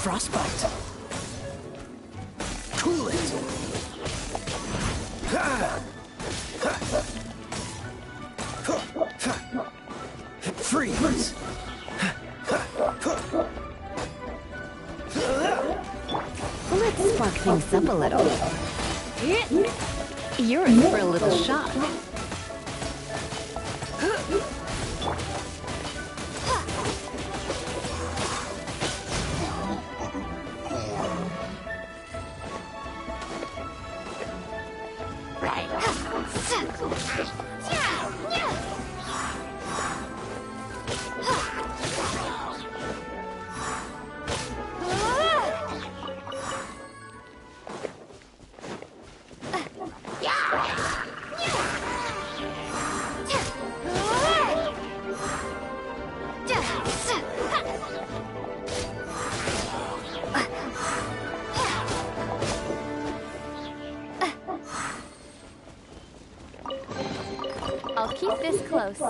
Frostbite. Cool it. Freeze. Let's spark things up a little. You're in for a little shock. I'll keep this close.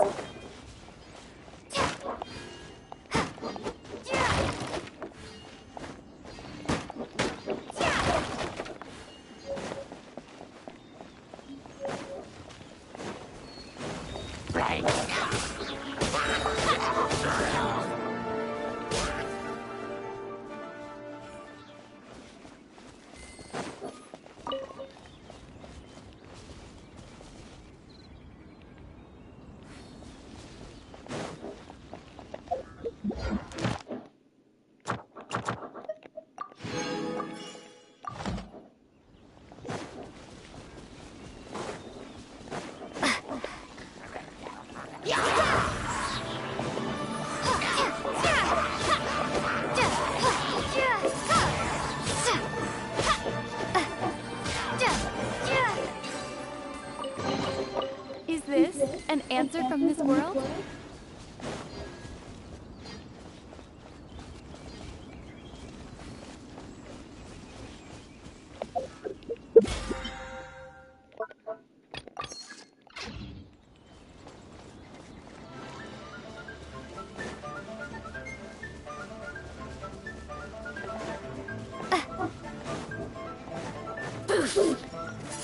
Is this an answer from this world?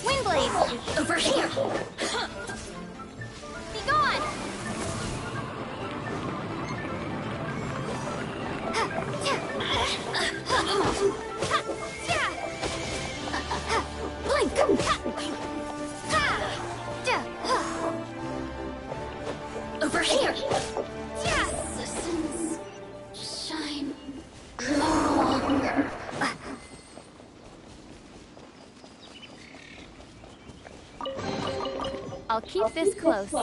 Windblade! Over here! Be gone! Blink! Over here! Citizens shine no longer. I'll keep this close.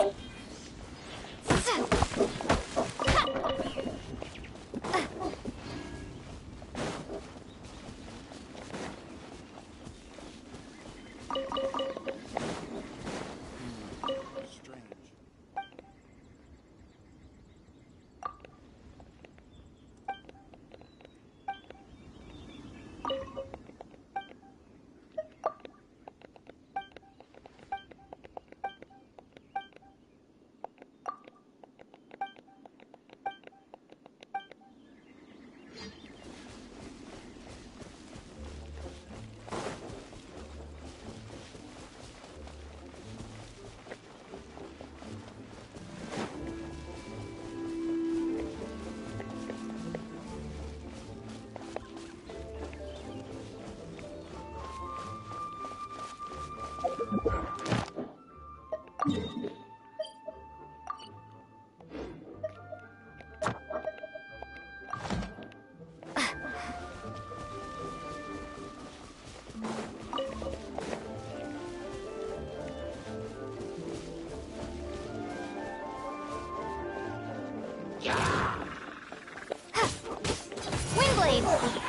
Windblade!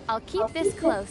I'll keep this close.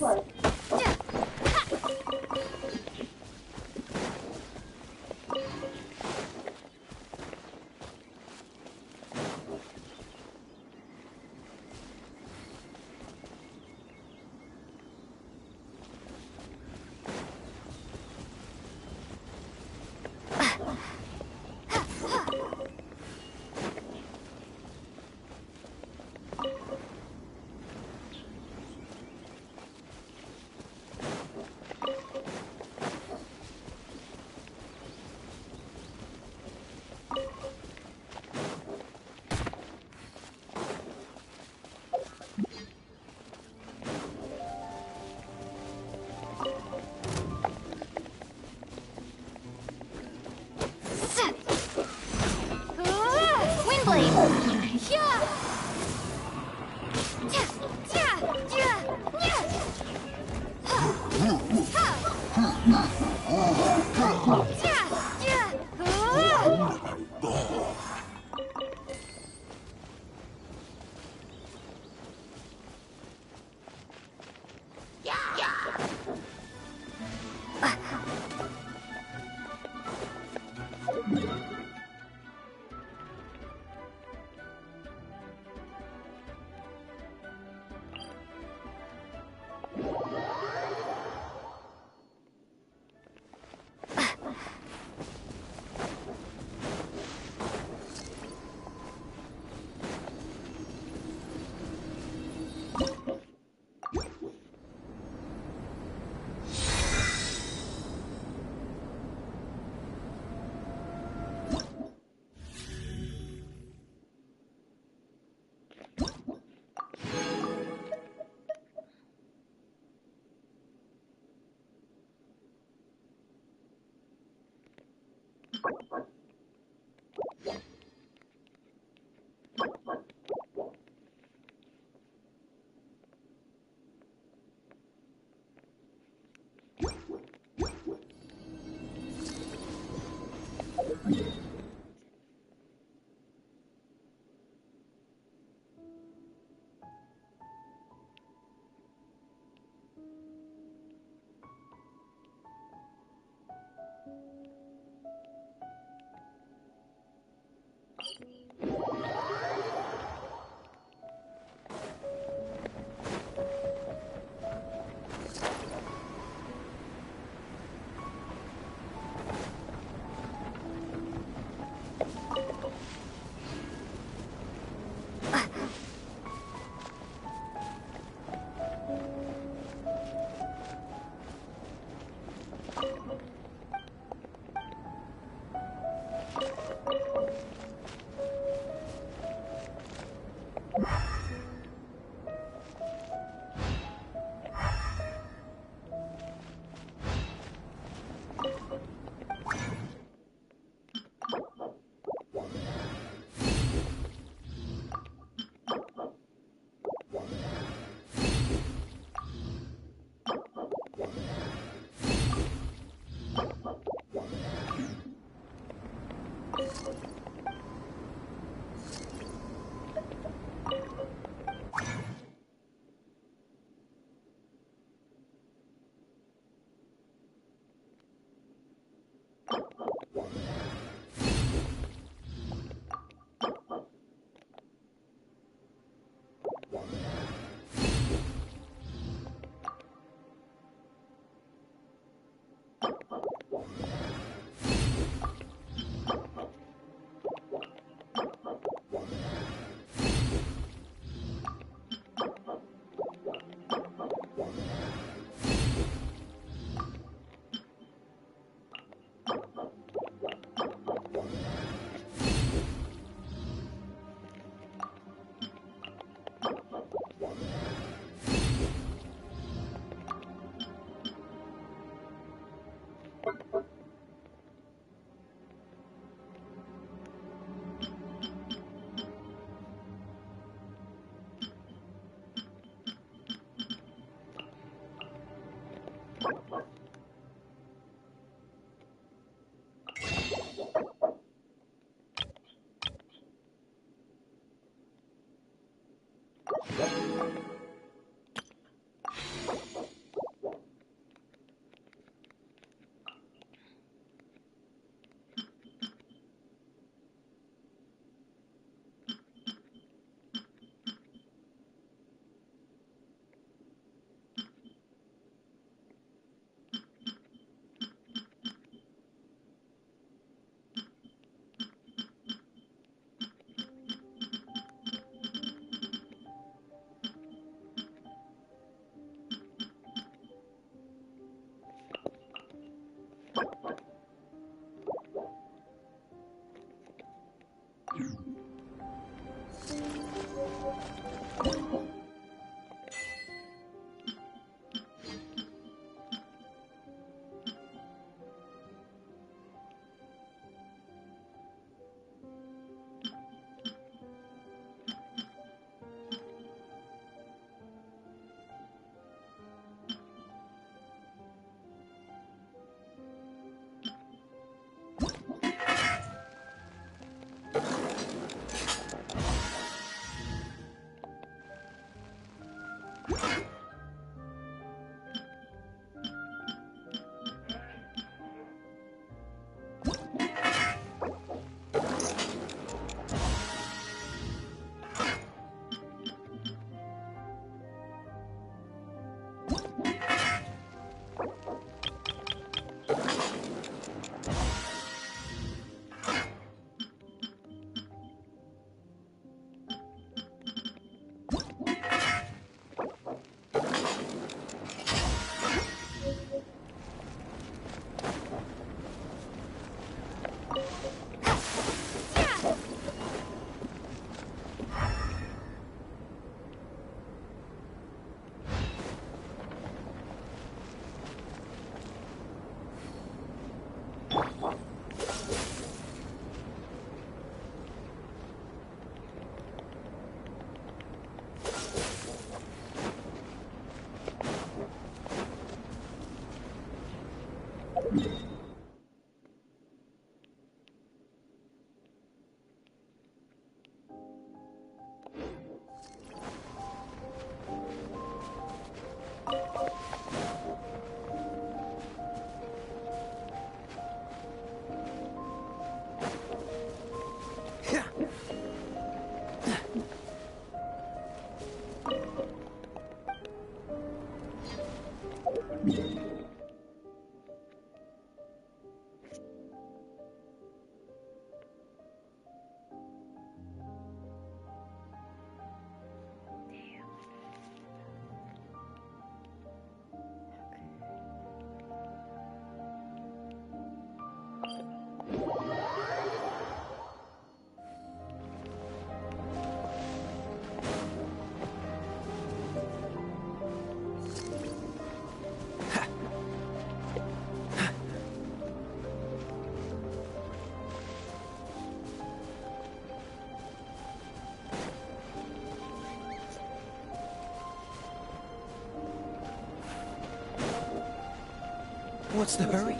What's the hurry?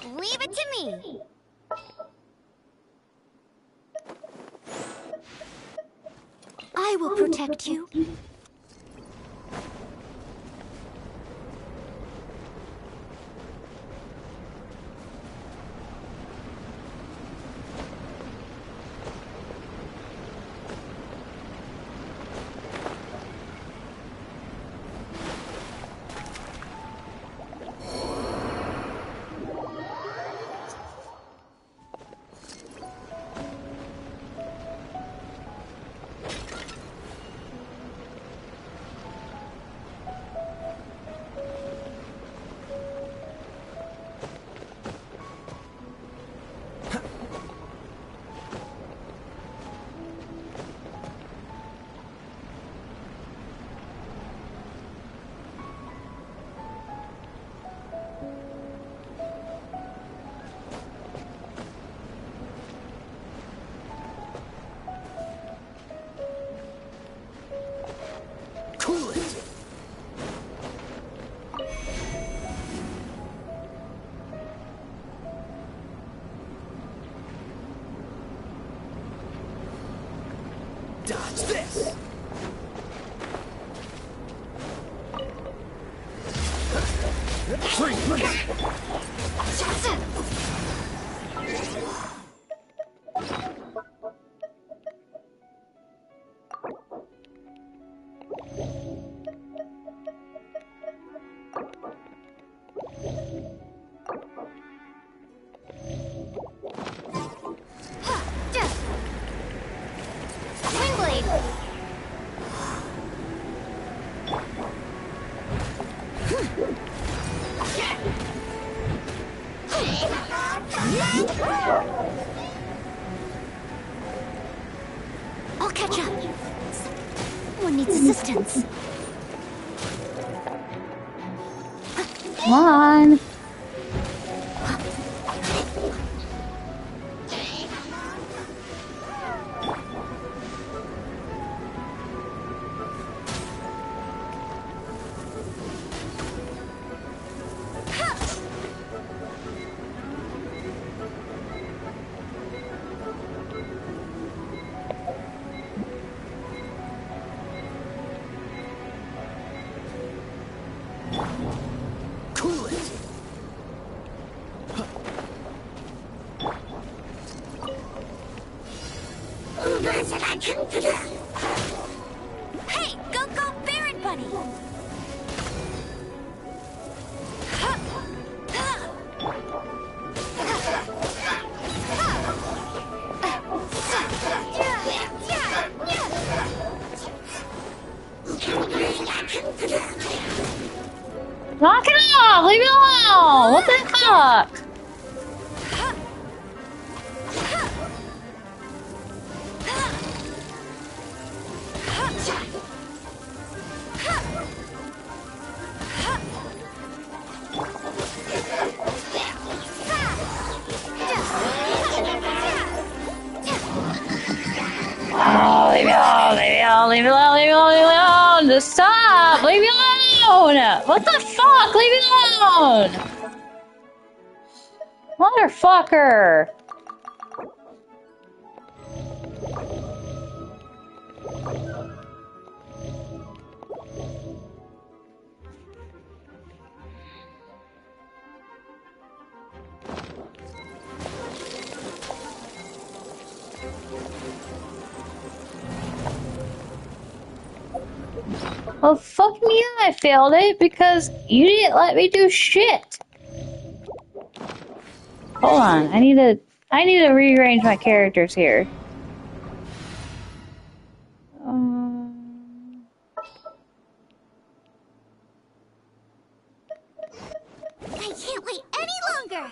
Leave it to me. I will protect you. Cool it! Dodge this! Freeze! I'll catch up. Someone needs assistance. Come on. Cool it! Hey, go, Baron Bunny! Knock it off! Leave me alone! What the fuck? Oh, leave me alone, leave me alone, leave me alone, leave me alone, leave me alone! Just stop! Leave me alone! What the fuck? Leave me alone! Motherfucker! Well, fuck me, I failed it because you didn't let me do shit. Hold on, I need to rearrange my characters here. I can't wait any longer!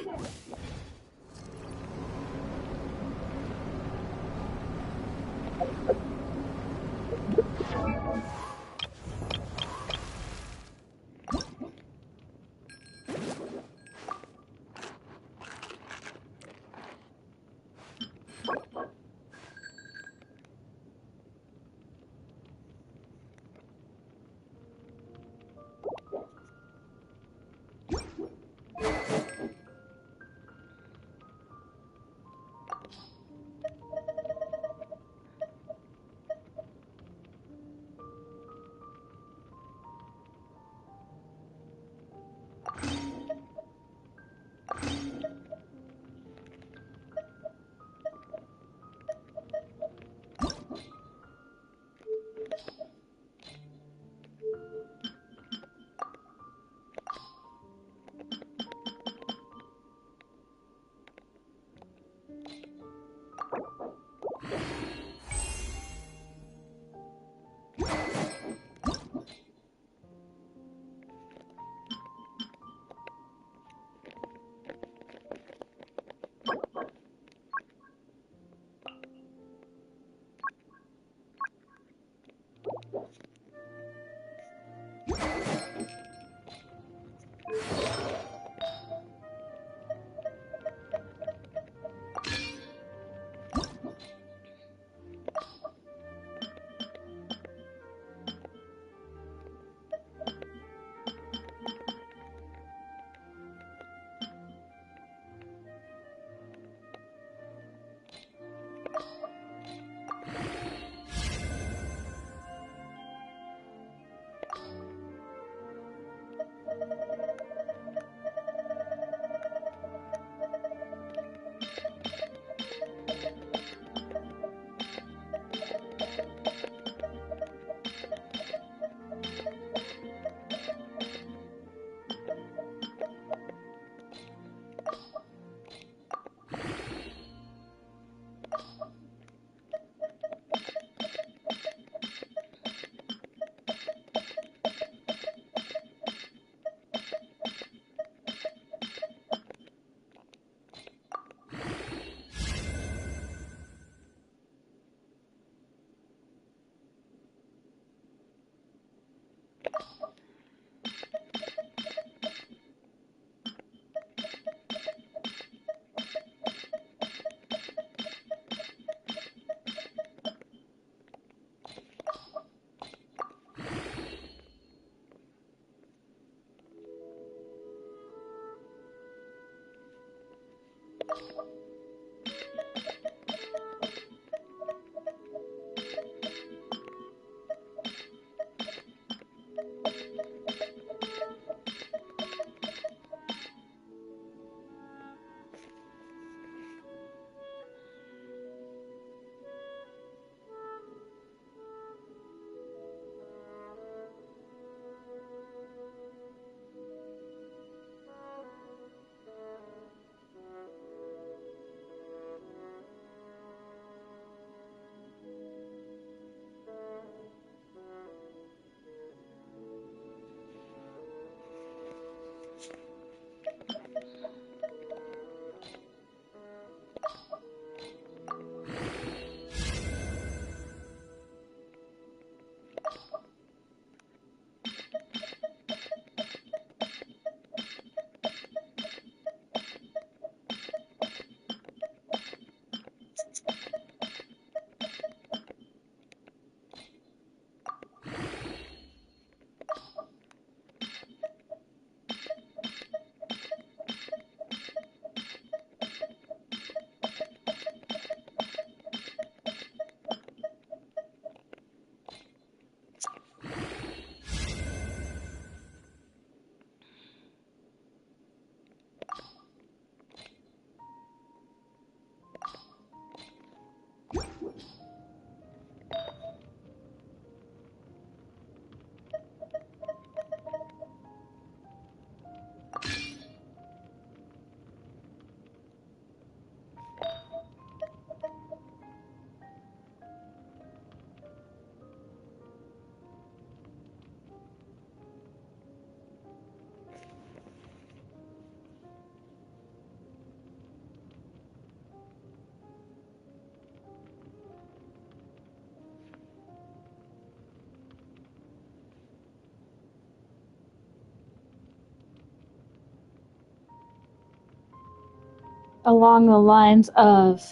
along the lines of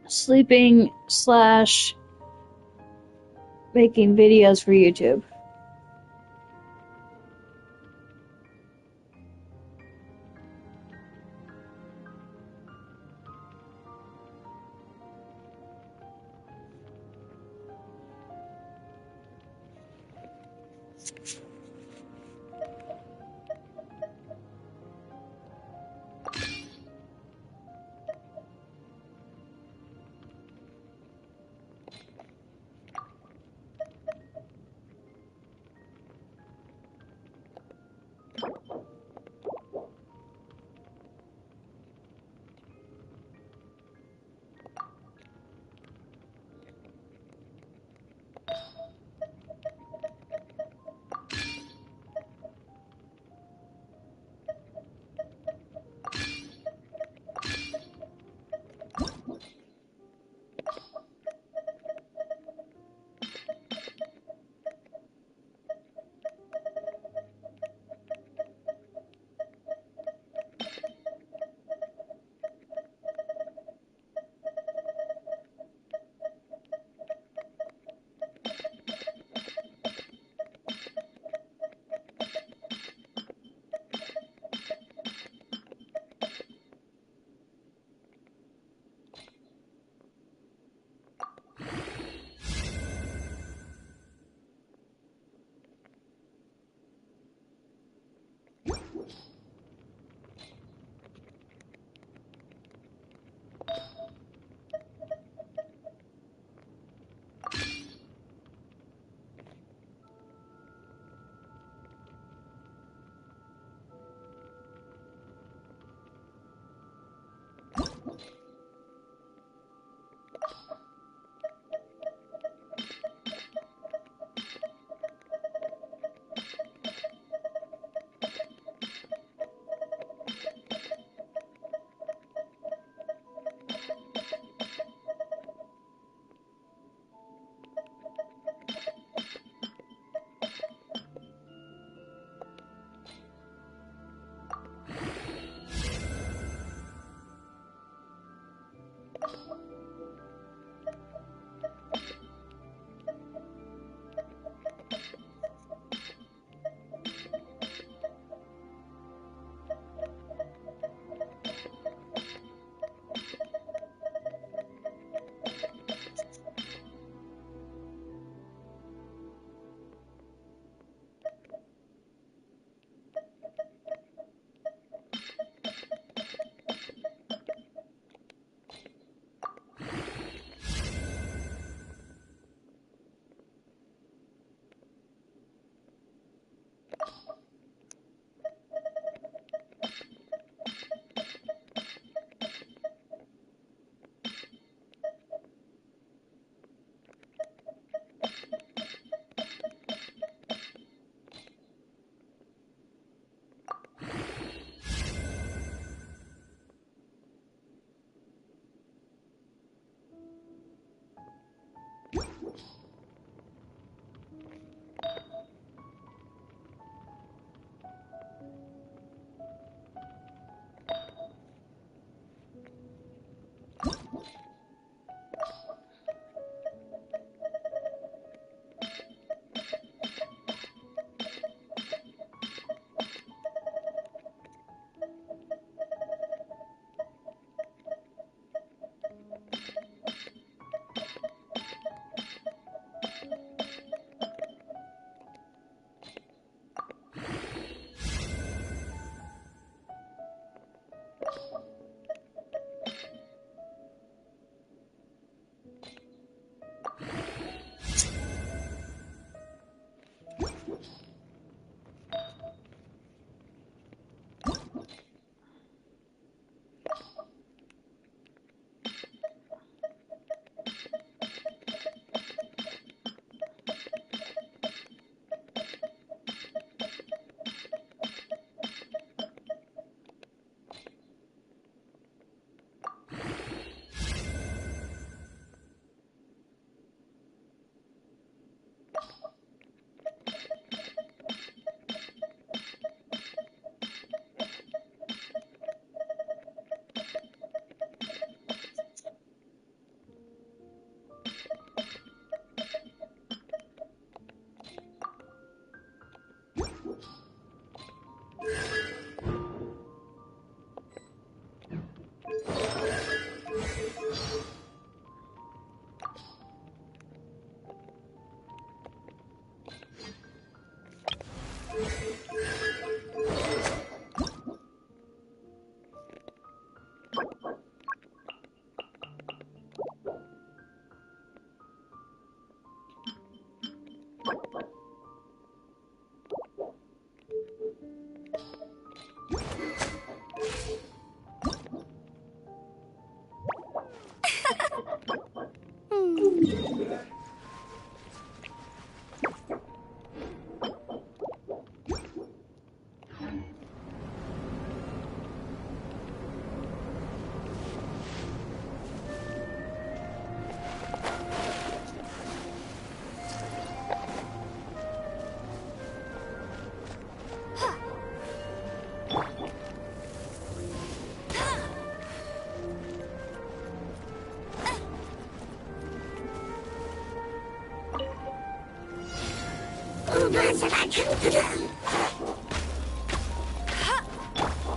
sleeping slash making videos for YouTube.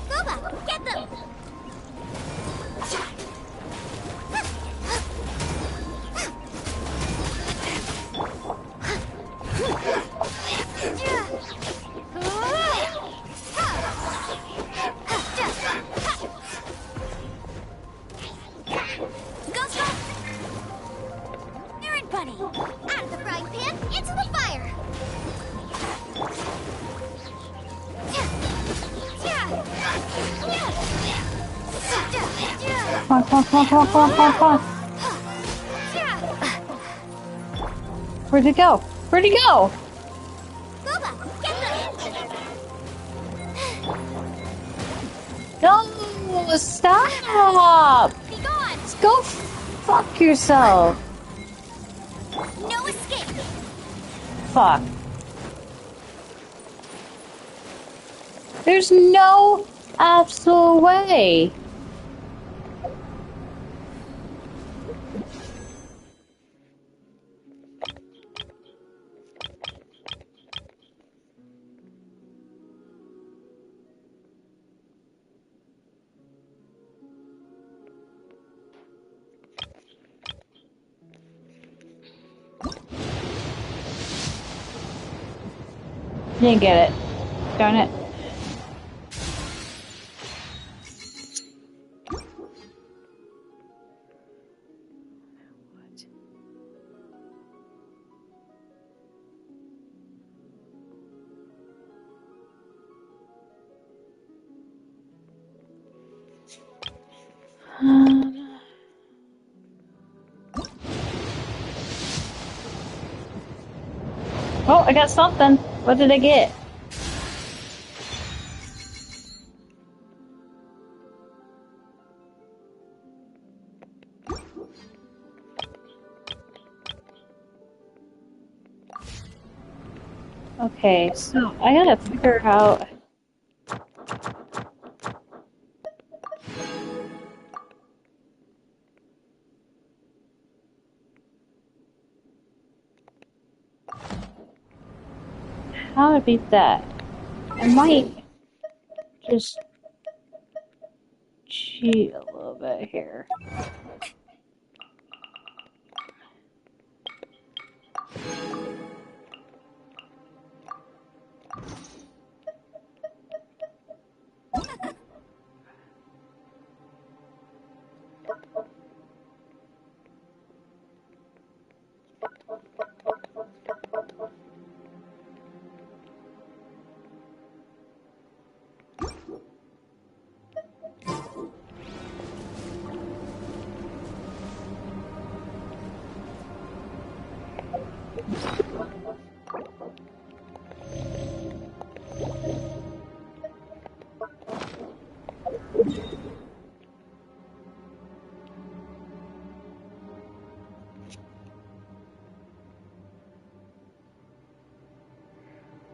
Boba, get them! Errand Bunny! Out of the frying pan, into the fire! Come on, come on, come on, come on, come on, come on, come on. Where'd it go? Where'd it go? Boba, get them! No, stop! Be gone! Go fuck yourself. No escape! Fuck. There's no absolute way. Didn't get it. Darn it. Oh, I got something. What did I get? Okay, so I gotta figure out. How to beat that. I might just cheat a little bit here.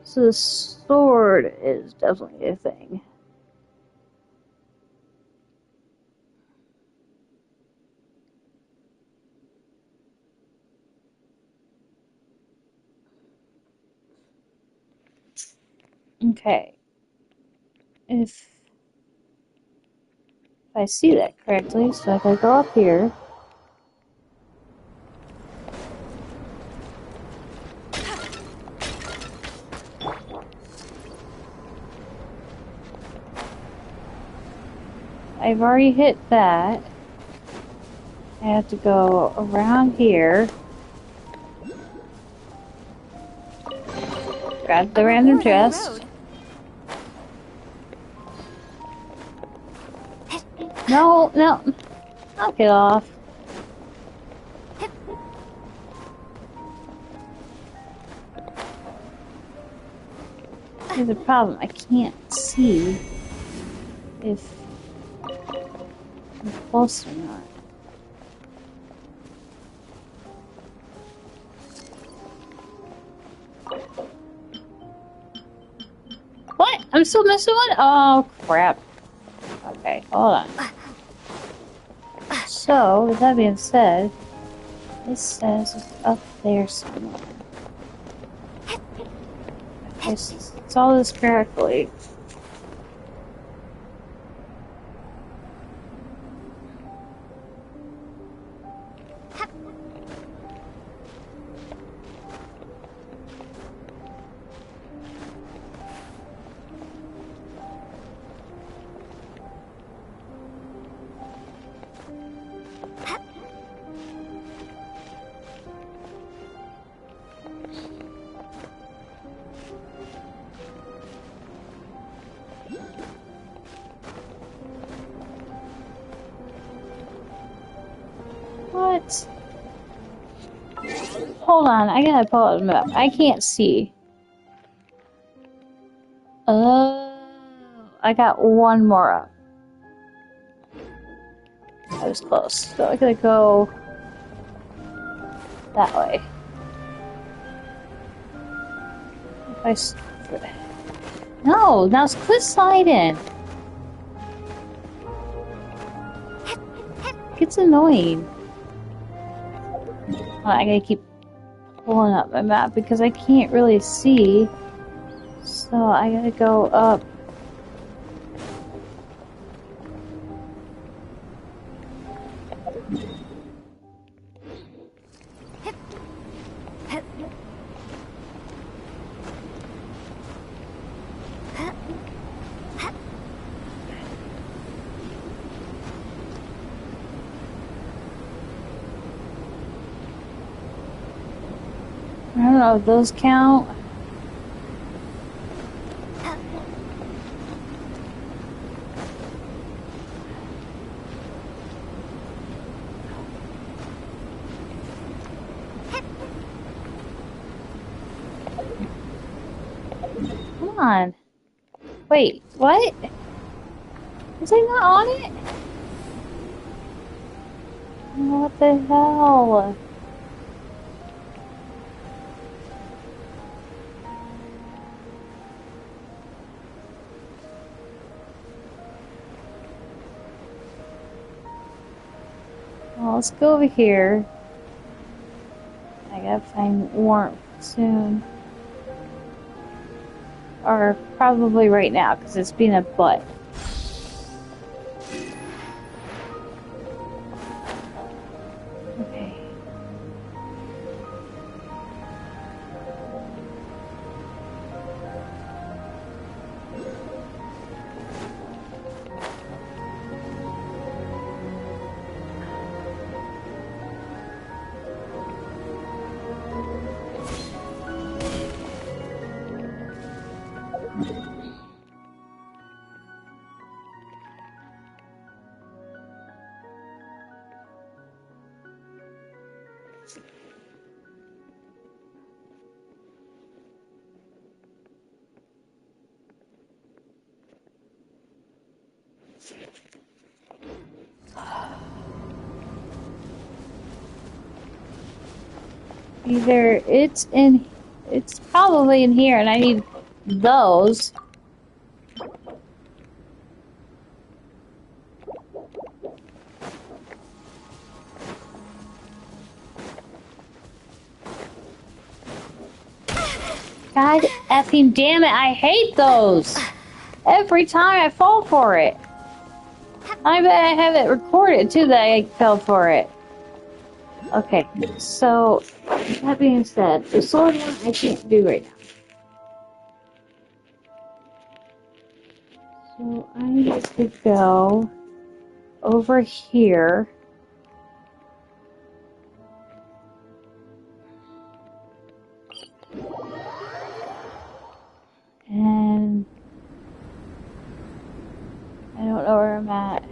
So the sword is definitely a thing. Okay. If I see that correctly, so if I go up here. I've already hit that. I have to go around here. Grab the random chest. No, no. Knock it off. Here's the problem. I can't see if I'm close or not. What? I'm still missing one? Oh, crap. Okay, hold on. So, with that being said, this says it's up there somewhere. Okay, so it's all this correctly. What? Hold on, I gotta pull out the map. I can't see. Oh, I got one more up. I was close. So I gotta go that way. If I no, now quit sliding. It's annoying. I gotta keep pulling up my map because I can't really see. So I gotta go up. I don't know if those count. Come on. Wait, what? Was I not on it? What the hell? Well, let's go over here. I gotta find warmth soon. Or probably right now, because it's been a butt. Okay. Either it's probably in here and I need those. God effing damn it, I hate those! Every time I fall for it. I bet I have it recorded too that I fell for it. Okay, so that being said, the sword one I can't do right now. So I need to go over here. And I don't know where I'm at.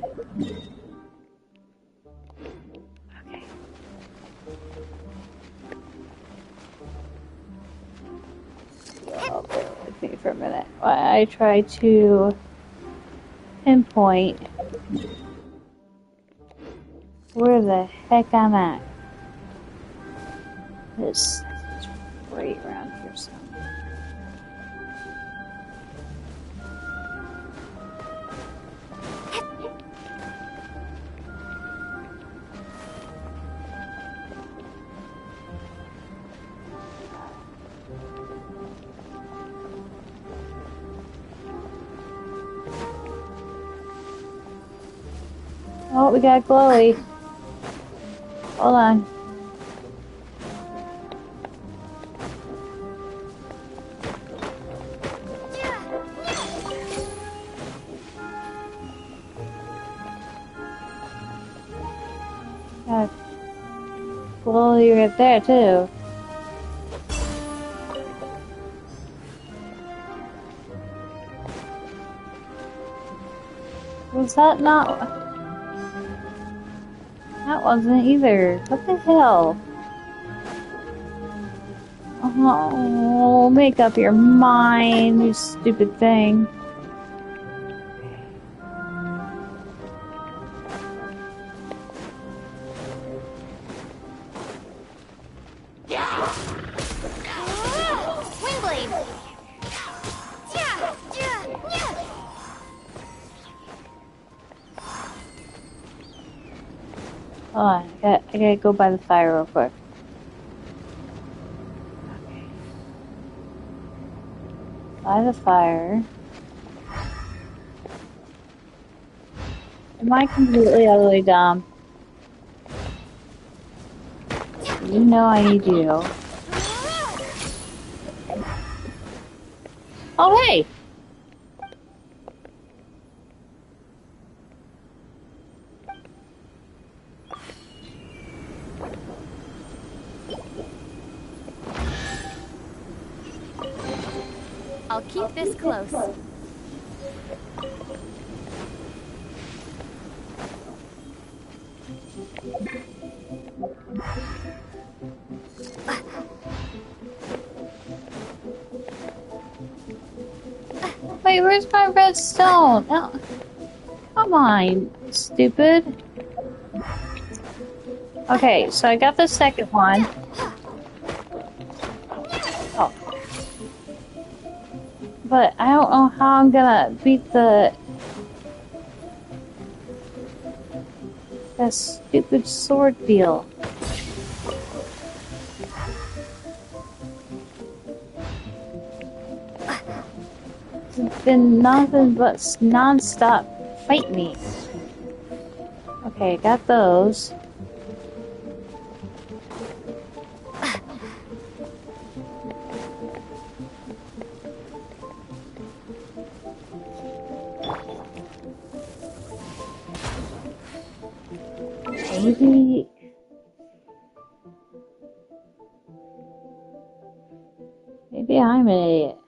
Okay. Oh, bear with me for a minute while I try to pinpoint where the heck I'm at. This is right around here somewhere. Oh, we got glowy. Hold on. Got glowy right there too. Was that not? That wasn't either. What the hell? Oh, make up your mind, you stupid thing. Windblade! Hold on, I gotta go by the fire real quick. Okay. By the fire. Am I completely utterly dumb? You know I do. Oh, hey! I'll keep this close. Wait, where's my redstone? Oh, come on, stupid. Okay, so I got the second one. Oh. But I don't know how I'm gonna beat that stupid sword deal. It's been nothing but non-stop fight me. Okay, got those. Maybe I'm an idiot.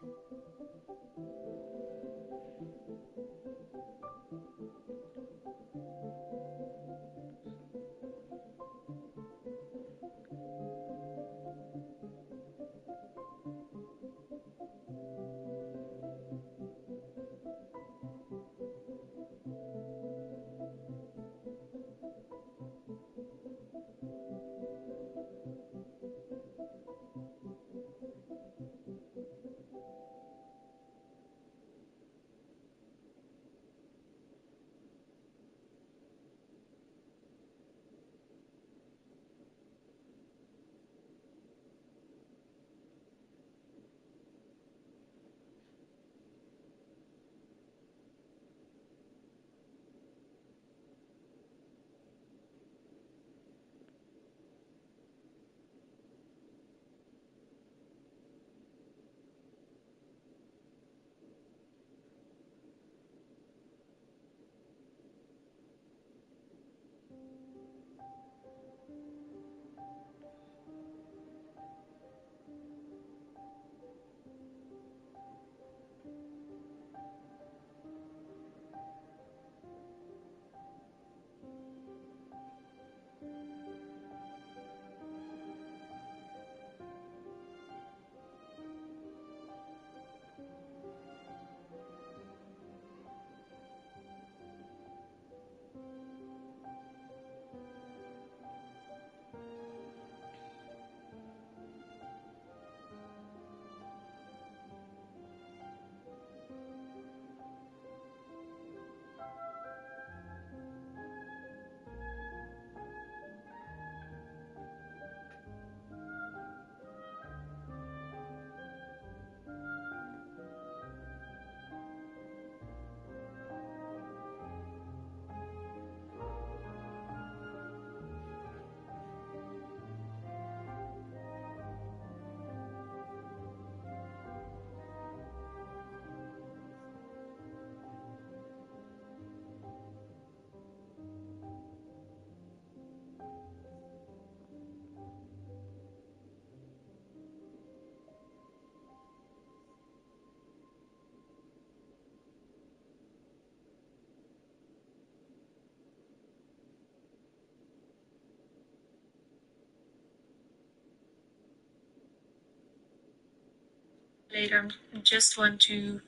later. I just want to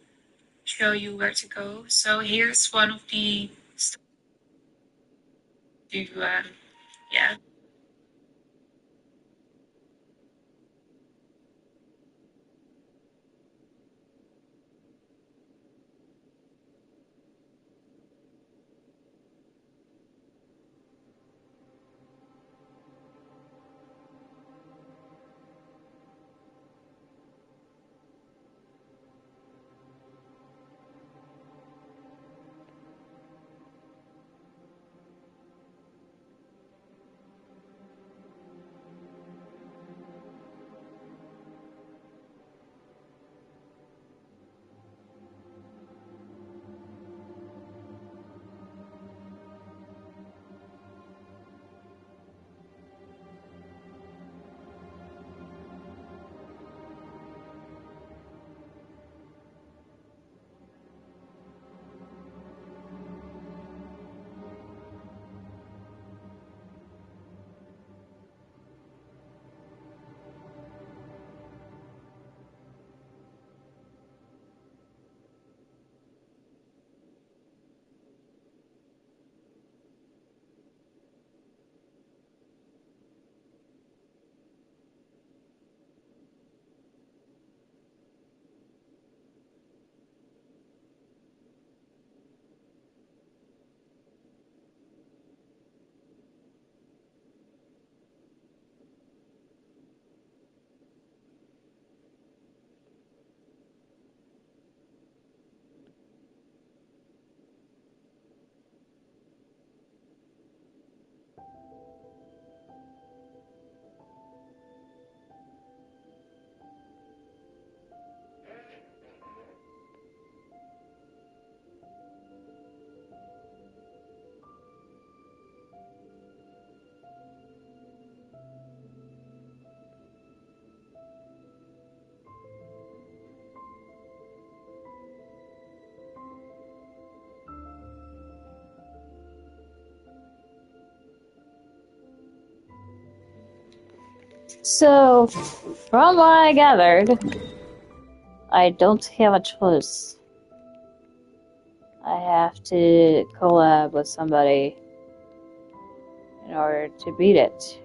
show you where to go. So here's one of the to yeah. So, from what I gathered, I don't have a choice. I have to collab with somebody in order to beat it.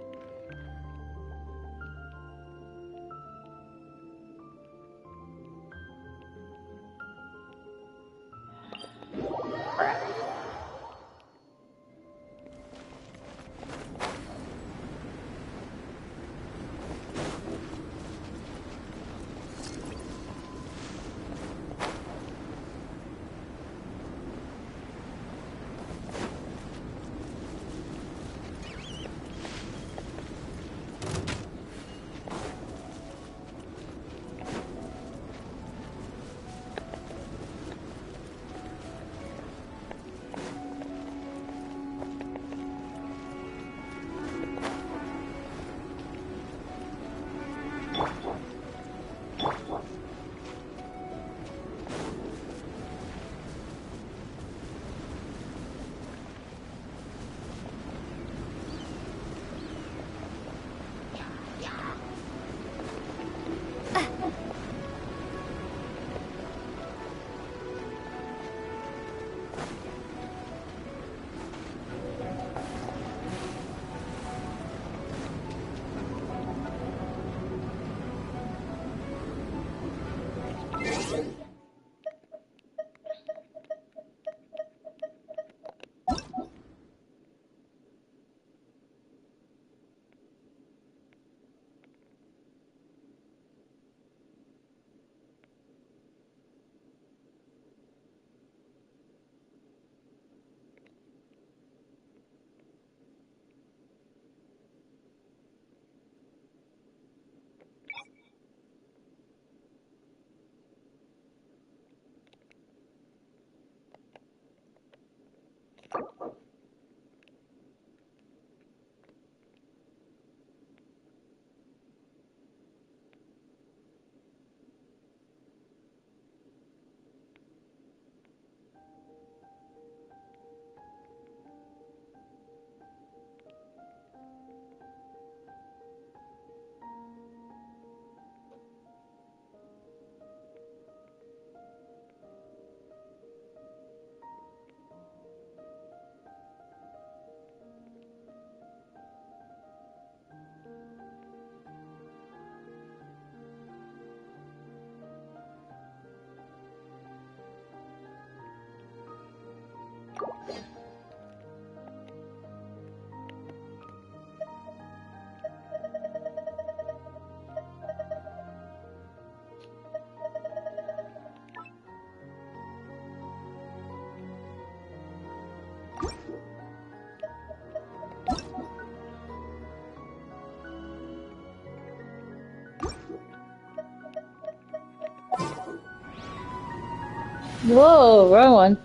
Whoa, wrong one.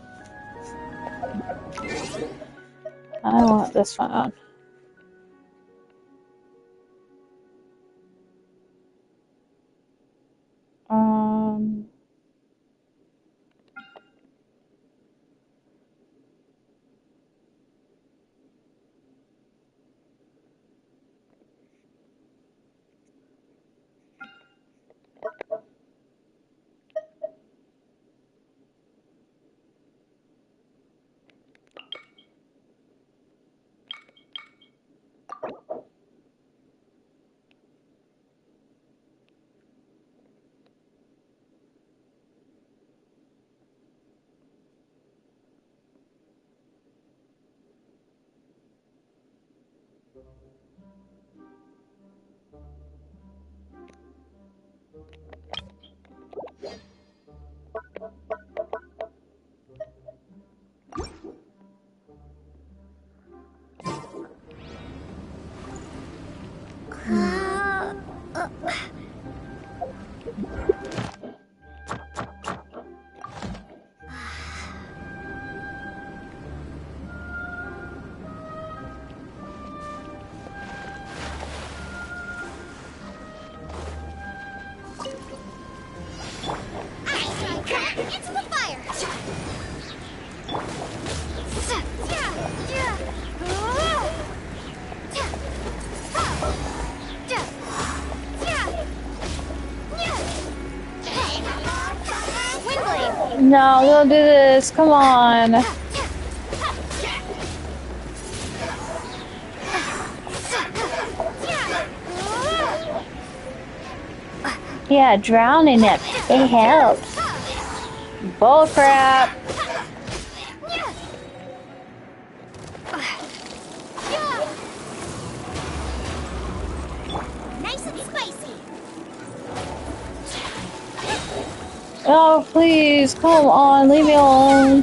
I want this one. Um. Into the fire! Windblade! No, don't do this. Come on. Yeah, drowning it. It helps. Bull crap. Nice and spicy! Oh, please. Come on. Leave me alone.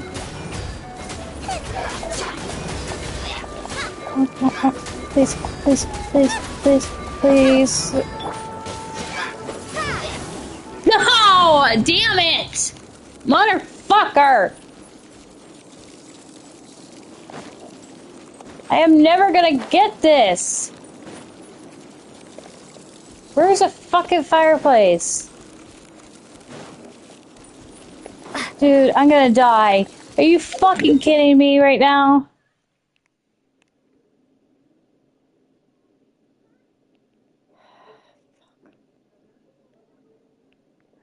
Please, please, please, please, please. No! Damn it! Motherfucker! I am never gonna get this! Where's a fucking fireplace? Dude, I'm gonna die. Are you fucking kidding me right now?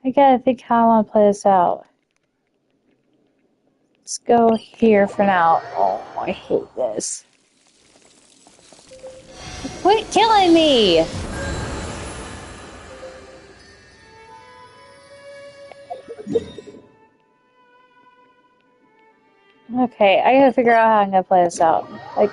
I gotta think how I wanna play this out. Let's go here for now. Oh, I hate this. Quit killing me! Okay, I gotta figure out how I'm gonna play this out. Like,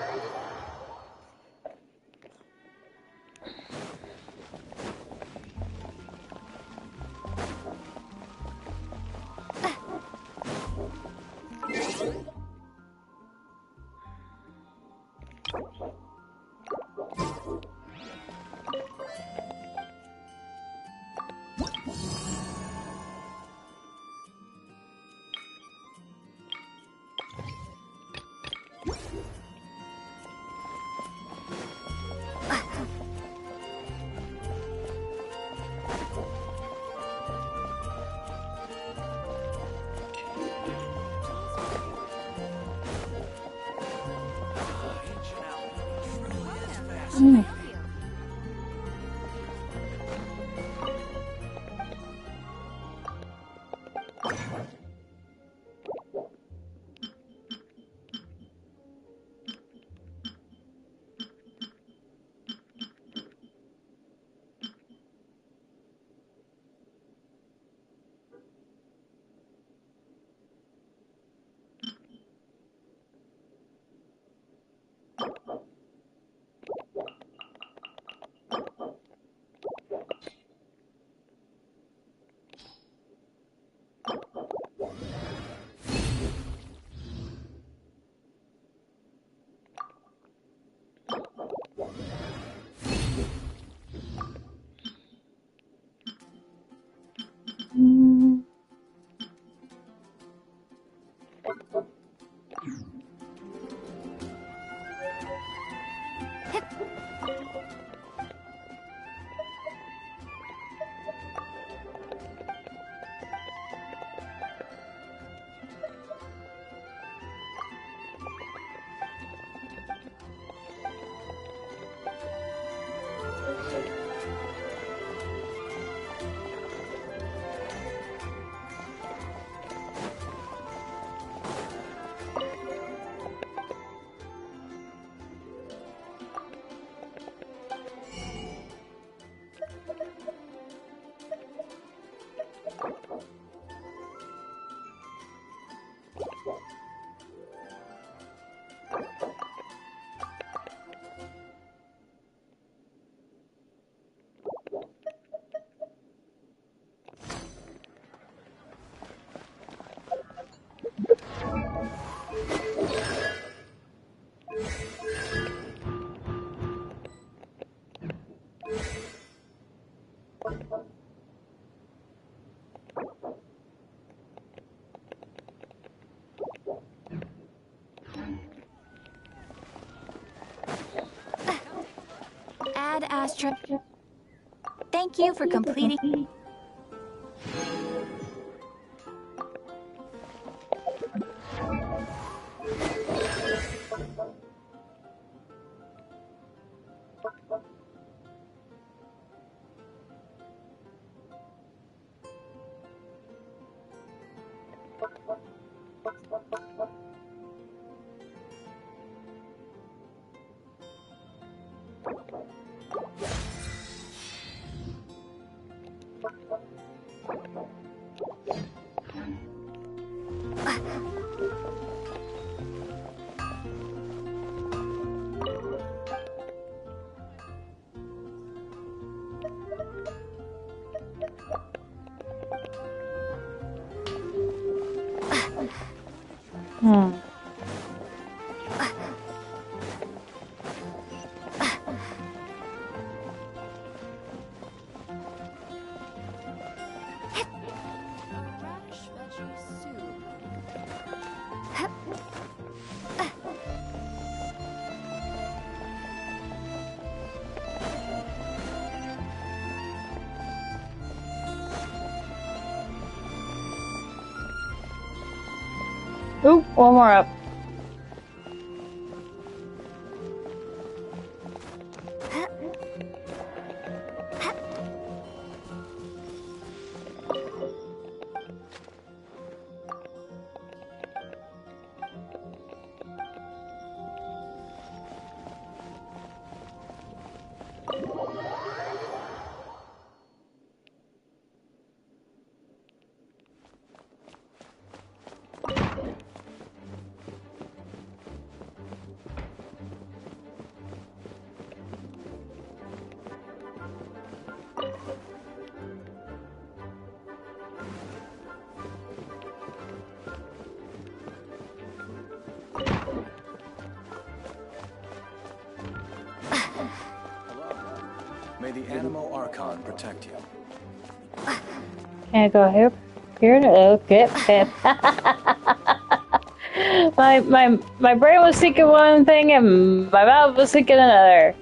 Astra. Thank you for completing. Hmm. Oop, one more up. May the Animo Archon protect you. Can I go here? Here? Okay. My brain was thinking one thing and my mouth was thinking another.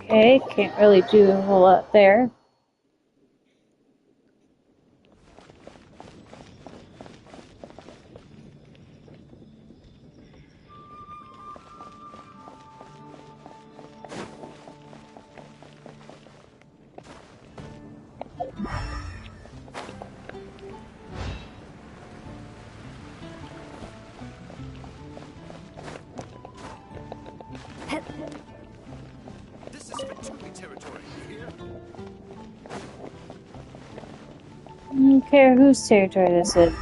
Okay, can't really do a whole lot there. This is Fatui territory, you hear? I don't care whose territory this is.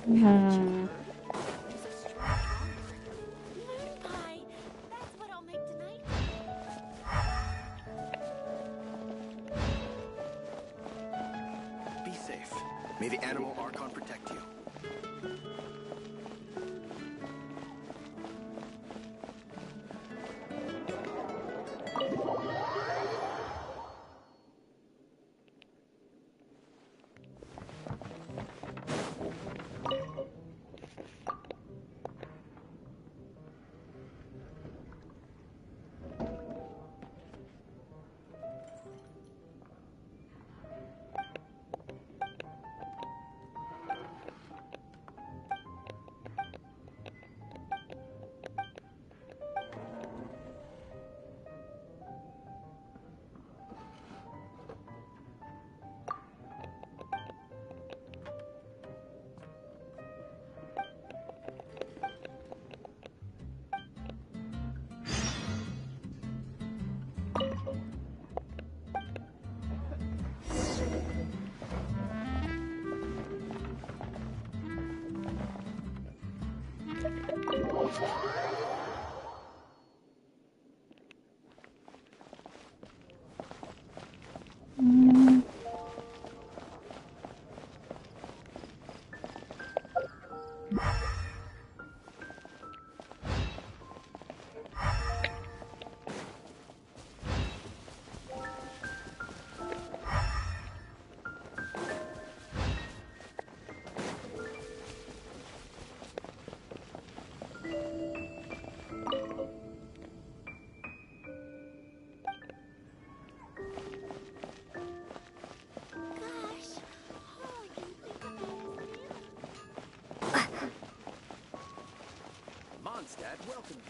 Hmm. Use a strong word. Moon pie. That's what I'll make tonight. Be safe. May the animal Archon protect you. Gosh, all I can think about is you. Mondstadt, welcome you.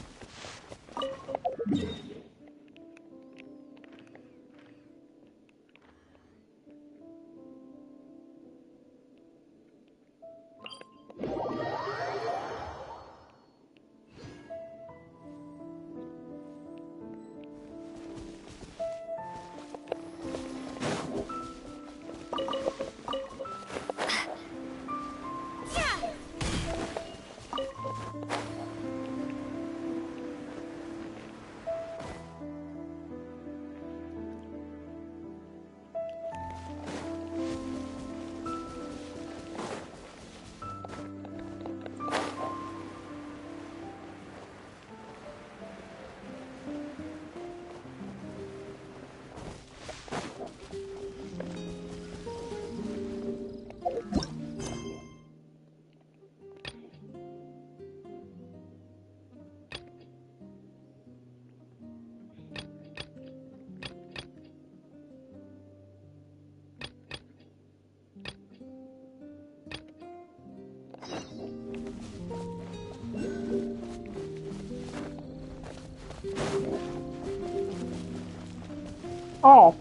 Oh.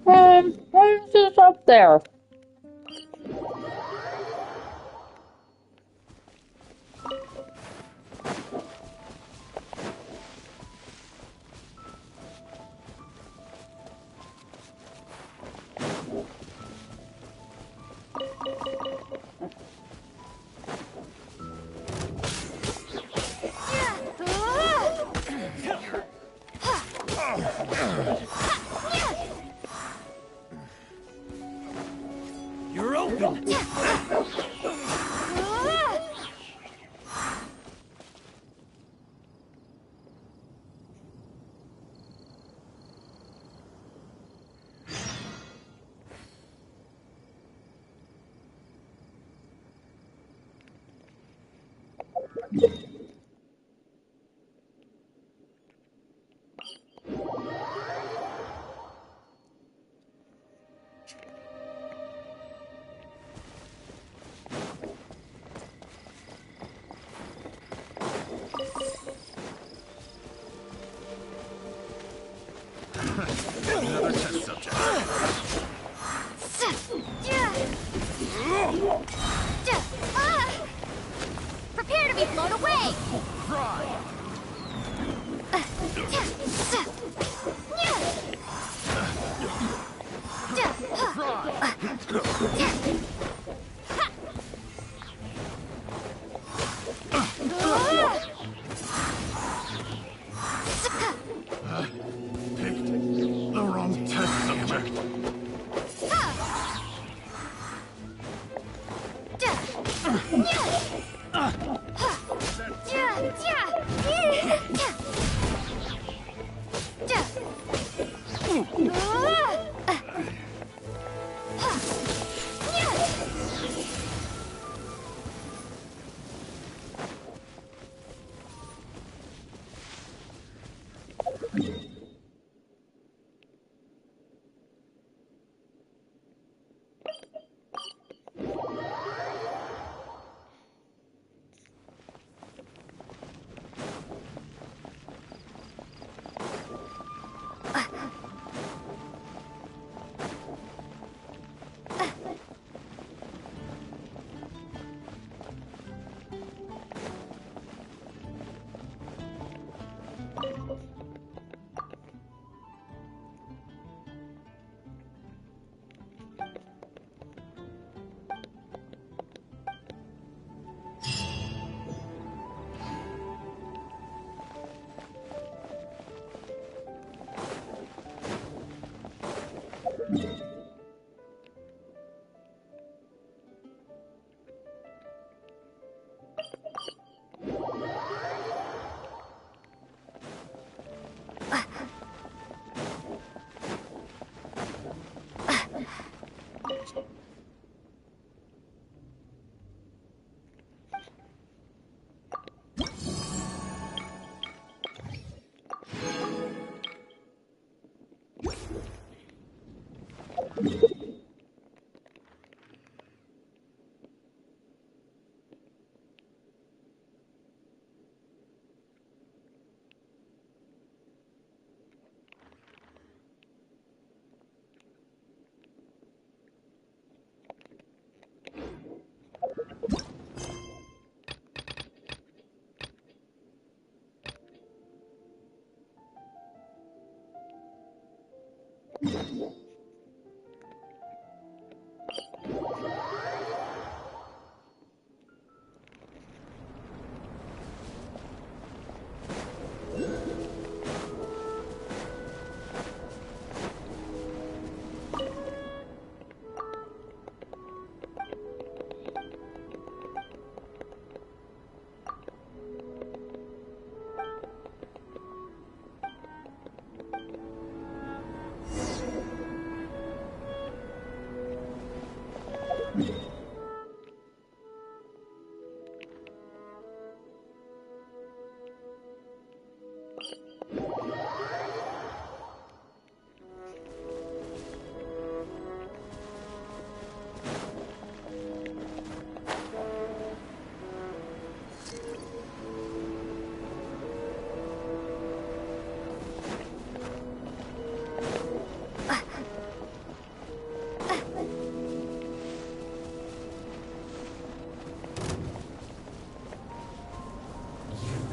What is this up there? You're open! Another test subject. Prepare to be blown away! Fry!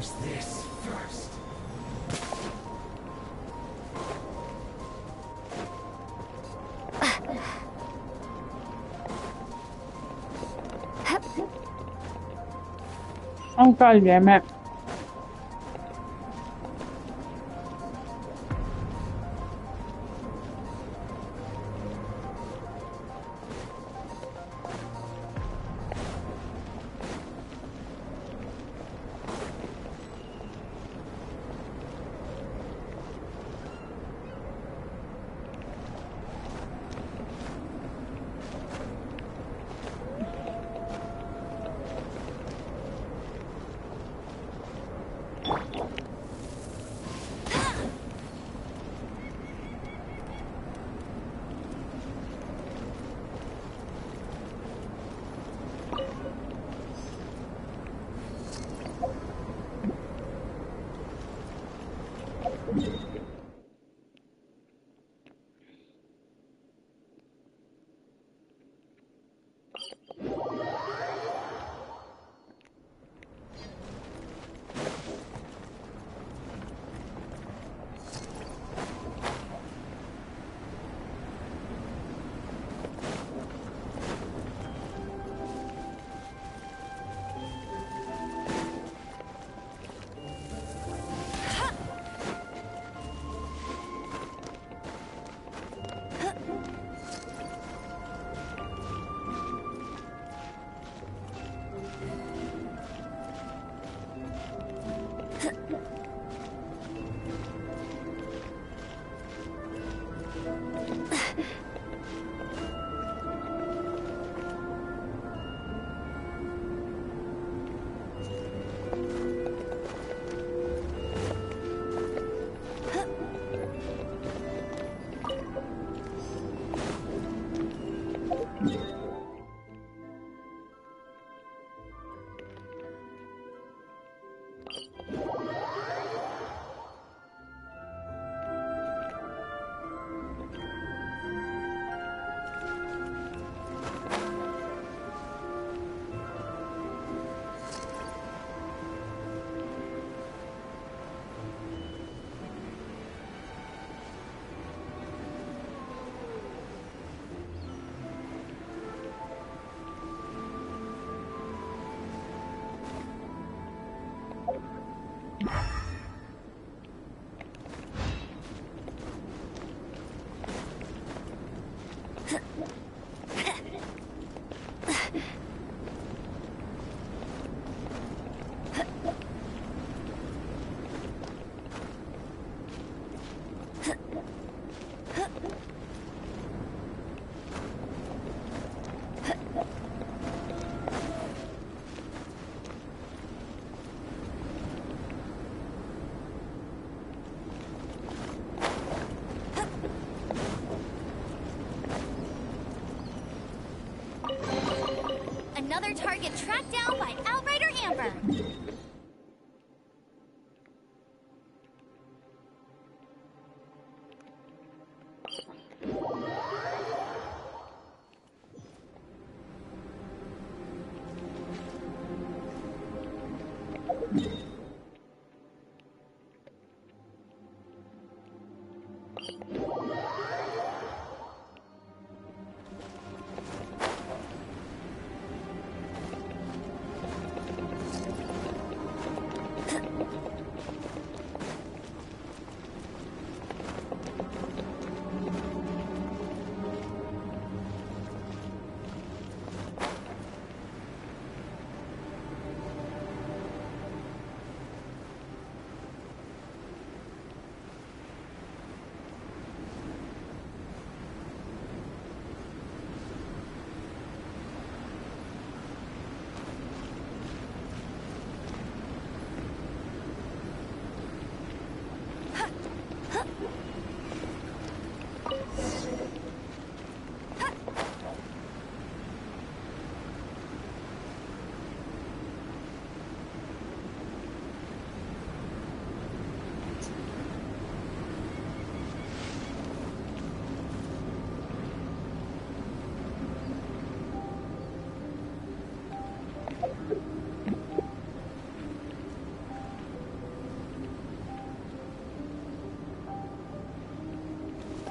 Use this first. Oh god damn it. Another target tracked down by Outrider Amber.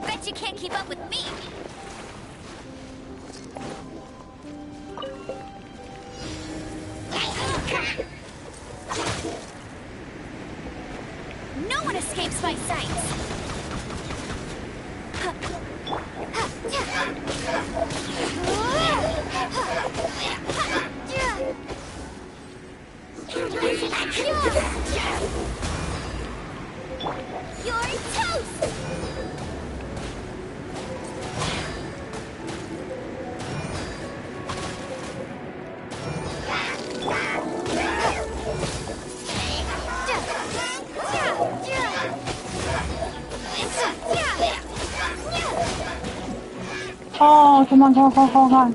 Bet you can't keep up with me. No one escapes my sights. You're toast! Oh, come on, come on, come on, come on.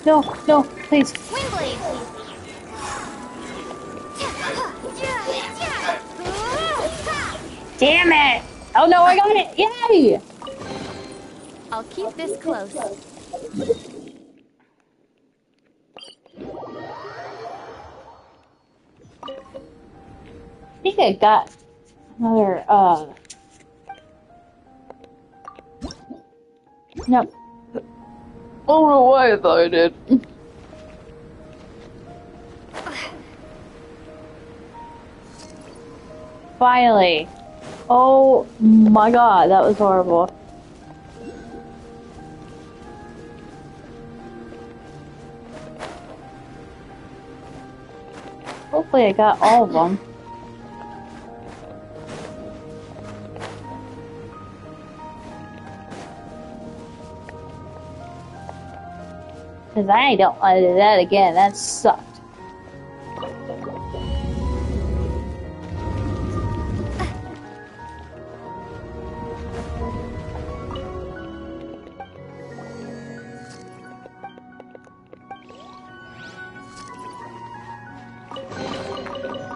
No, no, please. Windblade! Damn it! Oh no, I got it! Yay! I'll keep this close. I think I got another, Nope. I don't know why I thought I did. Finally. Oh my god, that was horrible. Hopefully I got all of them. Because I don't want to do that again. That sucked.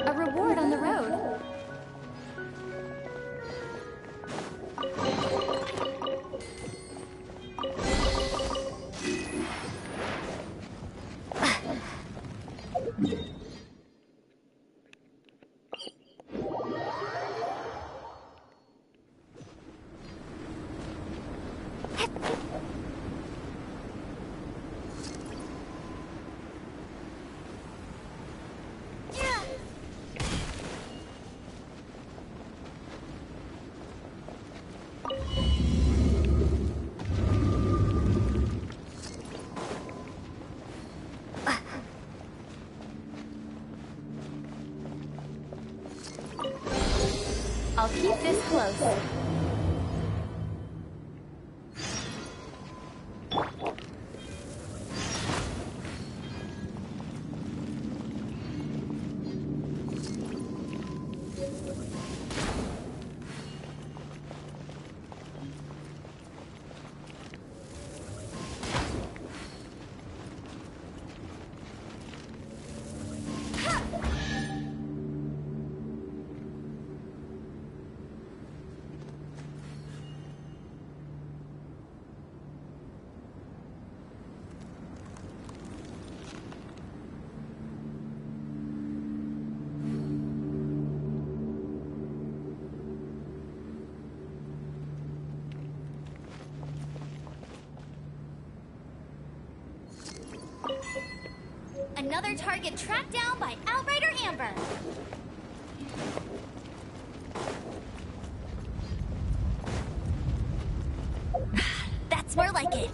A reward on the road. I'll keep this close. Another target tracked down by Outrider Amber. That's more like it.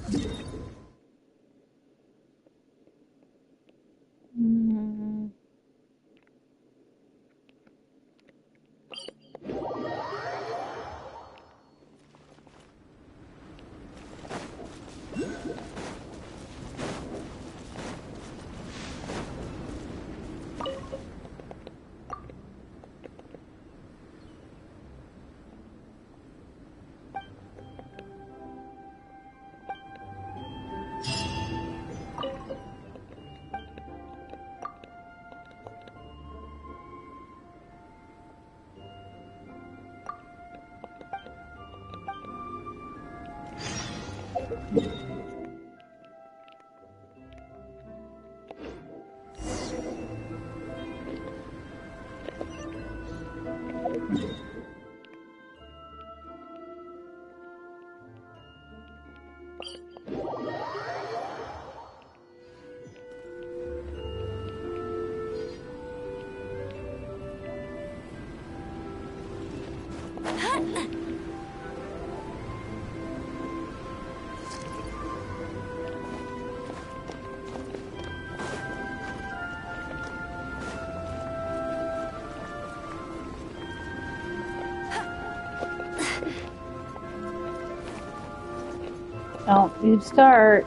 Don't you start.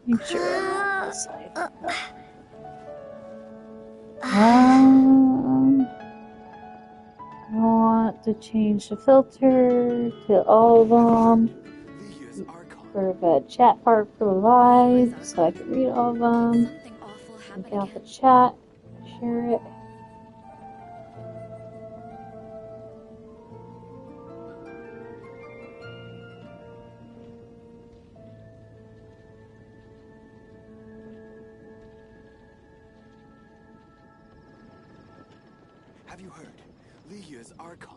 Make sure it's safe. I want to change the filter to all of them. Lia's Archon. For the chat part for live, so I can read all of them. Something awful happened Take out the again. chat, share it. Have you heard? Lia's Archon.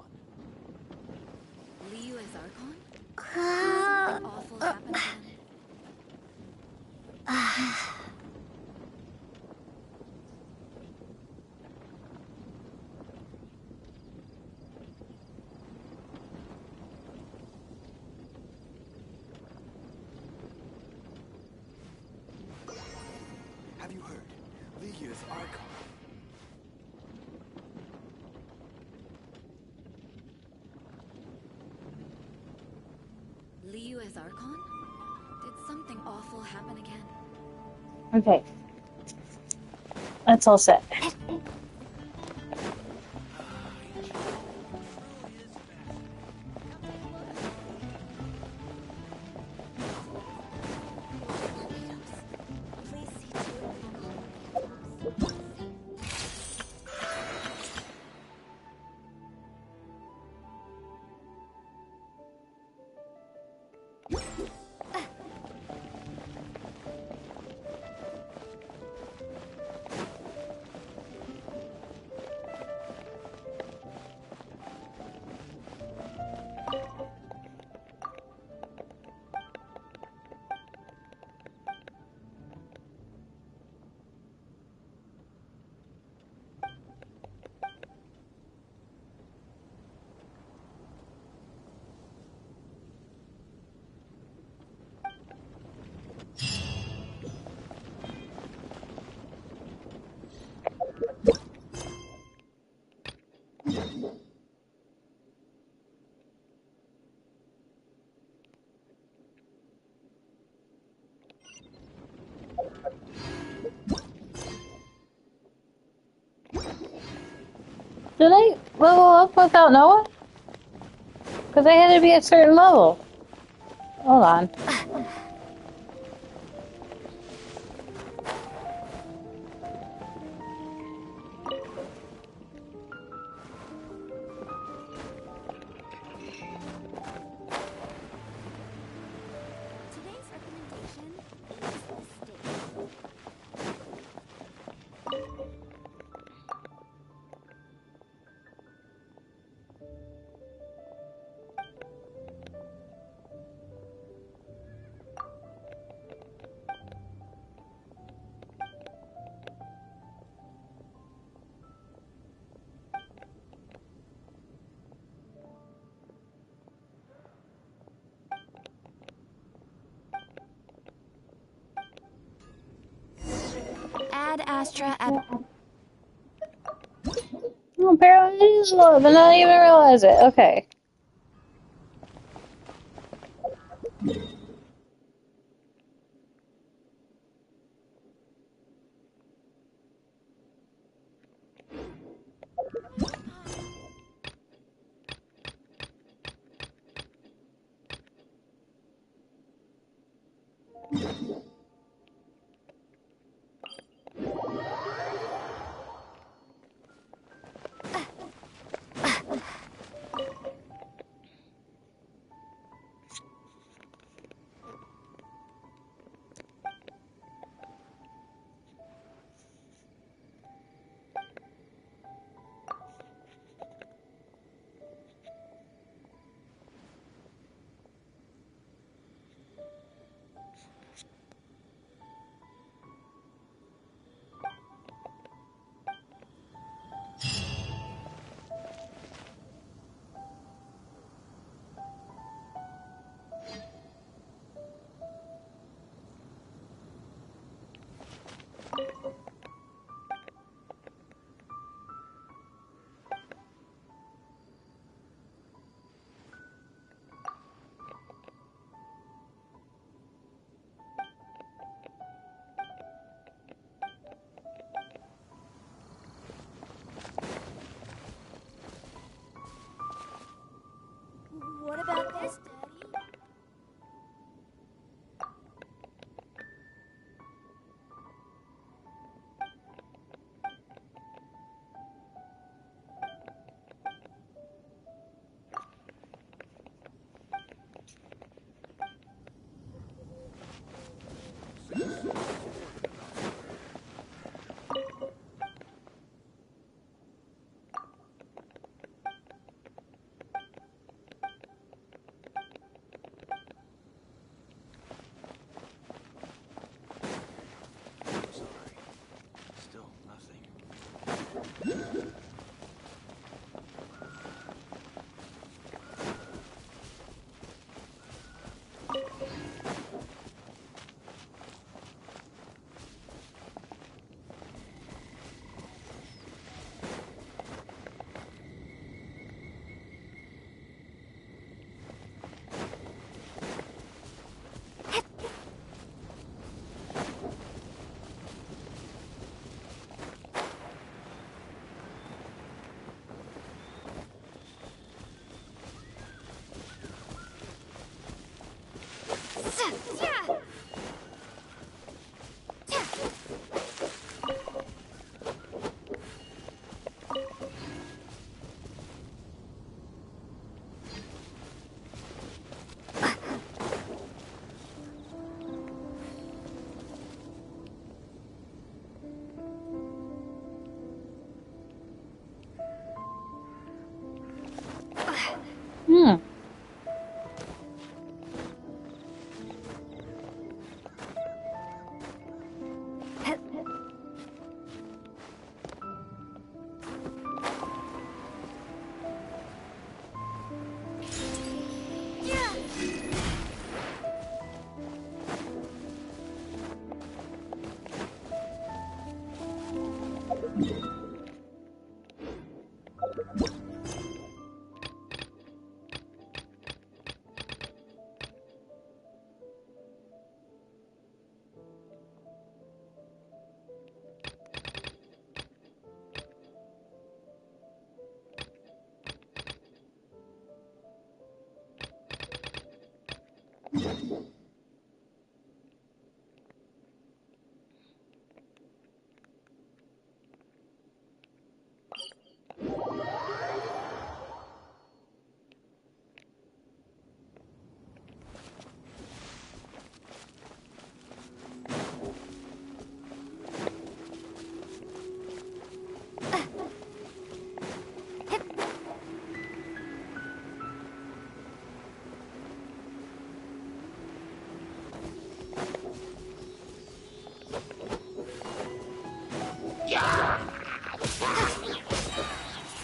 Liu as Archon? Something awful happened again. Have you heard? Lia's Archon. Liu as Archon? Did something awful happen again? Okay. That's all set. Please see to it. Did I level up without Noah? Because I had to be at a certain level. Hold on. Today's recommendation is the steak. Add Astra at Oh, apparently it is low, but not even realize it. Okay.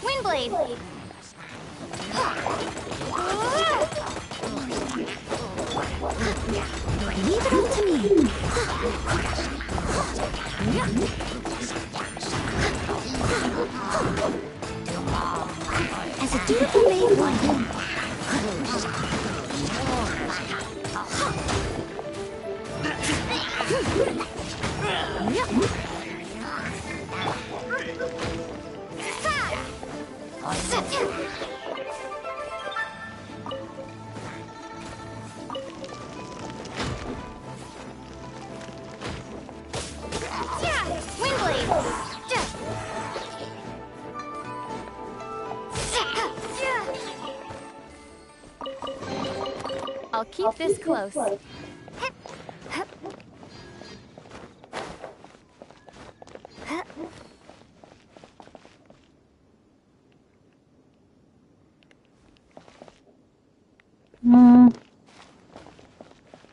Windblade! Leave it up to me. As a dutiful maid would. I'll keep this close.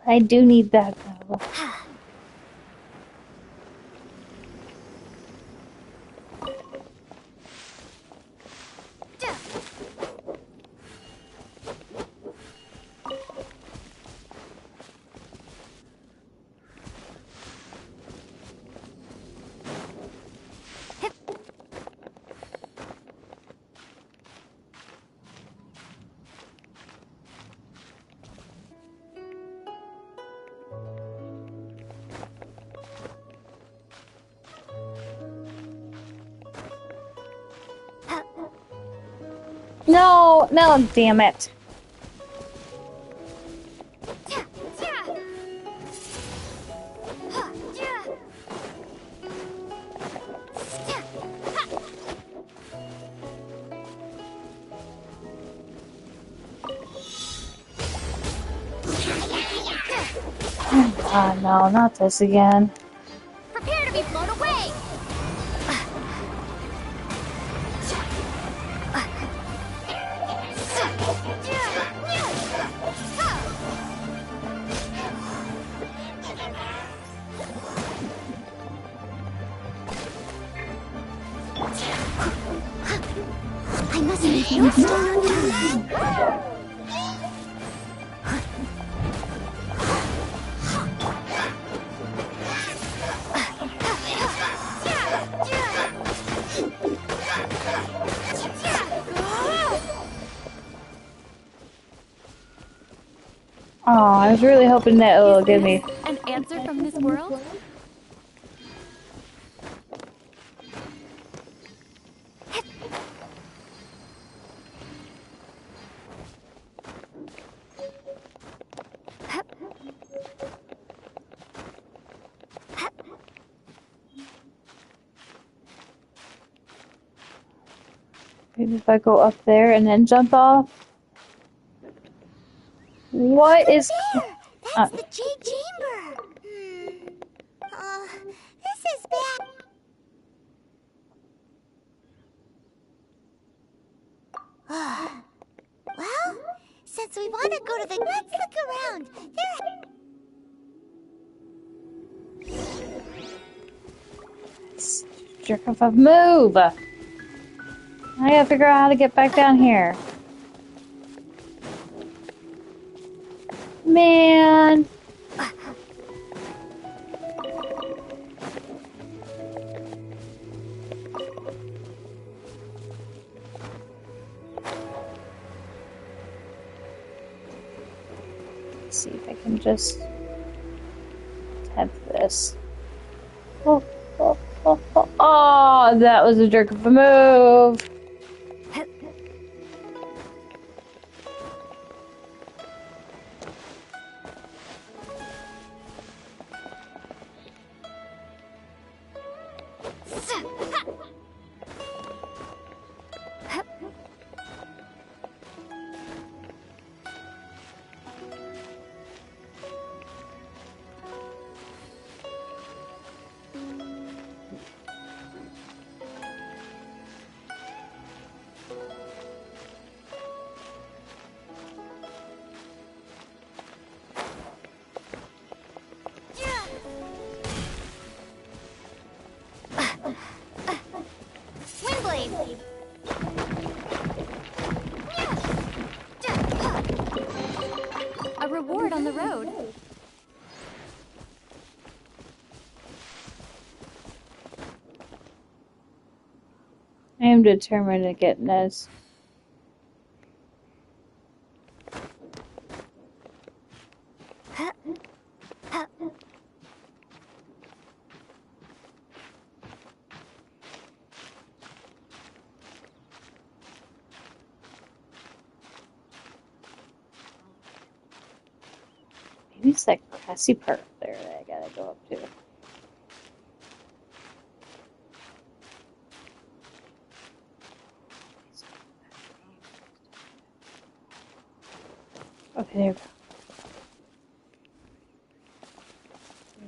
I do need that though. No, no, damn it. Ah, no, not this again. Prepare to be blown away! I must make no stone unturned. Oh, I was really hoping that it will give me. An answer from this world? Maybe if I go up there and then jump off. What is? That's the Jade Chamber. This is bad. Well, since we want to go to the... Let's look around. Jerk off a move! I gotta figure out how to get back down here. Man! see if I can just tap this. Oh, oh, oh, oh. Oh, that was a jerk of a move. A reward on the road. I am determined to get Nez. Maybe it's that grassy part there that I gotta go up to. Okay, there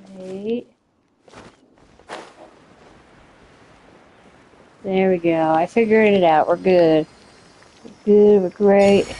we go. Wait. There we go. I figured it out. We're good. We're good. We're great.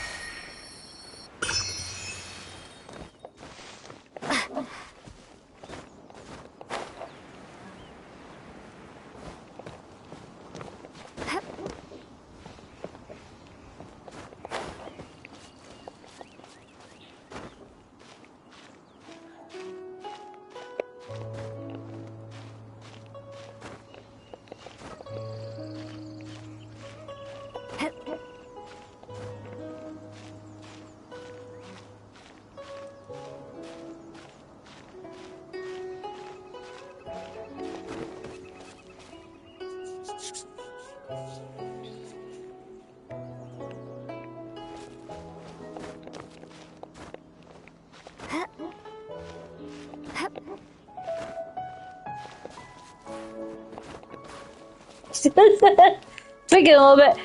Tweak it a little bit.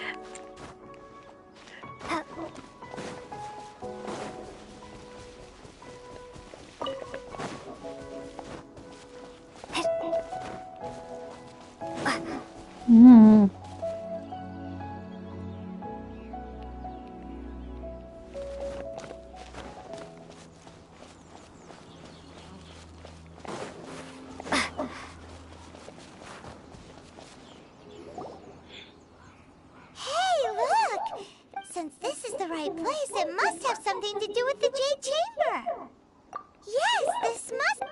Mm. Since this is the right place, it must have something to do with the Jade Chamber. Yes, this must...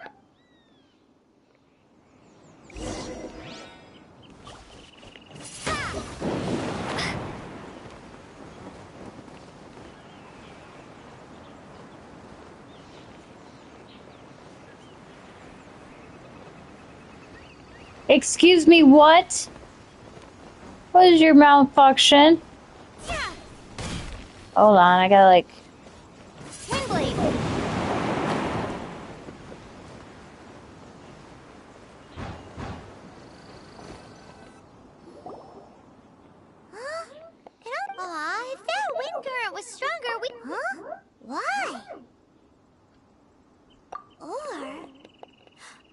Excuse me, what? What is your malfunction? Hold on, I gotta like... Windblade. Huh? Aw, if that wind current was stronger, we... Huh? Why? Or...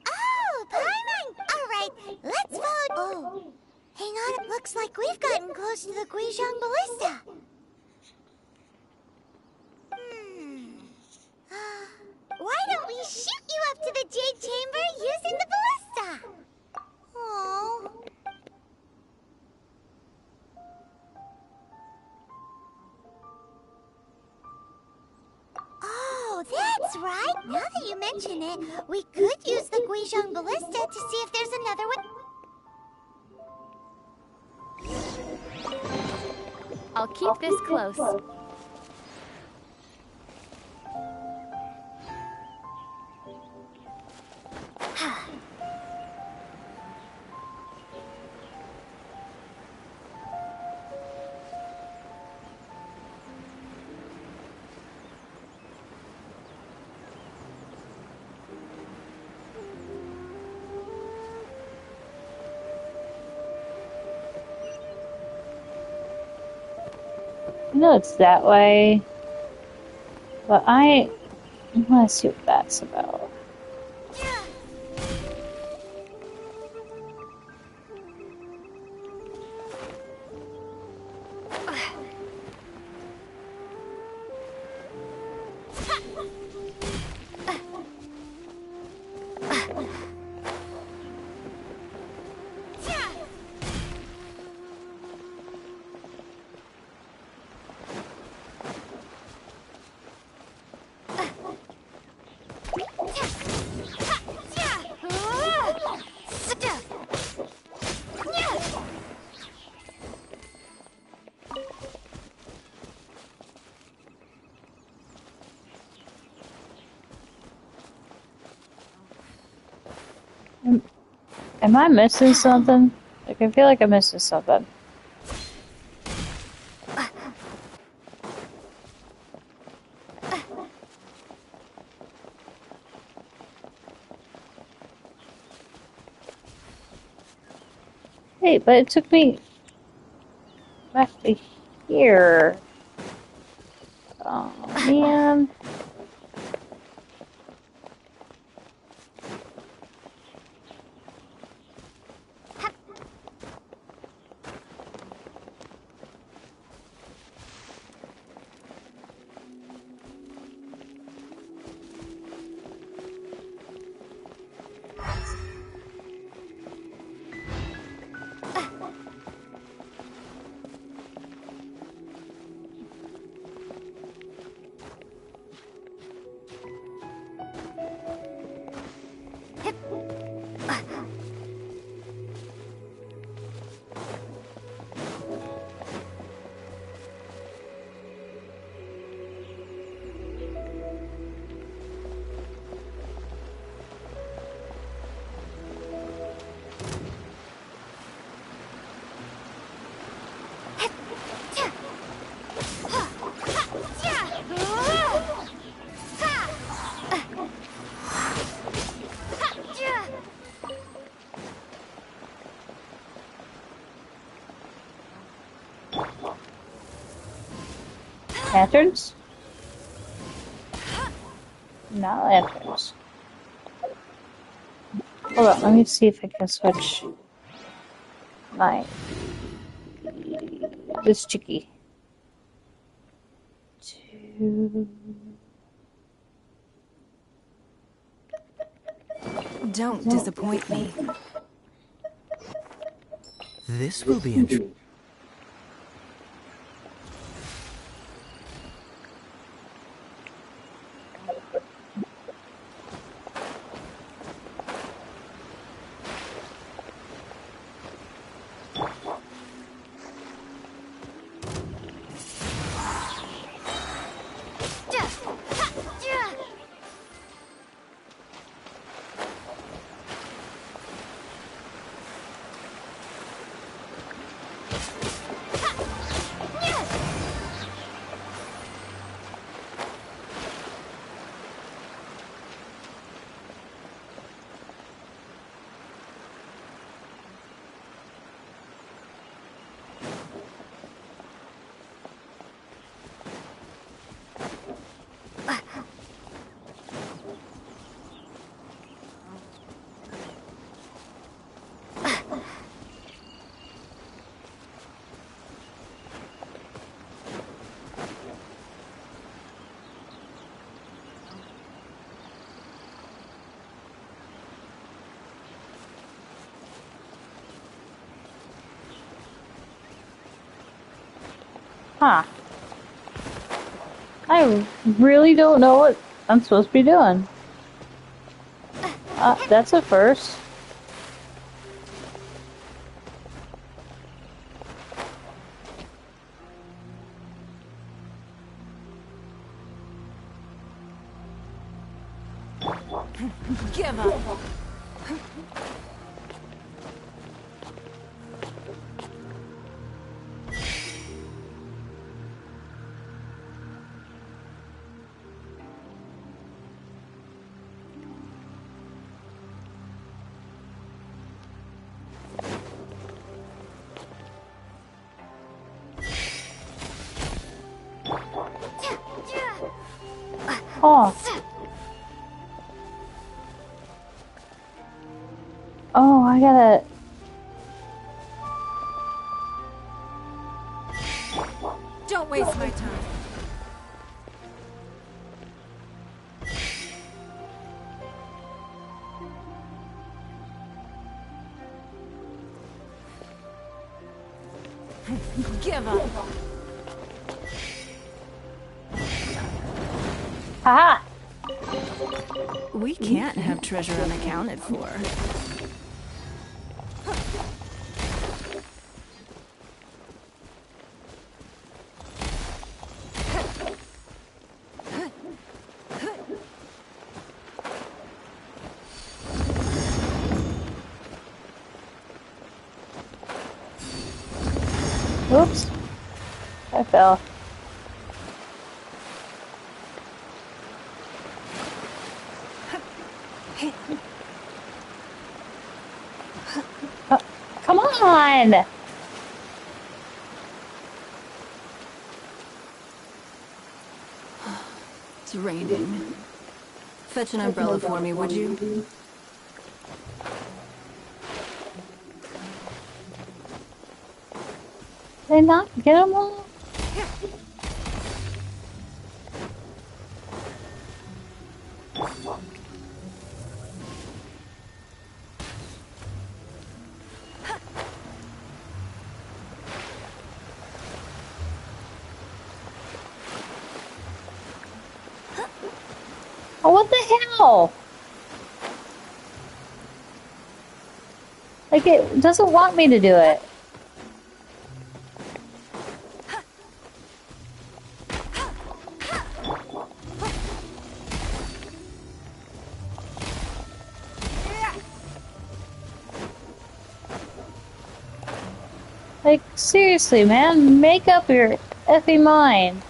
Oh, Paimon! Alright, let's follow... Oh. Hang on, it looks like we've gotten close to the Guizhong Ballista. Why don't we shoot you up to the Jade Chamber using the ballista? Oh. Oh, that's right. Now that you mention it, we could use the Guizhong Ballista to see if there's another one. I'll keep this close. I know it's that way, but I want to see what that's about. Am I missing something? Like, I feel like I'm missing something. Hey, but it took me back to here. Oh, man. Lanterns? Not lanterns. Hold on, let me see if I can switch my this chicky to Don't disappoint me. This will be interesting. huh. I really don't know what I'm supposed to be doing. That's a first. Give up. Oh. Oh, I gotta... Don't waste my time. Give up. Haha! We can't have treasure unaccounted for. Oops. I fell. Come on! It's raining. Fetch an umbrella for me, would you? Did they not get them all? Oh, what the hell? Like, it doesn't want me to do it. Like, seriously, man, make up your effing mind.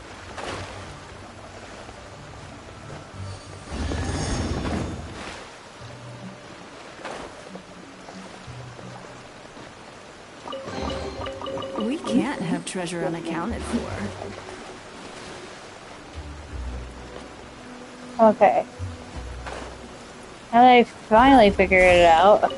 We can't have treasure unaccounted for. Okay. Now that I finally figured it out.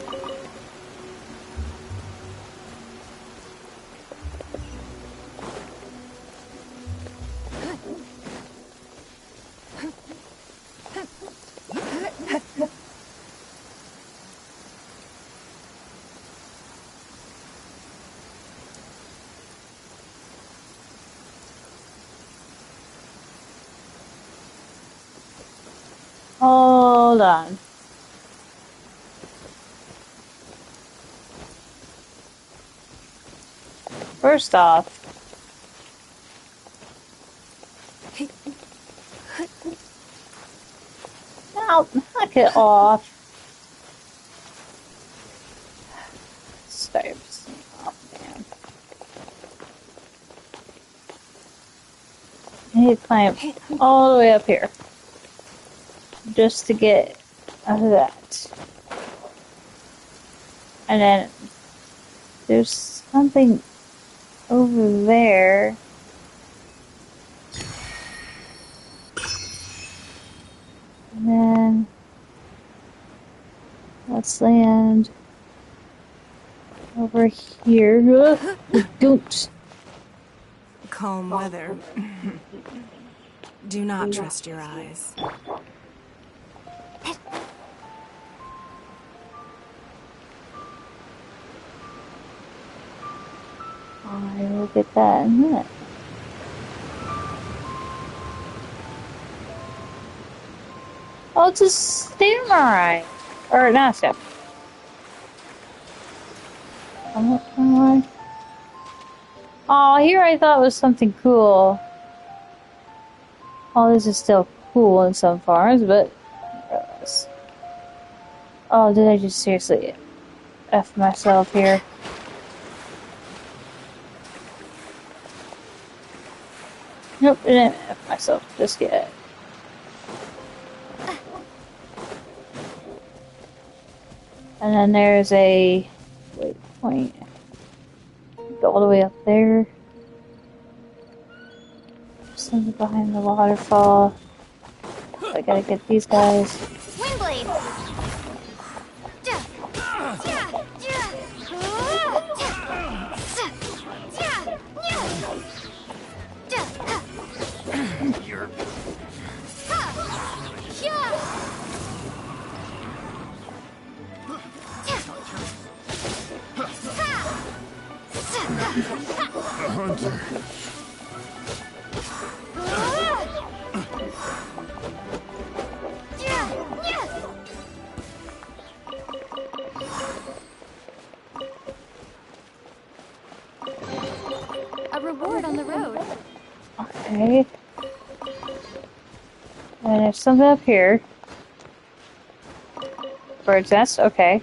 Hold on. First off, now knock it off. Stripes. Oh man. I need to climb all the way up here just to get out of that. And then there's something over there. And then let's land over here. Don't. Calm weather. Do not trust your eyes. I will get that in a minute. Oh, it's a samurai. Or not a samurai. Samurai. Oh, here I thought was something cool. Oh, this is still cool in some forms, but... Oh, did I just seriously F myself here? Nope, I didn't F myself just yet. And then there's a waypoint. Go all the way up there. Something behind the waterfall. I gotta get these guys. Windblade. You're a hunter. A reward on the road. Okay. And there's something up here. Bird's nest, okay.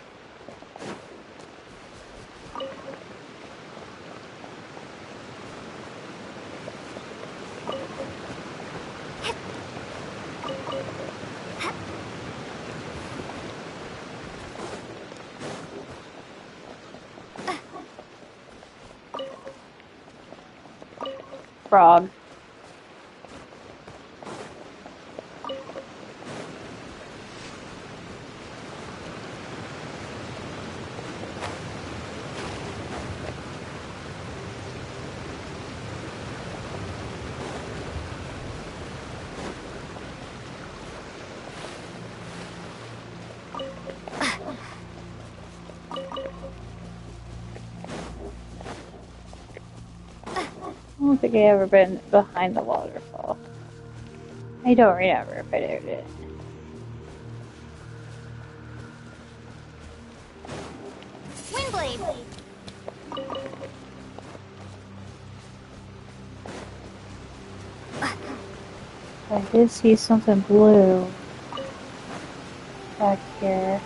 Frog. I don't think I ever been behind the waterfall. I don't remember if I ever did. Windblade. I did see something blue back here.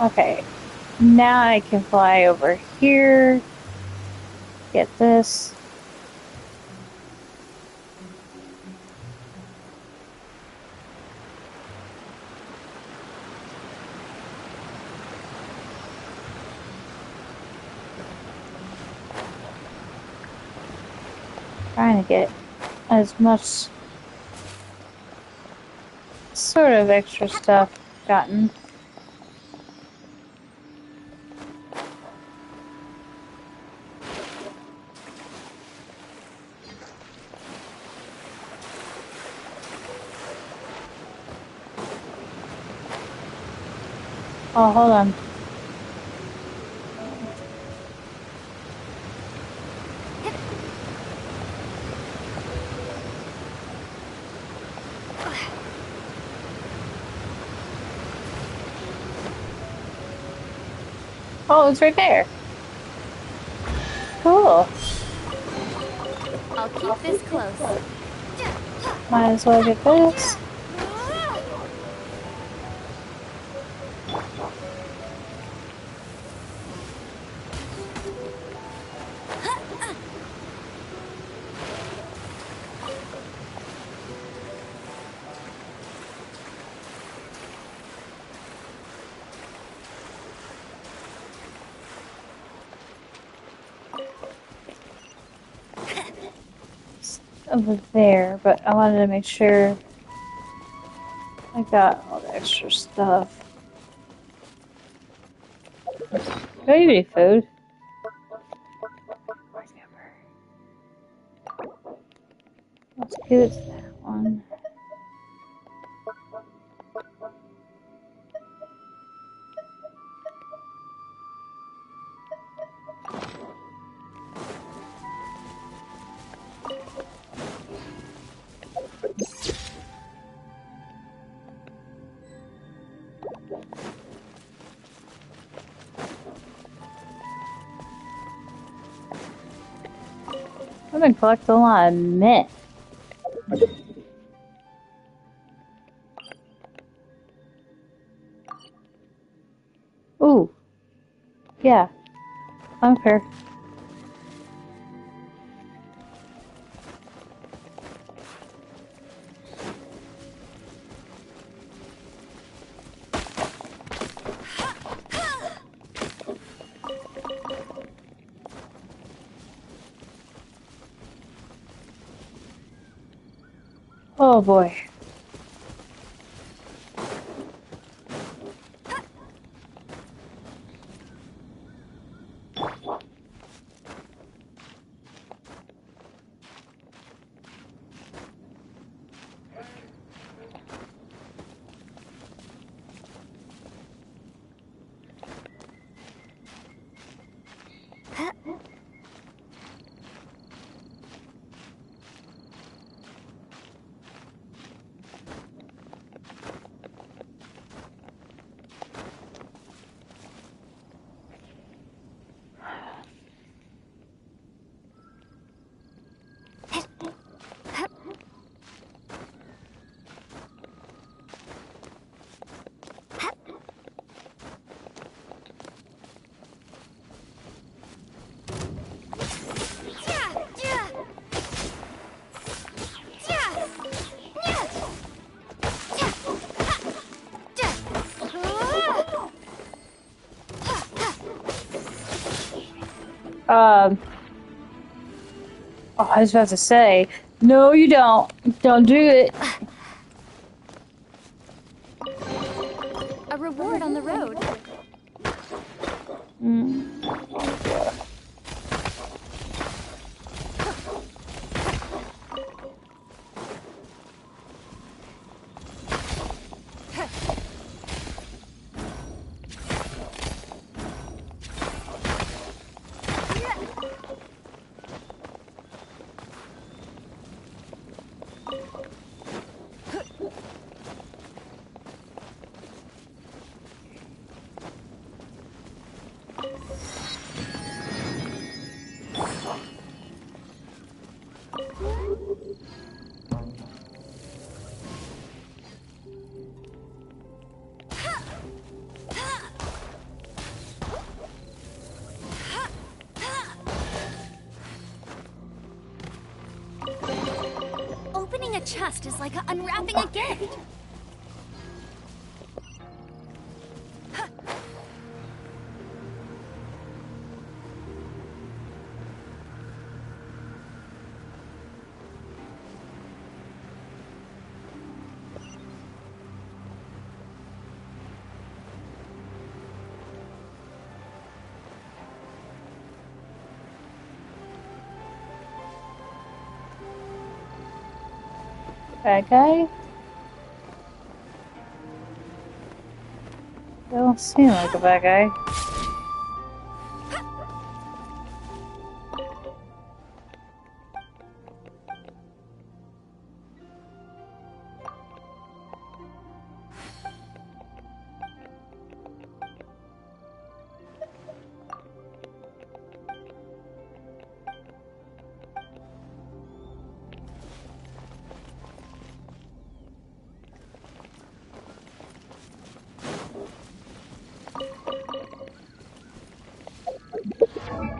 Okay, now I can fly over here, get this. Trying to get as much sort of extra stuff gotten. Oh, hold on. Oh, it's right there. Cool. I'll keep this close. Might as well get this. Over there, but I wanted to make sure I got all the extra stuff. Do I have any food? Let's get that one. I've been collecting a lot of mint. Ooh. Yeah. I don't care. Oh boy. Oh, I was about to say, no, you don't. Don't do it. A reward on the road. Opening a chest is like unwrapping a gift. Bad guy? They don't seem like a bad guy.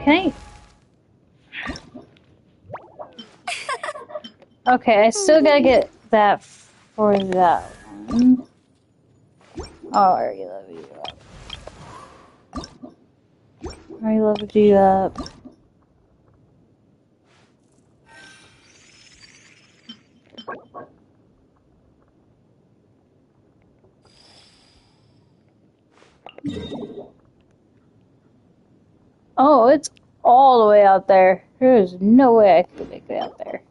Can I? Okay, I still gotta get that for that one. Oh, I already leveled you up. I already leveled you up. Oh, it's all the way out there. There's no way I could make it out there.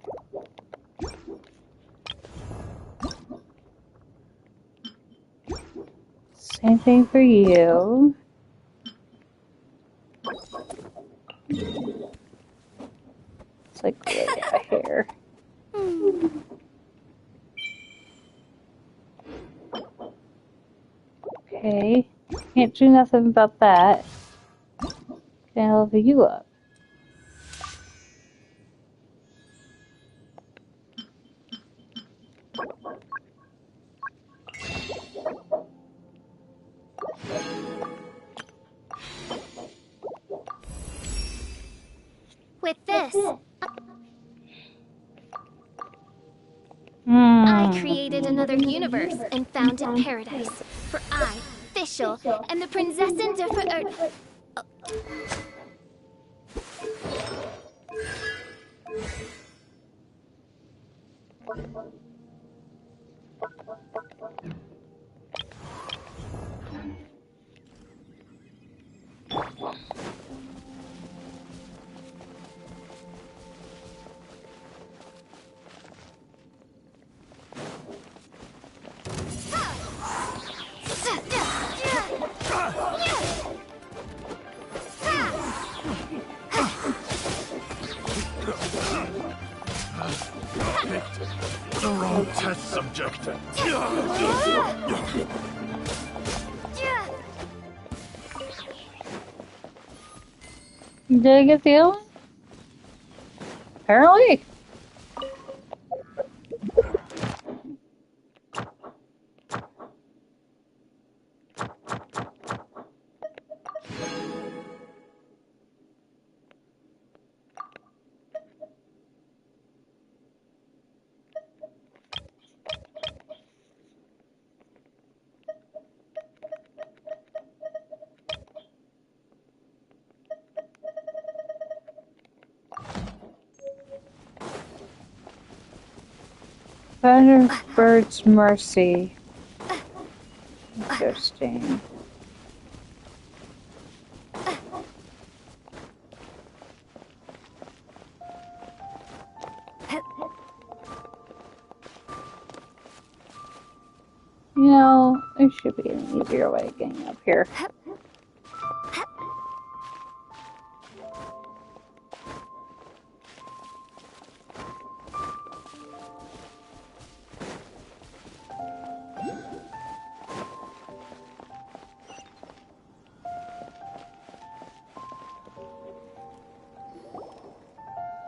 Same thing for you. It's like way out here. Okay. Can't do nothing about that. Can I level you up? With this, I created another universe and founded paradise. For I, Fischl, am the Prinzessin de... The wrong test subject. Did I get the other one? Apparently. Thunderbird's Mercy. Interesting. You know, there should be an easier way of getting up here.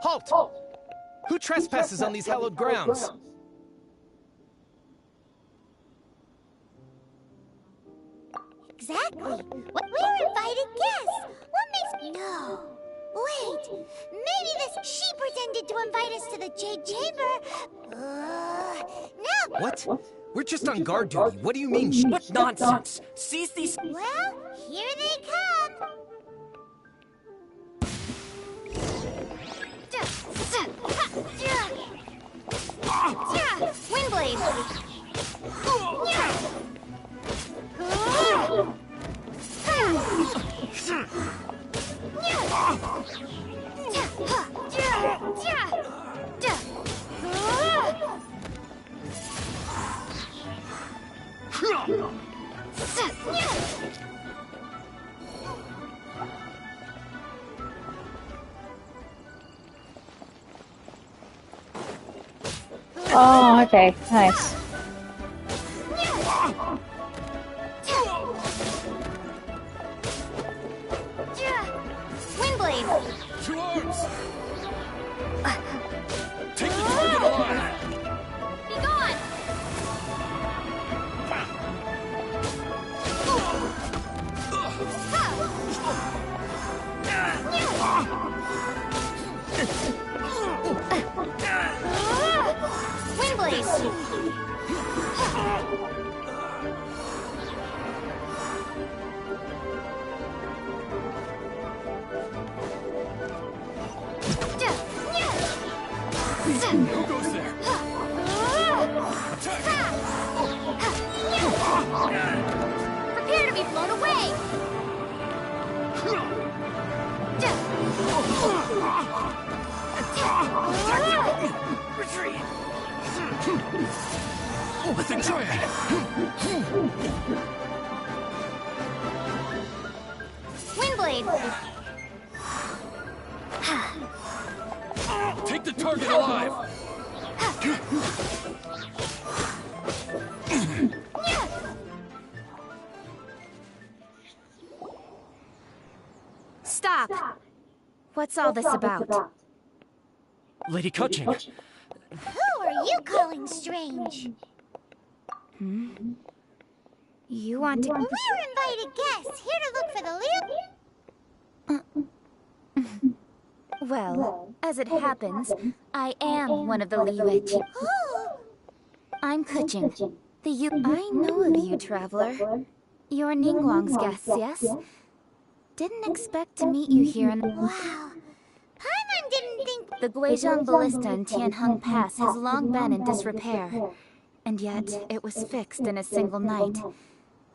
Halt! Who trespasses on these hallowed grounds? Exactly. We're invited guests. What makes... No. Wait. Maybe this she pretended to invite us to the Jade Chamber. No. What? We're just on guard duty. What do you mean? What nonsense? Seize these... Well, here they come. Windblade. Oh, okay, nice. Windblade. Two arms! Take the target alive! Be gone. Windblade. Who goes there? Prepare to be blown away. Retreat! Let's enjoy it! Windblade. Take the target alive! Stop. What's all this about? Lady Kutching, Who are you calling strange? You want to... We're invited guests, here to look for the Lee... Well, as it happens, I am one of the Lee Witch. I'm Kuching. I know of you, traveler. You're Ningguang's guests, yes? Didn't expect to meet you here in... Wow. Paimon didn't think... The Guizhong Ballista in Tianheng Pass has long been in disrepair. And yet, it was fixed in a single night.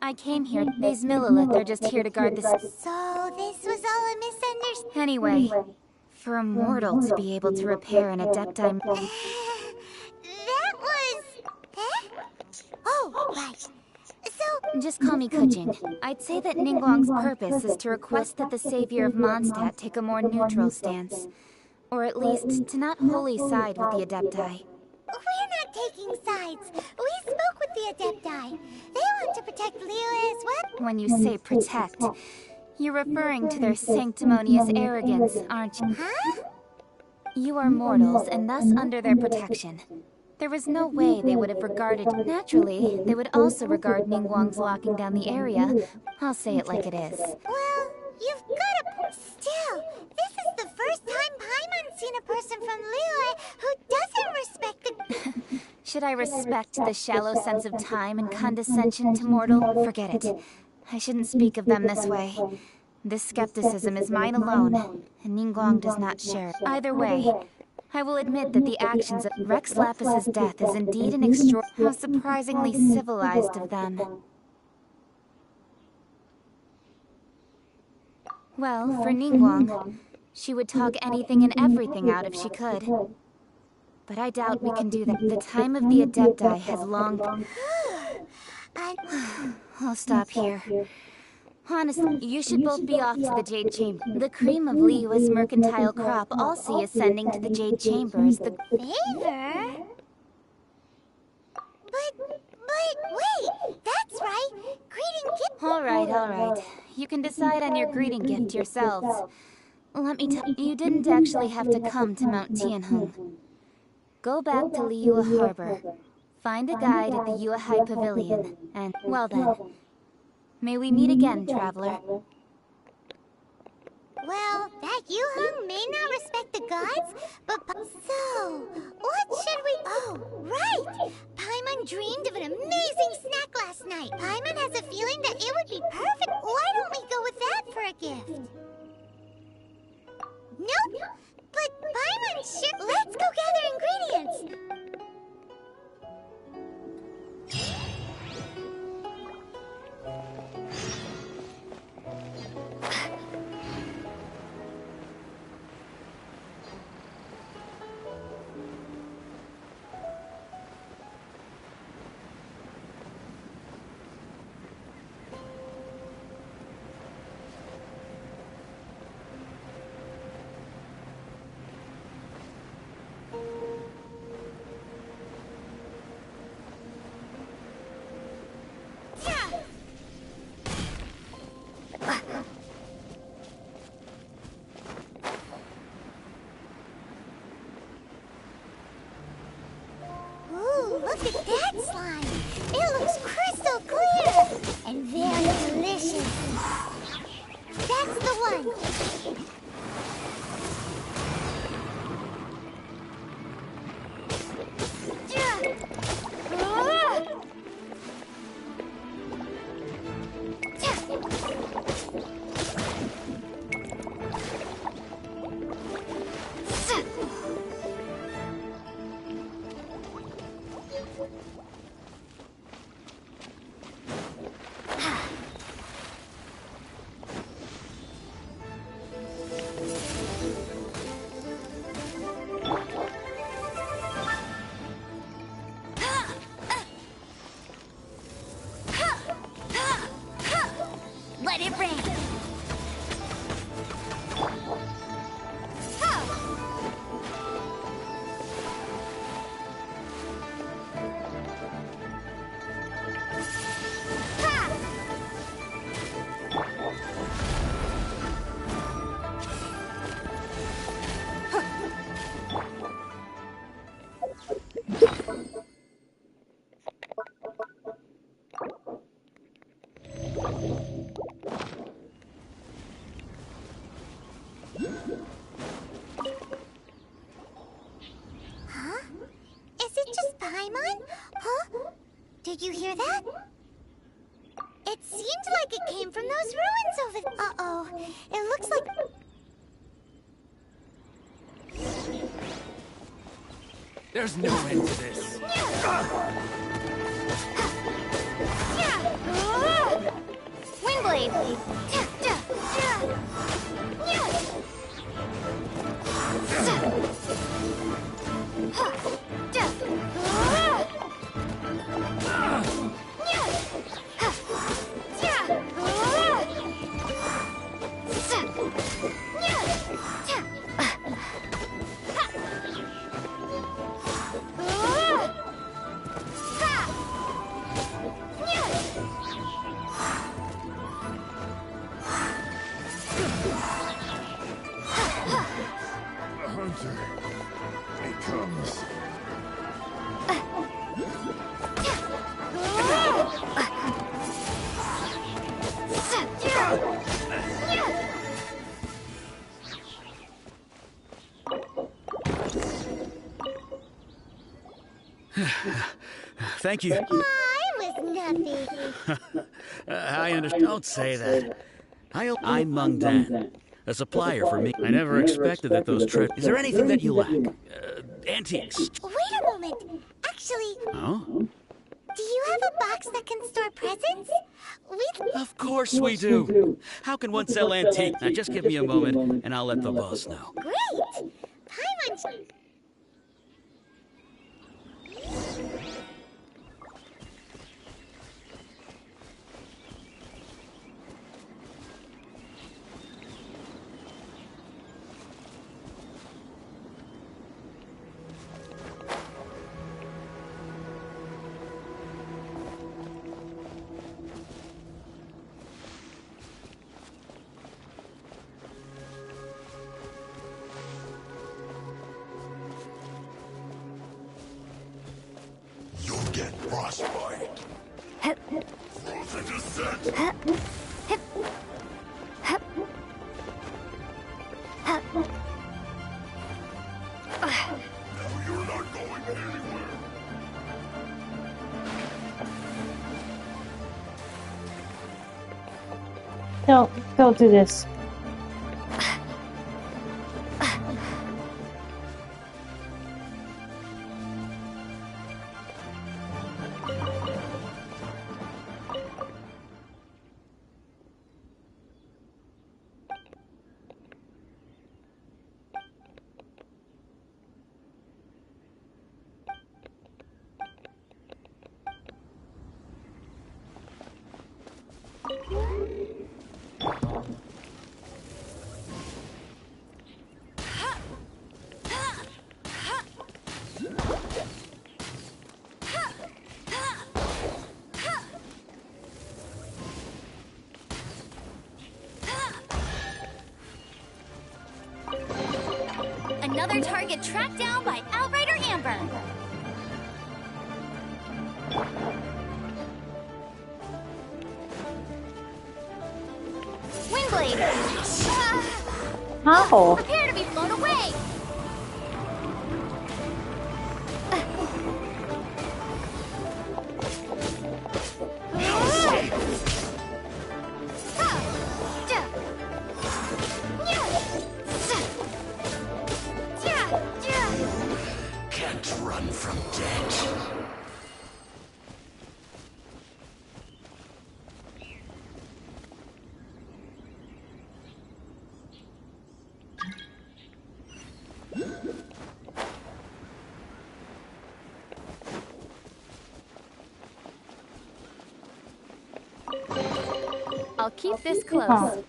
I came here. These Millilith are just here to guard this... So, this was all a misunderstanding... Anyway, for a mortal to be able to repair an Adepti... that was... Oh, right. So... Just call me Kuching. I'd say that Ningguang's purpose is to request that the savior of Mondstadt take a more neutral stance. Or at least, to not wholly side with the Adepti. We're not taking sides. We spoke with the Adepti. They want to protect Leela as well. When you say protect, you're referring to their sanctimonious arrogance, aren't you? Huh? You are mortals, and thus under their protection. There was no way they would have regarded... Naturally, they would also regard Ningguang's locking down the area. I'll say it like it is. Well, you've got to... Still, this is the first time Paimon's seen a person from Leela who doesn't respect the... Should I respect the shallow sense of time and condescension to mortal? Forget it. I shouldn't speak of them this way. This skepticism is mine alone, and Ningguang does not share it. Either way, I will admit that the actions of Rex Lapis's death is indeed an how surprisingly civilized of them. Well, for Ningguang, she would talk anything and everything out if she could. But I doubt we can do that. The time of the Adepti has long... I'll stop here. Honestly, you should both be off to the Jade Chamber. The cream of Liyue's mercantile crop I'll see ascending to the Jade Chamber is the... Favor? But wait, that's right. Greeting gift... Alright. You can decide on your greeting gift yourselves. Let me tell you, didn't actually have to come to Mount Tianheng. Go back to Liyue Harbor. Find a guide at the Yuehai Pavilion, and, well then, may we meet again, traveler. Well, that Yuheng may not respect the gods, but... So, what should we... Oh, right! Paimon dreamed of an amazing snack last night. Paimon has a feeling that it would be perfect. Why don't we go with that for a gift? Nope! But Paimon sure... Let's go gather ingredients! Look at that slime! It looks crystal clear! And very delicious! That's the one! Let it rain! Did you hear that? It seemed like it came from those ruins over there. Uh-oh. It looks like... There's no end to this. Windblade! He comes. Thank you. I was nothing. I understand. Don't say that. I'm Mung Dan, a supplier for me. I never expected that those treasures. Is there anything that you lack? Antiques. Wait a moment. Actually, Oh? do you have a box that can store presents? Of course we do. How can one sell antiques? Now just give me a moment, and I'll let the boss know. Great! Paimon... You'll get frostbite. Frozen descent. Now you're not going anywhere. Don't do this. Another target tracked down by Outrider Amber. Wingblade! How? Prepare to be blown away! Can't run from death. I'll keep this close.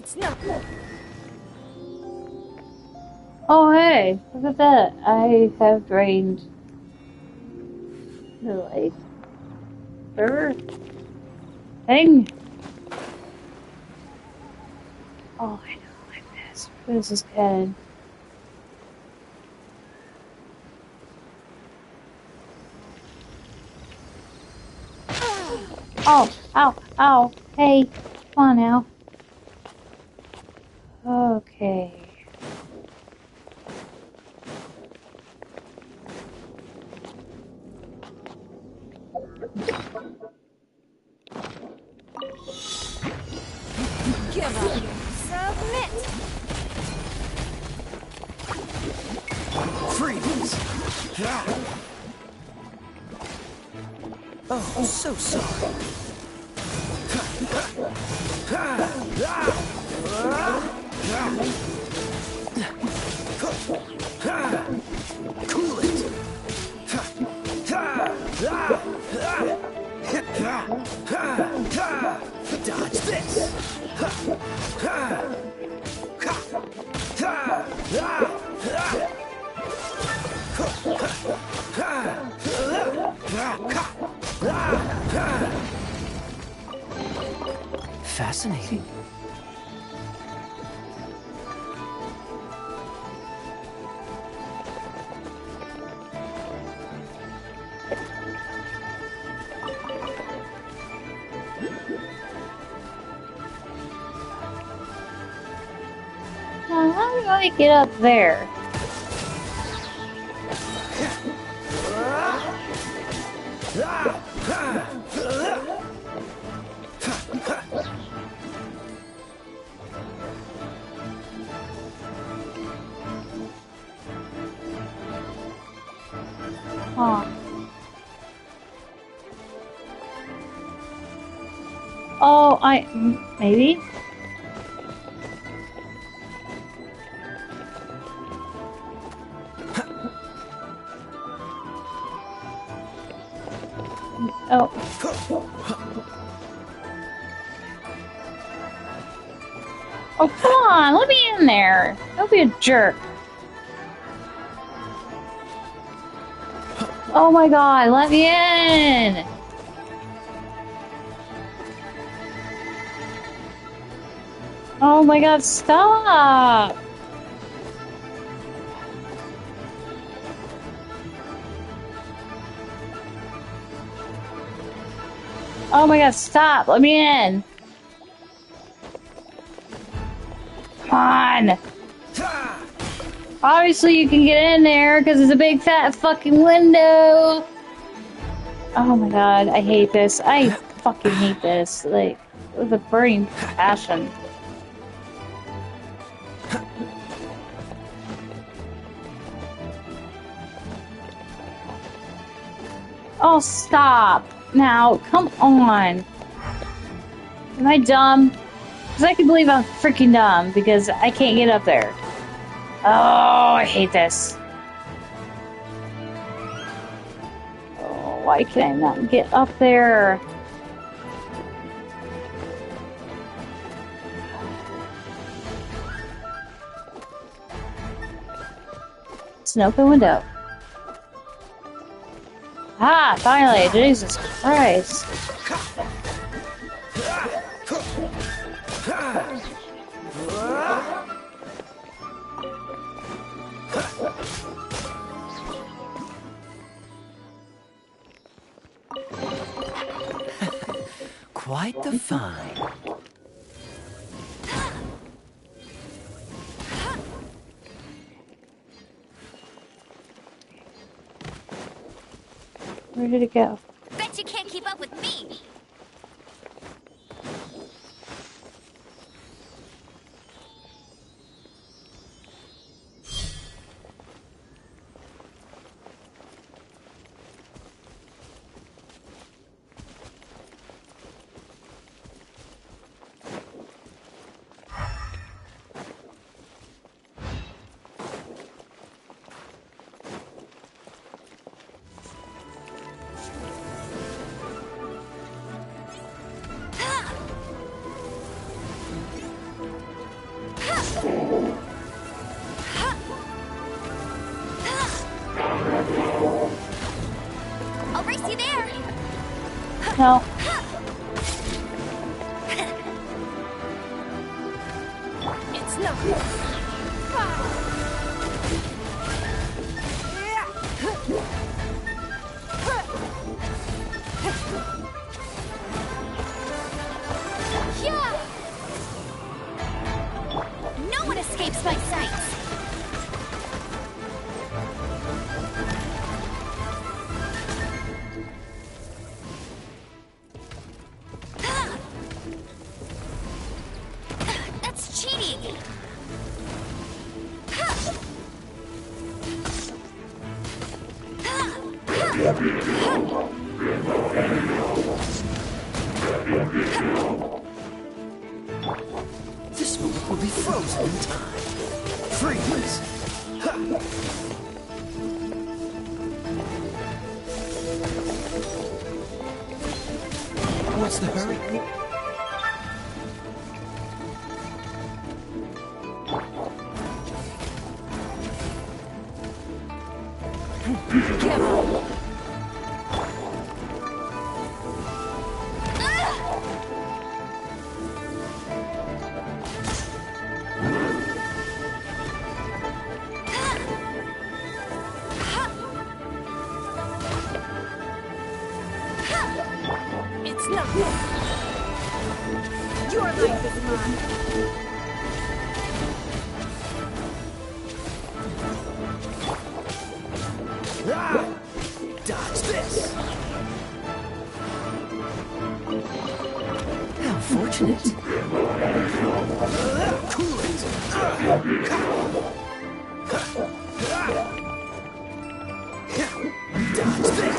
Snow. Oh, hey, look at that. I have drained the life server thing. Oh, I know, I missed. What is this head? Oh, ow, ow. Hey, come on now. Okay. Give up. Submit. Freeze! Oh, so sorry. Cool it! Dodge this! Fascinating. Now, how do I get up there? Huh. Oh, maybe? Oh. Oh, come on, let me in there. Don't be a jerk. Oh my god, let me in! Oh my god, stop! Oh my god, stop! Let me in! Come on! Obviously you can get in there because it's a big fat fucking window! Oh my god, I hate this. I fucking hate this. Like, with a burning passion. Oh, stop! Now, come on! Am I dumb? Because I can believe I'm freaking dumb because I can't get up there. Oh, I hate this. Oh, why can I not get up there? It's an open window. Ah, finally, Jesus Christ. Quite the find. Where did it go? Bet you can't keep up with me. No one escapes my sights! That's cheating! This moment will be frozen in time. Freeze! Ha! What's the hurry? It's not your life is mine. Ah! Dodge this! How fortunate. Cool it! Dodge this!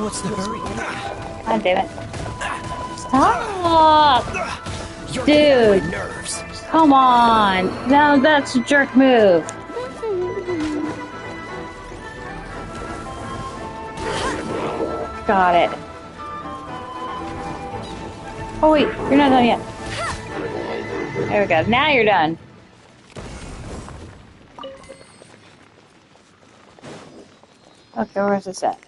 What's the hurry? God damn it. Stop! You're Dude. getting on my nerves. Come on. Now that's a jerk move. Got it. Oh wait, you're not done yet. There we go. Now you're done. Okay, where's this at?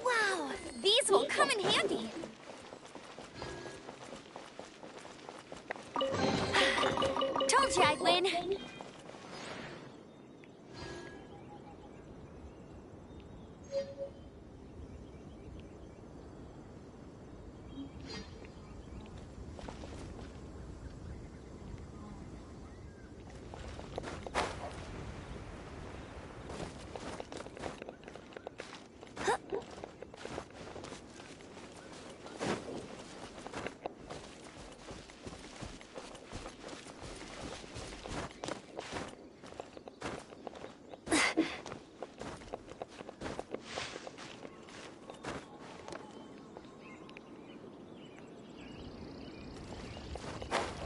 Wow, these will come in handy. Told you I'd win.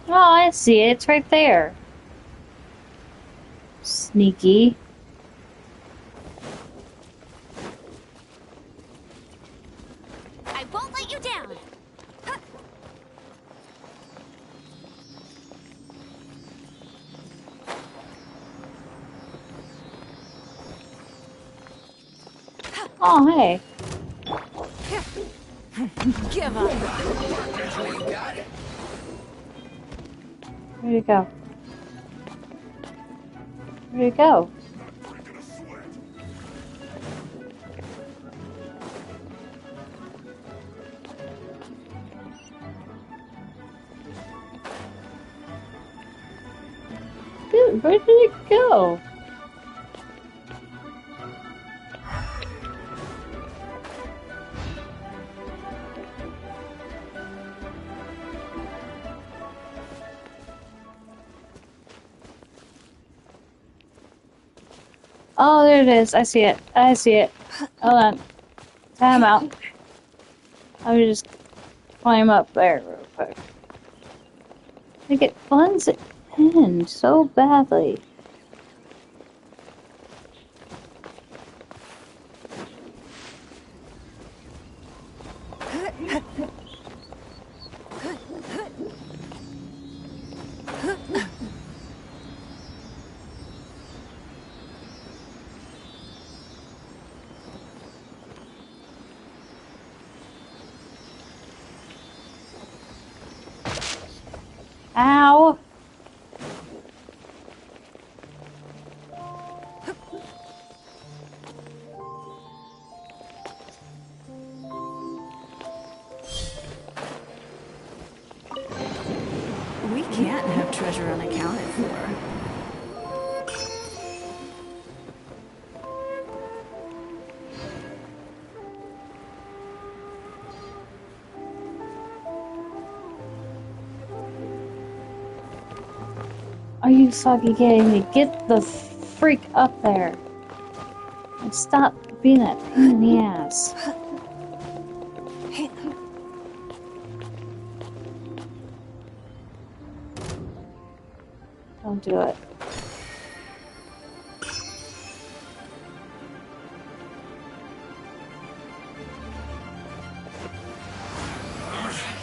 Oh, I see it. It's right there. Sneaky. I won't let you down. Oh, hey. Give up. Where'd it go? Where'd it go? Dude, where did it go? Oh, there it is. I see it. I see it. Hold on. Time out. I'll just climb up there real quick. Like it blends it in so badly. Ow! We can't have treasure unaccounted for. Are you soggy kidding me? Get the freak up there. And stop being that pain in the ass. Don't do it.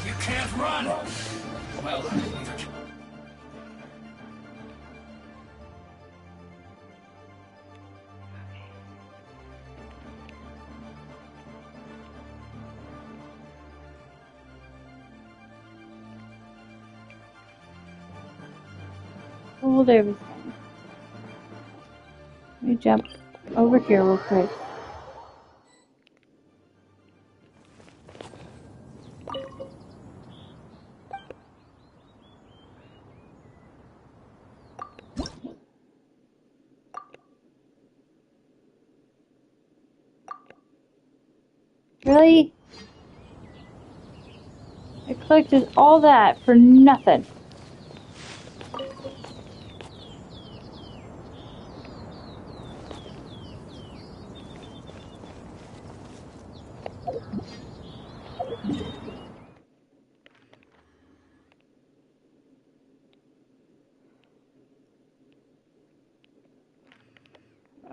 You can't run! Well, neither can... Hold everything. Let me jump over here real quick. Really? I collected all that for nothing.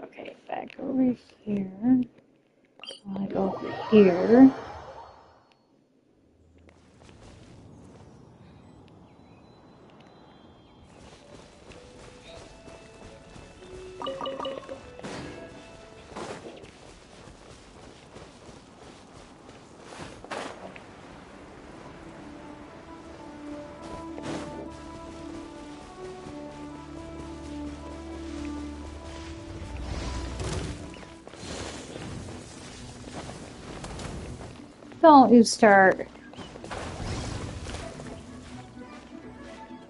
Okay, back over here. I go over here. Don't you start.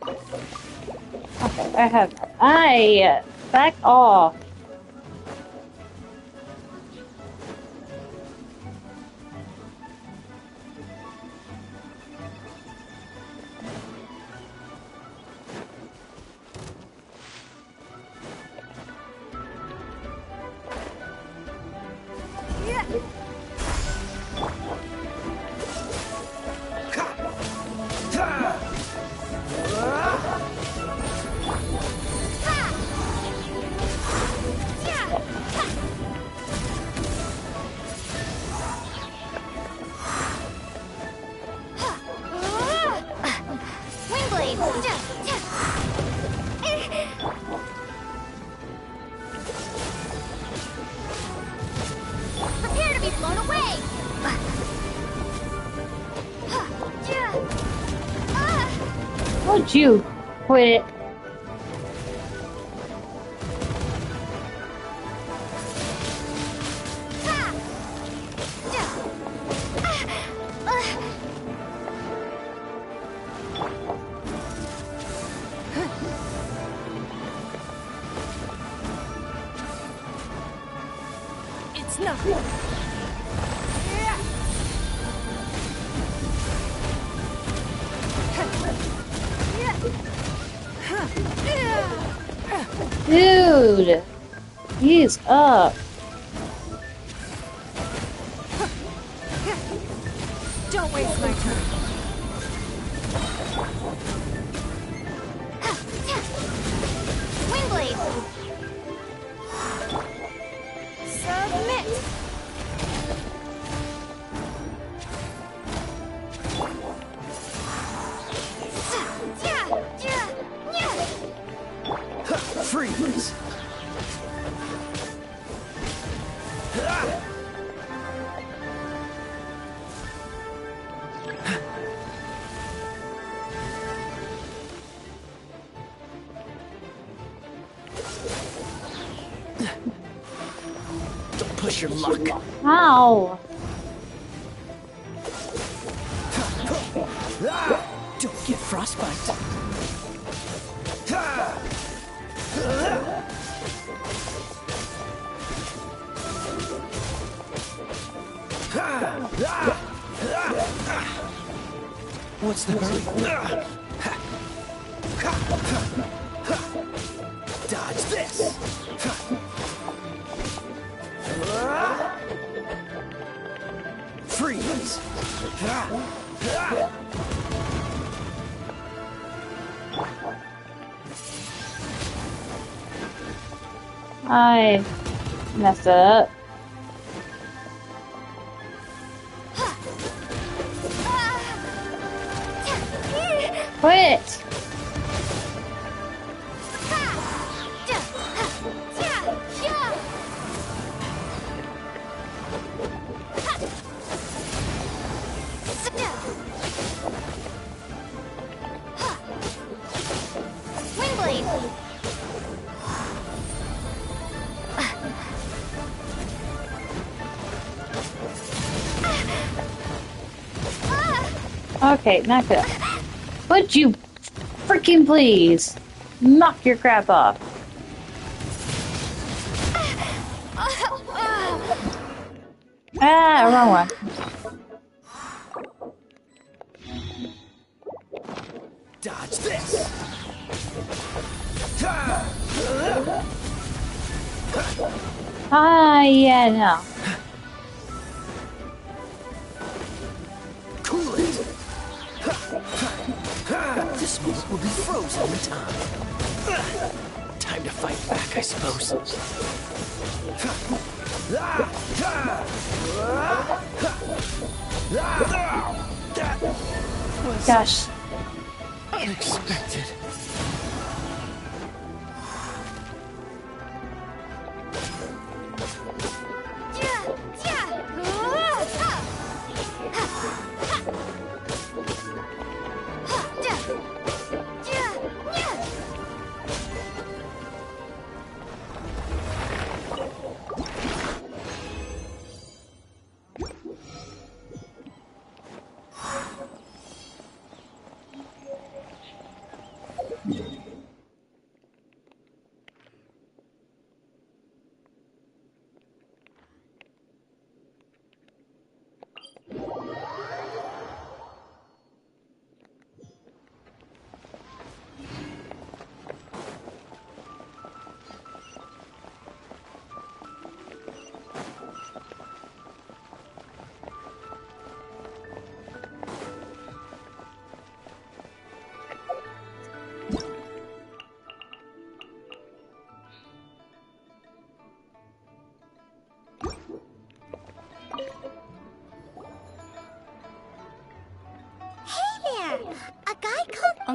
Okay, I have. Back off. Prepare to be blown away! Would you quit it? It's nothing. Dude, he's up. Don't waste my time. Wingblade! Submit! Freeze! Don't push your luck. Ow. Don't get frostbite. What's the hurry? Dodge this! Freeze! I messed it up. Quit! Wingblade! Okay, not good. Would you freaking please knock your crap off? Ah, wrong one. Dodge this! Ah, yeah, no. Cool it! This moment will be frozen in time. Time to fight back, I suppose. That was Gosh. unexpected.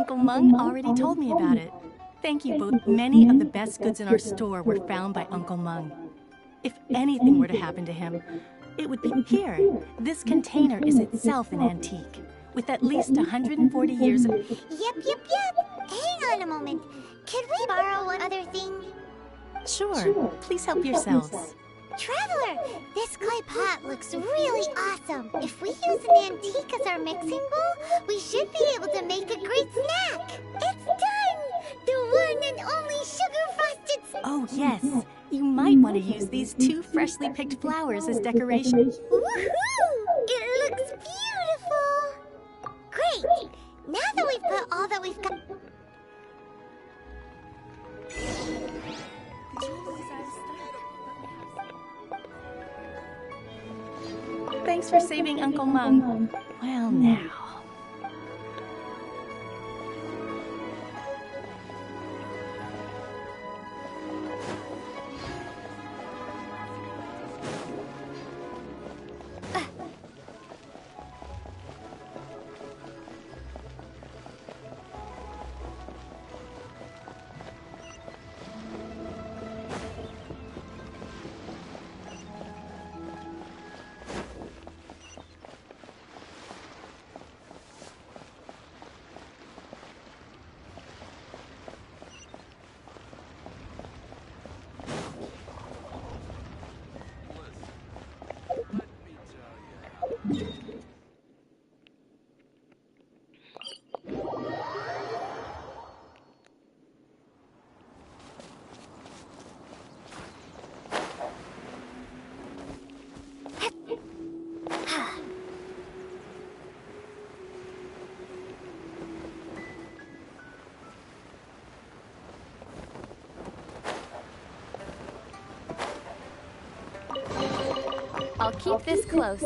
Uncle Mung already told me about it. Thank you both. Many of the best goods in our store were found by Uncle Mung. If anything were to happen to him, it would be here. This container is itself an antique, with at least 140 years of... Yep. Hang on a moment. Could we borrow one other thing? Sure. Please help yourselves. Traveler, this clay pot looks really awesome. If we use an antique as our mixing bowl, we should be able to make a great snack. It's done! The one and only sugar-frosted... Oh, yes. You might want to use these 2 freshly picked flowers as decoration. Woohoo! It looks beautiful! Great! Now that we've put all that we've got... Thanks for saving Uncle Mung. Well, now. I'll keep this close.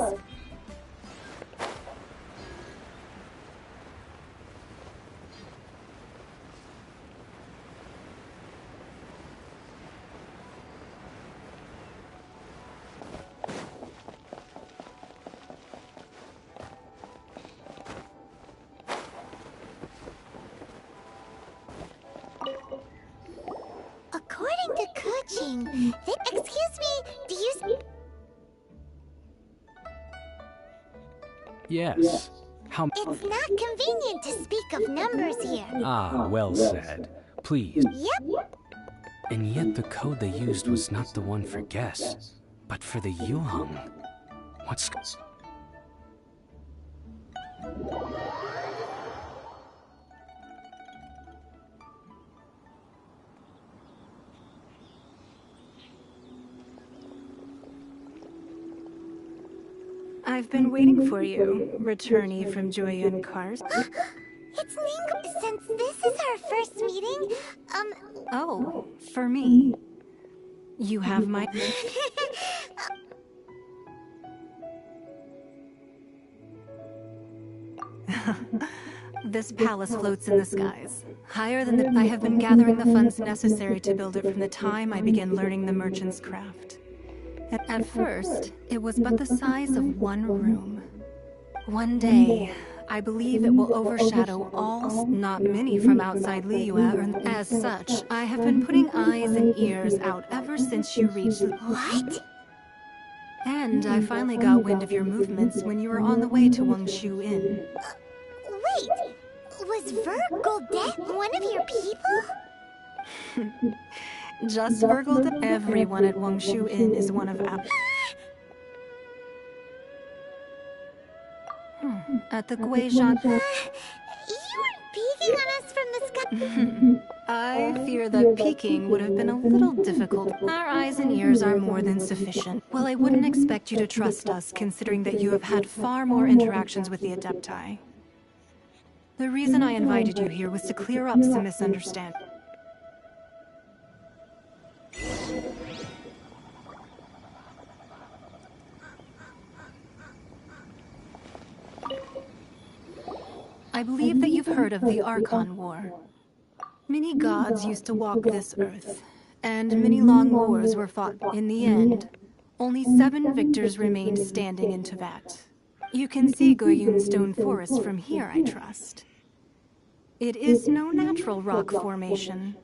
According to Kuching, excuse me, do you... Yes. How... It's not convenient to speak of numbers here. Ah, well said. Please. Yep. And yet the code they used was not the one for guess, but for the Yuheng. What's... I've been waiting for you, returnee from Joyun Cars. It's Ning. Since this is our first meeting, Oh, for me. You have my... This palace floats in the skies, higher than the... I have been gathering the funds necessary to build it from the time I began learning the merchant's craft. At first, it was but the size of one room. One day, I believe it will overshadow all, not many from outside Liyue. As such, I have been putting eyes and ears out ever since you reached... What? And I finally got wind of your movements when you were on the way to Wangshu Inn. Wait, was Vergoldet one of your people? Just Vergoldet. Everyone at Wangshu Inn is one of our... At the Guizhan... You weren't peeking on us from the sky. I fear that peeking would have been a little difficult. Our eyes and ears are more than sufficient. Well, I wouldn't expect you to trust us, considering that you have had far more interactions with the Adepti. The reason I invited you here was to clear up some misunderstanding. I believe that you've heard of the Archon War. Many gods used to walk this earth, and many long wars were fought. In the end, only 7 victors remained standing in Teyvat. You can see Goyun Stone Forest from here, I trust. It is no natural rock formation.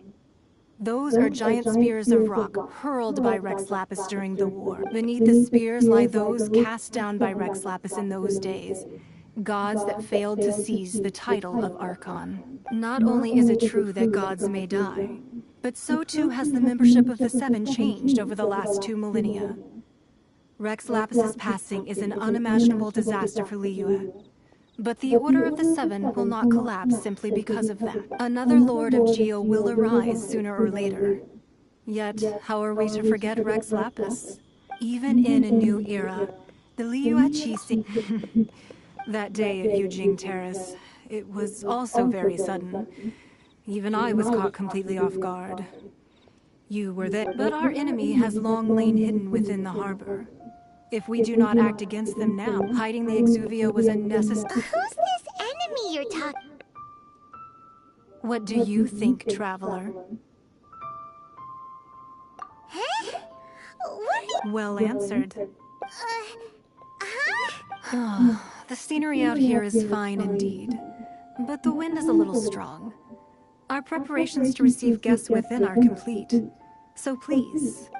Those are giant spears of rock hurled by Rex Lapis during the war. Beneath the spears lie those cast down by Rex Lapis in those days, gods that failed to seize the title of Archon. Not only is it true that gods may die, but so too has the membership of the Seven changed over the last 2 millennia. Rex Lapis's passing is an unimaginable disaster for Liyue. But the Order of the Seven will not collapse simply because of that. Another Lord of Geo will arise sooner or later. Yet, how are we to forget Rex Lapis? Even in a new era, the Liyue Qixing... That day at Yujing Terrace, it was also very sudden. Even I was caught completely off guard. You were there, but our enemy has long lain hidden within the harbor. If we do not act against them now, hiding the Exuvia was a necessary... Who's this enemy you're talking? What do you think, Traveler? Huh? What are you... Well answered. Huh? The scenery out here is fine indeed, but the wind is a little strong. Our preparations to receive guests within are complete, so please...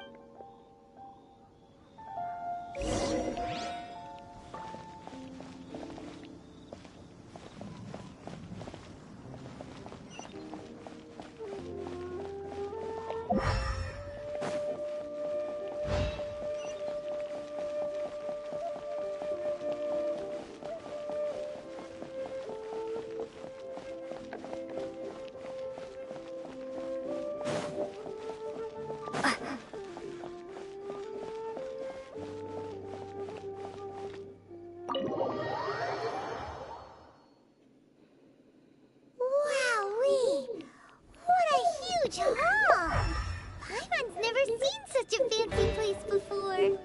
Wowee! What a huge hall! Paimon's never seen such a fancy place before.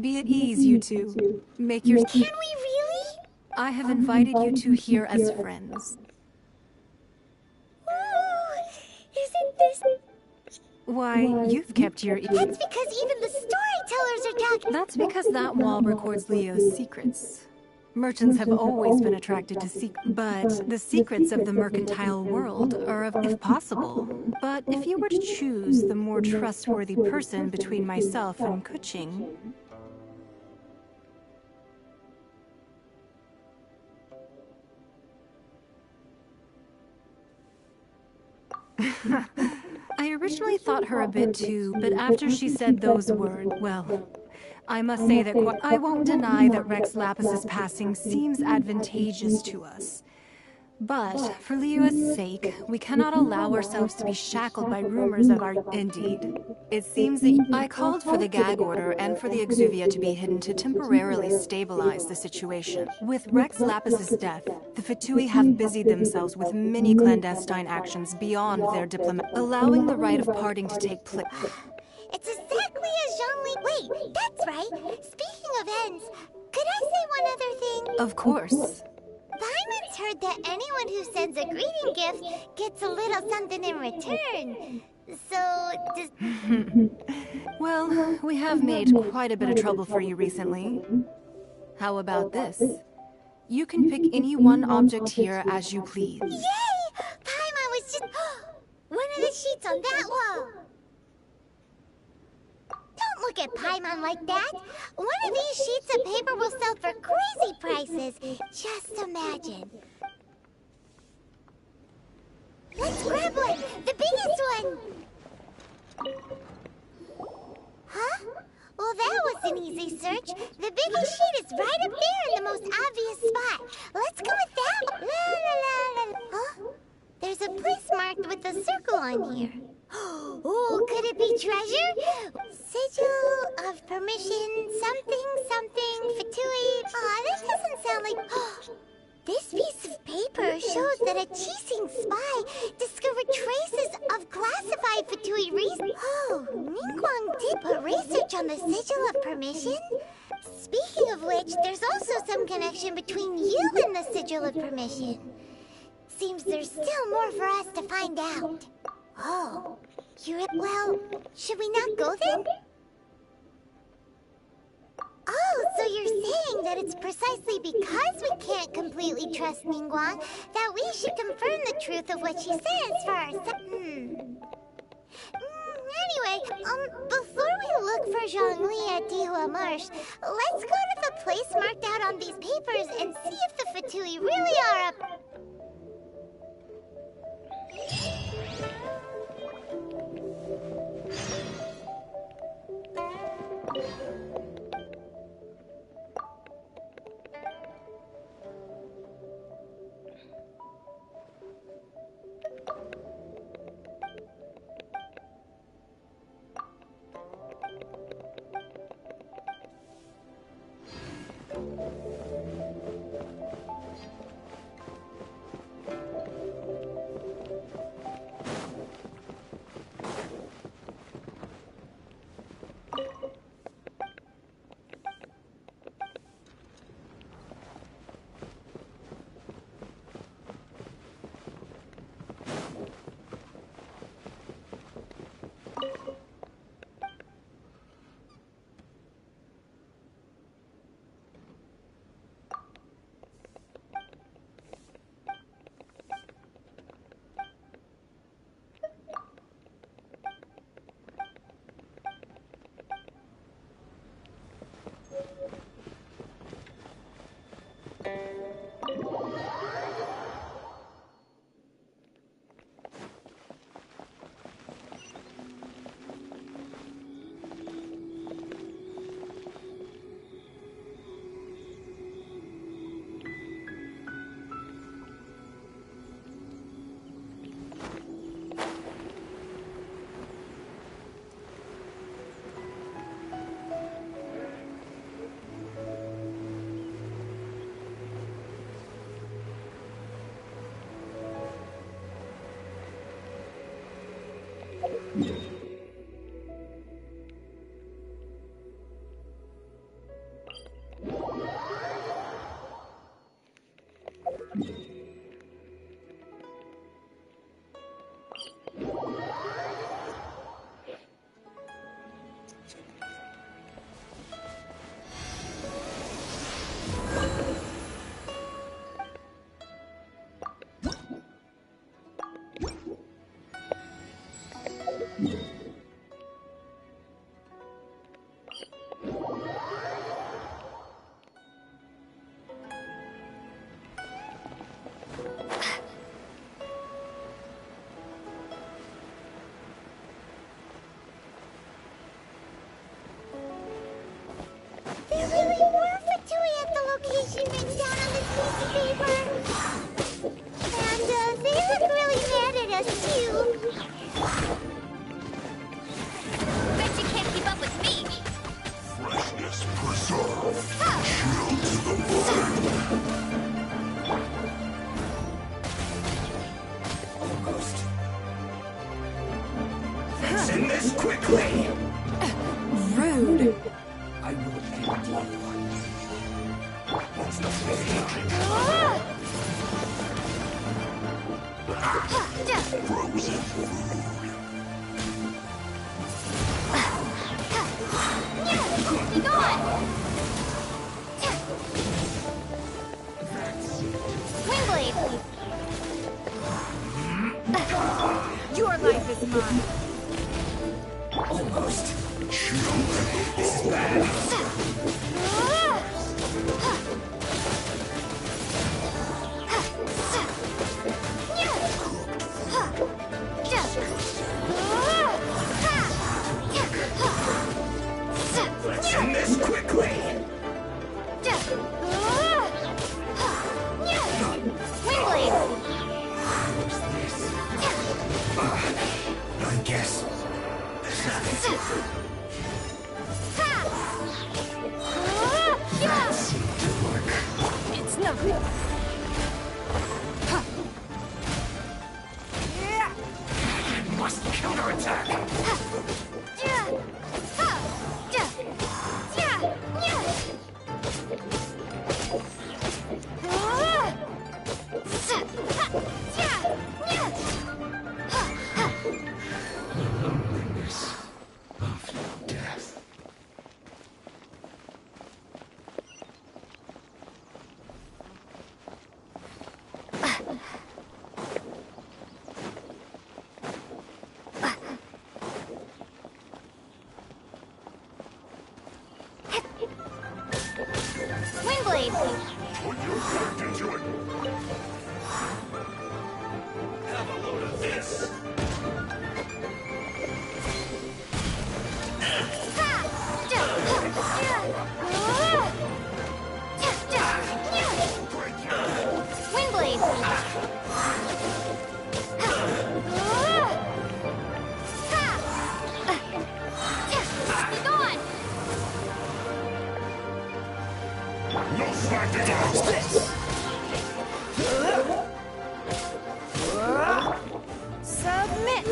Be at ease, you two. Make your... Can we really? I have invited you two here as friends. Ooh, isn't this... Why, you've kept your ear... That's because even the storytellers are talking... That's because that wall records Leo's secrets. Merchants have always been attracted to secrets, but the secrets of the mercantile world are of, if possible. But if you were to choose the more trustworthy person between myself and Kuching... I originally thought her a bit too, but after she said those words, well, I must say that I won't deny that Rex Lapis's passing seems advantageous to us. But for Liyue's sake, we cannot allow ourselves to be shackled by rumors of our... Indeed. It seems that I called for the gag order and for the Exuvia to be hidden to temporarily stabilize the situation. With Rex Lapis's death, the Fatui have busied themselves with many clandestine actions beyond their diplomat, allowing the rite of parting to take place. It's exactly as Zhongli... Wait, that's right. Speaking of ends, could I say one other thing? Of course. Paimon's heard that anyone who sends a greeting gift gets a little something in return. So, does... Well, we have made quite a bit of trouble for you recently. How about this? You can pick any one object here as you please. Yay! Paimon was just... one of the sheets on that wall! Don't look at Paimon like that! One of these sheets of paper will sell for crazy prices! Just imagine. Let's grab one! The biggest one! Huh? Well, that was an easy search. The biggest sheet is right up there in the most obvious spot. Let's go with that. La la la la. Huh? There's a place marked with a circle on here. Oh, could it be treasure? Sigil of permission, something, Fatui. Aw, that doesn't sound like... This piece of paper shows that a Qixing spy discovered traces of classified Fatui research. Oh, Ningguang did put research on the Sigil of Permission? Speaking of which, there's also some connection between you and the Sigil of Permission. Seems there's still more for us to find out. Oh, well, should we not go then? Oh, so you're saying that it's precisely because we can't completely trust Ningguang that we should confirm the truth of what she says for ourselves. Anyway, before we look for Zhongli at Dihua Marsh, let's go to the place marked out on these papers and see if the Fatui really are up... There really were Fatui at the location written down on this piece of paper. Be gone! Windblade! Your life is mine. Almost. This is bad. Let's end this quickly. Windblade! I guess. That seemed to work. It's nothing. Must counterattack. Loneliness of death. Windblade! Put your back into it. Have a load of this. Windblade! Be gone! No slacking off. Submit!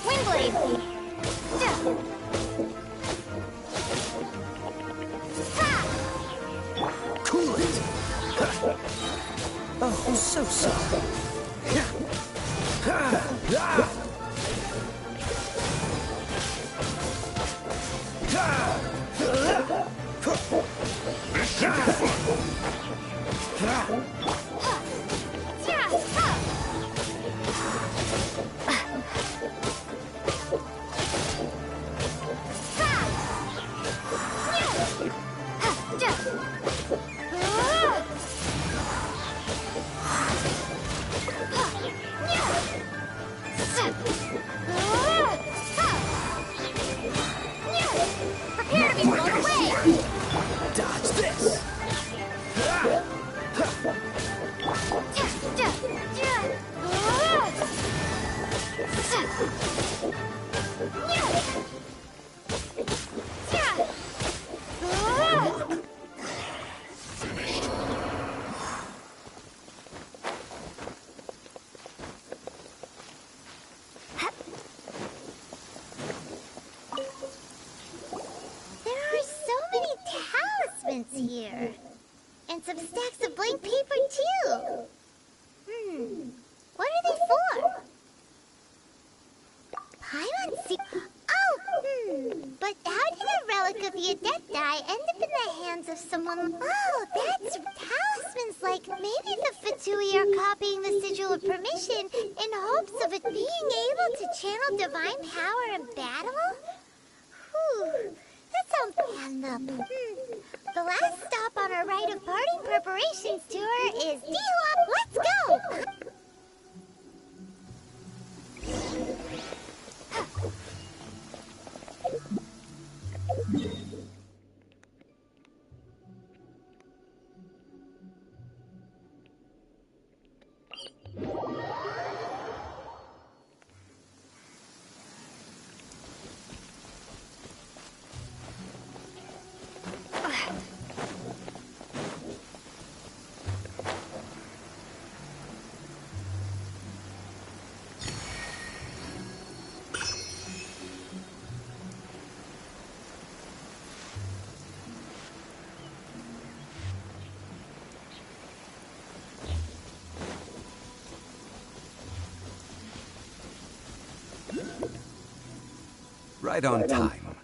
Windblade! Cool it. Oh, so sorry. This should be fun. Prepare to be blown away! Dodge this. There are so many talismans here. And some stacks of blank paper, too. What are they for? Paimon see. Oh, But how did a relic of the Adepti end up in the hands of someone? Oh, that's talismans like maybe the Fatui are copying the Sigil of Permission in hopes of it being able to channel divine power in battle? Whew. That sounds planned up. The last stop on our rite of party preparations tour is D-Hop. Let's go! Right on time.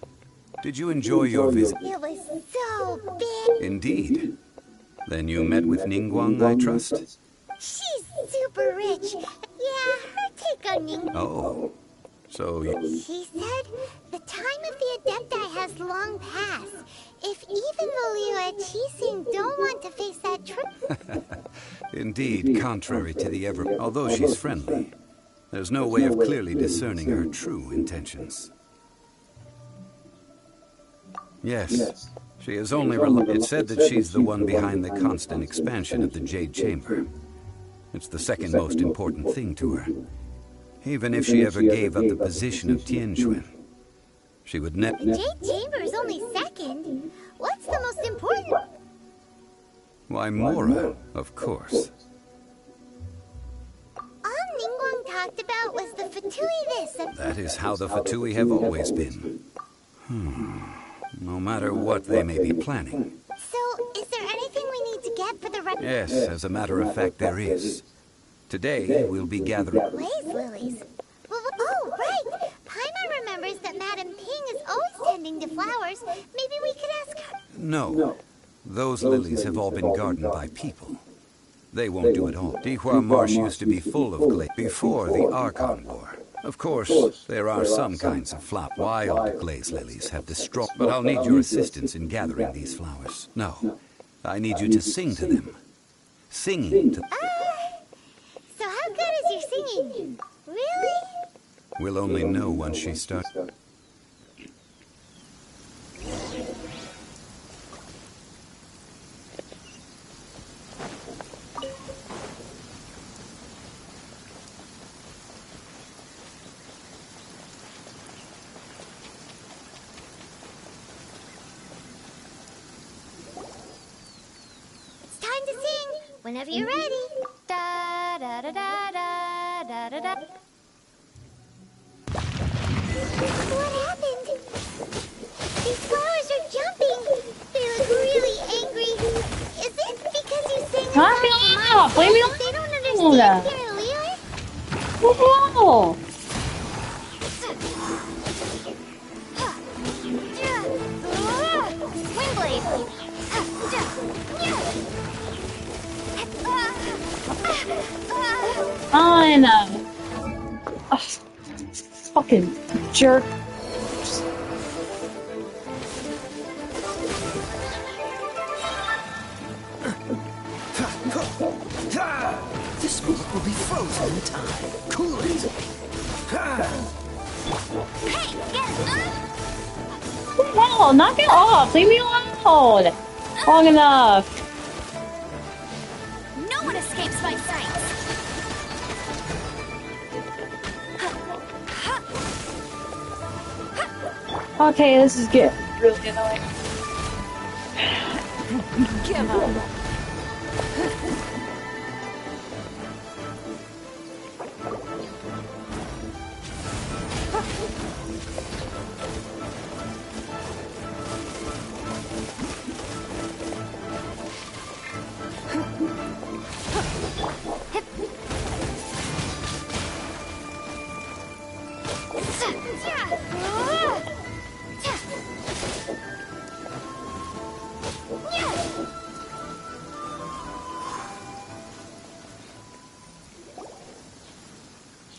Did you enjoy your visit? It was so big. Indeed. Then you met with Ningguang, I trust? She's super rich. Yeah, her take on Ning. Oh. So you... She said the time of the Adepti has long passed. If even the Liyue Qixing don't want to face that truth... Indeed, contrary to the ever... Although she's friendly, there's no way of clearly discerning her true intentions. Yes, she is only... It's said that she's the one behind the constant expansion of the Jade Chamber. It's the second most important thing to her. Even if she ever gave up the position of Tianquan, she would never... The Jade Chamber is only second. What's the most important? Why, Mora, of course. All Ningguang talked about was the Fatui this and... That is how the Fatui have always been. No matter what they may be planning. So, is there anything we need to get for the... Yes, as a matter of fact, there is. Today, we'll be gathering... Blaze lilies? Oh, right! Paimon remembers that Madame Ping is always tending to flowers. Maybe we could ask her... No. Those lilies have all been gardened by people. They won't do it all. Dihua Marsh used to be full of glaze before the Archon War. Of course, there are some kinds of wild glaze lilies have destroyed... But I'll need your assistance in gathering these flowers. No, I need you to sing to them. Singing to... So how good is your singing? Really? We'll only know once she starts. It's time to sing. Whenever you're ready. Da da da da da da da da. What happened? These flowers are jumping. They look really angry. Is it because you sang Knock it off! Leave me alone! They don't understand your Liyue? What the hell? Wind blade. I know. Fucking jerk. This book will be frozen in time. Cool it. Hey, What the hell? Knock it off! Leave me alone! Long enough. no one escapes my sight. Okay, this is getting really annoying. Give up.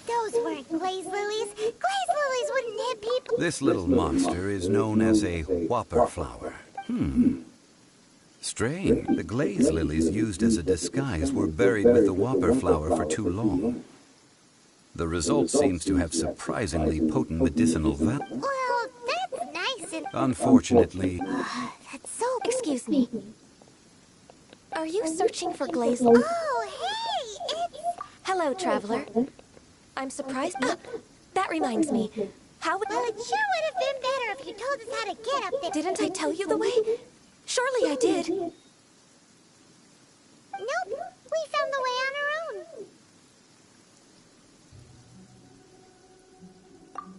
Those weren't glaze lilies. Glaze lilies wouldn't hit people. This little monster is known as a whopper flower. Strange. The glaze lilies used as a disguise were buried with the whopper flower for too long. The result seems to have surprisingly potent medicinal value. Well, that's nice and... Unfortunately... That's so... Excuse me. Are you searching for glaze? Oh, hey! It's... Hello, traveler. I'm surprised. That reminds me. How would... Well, it sure would have been better if you told us how to get up there. Didn't I tell you the way? Surely I did. Nope. We found the way on our own.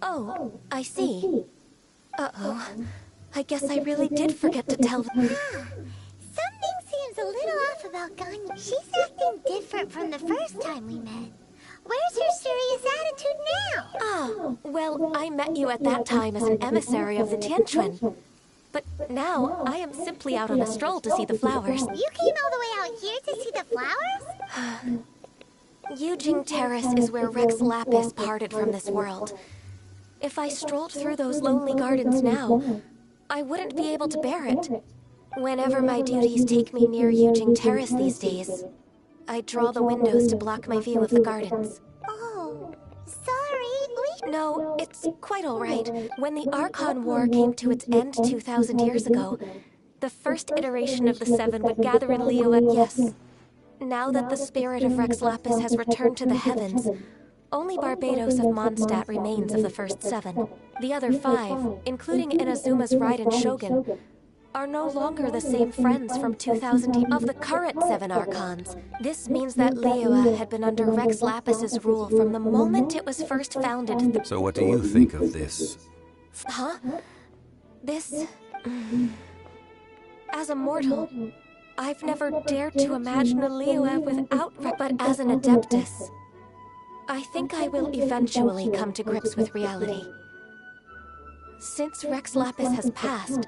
Oh, I see. Uh-oh. I guess I really did forget to tell... Something seems a little off about Ganya. She's acting different from the first time we met. Where's her serious attitude now? Ah, well, I met you at that time as an emissary of the Tianquan. But now, I am simply out on a stroll to see the flowers. You came all the way out here to see the flowers? Yujing Terrace is where Rex Lapis parted from this world. If I strolled through those lonely gardens now, I wouldn't be able to bear it. Whenever my duties take me near Yujing Terrace these days, I draw the windows to block my view of the gardens. Oh, sorry. No, it's quite all right. When the Archon War came to its end 2,000 years ago, the first iteration of the Seven would gather in Liyue. Yes. Now that the spirit of Rex Lapis has returned to the heavens, only Barbados of Mondstadt remains of the first seven. The other five, including Inazuma's Raiden Shogun, are no longer the same friends from 2000 of the current seven Archons. This means that Liyue had been under Rex Lapis's rule from the moment it was first founded. So what do you think of this? Huh? This... As a mortal, I've never dared to imagine a Liyue without Rex, but as an Adeptus, I think I will eventually come to grips with reality. Since Rex Lapis has passed,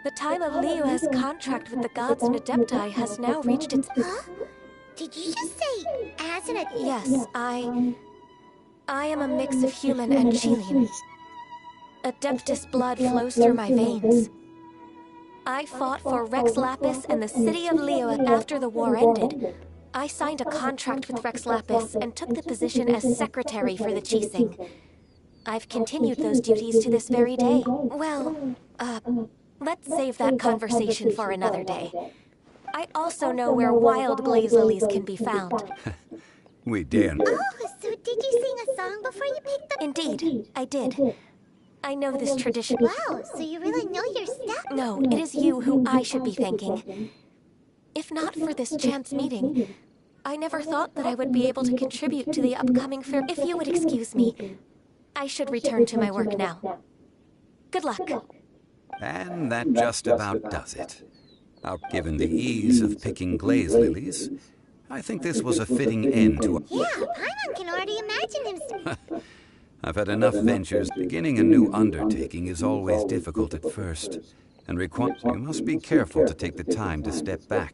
the time of Liyue's contract with the gods and Adepti has now reached its... Huh? Did you just say as an Adeptus? Yes, I am a mix of human and Chilean. Adeptus blood flows through my veins. I fought for Rex Lapis and the city of Liyue after the war ended. I signed a contract with Rex Lapis and took the position as secretary for the Qixing. I've continued those duties to this very day. Well, let's save that conversation for another day. I also know where wild blaze lilies can be found. We dare. Oh, so did you sing a song before you picked them? Indeed, I did. I know this tradition. Wow, so you really know your stuff? No, it is you who I should be thanking. If not for this chance meeting, I never thought that I would be able to contribute to the upcoming fair. If you would excuse me, I should return to my work now. Good luck. And that just about does it. Now, given the ease of picking glaze lilies, I think this was a fitting end to a... Yeah, Paimon can already imagine him... I've had enough ventures. Beginning a new undertaking is always difficult at first, and you must be careful to take the time to step back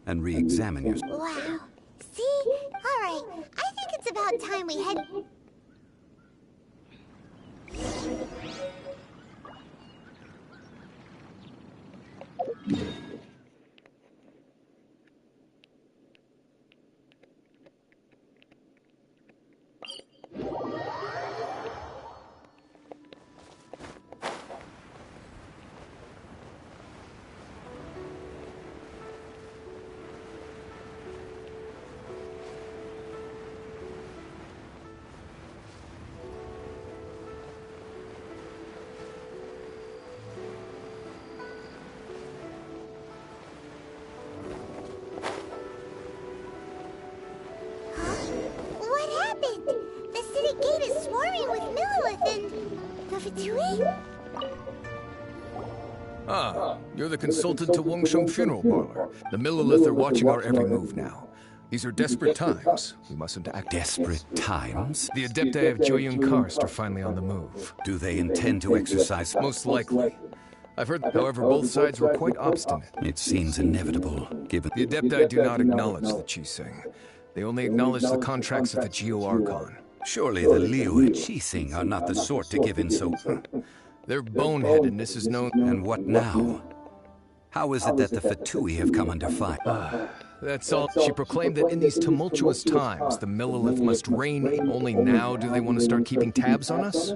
and re-examine yourself. Wow. See? All right. I think it's about time we head... Ah, you're the consultant to Wangsheng Funeral Parlor. The Millilith are watching our every move now. These are desperate times. We mustn't act... Desperate times? The Adepti of Joyun Karst are finally on the move. Do they intend to exercise... Most likely. I've heard, however, both sides were quite obstinate. It seems inevitable, given... The Adepti do not acknowledge the Qixing. They only acknowledge the contracts of the Geo Archon. Surely the Liyue Qixing are not the sort to give in so... Their boneheadedness is known... And what now? How is it that the Fatui have come under fire? That's all. She proclaimed that in these tumultuous times, the Millilith must reign. Only now do they want to start keeping tabs on us?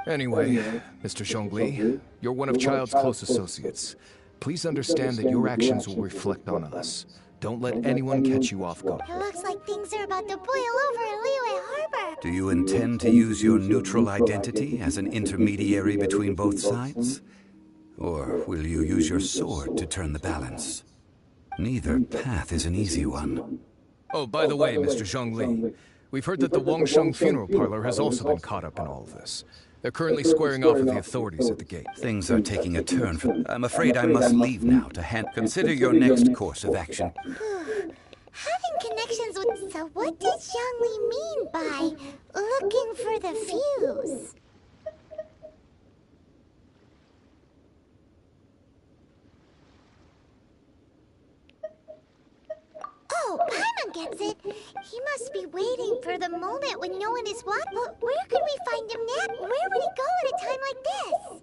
Anyway, Mr. Zhongli, you're one of Child's close associates. Please understand that your actions will reflect on us. Don't let anyone catch you off guard. It looks like things are about to boil over in Liyue Harbor. Do you intend to use your neutral identity as an intermediary between both sides? Or will you use your sword to turn the balance? Neither path is an easy one. Oh, by the way, Mr. Zhongli, we've heard that the Wangsheng Funeral Parlor has also been caught up in all of this. They're currently squaring off with the authorities at the gate. Things are taking a turn for... I'm afraid I must leave now to consider your next course of action. Having connections with... So what did Xiangli mean by looking for the fuse? Oh, Paimon gets it. He must be waiting for the moment when no one is watching. But where could we find him now? Where would he go at a time like this?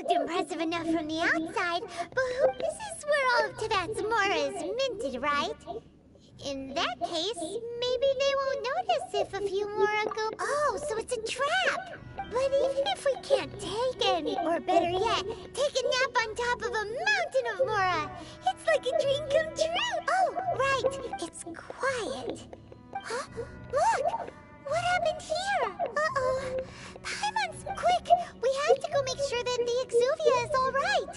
Impressive enough from the outside, but this is where all of Teyvat's Mora is minted, right? In that case, maybe they won't notice if a few Mora go... Oh, so it's a trap! But even if we can't take any, or better yet, take a nap on top of a mountain of Mora, it's like a dream come true! Oh, right, it's quiet. Huh? Look! What happened here? Uh-oh. Paimon's, quick! We have to go make sure that the Exuvia is all right.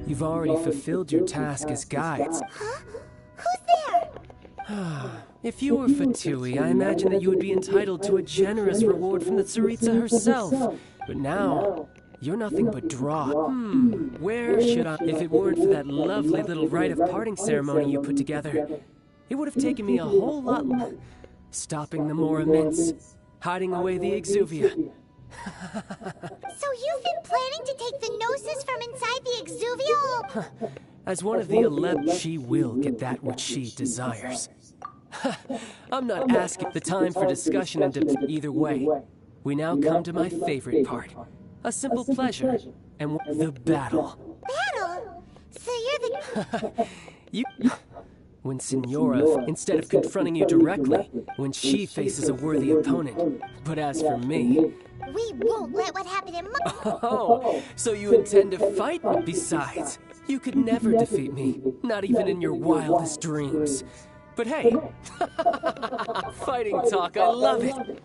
You've already fulfilled your task as guides. Huh? Who's there? If you were Fatui, I imagine that you would be entitled to a generous reward from the Tsaritsa herself. But now, you're nothing but dross. Where should I... If it weren't for that lovely little rite of parting ceremony you put together, it would have taken me a whole lot... Stopping the more immense, hiding away the exuvia. So you've been planning to take the gnosis from inside the exuvia? As one of the 11, she will get that which she desires. I'm not asking the time for discussion and either way. We now come to my favorite part. A simple pleasure, and the battle. Battle? So you're the... You... When Signora, instead of confronting you directly, when she faces a worthy opponent. But as for me... We won't let what happened in my... Oh, so you intend to fight? Besides, you could never defeat me, not even in your wildest dreams. But hey, fighting talk, I love it.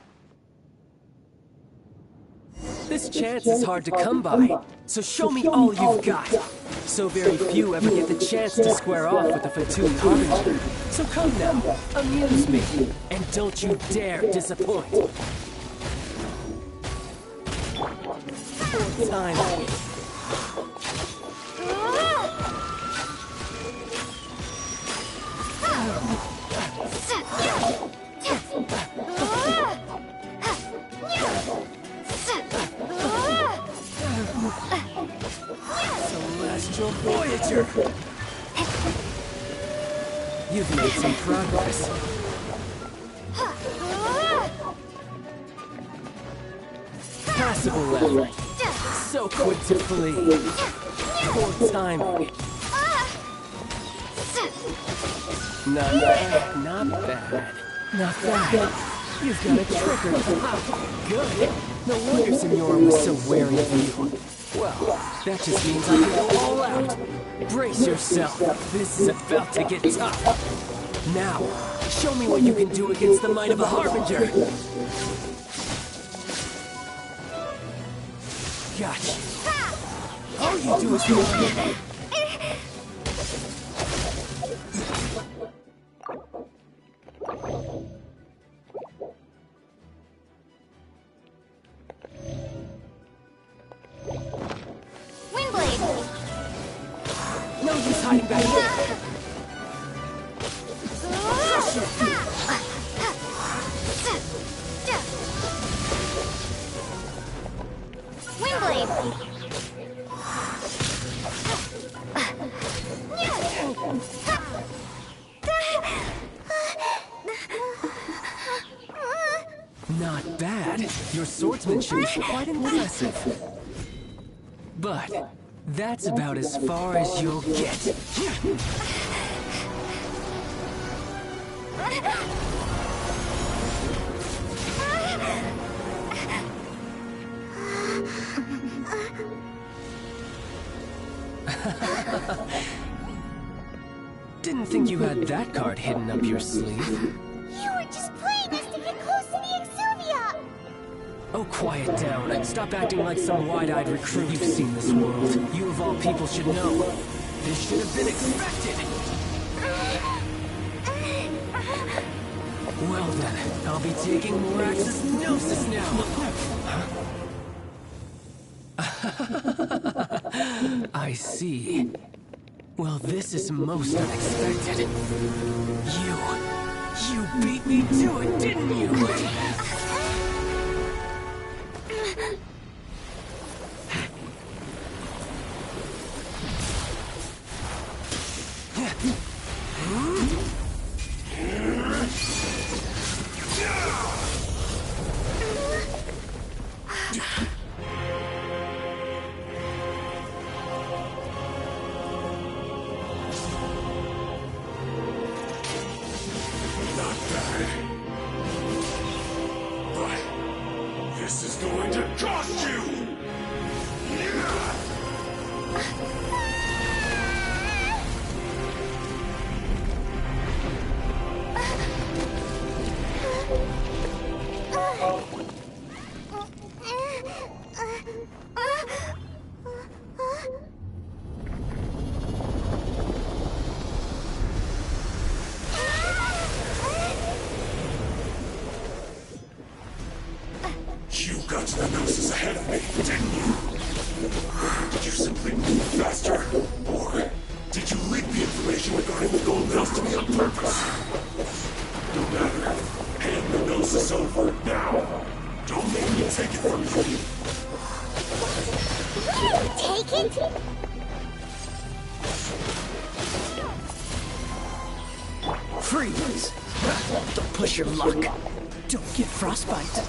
This chance is hard to come by, so show me all you've got. So very few ever get the chance to square off with the Fatui Harbinger. So come now, amuse me, and don't you dare disappoint. Time. Celestial Voyager! You've made some progress. Passable effort. So quick to flee. Poor timing. Not bad, not bad. Not bad. You've got a trigger. Good. No wonder Signora was so wary of you. Well, that just means I can go all out. Brace yourself. This is about to get tough. Now, show me what you can do against the might of a Harbinger. Gotcha. All you do is go. Hiding back here. Not bad. Your swordsmanship is quite impressive. But that's about as far as you'll get. Didn't think you had that card hidden up your sleeve. You were just playing us to get close to the exuvia! Oh, quiet down. Stop acting like some wide-eyed recruit. You've seen this world. You of all people should know. This should have been expected. Well then, I'll be taking more Axis Gnosis now. I see. Well, this is most unexpected. You beat me to it, didn't you? This is going to cost you! Didn't you? Did you simply move faster? Or did you leak the information regarding the gold dust to me on purpose? No matter. Hand the Gnosis over now. Don't make me take it from you. Take it? Freeze! Don't push your luck. Don't get frostbite.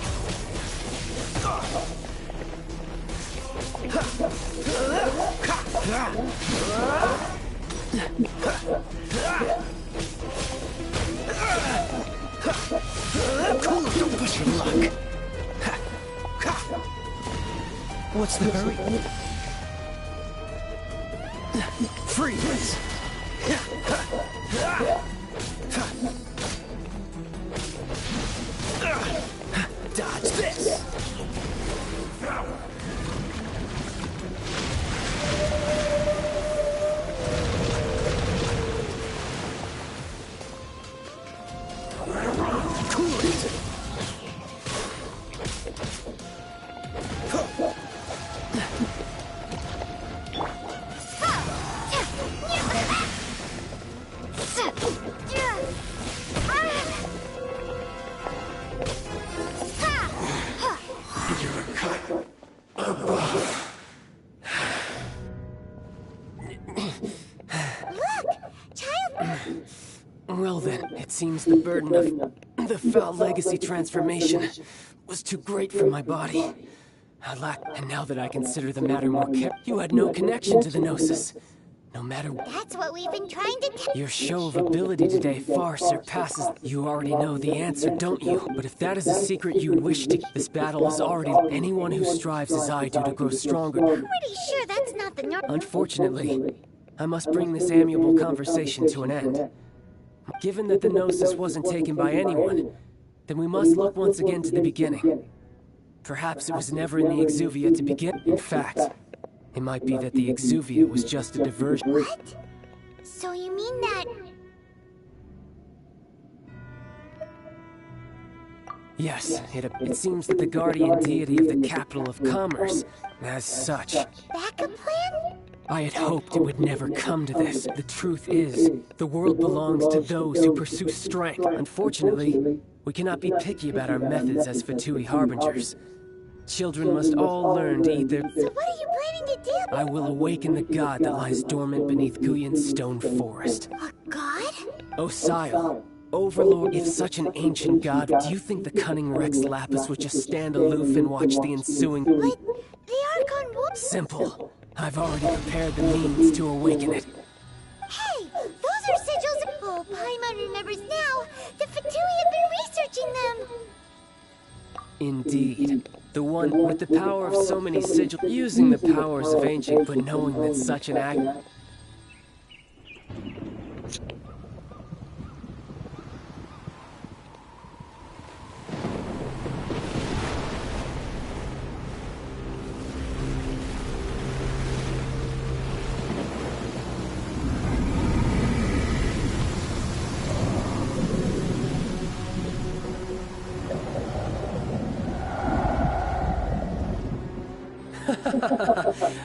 Cool, don't push your luck. What's the hurry? Freeze! Dodge this! Cool it! Well then, it seems the burden of the foul legacy transformation was too great for my body. I lacked, and now that I consider the matter more you had no connection to the Gnosis. No matter That's what we've been trying to tell. your show of ability today far surpasses. You already know the answer, don't you? But if that is a secret you wish to, this battle is already. Anyone who strives as I do to grow stronger. Pretty sure that's not the norm. Unfortunately, I must bring this amiable conversation to an end. Given that the Gnosis wasn't taken by anyone, then we must look once again to the beginning. Perhaps it was never in the Exuvia to begin. In fact, it might be that the Exuvia was just a diversion. What? So you mean that... Yes, it seems that the guardian deity of the capital of commerce, as such. Backup plan? I had hoped it would never come to this. The truth is, the world belongs to those who pursue strength. Unfortunately, we cannot be picky about our methods as Fatui Harbingers. Children must all learn to eat their... So what are you planning to do? I will awaken the god that lies dormant beneath Guyon's stone forest. A god? Osile, Overlord, if such an ancient god, do you think the cunning Rex Lapis would just stand aloof and watch the ensuing... But the Archon won't... Simple. I've already prepared the means to awaken it. Hey, those are sigils... Oh, Paimon remembers now. The Fatui have been researching them. Indeed. The one with the power of so many sigils, using the powers of ancient, but knowing that such an act...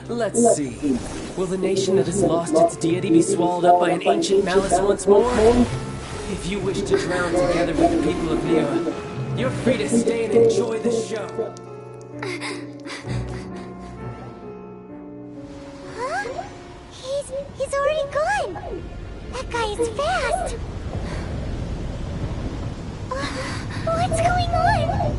Let's see. Will the nation that has lost its deity be swallowed up by an ancient malice once more? If you wish to drown together with the people of Neo, you're free to stay and enjoy the show. Huh? He's already gone. That guy is fast. What's going on?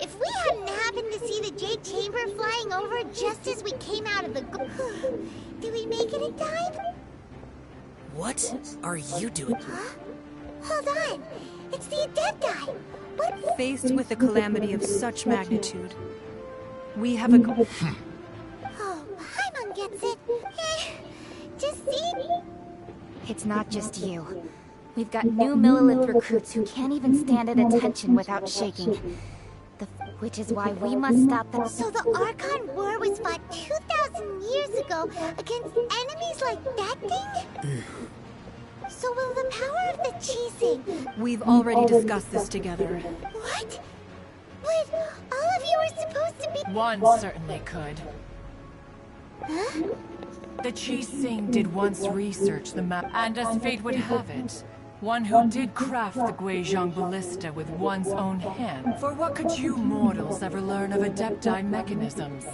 If we hadn't happened to see the Jade Chamber flying over just as we came out of the... Did we make it in time? What are you doing? Huh? Hold on. It's the Adepti. What? Faced with a calamity of such magnitude, we have a... Oh, Paimon gets it. Just see? It's not just you. We've got new Millilith recruits who can't even stand at attention without shaking. Which is why we must stop them. So the Archon War was fought 2,000 years ago against enemies like that thing? So will the power of the Qixing... We've already discussed this together. What? But all of you were supposed to be... One certainly could. Huh? The Qixing did once research the map, and as fate would have it, one who did craft the Guizhong ballista with one's own hand. For what could you mortals ever learn of Adepti mechanisms?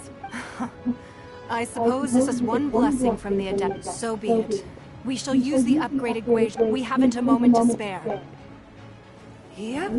I suppose this is one blessing from the Adept. So be it. We shall use the upgraded Guizhong. We haven't a moment to spare. Yep.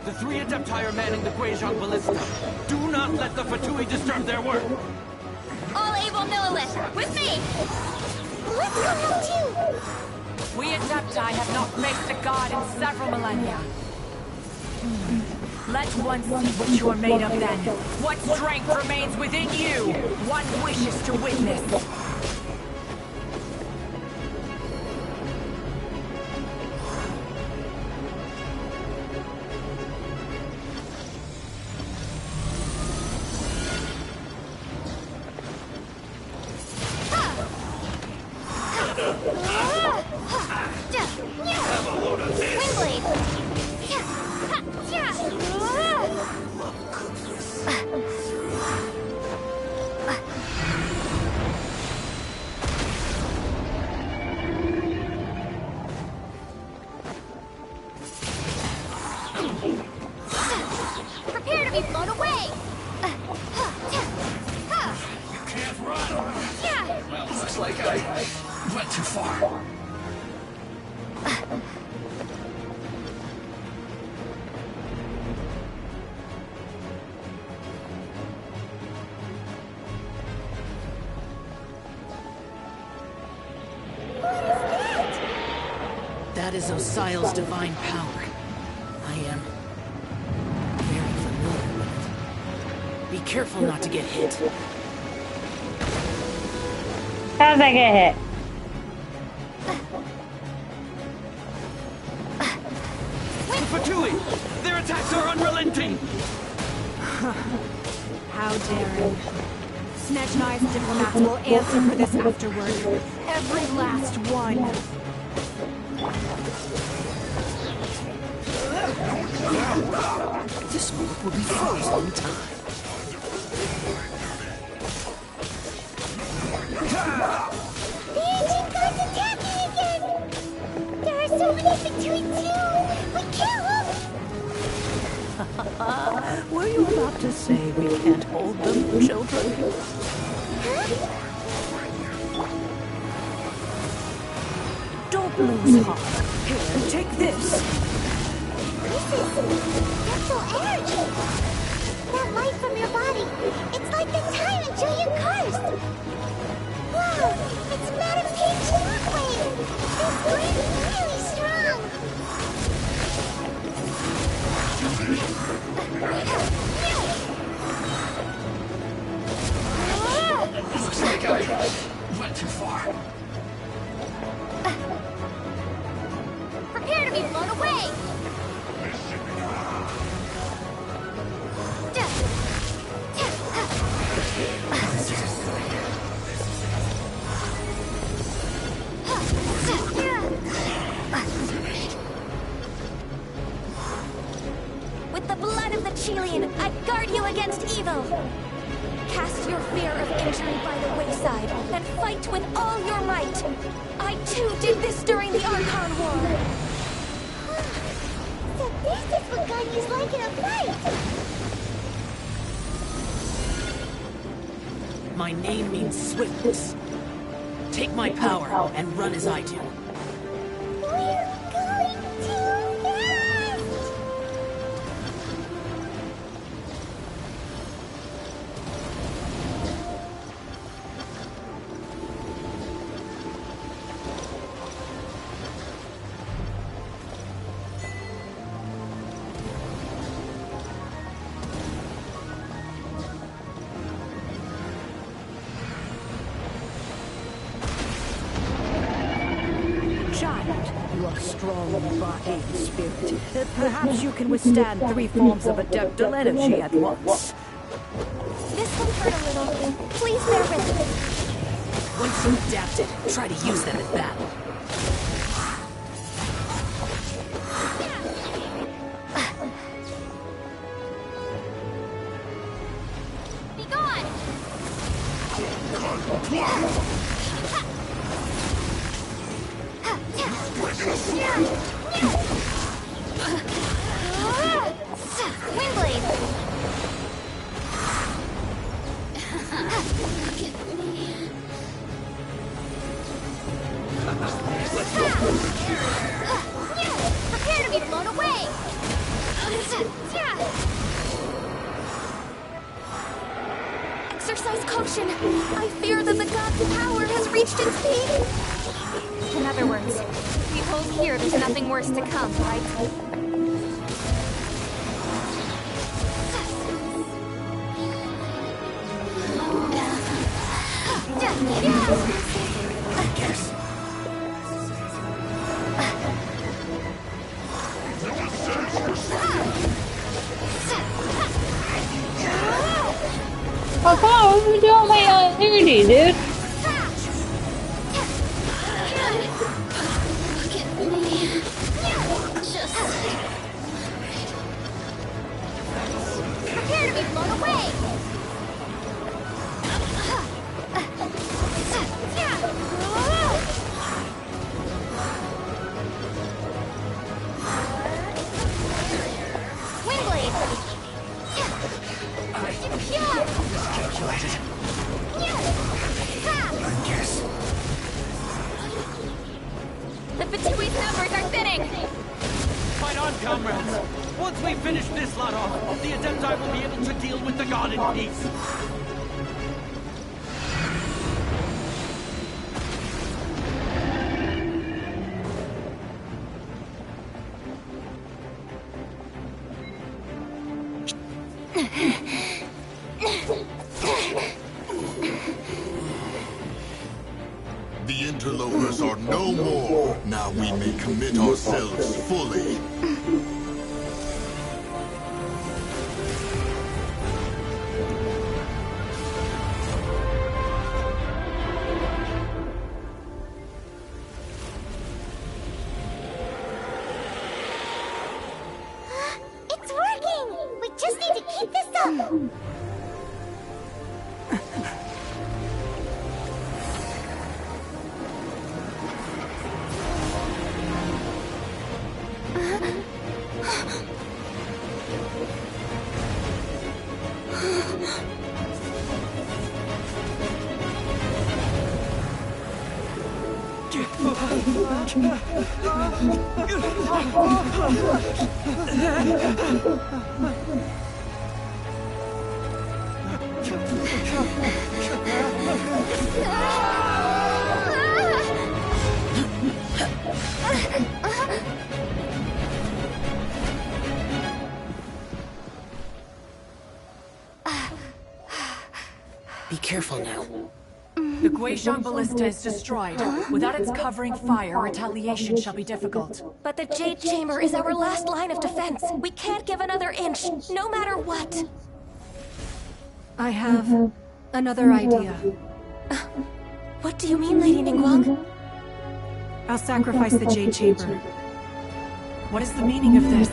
The three Adepti are manning the Guizhong ballista. Do not let the Fatui disturb their work. All able Millilith, with me! Let's go help too! We Adepti have not faced a god in several millennia. Let one see what you are made of then. What strength remains within you? One wishes to witness. Prepare to be blown away! Looks like I went too far. That is Osial's divine power. I am very familiar with it. Be careful not to get hit. How did I get hit? The Fatui! Their attacks are unrelenting! How daring. Snedge Knives diplomats will answer for this afterward. Every last one. This work will be frozen in time. The ancient god's attacking again! There are so many Fatui too! We can't hold... Were you about to say we can't hold them, children? Don't lose heart. Here, take this. That's so energy! That light from your body, it's like the time until you cursed! Wow, it's Madame Peach Shockwave! This grip is really strong! Looks like I went too far. Prepare to be blown away! Qilin, I guard you against evil! Cast your fear of injury by the wayside and fight with all your might! I too did this during the Archon War! So this is what Ganyu's like in a fight! My name means swiftness. Take my power and run as I do. We're going too fast! Child, you are strong in body and spirit. Perhaps you can withstand 3 forms of adeptal energy at once. This will hurt a little. Please bear with me. Once you've adapted, try to use them in battle. Be gone! Windblade! Prepare to be blown away! Exercise caution. I fear that the god's power has reached its peak. In other words, if we hold here, there's nothing worse to come, right? Oh, come on, what are you doing with my immunity, dude? Prepare to be blown away! The Fatui's numbers are thinning! Fight on, comrades! Once we finish this lot off, the Adepti will be able to deal with the god in peace. The interlopers are no more. Now we may commit ourselves fully. It's working! We just need to keep this up! Be careful now. The Guizhong Ballista is destroyed. Without its covering fire, retaliation shall be difficult. But the Jade Chamber is our last line of defense. We can't give another inch, no matter what. I have another idea. What do you mean, Lady Ningguang? I'll sacrifice the Jade Chamber. What is the meaning of this?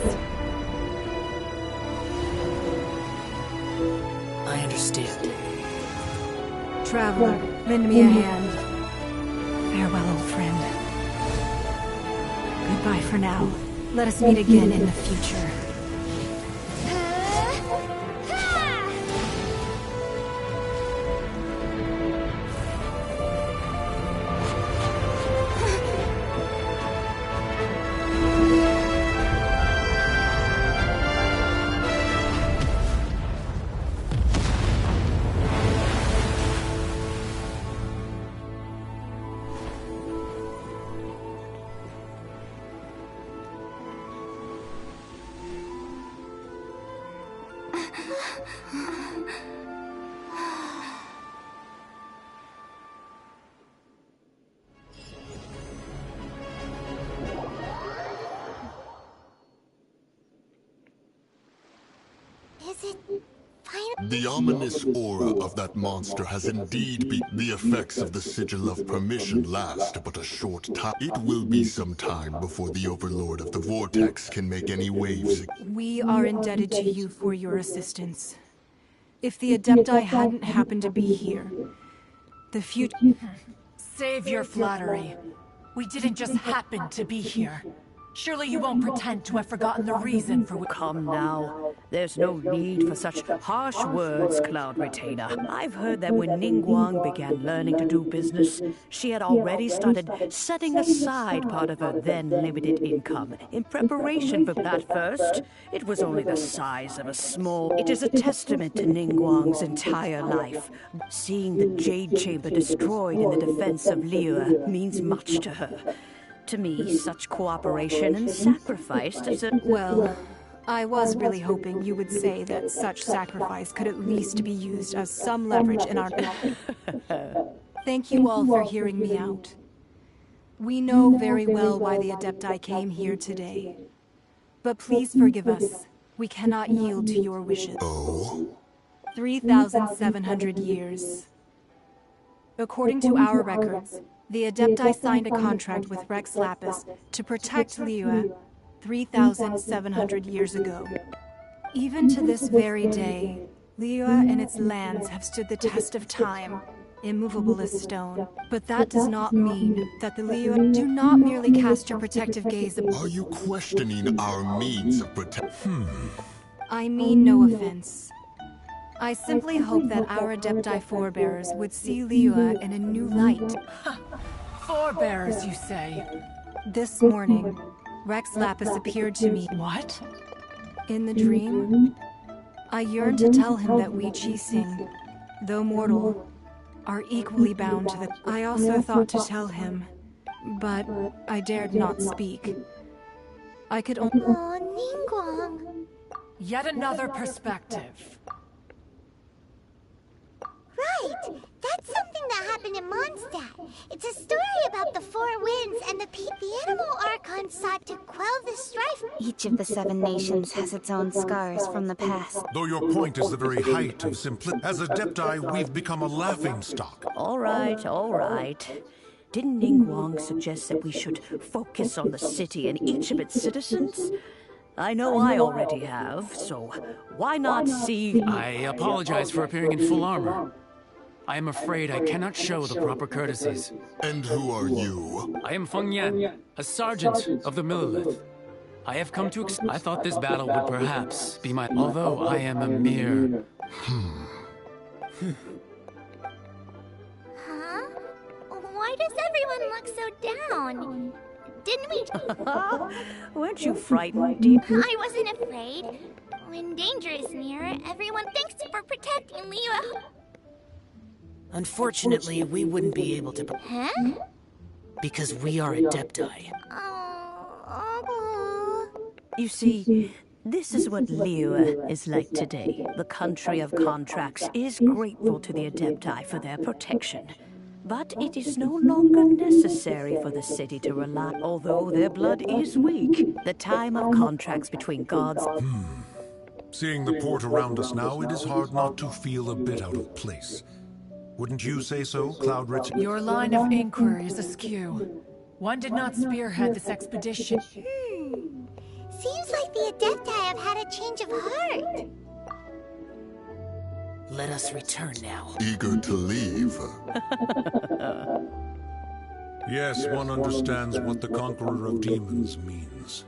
Traveler, lend me a hand. Farewell, old friend. Goodbye for now. Let us meet again in the future. Is it The ominous aura of that monster has indeed been. The effects of the Sigil of Permission last but a short time. It will be some time before the Overlord of the Vortex can make any waves. We are indebted to you for your assistance. If the Adepti hadn't happened to be here, the future... Save your flattery. We didn't just happen to be here. Surely you won't pretend to have forgotten the reason for... Come now. There's no need for such harsh words, Cloud Retainer. I've heard that when Ningguang began learning to do business, she had already started setting aside part of her then limited income in preparation for... At first, it was only the size of a small... It is a testament to Ningguang's entire life. Seeing the Jade Chamber destroyed in the defense of Liyue means much to her. To me, such cooperation and sacrifice is a... Well, I was really hoping you would say that such sacrifice could at least be used as some leverage in our... Thank you all for hearing me out. We know very well why the Adepti came here today. But please forgive us. We cannot yield to your wishes. Oh? 3,700 years. According to our records, the Adepti signed a contract with Rex Lapis to protect Liyue 3,700 years ago. Even to this very day, Liyue and its lands have stood the test of time, immovable as stone. But that does not mean that the Liyue do not merely cast your protective gaze upon... Are you questioning our means of I mean no offense. I simply hope that our Adepti forebears would see Liyue in a new light. Forebears, you say? This morning, Rex Lapis appeared to me. What? In the dream, I yearned to tell him that we Qixing, though mortal, are equally bound to the... I also thought to tell him, but I dared not speak. I could only... Oh, Ningguang. Yet another perspective. Right! That's something that happened in Mondstadt. It's a story about the four winds and the animal Archon sought to quell the strife. Each of the 7 nations has its own scars from the past. Though your point is the very height of simplicity. As Adepti, we've become a laughingstock. All right, all right. Didn't Ningguang suggest that we should focus on the city and each of its citizens? I know I already have, so why not see... I apologize for appearing in full armor. I am afraid I cannot show the proper courtesies. And who are you? I am Feng Yan, a sergeant of the Millilith. I have come to I thought this battle would perhaps be my... Although I am a mere... Huh? Why does everyone look so down? Didn't we... Weren't you frightened, dear? I wasn't afraid. When danger is near, everyone thanks you for protecting Liyue. Unfortunately, we wouldn't be able to... Huh? Because we are Adepti. You see, this is what Liyue is like today. The country of contracts is grateful to the Adepti for their protection. But it is no longer necessary for the city to rely, although their blood is weak. The time of contracts between gods... Seeing the port around us now, it is hard not to feel a bit out of place. Wouldn't you say so, Cloud Rich? Your line of inquiry is askew. One did not spearhead this expedition. Seems like the Adepti have had a change of heart. Let us return now. Eager to leave. Yes, one understands what the Conqueror of Demons means.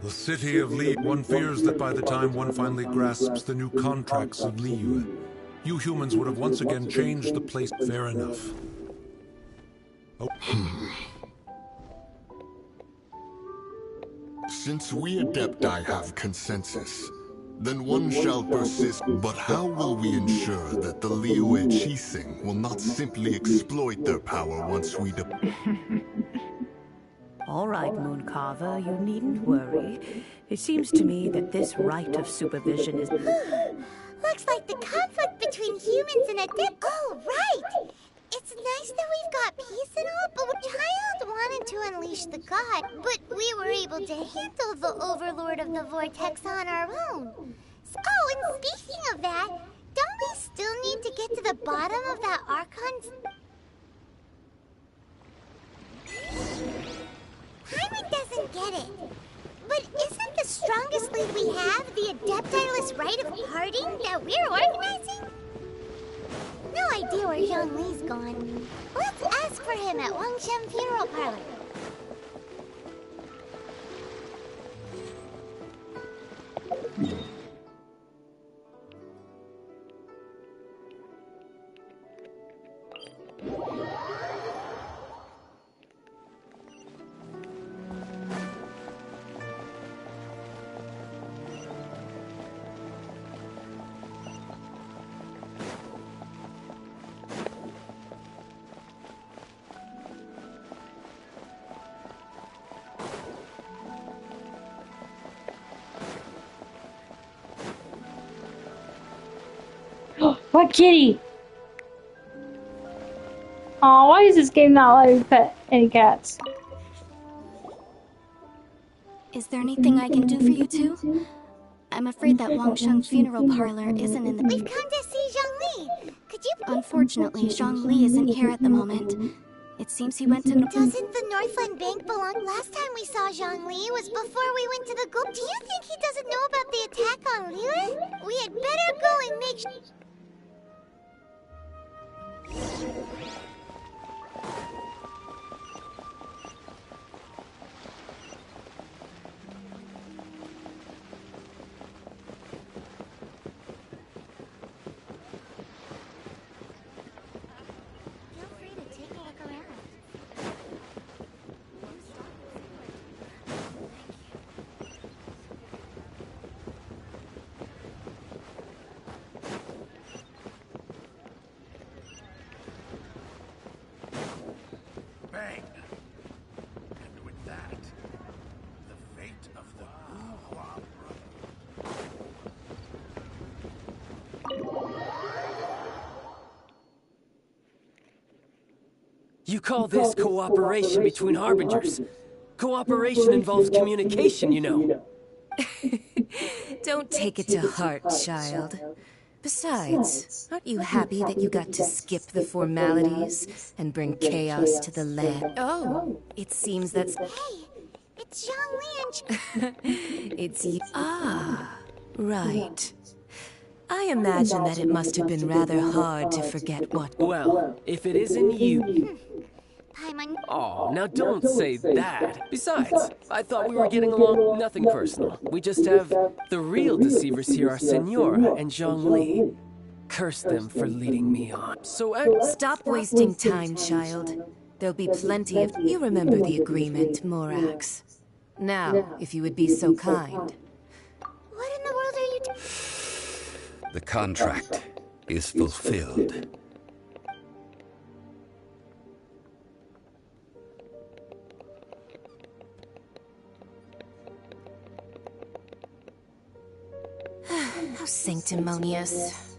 The city of Li, one fears that by the time one finally grasps the new contracts of Liu, you humans would have once again changed the place. Fair enough. Oh. Since we Adepti have consensus, then one shall persist. But how will we ensure that the Liyue Qixing will not simply exploit their power once we All right, Mooncarver, you needn't worry. It seems to me that this right of supervision is... Looks like the conflict between humans and Adept. Oh, right! It's nice that we've got peace and all, but Child wanted to unleash the god, but we were able to handle the Overlord of the Vortex on our own. Oh, and speaking of that, don't we still need to get to the bottom of that Archon's... Paimon doesn't get it. But isn't the strongest lead we have the Adeptiless Rite of Parting that we're organizing? No idea where Zhongli's gone. Let's ask for him at Wangshen Funeral Parlor. What kitty? Oh, why is this game not letting me pet any cats? Is there anything I can do for you two? I'm afraid that Wangshen Funeral Parlor isn't in the... We've come to see Zhongli. Could you... Unfortunately, Zhongli isn't here at the moment. It seems he went to... Doesn't the Northland Bank belong... Last time we saw Zhongli was before we went to the gold... Do you think he doesn't know about the attack on Liyue? We had better go and make sure... Bang! And with that, the fate of the Wuhua You call this cooperation between Harbingers? Cooperation involves communication, you know. Don't take it to heart, child. Besides, aren't you happy that you got to skip the formalities and bring chaos to the land? Oh, it seems that's... Hey, it's Zhongli and... It's you... Ah, right. I imagine that it must have been rather hard to forget what... Well, if it isn't you... Paimon... Oh, now don't say that. Besides, I thought we were getting along. Nothing personal. We just have the real deceivers here are Senora and Zhongli. Curse them for leading me on. So Stop wasting time, child. There'll be plenty of... You remember the agreement, Morax. Now, if you would be so kind. What in the world are you... The contract is fulfilled. How sanctimonious.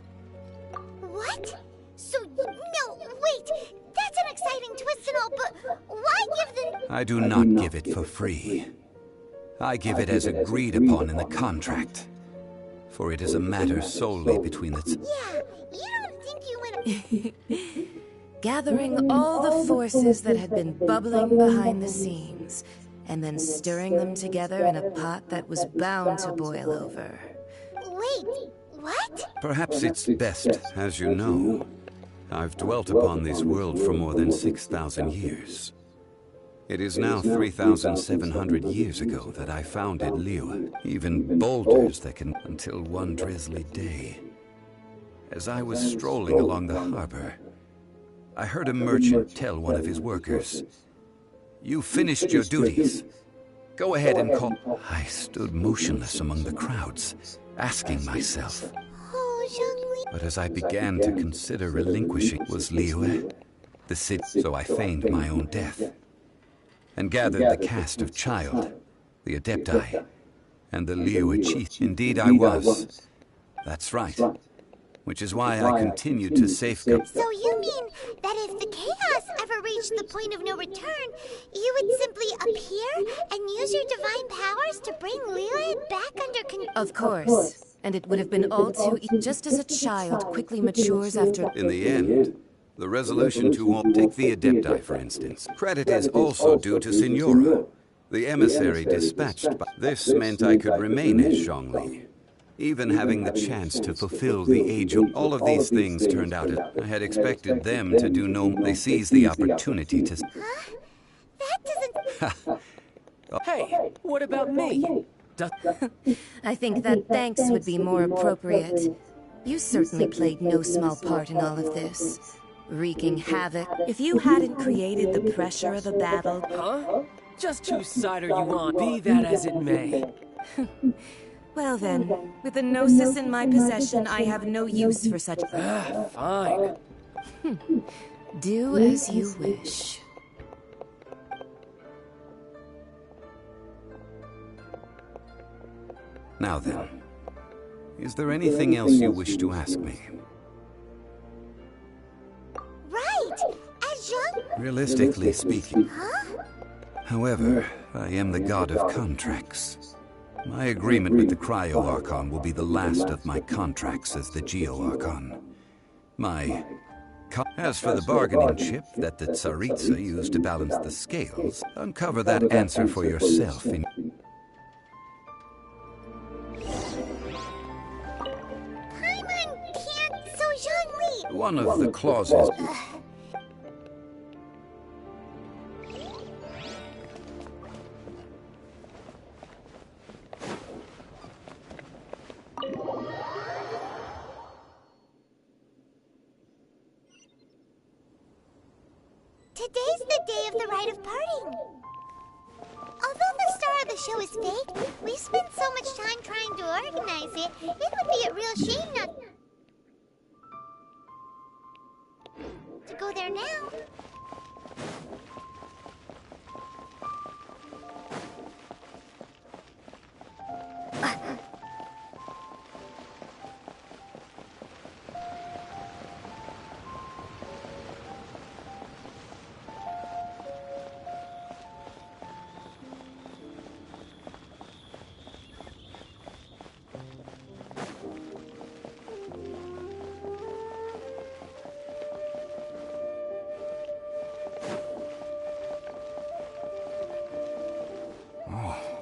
What? So, no, wait! That's an exciting twist and all, but why give the... I do not give it for free. I give it as agreed upon in the contract. For it is a matter solely between the... Yeah, you don't think you went... Gathering all the forces that had been bubbling behind the scenes, and then stirring them together in a pot that was bound to boil over. Wait, What? Perhaps it's best, as you know. I've dwelt upon this world for more than 6,000 years. It is now 3,700 years ago that I founded Liyue. Even boulders that can... until one drizzly day. As I was strolling along the harbor, I heard a merchant tell one of his workers, "You finished your duties. Go ahead and call..." I stood motionless among the crowds, asking myself. But as I began to consider relinquishing, was Liyue the city? So I feigned my own death, and gathered the cast of Child, the Adepti, and the Liyue chief. Indeed I was. That's right. Which is why I continued to safeguard. So you mean that if the chaos ever reached the point of no return, you would simply appear and use your divine powers to bring Liyue back under control? Of course. And it would have been all too just as a child quickly matures after... In the end, the resolution to all... Take the Adepti, for instance. Credit is also due to Signora, the emissary dispatched by... This meant I could remain as Zhongli, even having the chance to fulfill the age of... All of these things turned out as... I had expected them to do no... They seized the opportunity to... Huh? That doesn't... Hey, what about me? I think that thanks would be more appropriate. You certainly played no small part in all of this. Wreaking havoc. If you hadn't created the pressure of the battle... Huh? Just whose side are you on? Be that as it may. Well then, with the Gnosis in my possession, I have no use for such... Fine. Do as you wish. Now then, is there anything else you wish to ask me? Right! As young... Realistically speaking. Huh? However, I am the god of contracts. My agreement with the Cryo Archon will be the last of my contracts as the Geo Archon. As for the bargaining chip that the Tsaritsa used to balance the scales, uncover that answer for yourself in... One of the clauses... Today's the day of the rite of parting. Although the star of the show is fake, we spent so much time trying to organize it, it would be a real shame not to go there now.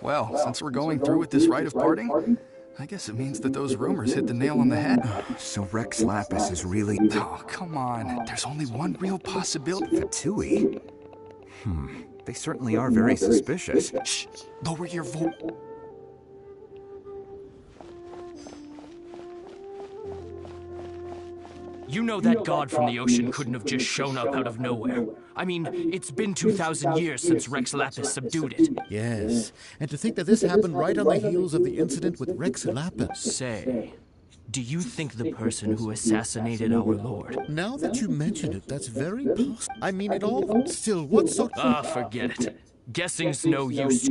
Well, since we're going through with this rite of parting, I guess it means that those rumors hit the nail on the head. So Rex Lapis is really... Oh, come on. There's only one real possibility. Fatui? They certainly are very suspicious. Shh! Lower your voice. You know that god from the ocean couldn't have just shown up out of nowhere. I mean, it's been 2,000 years since Rex Lapis subdued it. Yes, and to think that this happened right on the heels of the incident with Rex Lapis. Say, do you think the person who assassinated our lord... Now that you mention it, that's very possible. I mean it all. Still, what's so... Ah, forget it. Guessing's no use.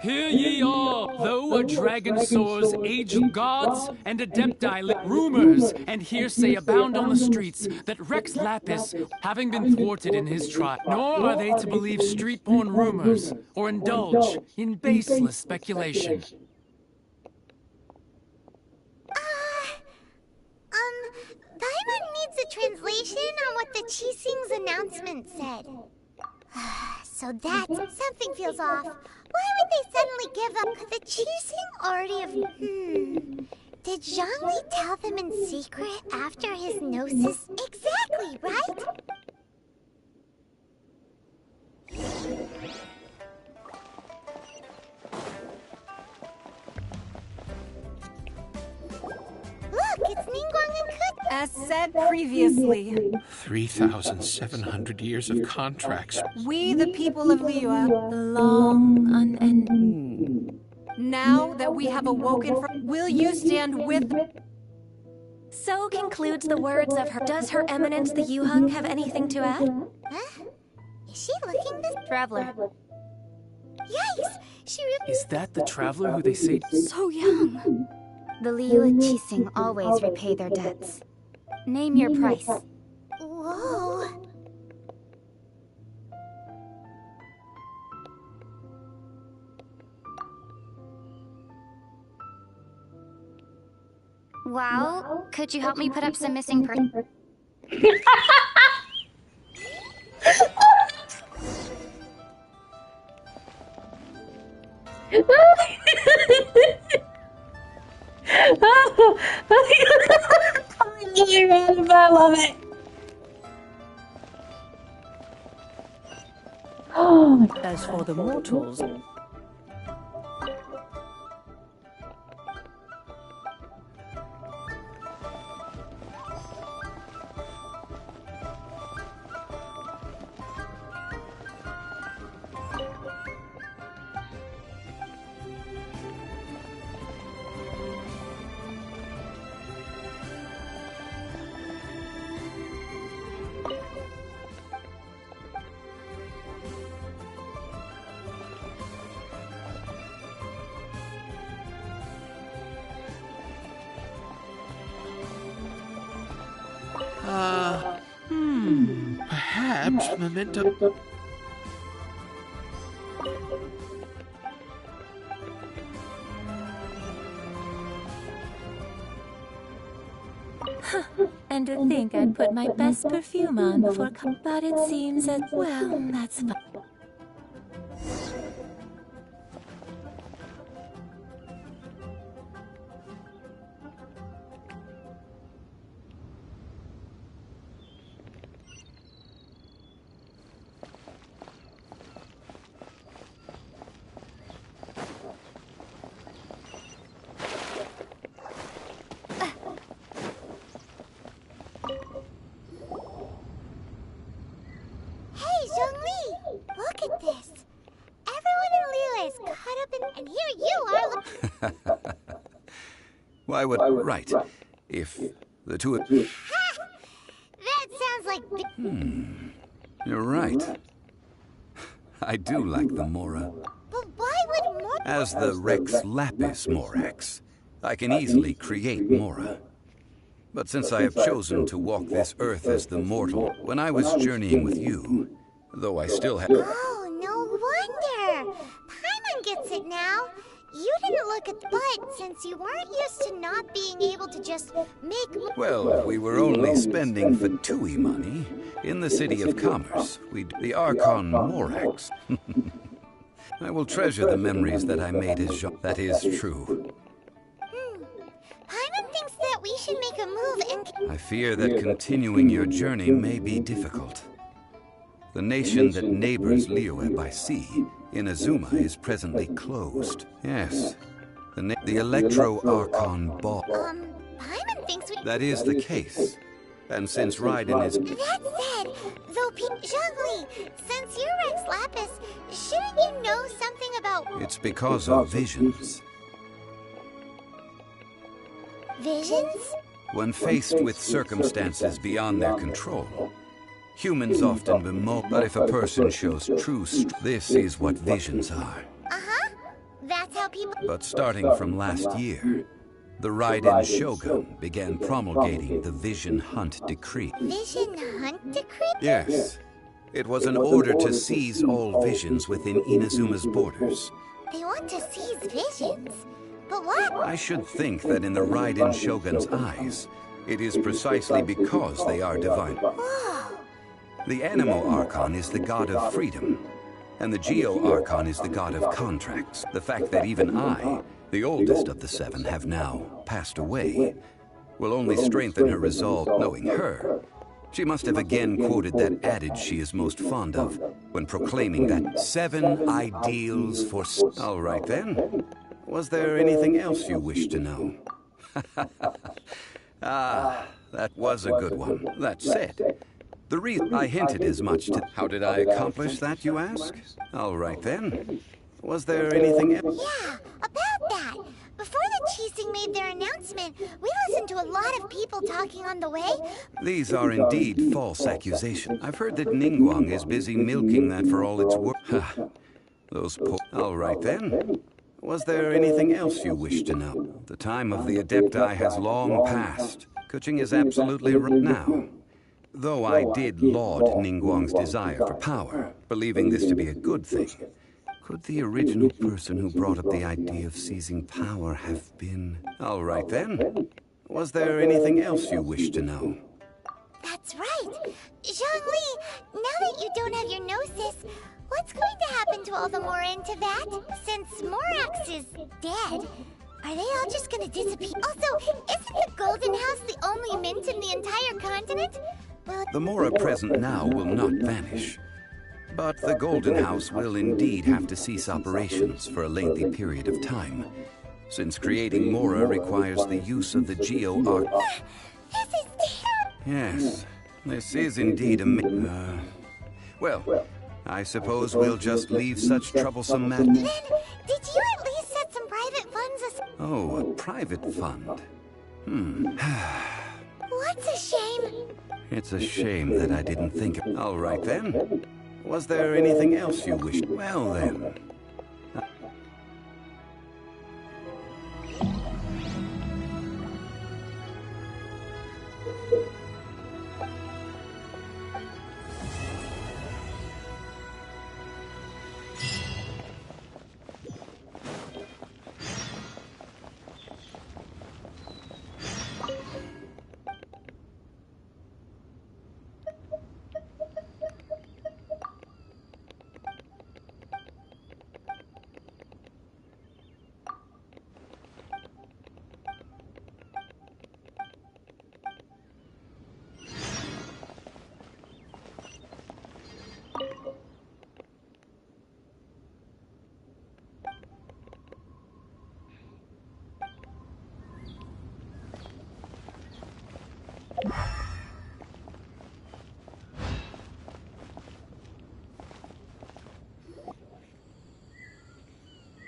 Hear ye all! Though a dragon soars, age gods and adepti rumors and hearsay abound on the streets that Rex Lapis, having been thwarted in his trial, nor are they to believe street-born rumors or indulge in baseless speculation. Paimon needs a translation on what the Qixing's announcement said. So that's something feels off. Why would they suddenly give up? Could the Qixing already have... Did Zhongli tell them in secret after his gnosis? Exactly, right? Look, it's Ningguang and Kud. As said previously, 3,700 years of contracts. we, the people of Liyue, long unending. Now that we have awoken from, will you stand with... So concludes the words of her. Does Her Eminence the Yuheng have anything to add? Huh? Is she looking this... Traveler. Yikes! She really... Is that the traveler who they say... So young. The Liyue Qixing always repay their debts. Name your price. Whoa. Wow, could you help me put up some missing per... I love it. As for the mortals, Perhaps memento... And to think I'd put my best perfume on before but it seems as well, that's fine. Why would... Right. If the two... That sounds like... You're right. I do like the Mora. But why would Mora... As the Rex Lapis Morax, I can easily create Mora. But since I have chosen to walk this earth as the mortal, when I was journeying with you, though I still have... Oh, no wonder! Paimon gets it now. You didn't look at the butt since you weren't used to not being able to just make... Well, we were only spending Fatui money in the city of commerce. The Archon Morax. I will treasure the memories that I made as Jean. That is true. Paimon thinks that we should make a move and... I fear that continuing your journey may be difficult. The nation that neighbors Liyue by sea, Inazuma, is presently closed. Yes. The Electro-Archon Ball. Paimon thinks we... That is the case. And since Raiden is... That said, though Zhongli, since you're Rex Lapis, shouldn't you know something about... It's because of visions. Visions? When faced with circumstances beyond their control, humans often bemoan, but if a person shows true strength, this is what visions are. Uh-huh. That's how people... But starting from last year, the Raiden Shogun began promulgating the Vision Hunt Decree. Vision Hunt Decree? Yes. It was an order to seize all visions within Inazuma's borders. They want to seize visions? But what? I should think that in the Raiden Shogun's eyes, It is precisely because they are divine. The Animo Archon is the god of freedom, and the Geo Archon is the god of contracts. The fact that even I, the oldest of the seven, have now passed away will only strengthen her resolve. Knowing her, she must have again quoted that adage she is most fond of when proclaiming that 7 ideals for... All right then. Was there anything else you wish to know? Ah, that was a good one. That said, the reason I hinted as much to... How did I accomplish that, you ask? All right then. Was there anything else? Yeah, about that. Before the Chising made their announcement, we listened to a lot of people talking on the way. These are indeed false accusations. I've heard that Ningguang is busy milking that for all it's worth. Those poor... All right then. Was there anything else you wish to know? The time of the Adepti has long passed. Kuching is absolutely right now. Though I did laud Ningguang's desire for power, believing this to be a good thing, could the original person who brought up the idea of seizing power have been... All right then. Was there anything else you wish to know? That's right. Zhongli, now that you don't have your gnosis, what's going to happen to all the Mora in Teyvat? Since Morax is dead, are they all just gonna disappear? Also, isn't the Golden House the only mint in the entire continent? Well, the Mora present now will not vanish. But the Golden House will indeed have to cease operations for a lengthy period of time, since creating Mora requires the use of the Geo Arc. This is terrible. Yes, this is indeed a... well, I suppose we'll just leave such troublesome matters. Then, did you at least set some private funds aside? Oh, a private fund. What's a shame? It's a shame that I didn't think of... All right then. Was there anything else you wished? Well then.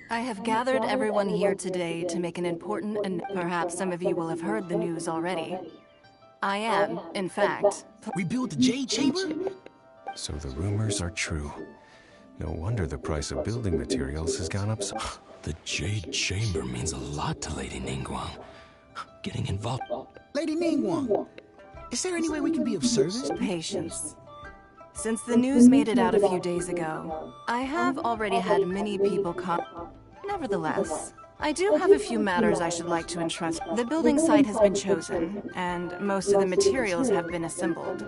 I have gathered everyone here today to make an important and perhaps some of you will have heard the news already. I am, in fact... Rebuild the Jade Chamber? So the rumors are true. No wonder the price of building materials has gone up so... The Jade Chamber means a lot to Lady Ningguang. Getting involved... Lady Ningguang, is there any way we can be of service? Patience. Since the news made it out a few days ago, I have already had many people come. Nevertheless, I do have a few matters I should like to entrust. The building site has been chosen, and most of the materials have been assembled.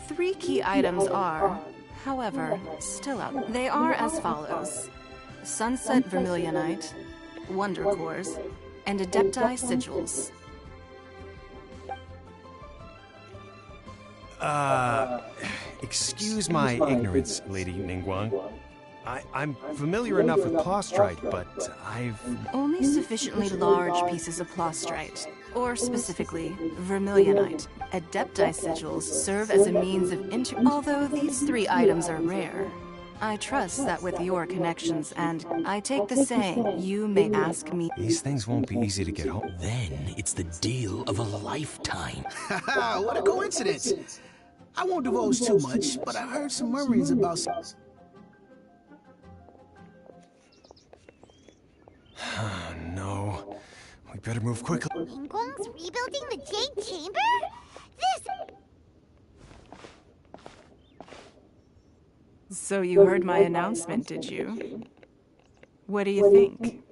3 key items are, however, still out. They are as follows: Sunset Vermilionite, Wonder Cores, and Adepti Sigils. Excuse my ignorance, Lady Ningguang. I'm familiar enough with Plaustrite, but I've... Only sufficiently large pieces of Plaustrite, or specifically, Vermilionite. Adepti Sigils serve as a means of Although these 3 items are rare, I trust that with your connections and I take the saying, you may ask me... These things won't be easy to get home. Then it's the deal of a lifetime. Haha, what a coincidence! I won't divulge too much, but I heard some murmurings about... No. We better move quickly. Ningguang's rebuilding the Jade Chamber? So you heard my announcement, did you? What do you think?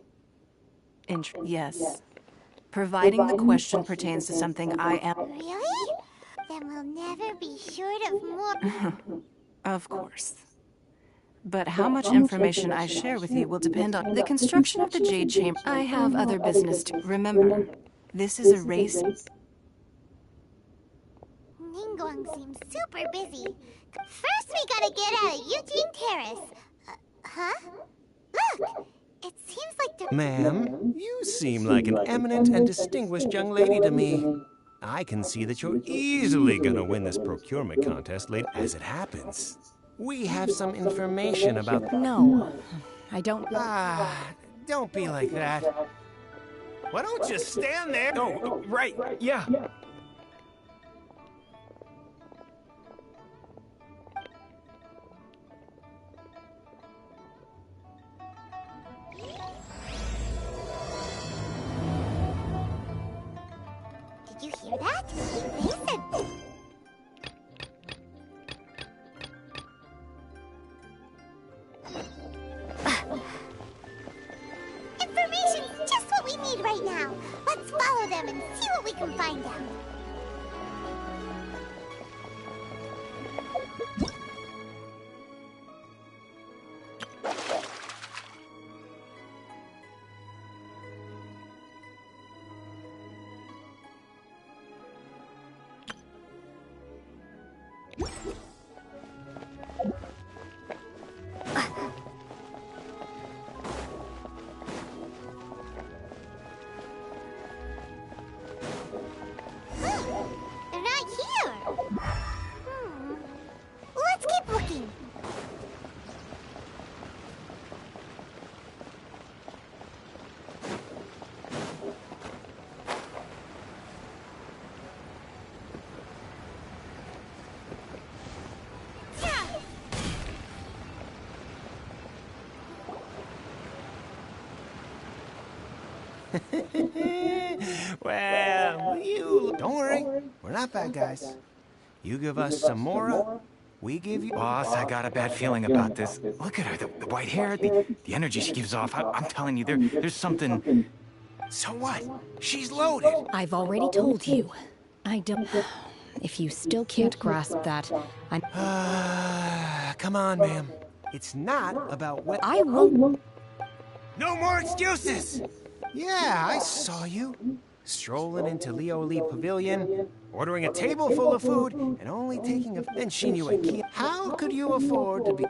Yes. providing the question pertains to something I am... Really? Then we'll never be short of more... Of course. But how much information I share with you will depend on the construction of the Jade Chamber. I have other business to... Remember, this is a race... Ningguang seems super busy. First we gotta get out of Eugene Terrace. Huh? Look! It seems like the... Ma'am, you seem like an eminent and distinguished young lady to me. I can see that you're easily gonna win this procurement contest later. As it happens, we have some information about... No, I don't... Don't be like that. Why don't you stand there? Oh, right, yeah. Did you hear that? They said... Information's just what we need right now. Let's follow them and see what we can find out. They're not here. Let's keep looking. Well, you... Don't worry, we're not bad guys. You give us some more, we give you... Boss, I got a bad feeling about this. Look at her, the white hair, the energy she gives off. I'm telling you, there's something... So what? She's loaded. I've already told you. I don't... If you still can't grasp that, I'm... Come on, ma'am. It's not about what... I won't... No more excuses! Yeah, I saw you. Strolling into Leo Lee Pavilion, ordering a table full of food, and only taking a... Then she knew a key. How could you afford to be...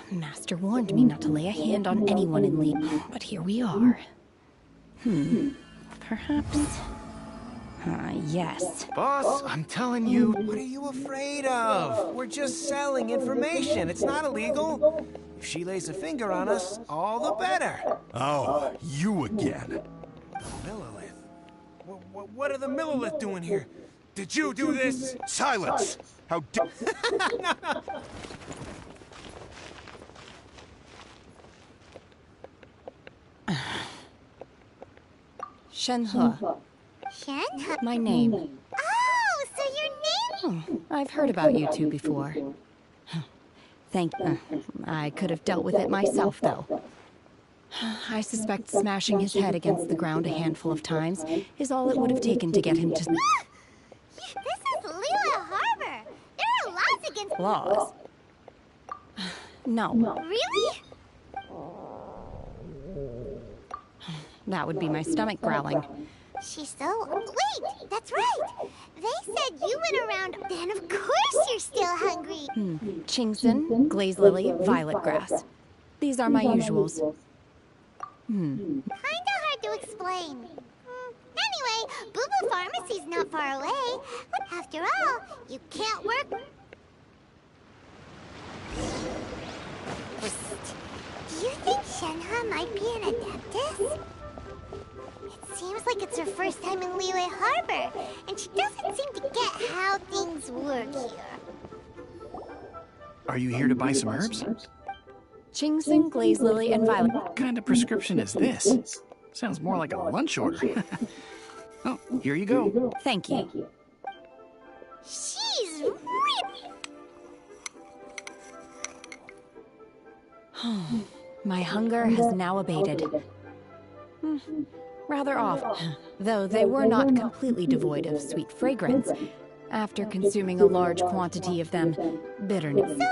Master warned me not to lay a hand on anyone in Lee, but here we are. Perhaps... yes. Boss, I'm telling you... What are you afraid of? We're just selling information. It's not illegal. If she lays a finger on us, all the better. Oh, you again. The Millilith. What are the Millilith doing here? Did you do this? Silence! How dare... No. Shenhe. Shen? My name. Oh, so your name? I've heard about you two before. Thank you. I could have dealt with it myself, though. I suspect smashing his head against the ground a handful of times is all it would have taken to get him to... This is Liyue Harbor. There are laws against... Laws? No. Really? That would be my stomach growling. She's so... Wait, that's right. They said you went around... Then of course you're still hungry. Chingson, glaze lily, violet grass. These are my usuals. Kinda hard to explain. Anyway, Boo Boo Pharmacy's not far away. After all, you can't work... Do you think Shenhe might be an adeptus? It seems like it's her first time in Liyue Harbor, and she doesn't seem to get how things work here. Are you here to buy some herbs? Chingson, glaze lily, and violet. What kind of prescription is this? Sounds more like a lunch order. Oh, here you go. Thank you. She's really... My hunger has now abated. rather awful. Though they were not completely devoid of sweet fragrance. After consuming a large quantity of them, bitterness. So,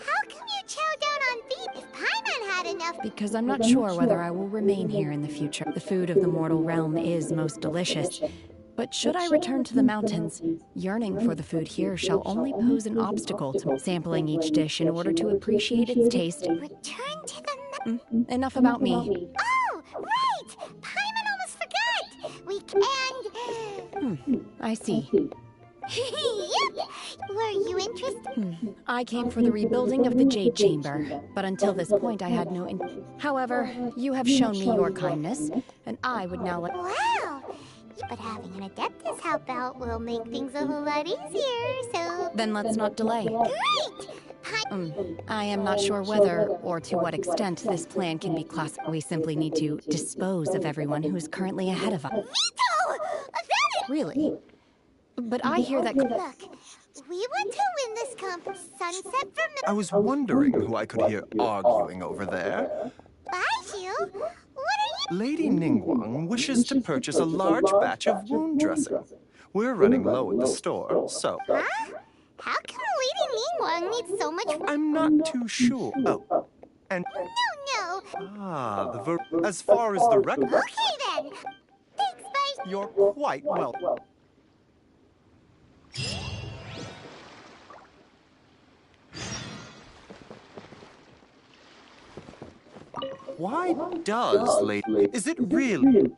how come you chow down on feet if Paimon had enough? Because I'm not sure whether I will remain here in the future. The food of the mortal realm is most delicious. But should I return to the mountains, yearning for the food here shall only pose an obstacle to sampling each dish in order to appreciate its taste. Return to the Enough about me. Oh, right! Paimon almost forgot! We can... I see. Yep! Were you interested? I came for the rebuilding of the Jade Chamber, but until this point I had no However, you have shown me your kindness, and I would now let— Wow! But having an Adeptus help out will make things a whole lot easier, so... Then let's not delay. Great! I am not sure whether, or to what extent, this plan can be classified. We simply need to dispose of everyone who's currently ahead of us. Veto! That is... Really? But I hear that— Look, we want to win this sunset from... I was wondering who I could hear arguing over there. Baiju? What are you... Lady Ningguang wishes to purchase a large batch of wound dressing. We're running low at the store, so... Huh? How come Lady Ningguang needs so much... I'm not too sure. Oh, and... No. Ah, as far as the record... Okay, then. Thanks, Baiju. You're quite welcome. Why does Lady... Is it really...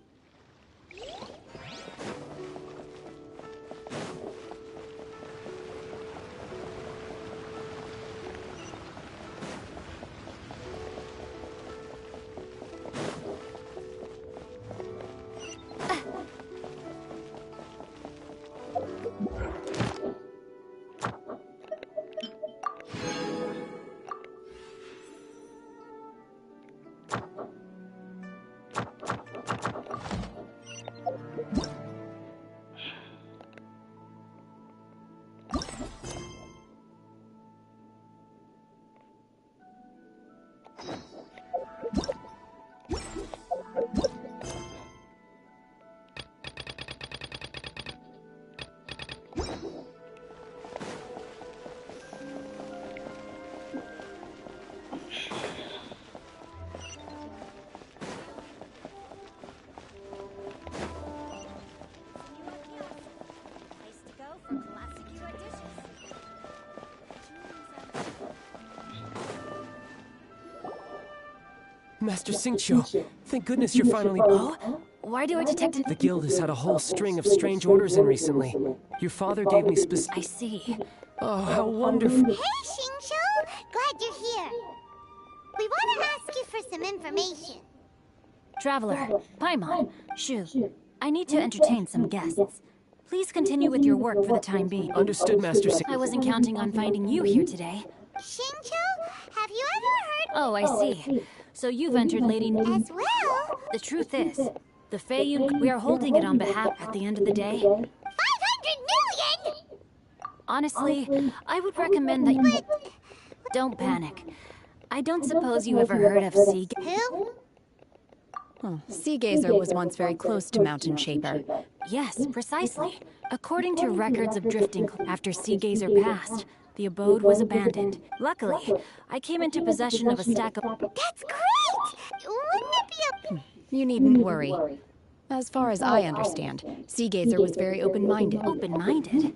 Master Xingqiu, thank goodness you're finally— Oh? Why do I detect The guild has had a whole string of strange orders in recently. Your father gave me I see. Oh, how wonderful. Hey, Xingqiu! Glad you're here. We want to ask you for some information. Traveler, Paimon, Shu, I need to entertain some guests. Please continue with your work for the time being. Understood, Master Xingqiu. I wasn't counting on finding you here today. Xingqiu, have you ever heard... Oh, I see. So you've entered Lady... As well? The truth is, the Feiyun... We are holding it on behalf at the end of the day. 500 million?! Honestly, I would recommend that you... Don't panic. I don't suppose you ever heard of Sea... Who? Sea Gazer was once very close to Mountain Shaper. Yes, precisely. According to records of drifting after Sea Gazer passed, the abode was abandoned. Luckily, I came into possession of a stack of... That's great! Wouldn't it be a... You needn't worry. As far as I understand, Sea Gazer was very open-minded. Open-minded?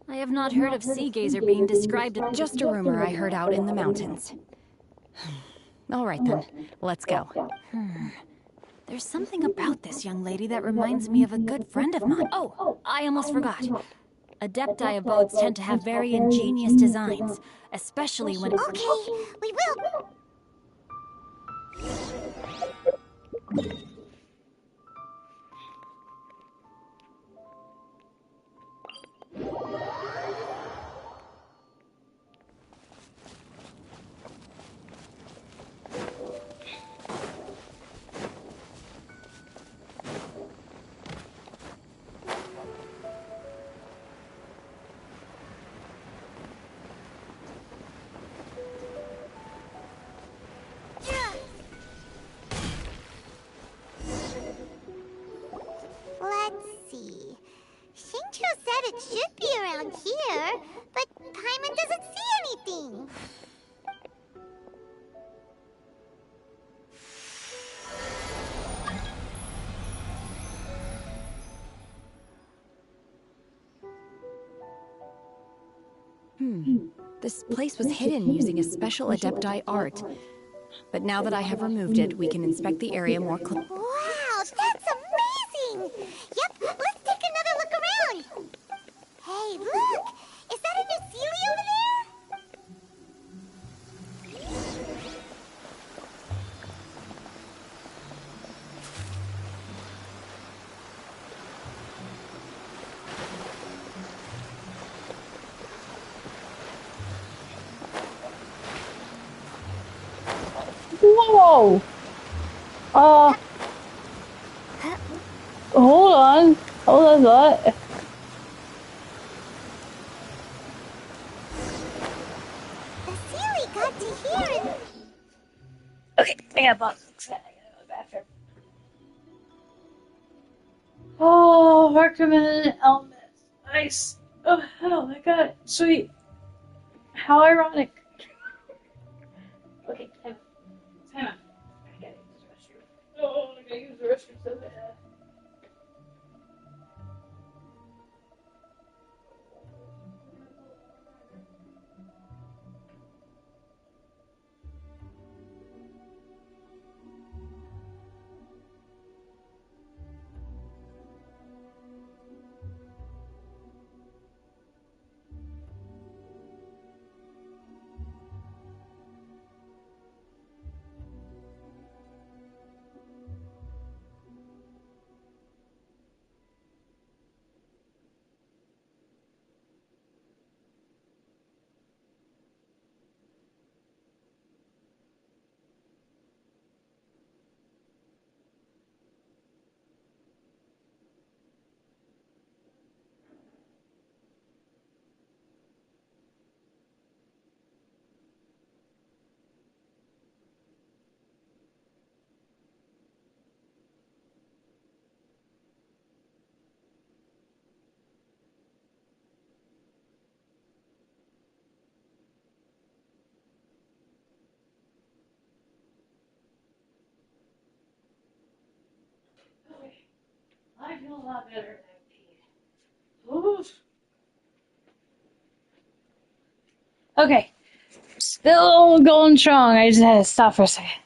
I have not heard of Sea Gazer being described as... Just a rumor I heard out in the mountains. All right then, let's go. There's something about this young lady that reminds me of a good friend of mine. Oh, I almost forgot. Adepti abodes tend to have very ingenious designs, especially when... Okay, we will... said it should be around here, but Paimon doesn't see anything. This place was hidden using a special Adepti art. But now that I have removed it, we can inspect the area more closely. Wow, that's amazing! Yep, let's take another look around. Hey, look! Is that a new Sealy over there? Whoa! Hold on. Hold on, what? The Sealy got to hear it. Okay, I got boxes. I gotta go to the bathroom. Oh, recommended elements. Nice. Oh, hell, I got it. Sweet. How ironic. Okay, time out. I gotta use the restroom. Oh, I gotta use the restroom so bad. I feel a lot better now, Pete. Oof. Okay. Still going strong. I just had to stop for a second.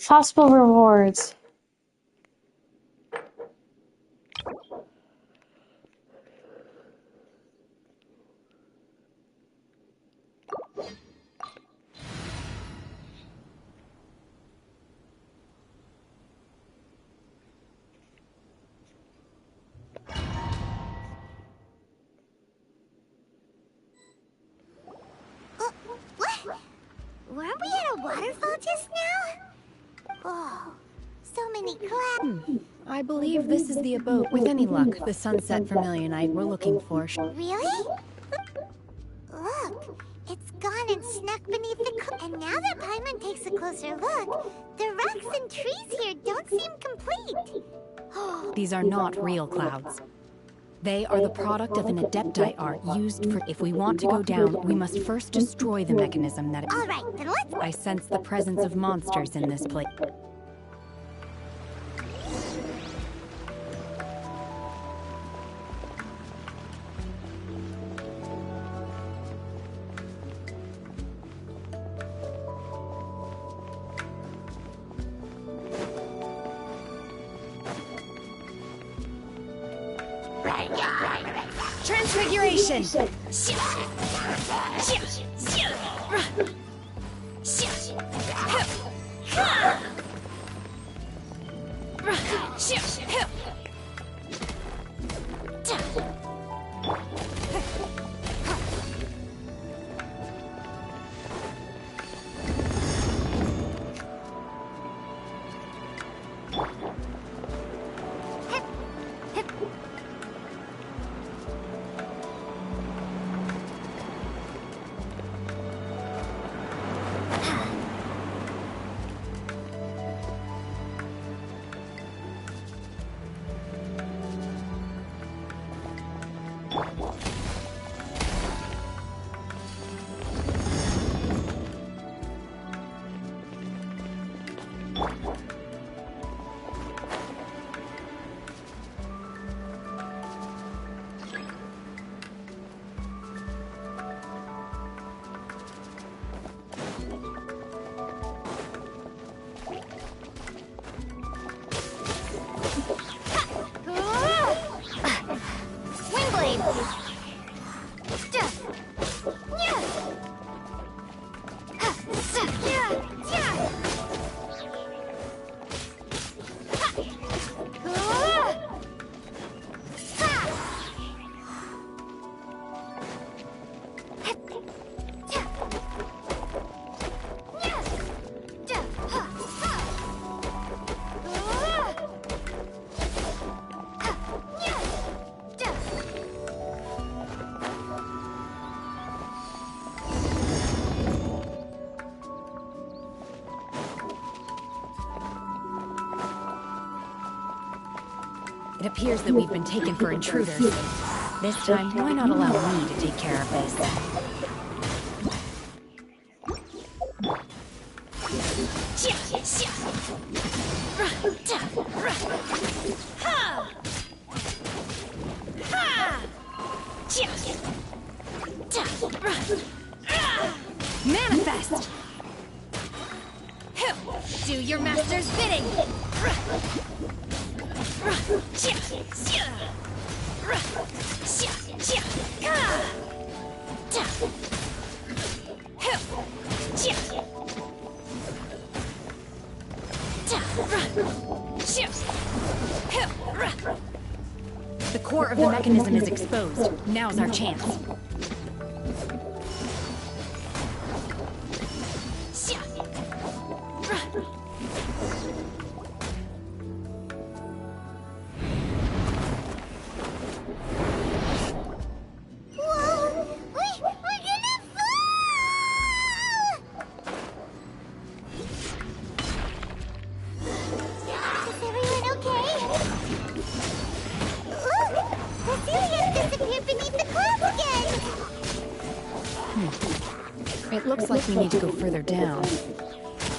Possible rewards. What? Weren't we at a waterfall just now? Oh, so many clouds. I believe this is the abode. With any luck, the sunset vermilionite we're looking for. Really? Look, it's gone and snuck beneath the And now that Paimon takes a closer look, the rocks and trees here don't seem complete. These are not real clouds. They are the product of an Adepti art used for... If we want to go down, we must first destroy the mechanism that... All right, then let's... I sense the presence of monsters in this place. Transfiguration! It appears that we've been taken for intruders. This time, why not allow me to take care of this? Manifest! Do your master's bidding! The core of the mechanism is exposed. Now's our chance. It looks like we need to go further down.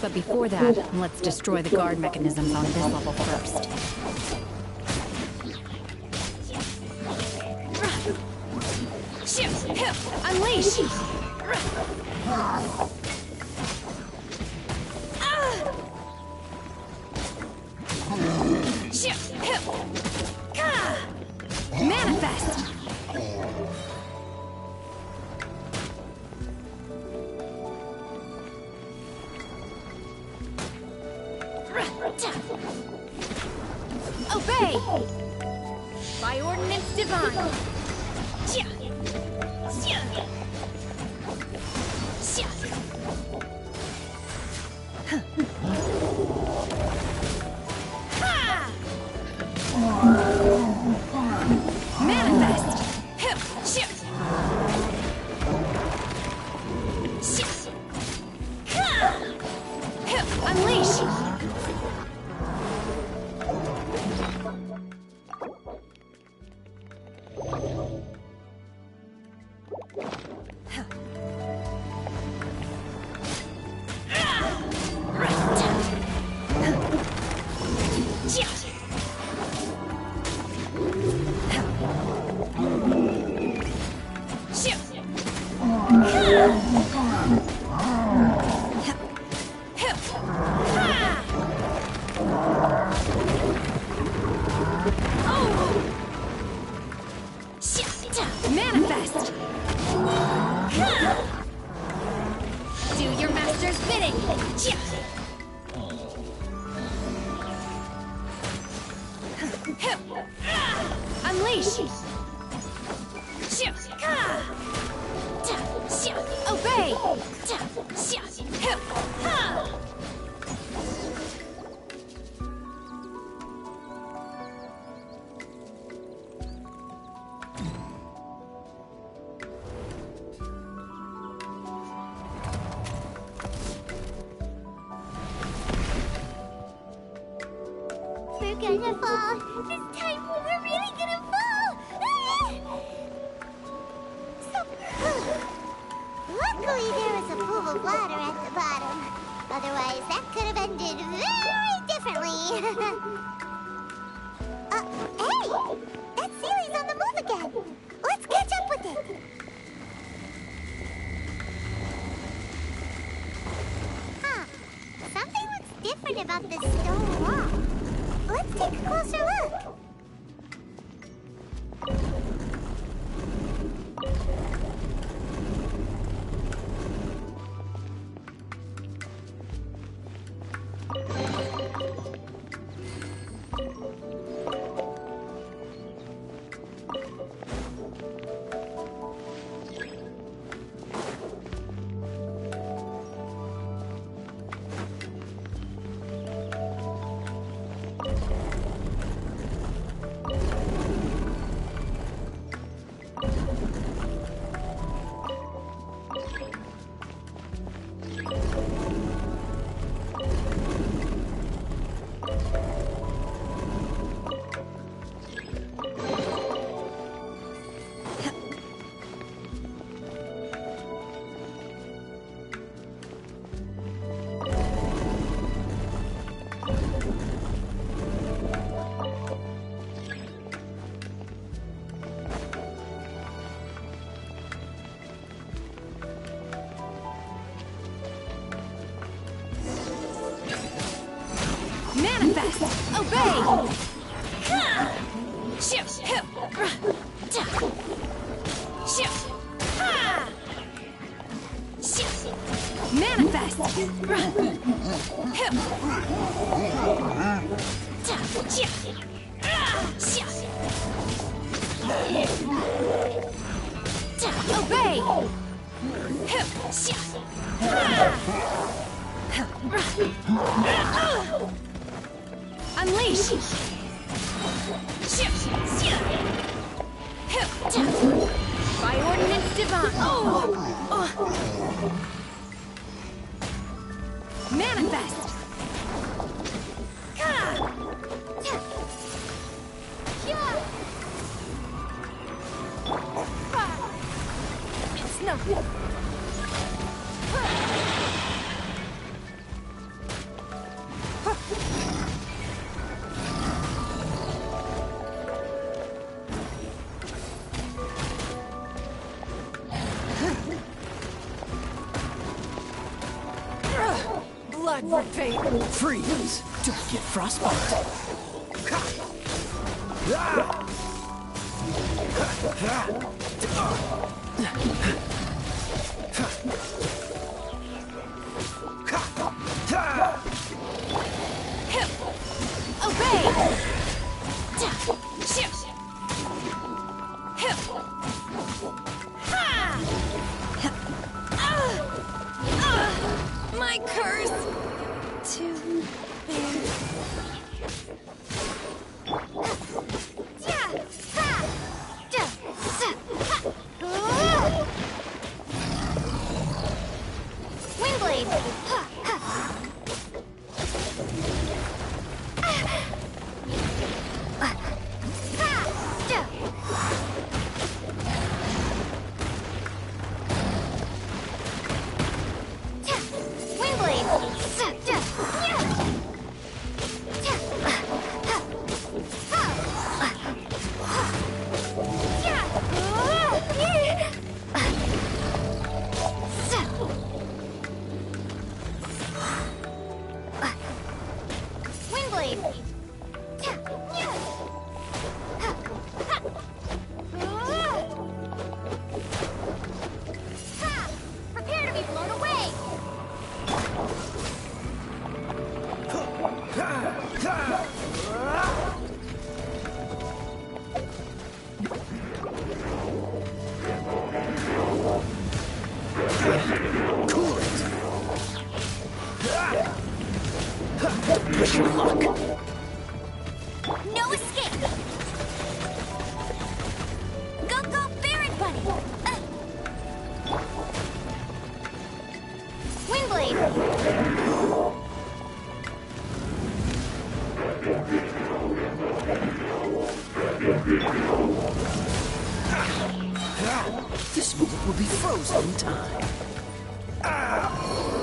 But before that, let's destroy the guard mechanisms on this level first. Unleash! Manifest! Obey! By ordinance divine! Manifest! Unleash! Manifest! Do your master's bidding! Unleash! Obey! We're gonna fall. This time we're really gonna fall. Luckily there was a pool of water at the bottom. Otherwise that could have ended very differently. Hey! That Sealy's on the move again. Let's catch up with it. Huh. Something looks different about this stone wall. Let's take a closer look. Obey! Manifest! Obey! Unleash! By ordinance divine! Manifest! It's nothing. Blood repay. Freeze! Don't get frostbite. Obey! My curse! Too big. Windblade! Prepare to be blown away! Cool it! Don't push your luck. No escape! Go, Baron Bunny! Windblade! This moment will be frozen in time.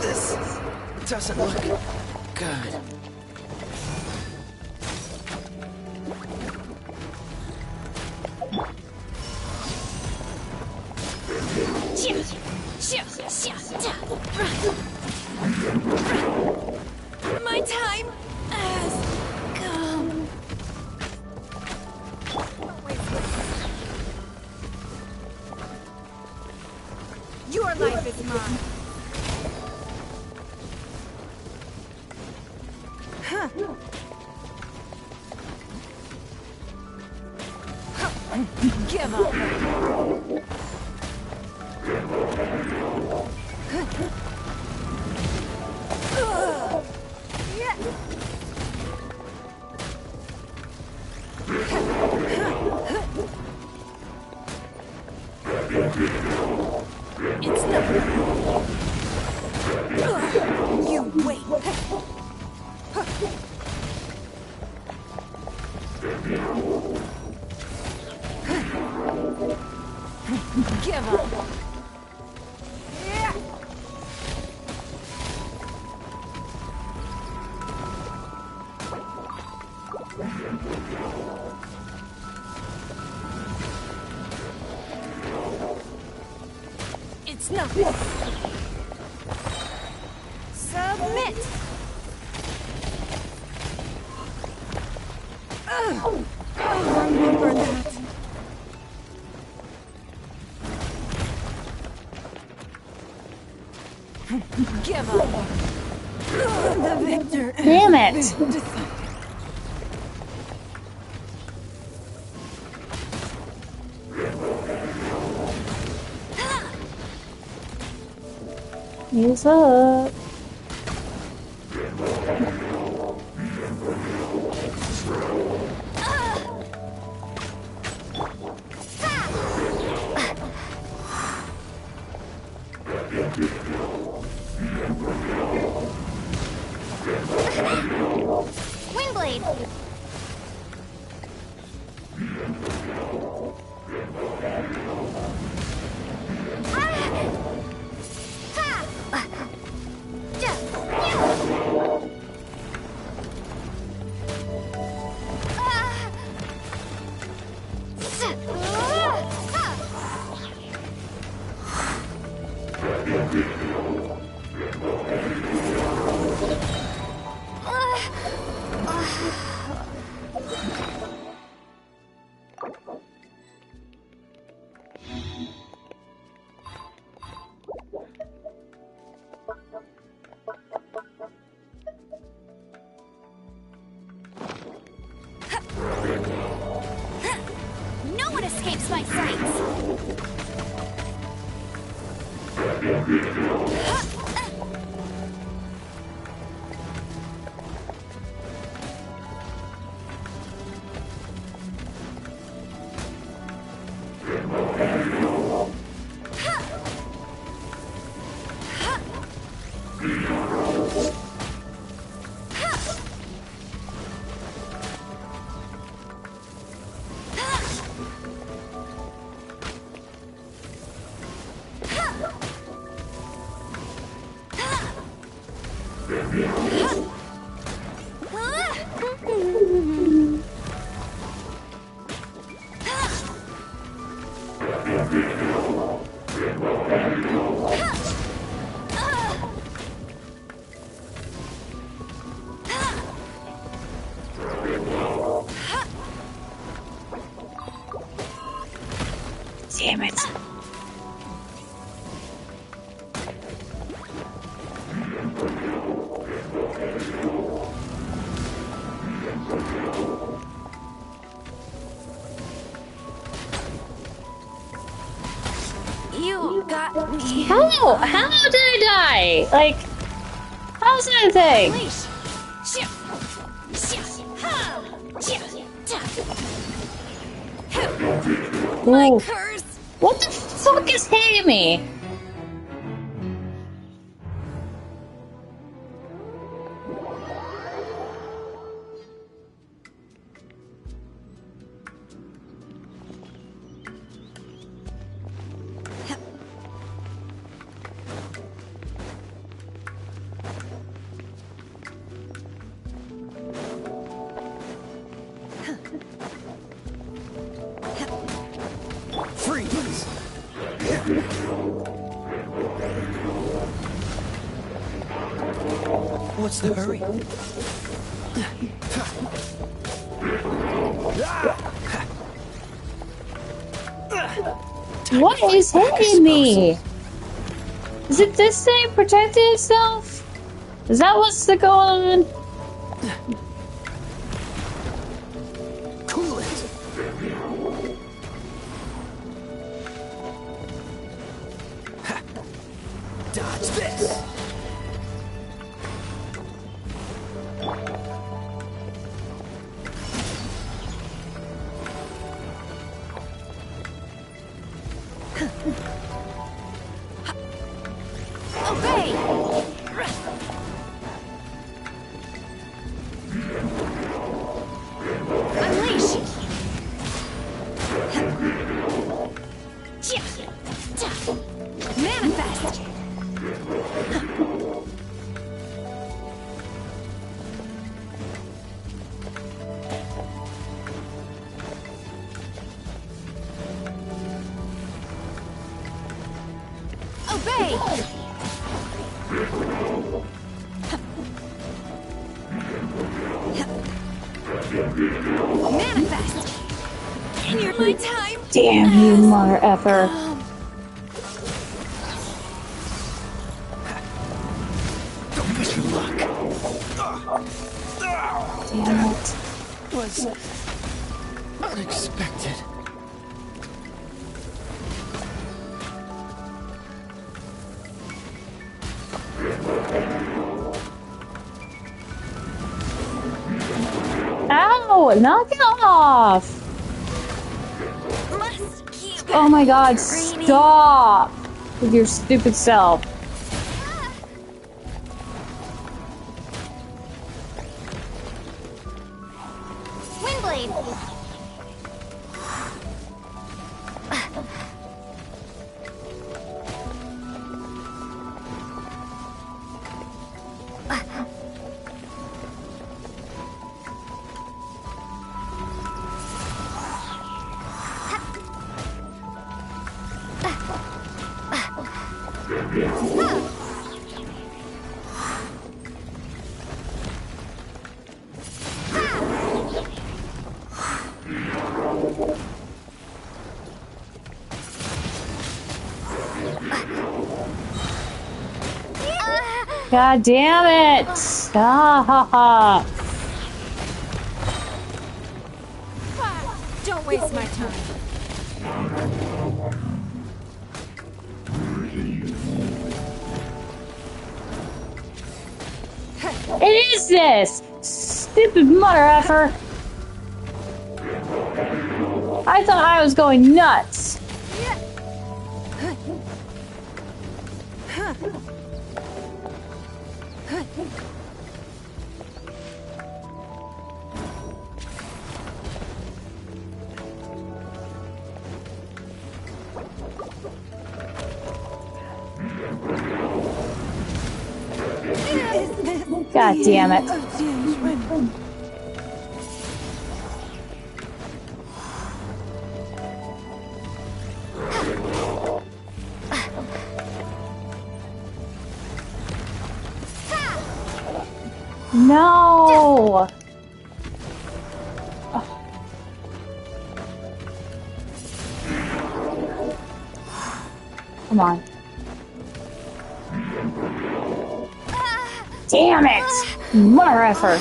This doesn't look good. My time has come. Your life is mine. Huh. Give up. It's nothing. You wait. Give up. It's nothing. Submit. Remember that. Give up. The victor. Damn it. He's up. Windblade. No one escapes my sights. Damn it. You got me. How did I die? Like, how's that a thing? My curse. What the fuck is hitting me? Freeze! What's the hurry? What is hitting me? Is it this thing protecting itself? Is that what's going on? Cool it! Dodge this! Obey! my time. Damn you, mother effer. Don't push your luck. Damn it. Was unexpected. Ow! Knock it off! Oh my god, stop! With your stupid self. Windblade. God damn it! Ah, Don't waste my time. It is this! Stupid mother effer! I thought I was going nuts! God damn it. No! Come on. Damn it! Mother effer!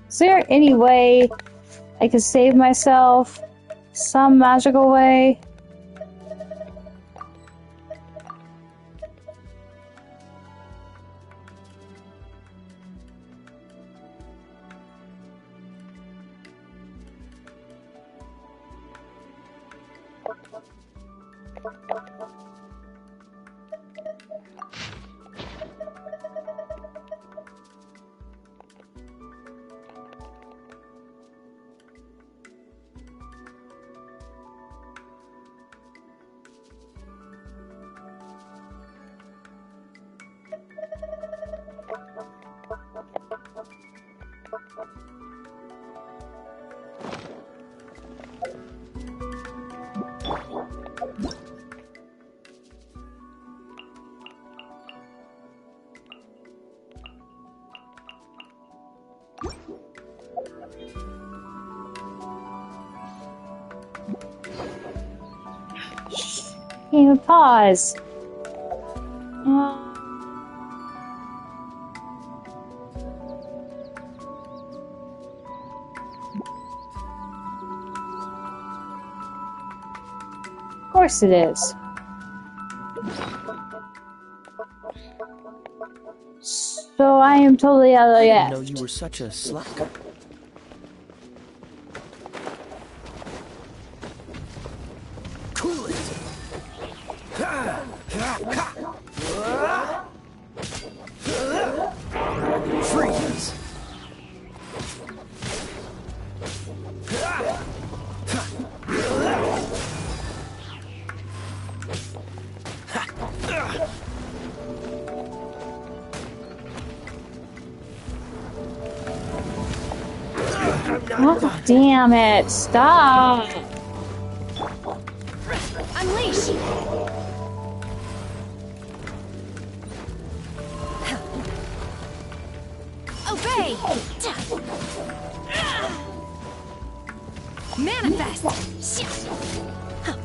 Is there any way I could save myself? Some magical way? Can't even pause. Of course it is. So I am totally out of the I didn't know you were such a slacker. Cool it. Freeze. Oh, damn it. Stop. Unleash! way! Manifest! Huh.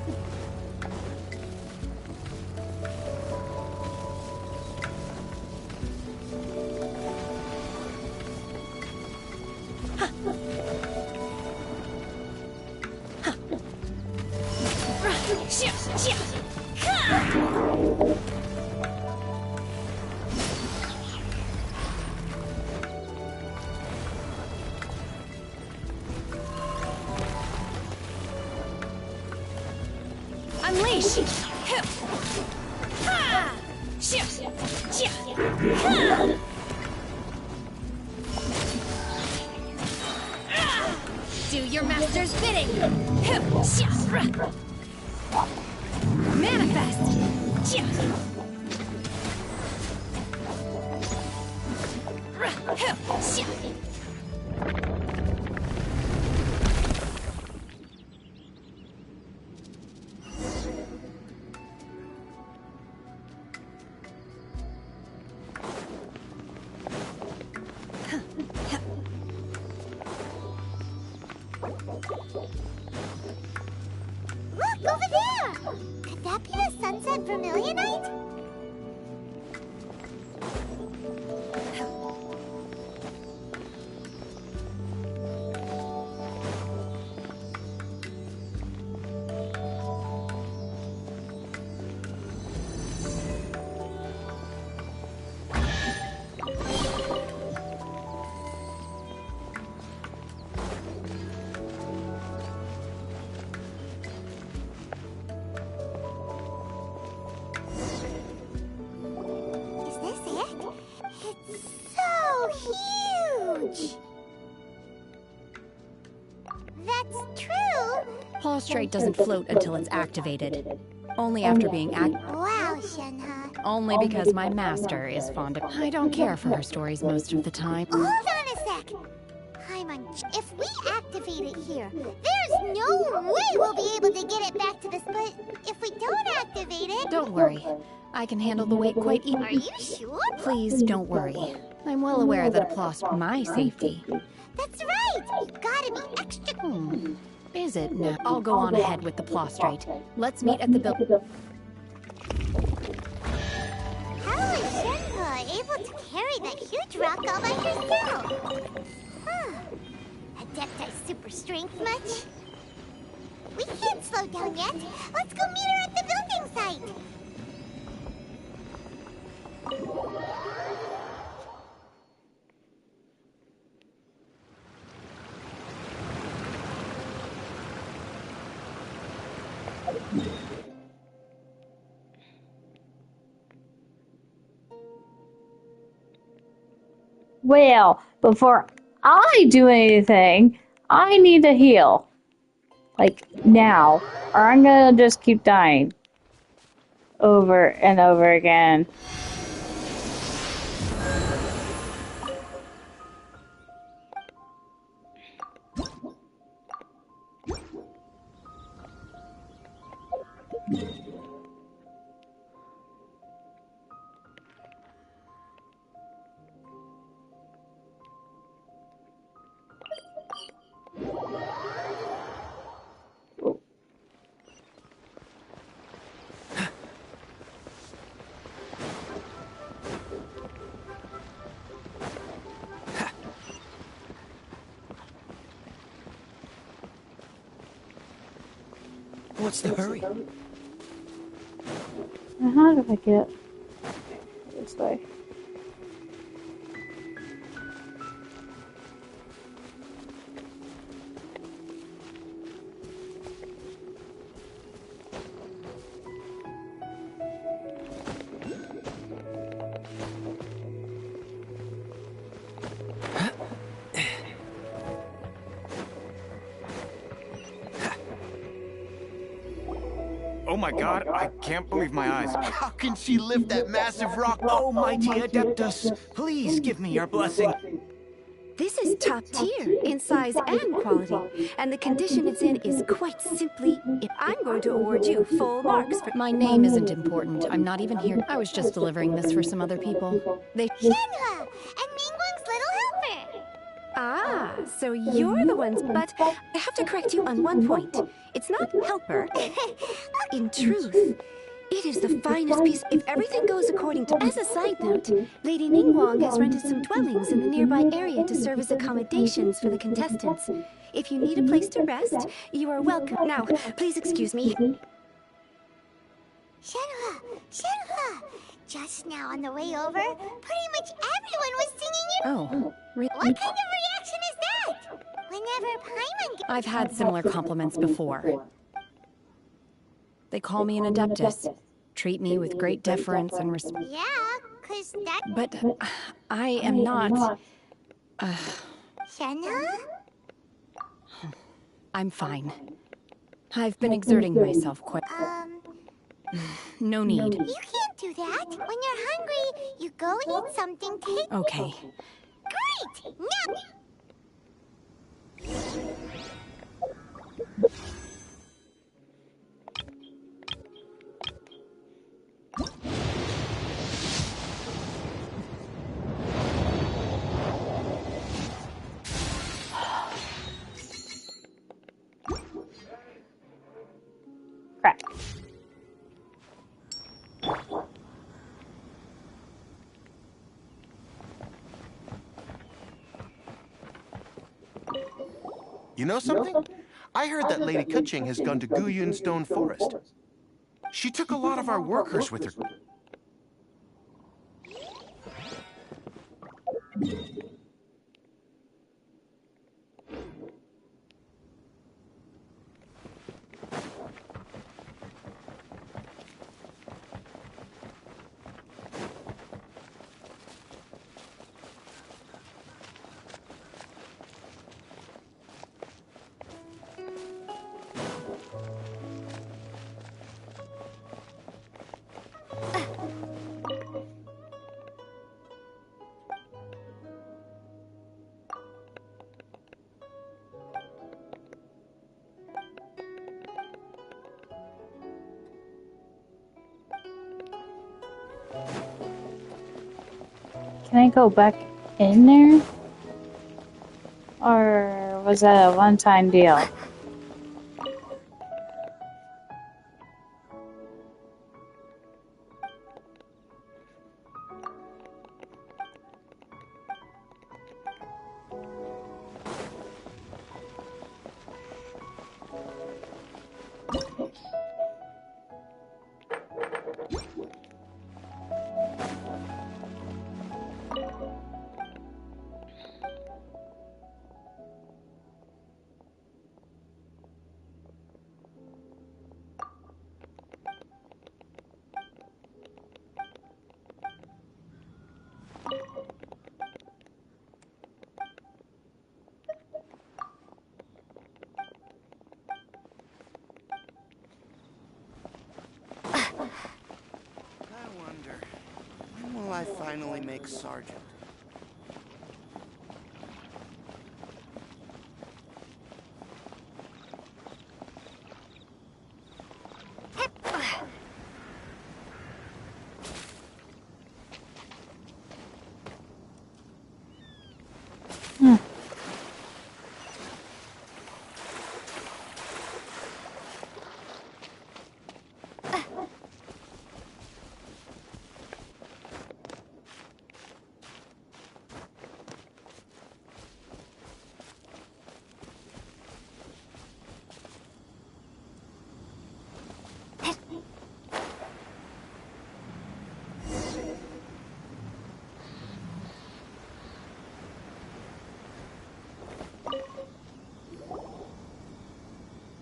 Unleash! Do your master's bidding! Manifest! Look, over there! Could that be the Sunset Vermilionite? Prostrate doesn't float until it's activated. Only after being Wow, Shenhe. Only because my master is fond of... I don't care for her stories most of the time. Hold on a sec. Paimon, if we activate it here, there's no way we'll be able to get it back to this, but if we don't activate it... Don't worry. I can handle the weight quite easily. Are you sure? Please don't worry. I'm well aware that applause for my safety. That's right! You gotta be extra... Is it now? I'll go on ahead with the prostrate. Let's meet at the building. How is Shenhe able to carry that huge rock all by herself? Huh. Adepti super strength much? We can't slow down yet. Let's go meet her at the building site. Well, before I do anything, I need to heal. Like, now. Or I'm gonna just keep dying. Over and over again. What's the hurry? How do I get this way? Oh my god, I can't believe my eyes. How can she lift that massive rock? Oh, mighty Adeptus, please give me your blessing. This is top tier in size and quality, and the condition it's in is quite simply, if I'm going to award you full marks for... My name isn't important. I'm not even here. I was just delivering this for some other people. Shenhe! And Ningguang's little helper! Ah, so you're the ones, but I have to correct you on one point. It's not helper. In truth, it is the finest piece if everything goes according to... As a side note, Lady Ningguang has rented some dwellings in the nearby area to serve as accommodations for the contestants. If you need a place to rest, you are welcome. Now, please excuse me. Shenhua! Just now on the way over, pretty much everyone was singing your... Oh, really? What kind of reaction is that? Whenever Paimon... I've had similar compliments before. They call me an adeptus, treat me with great deference and respect. Yeah, 'cause that... But I am not... Shenhua? I'm fine. I've been exerting myself quite... No need. You can't do that. When you're hungry, you go eat something tasty. Okay. Great! Now... Crap. You know something? I heard that Lady Kuching has gone to Guyun Stone Forest. She took a lot of our workers with her. Can I go back in there? Or was that a one-time deal? I finally make Sergeant.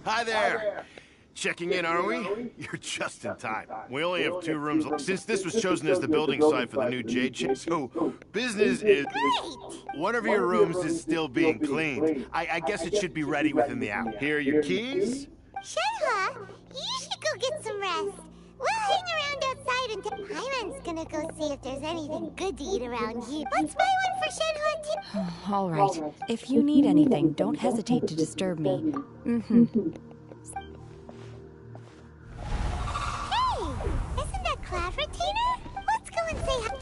Hi there! Checking in, are we? You're just in time. We only have 2 rooms left. Since this was chosen as the building site for the new Jade Chain, so business is... Great! One of your rooms is still being cleaned. I guess it should be ready within the hour. Here are your keys. Shenhua, you should go get some rest. We'll hang around outside until Paimon's gonna go see if there's anything good to eat around here. Let's buy one for Shenhua too. All right. If you need anything, don't hesitate to disturb me. Mm-hmm. Hey! Isn't that Cloud Retainer? Let's go and say hi.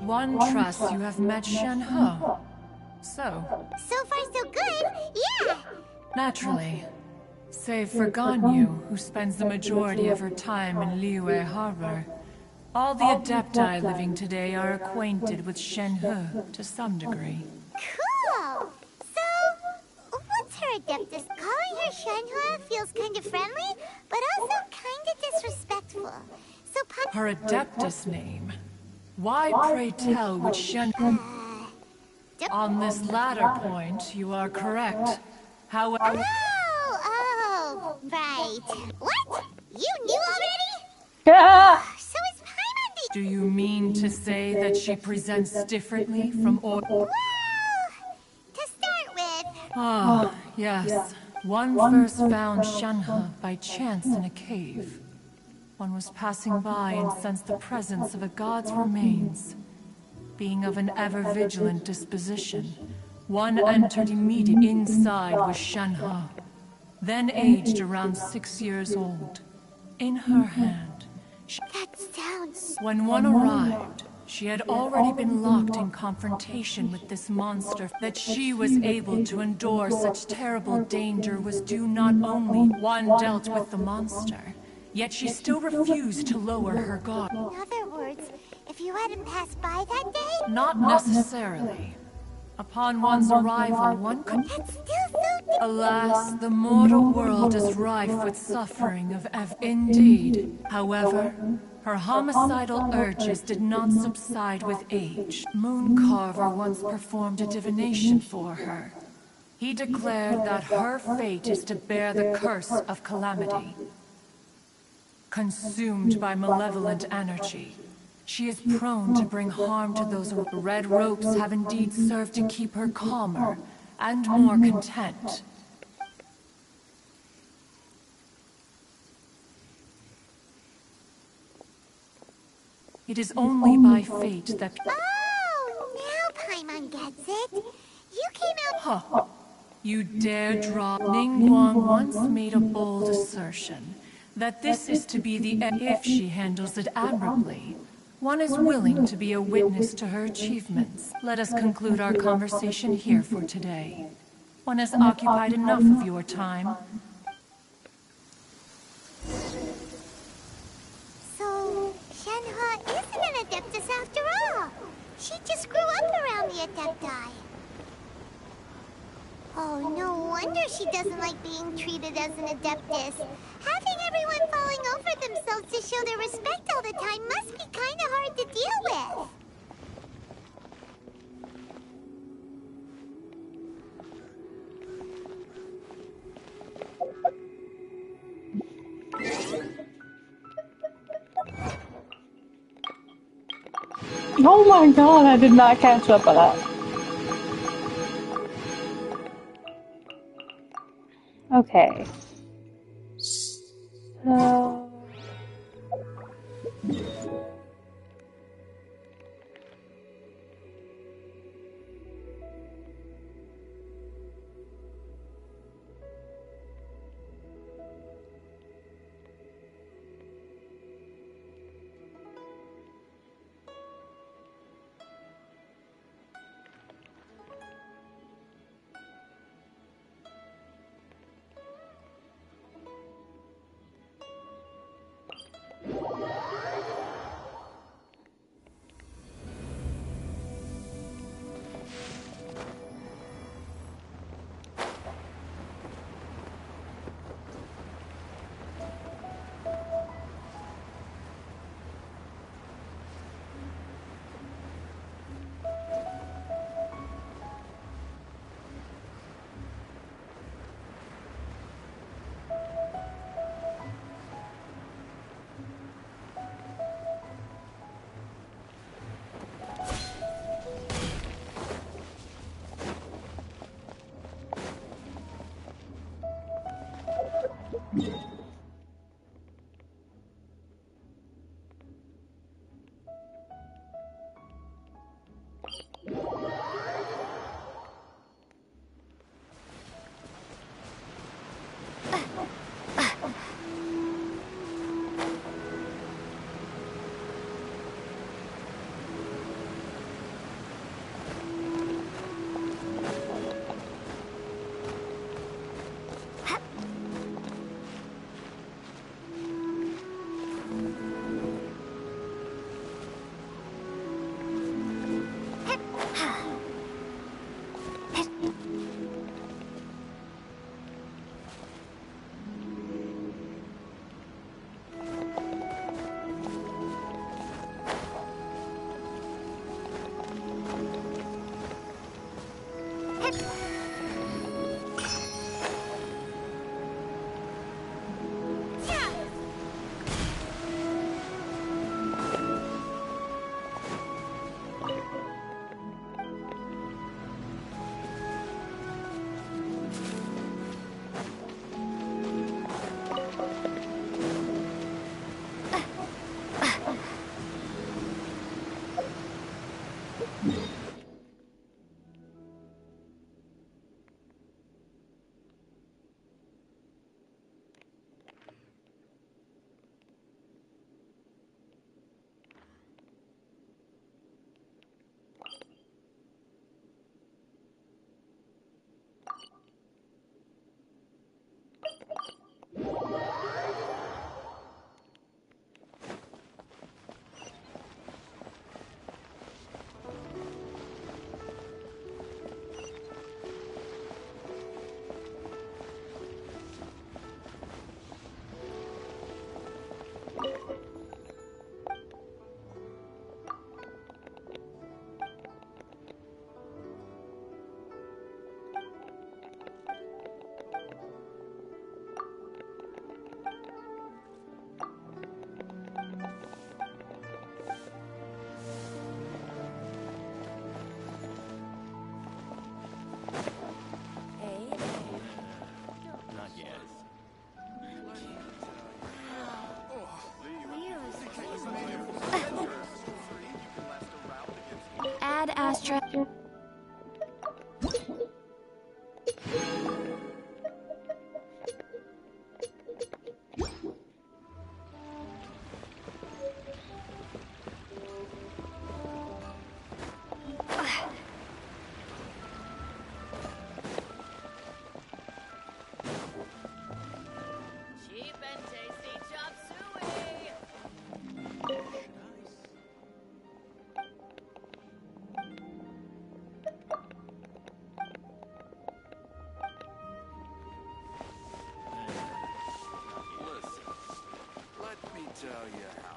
One trusts you have met Shen-He. So far so good, yeah! naturally, save for Ganyu, who spends the majority of her time in Liyue Harbor, all the Adepti living today are acquainted with Shen-He to some degree. Cool! So, what's her adeptus? Calling her Shenhua feels kind of friendly, but also kind of disrespectful. So, Her adeptus name? Why, pray tell, would Shen... On this latter point, you are correct. However... Oh, right. What? You knew already? Yeah. So is Paimon the... Do you mean to say that she presents differently from all... Well, to start with... Ah, yes. One first found Shenhe by chance in a cave. One was passing by and sensed the presence of a god's remains. Being of an ever-vigilant disposition, one entered immediately. Inside was Shenhe, then aged around 6 years old. In her hand, That sounds... when one arrived, she had already been locked in confrontation with this monster. That she was able to endure such terrible danger was due not only one dealt with the monster, yet she still refused to lower her guard. In other words, if you hadn't passed by that day... Not necessarily. Upon one's arrival, one could... That's still so... Alas, the mortal world is rife with suffering of Indeed. However, her homicidal urges did not subside with age. Mooncarver once performed a divination for her. He declared that her fate is to bear the curse of calamity. Consumed by malevolent energy, she is prone to bring harm to those. Red ropes have indeed served to keep her calmer and more content. It is only by fate that... Oh, now Paimon gets it. You came out... Huh. You dare draw... Ningguang once made a bold assertion that this is to be the end if she handles it admirably. One is willing to be a witness to her achievements. Let us conclude our conversation here for today. One has occupied enough of your time. So, Shenhe isn't an Adeptus after all. She just grew up around the Adepti. Oh, no wonder she doesn't like being treated as an Adeptus. Having everyone falling over themselves to show their respect all the time must be kind of hard to deal with. Oh my god, I did not catch up on that. Okay. So... Not yet. Ad Astra. Cheap and tasty chop suey! Listen, let me tell you how.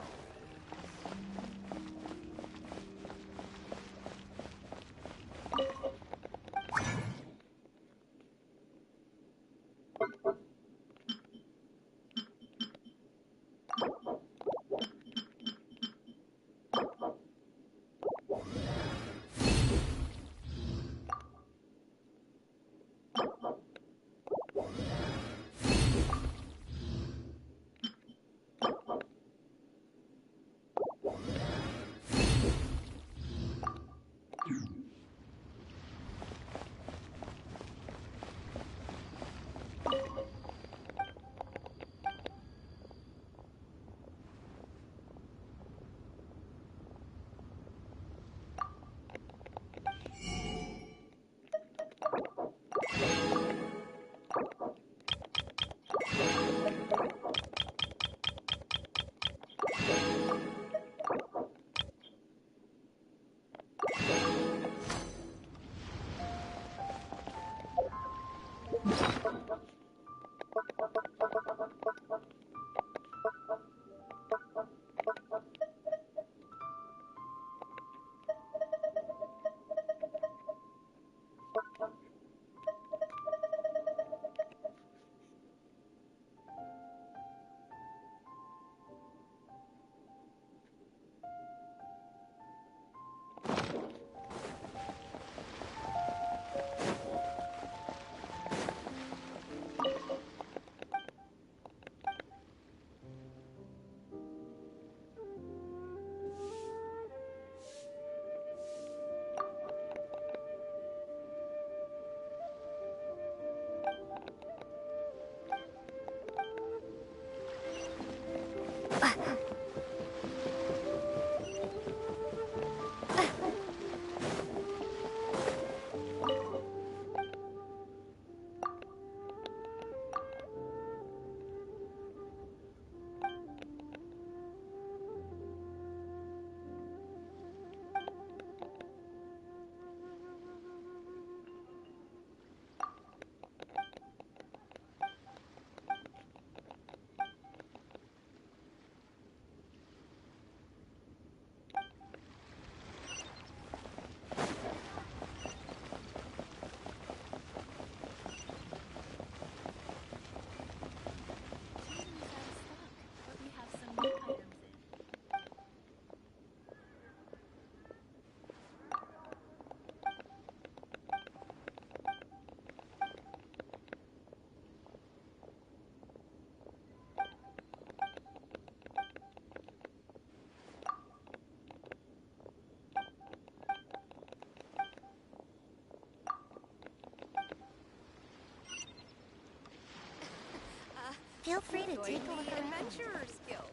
Feel free to take a look around. Adventurer's Guild.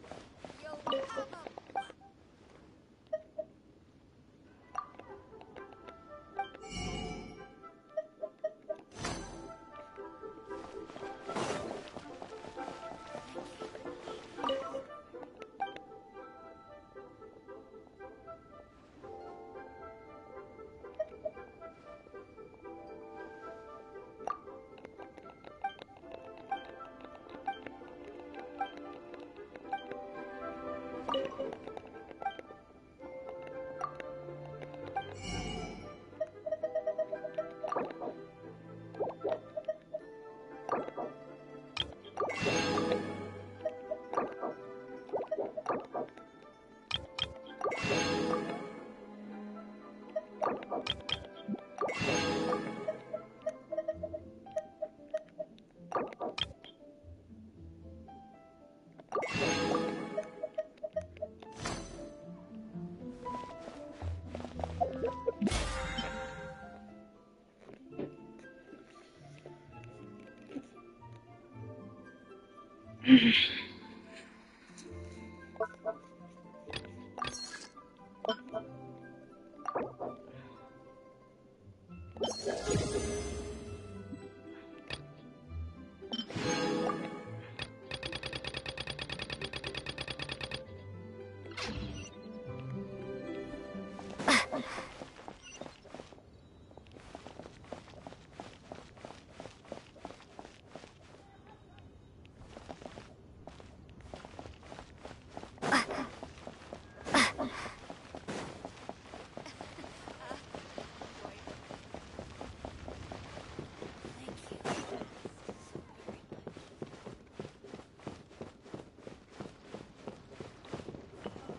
You'll have a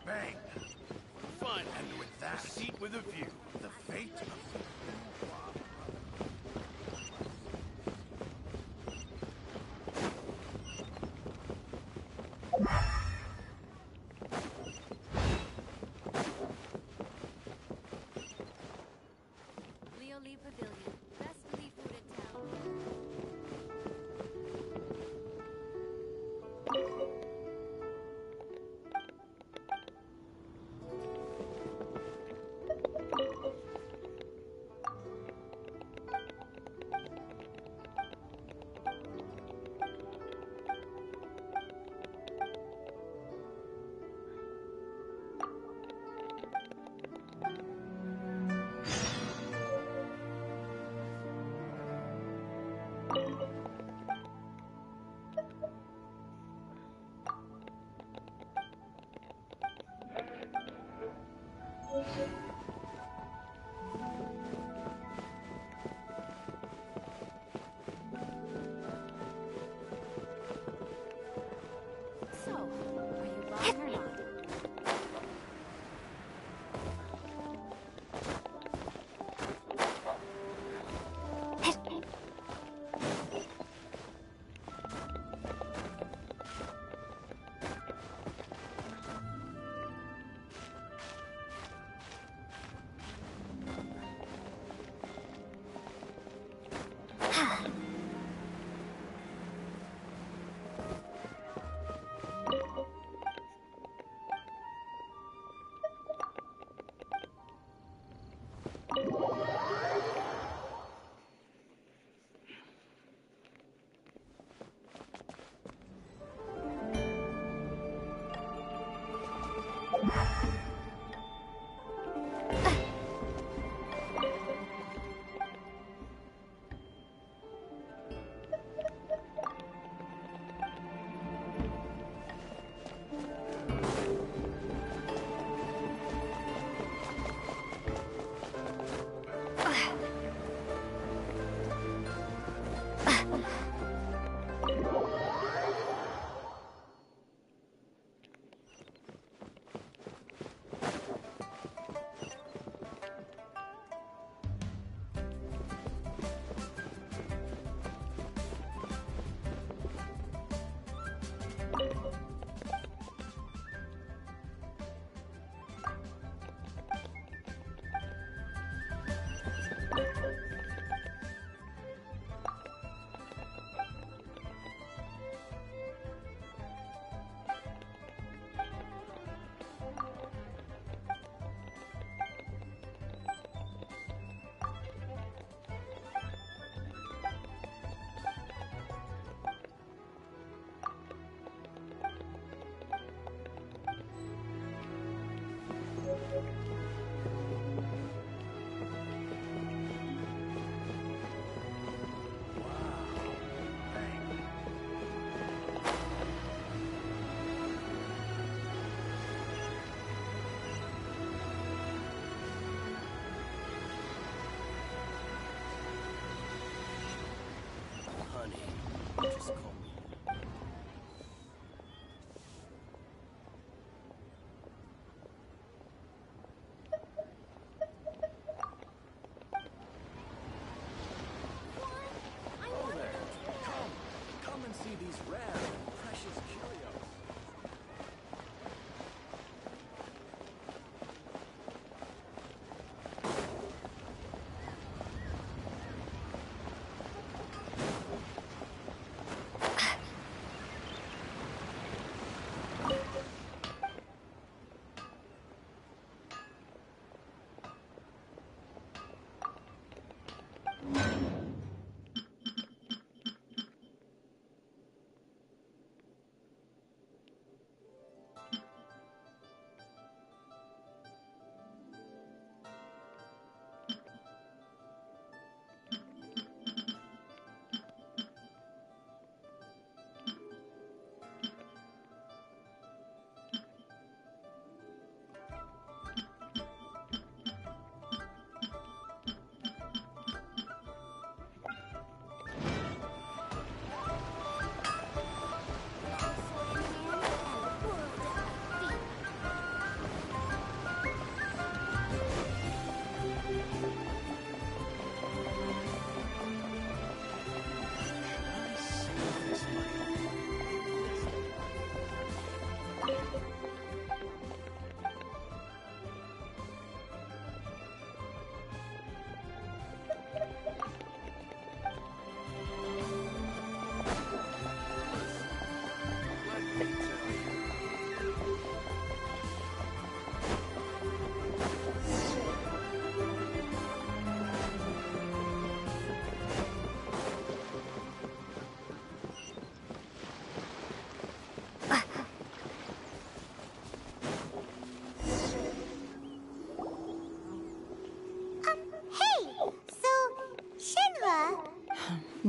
Bang! Fun, and with that, a seat with a view. The fate of Leo Lee Pavilion. Best Lee food in town. So, are you buying or not?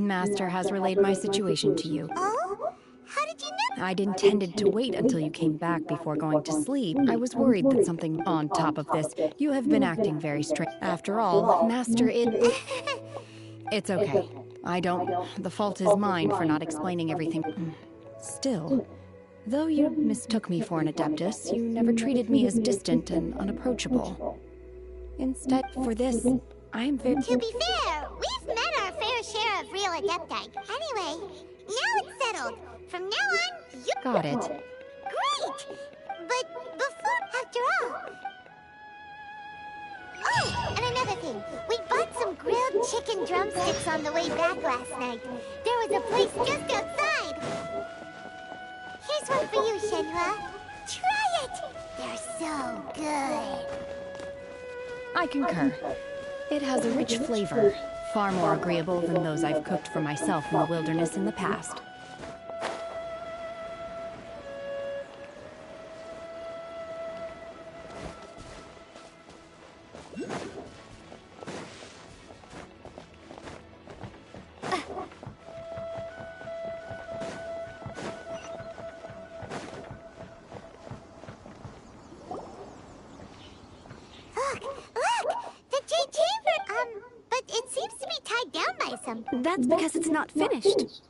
Master has relayed my situation to you. Oh? How did you know? I'd intended to wait until you came back before going to sleep. I was worried that something on top of this. You have been acting very strange. After all, Master, it's okay. The fault is mine for not explaining everything. Still, though you mistook me for an Adeptus, you never treated me as distant and unapproachable. Instead, for this, I'm very... To be fair, we've met our fair share of real Adepti. Anyway, now it's settled. From now on, you... Got it. Great! But before, after all... Oh, and another thing. We bought some grilled chicken drumsticks on the way back last night. There was a place just outside. Here's one for you, Shenhua. Try it! They're so good. I concur. It has a rich flavor, far more agreeable than those I've cooked for myself in the wilderness in the past. That's because it's not finished.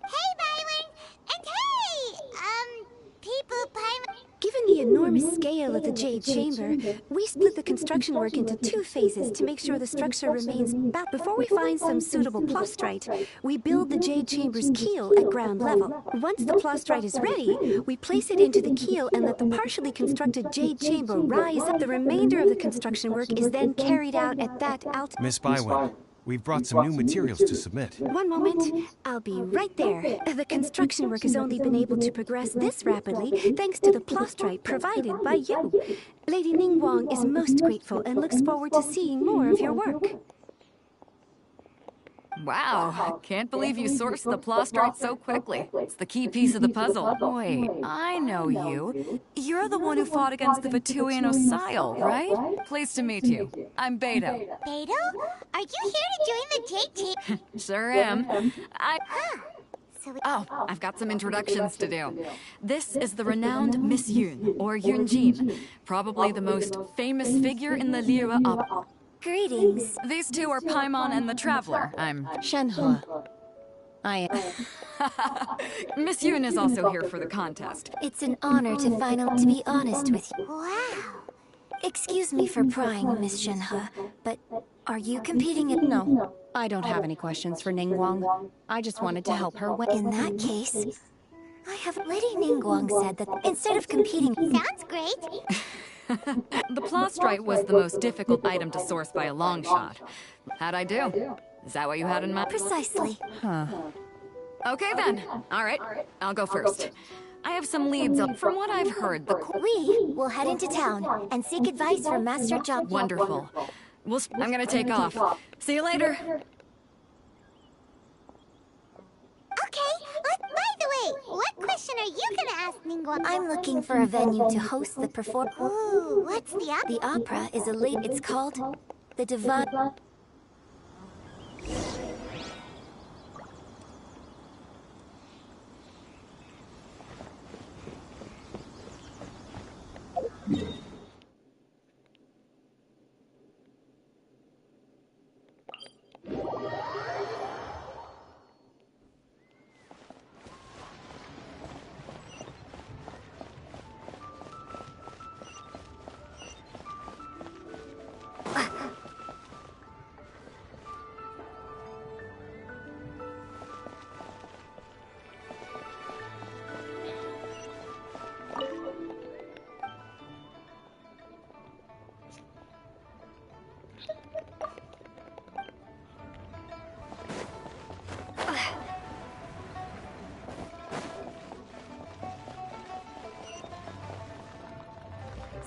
Hey, Byron! And hey! People, Paimon... Given the enormous scale of the Jade Chamber, we split the construction work into 2 phases to make sure the structure remains... But before we find some suitable plastrite, we build the Jade Chamber's keel at ground level. Once the plastrite is ready, we place it into the keel and let the partially constructed Jade Chamber rise up. The remainder of the construction work is then carried out at that altitude. Miss Bywin, we've brought some new materials to submit. One moment. I'll be right there. The construction work has only been able to progress this rapidly thanks to the plastrite provided by you. Lady Ningguang is most grateful and looks forward to seeing more of your work. Wow, can't believe you sourced the plastrite so quickly. It's the key piece of the puzzle. Wait, I know you. You're the one who fought against the Vatuian Osile, right? Pleased to meet you. I'm Beto. Beto? Are you here to join the Jade Chamber? Sure am. I've got some introductions to do. This is the renowned Miss Yun, or Yunjin, probably the most famous figure in the Liyue opera. Greetings. These two are Paimon and the Traveler. I'm Shenhua. Miss Yun is also here for the contest. It's an honor to be honest with you. Wow. Excuse me for prying, Miss Shenhe, but are you competing at... No, I don't have any questions for Ningguang. I just wanted to help her when... In that case, I have... Lady Ningguang said that instead of competing... Sounds great. The plastrite was the most difficult item to source by a long shot. How'd I do? Is that what you had in mind? Precisely. Huh. Okay then. All right, I'll go first. I have some leads up. From what I've heard, We will head into town and seek advice from Master Jump. Wonderful. I'm gonna take off. See you later. Okay, by the way, what question are you gonna ask Ningguang? I'm looking for a venue to host the performance. Ooh, what's the opera? The opera is it's called The Divine...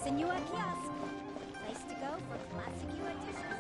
Senua Kiosk. Place to go for classic UI dishes.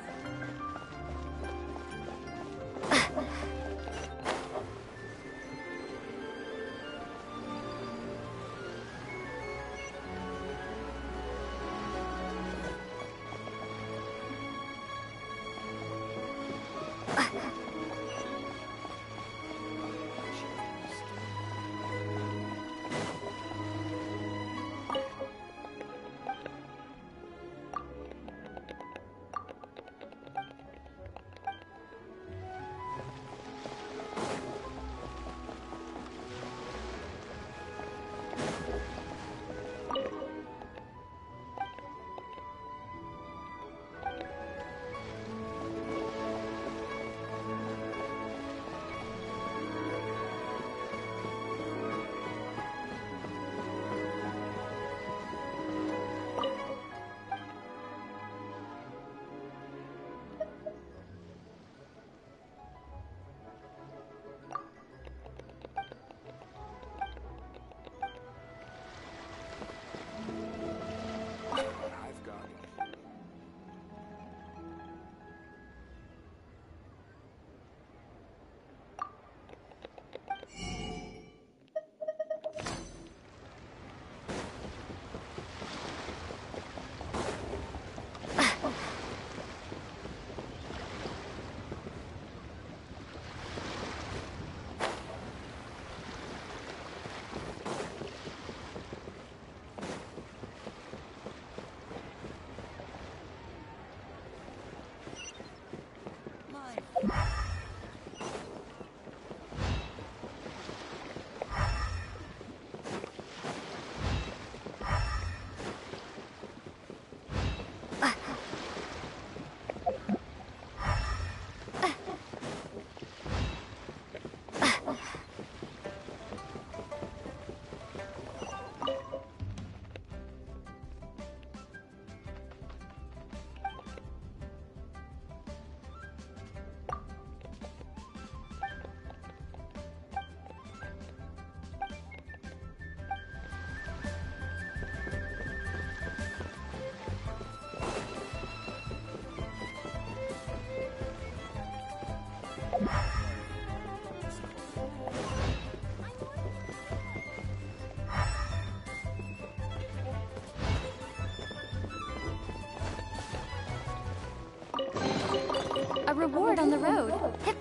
reward on the road. Hip.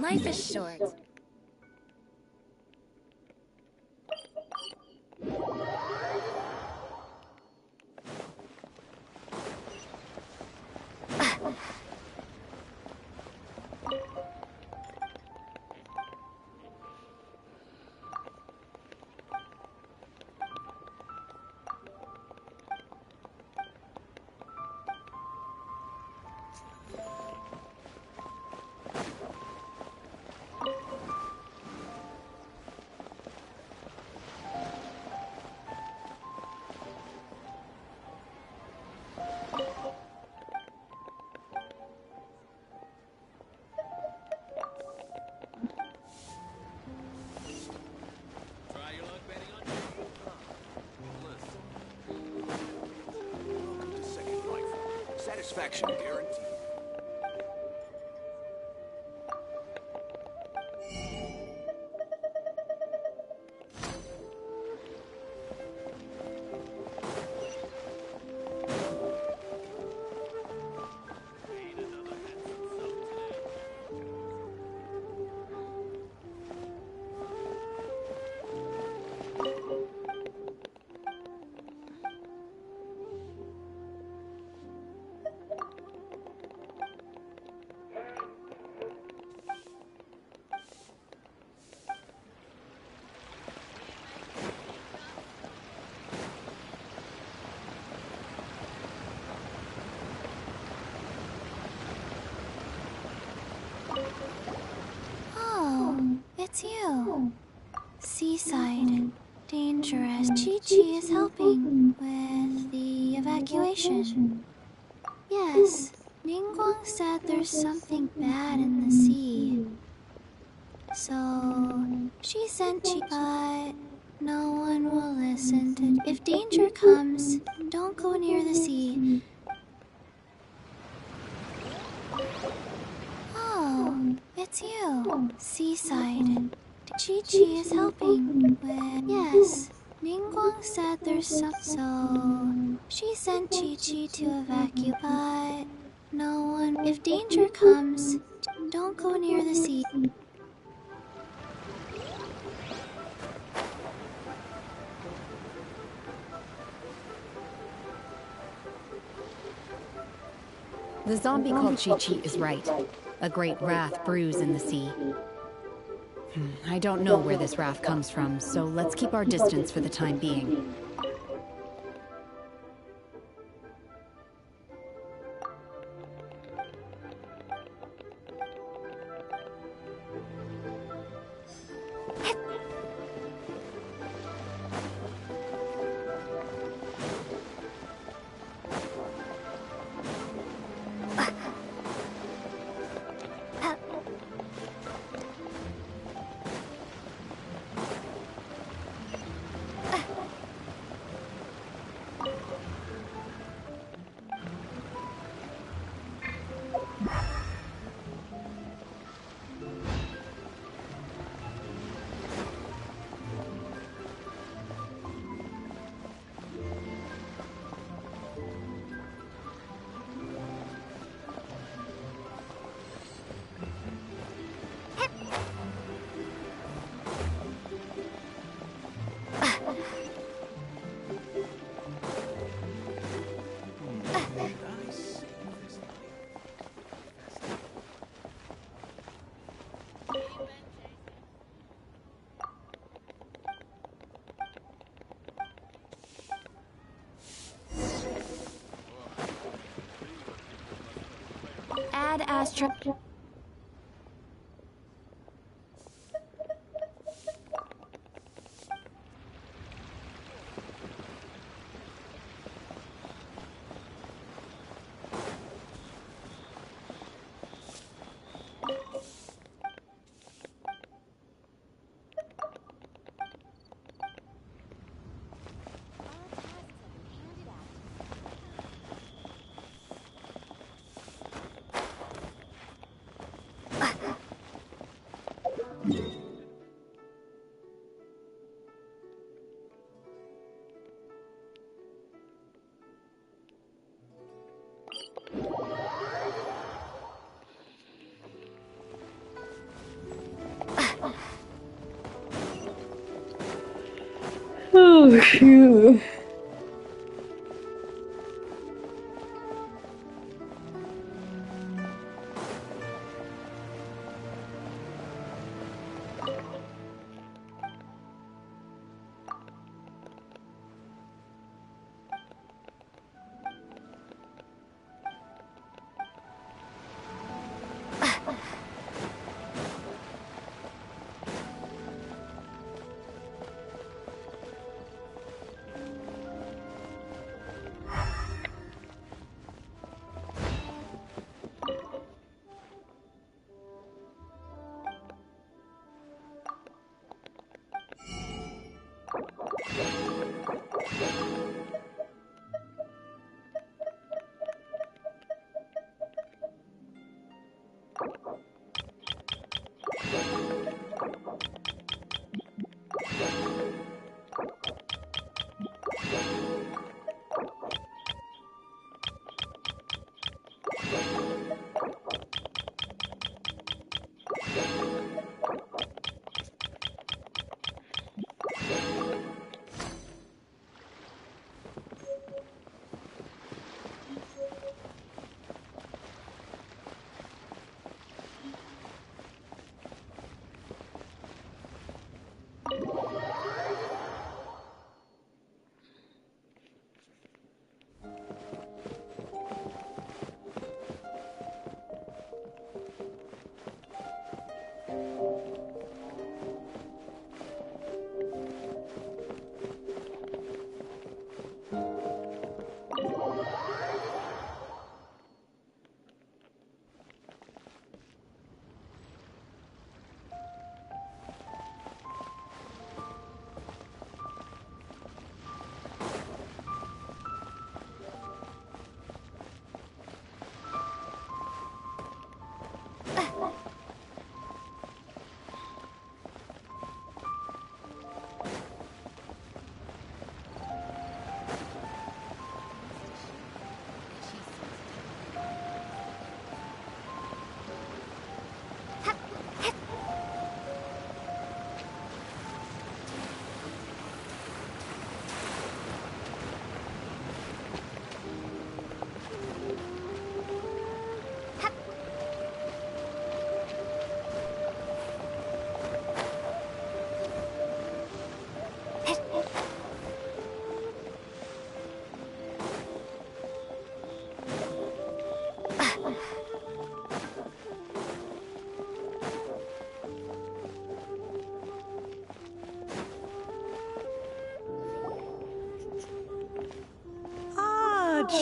Life is short. satisfaction guaranteed. Oh, it's you. Seaside. Dangerous. Chi-Chi is helping with the evacuation. Yes, Ningguang said there's something bad in the sea. So, she sent Chi, but no one will listen to... If danger comes, don't go near the sea. Oh, it's you. Seaside. Chi-Chi is helping with... Yes, Ningguang said there's some... So, she sent Chi-Chi to evacuate, but no one... If danger comes, don't go near the sea. The zombie called Chi-Chi is right. A great wrath brews in the sea. I don't know where this wrath comes from, so let's keep our distance for the time being. Add Astra... Oh, shoot.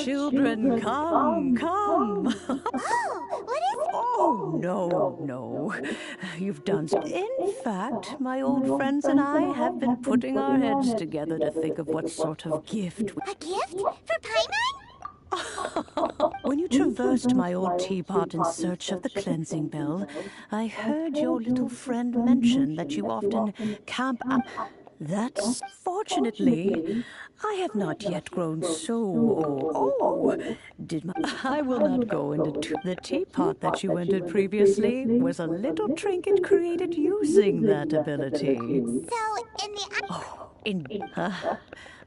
Children, come, come. Oh, what is it? Oh, no. You've done... In fact, my old friends and I have been putting our heads together to think of what sort of gift... A gift? For Paimon? When you traversed my old teapot in search of the cleansing bell, I heard your little friend mention that you often camp up. That's fortunately, I have not yet grown so... I will not go into the teapot that you entered previously was a little trinket created using that ability. So,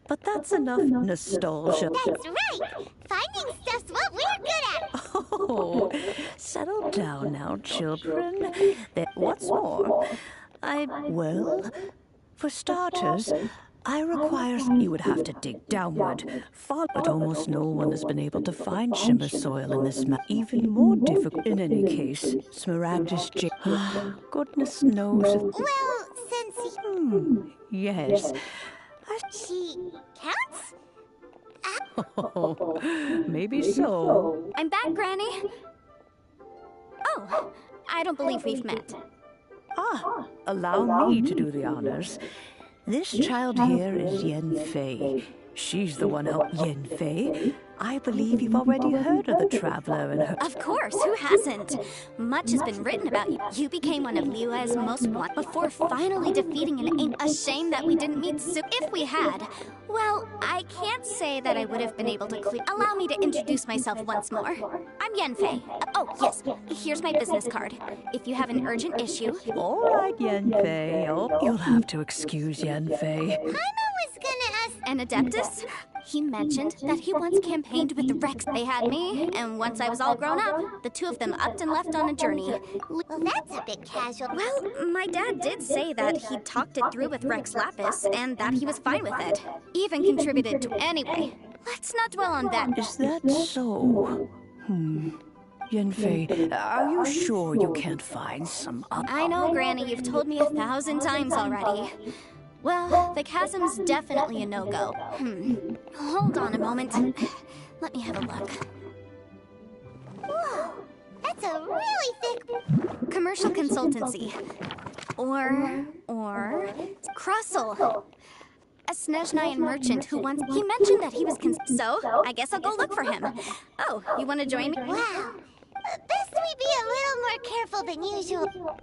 But that's enough nostalgia. That's right! Finding stuff's what we're good at! Oh, settle down now, children. What's more, well, for starters, I require you would have to dig downward. But almost no one has been able to find shimmer soil in this map. Even more difficult. In any case, Smaragdus goodness knows. Well, since... Yes. She counts? Oh, maybe so. I'm back, Granny. Oh, I don't believe we've met. Allow me to do the honors. This child here is Yen Fei. She's the one helping Yen Fei. I believe you've already heard of the traveler and her... Of course, who hasn't? Much has been written about you. You became one of Liyue's most wanted before finally defeating an ancient. A shame that we didn't meet soon. If we had, well, I can't say that I would have been able to clear. Allow me to introduce myself once more. I'm Yenfei. Oh, yes, here's my business card. If you have an urgent issue... All right, Yenfei. Oh, you'll have to excuse Yenfei. Paimon was gonna ask... An Adeptus? He mentioned that he once campaigned with the Rex. They had me, and once I was all grown up, the two of them upped and left on a journey. Well, that's a bit casual. Well, my dad did say that he talked it through with Rex Lapis, and that he was fine with it. Even contributed to... Anyway, let's not dwell on that. Is that so? Yenfei, are you sure you can't find some other... I know, Granny, you've told me 1,000 times already. Well, the chasm's definitely a no-go. Hold on a moment. Let me have a look. Whoa, that's a really thick... Commercial consultancy. Or... Krustle. A Snezhnayan merchant who once... He mentioned that he was so, I guess I'll go look for him. Oh, you want to join me? Wow. Best we be a little more careful than usual.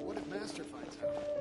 What if Master finds out?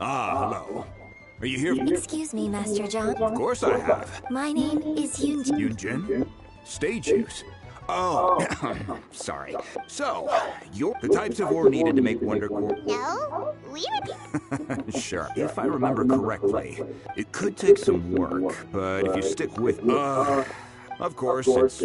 Ah, hello. Are you here? Excuse me, Master John. Of course I have. My name is Yunjin. Yunjin? Stage use. Oh, sorry. So, you're the types of ore needed to make Wonder Core. No, we Sure. If I remember correctly, it could take some work, but if you stick with, of course, it's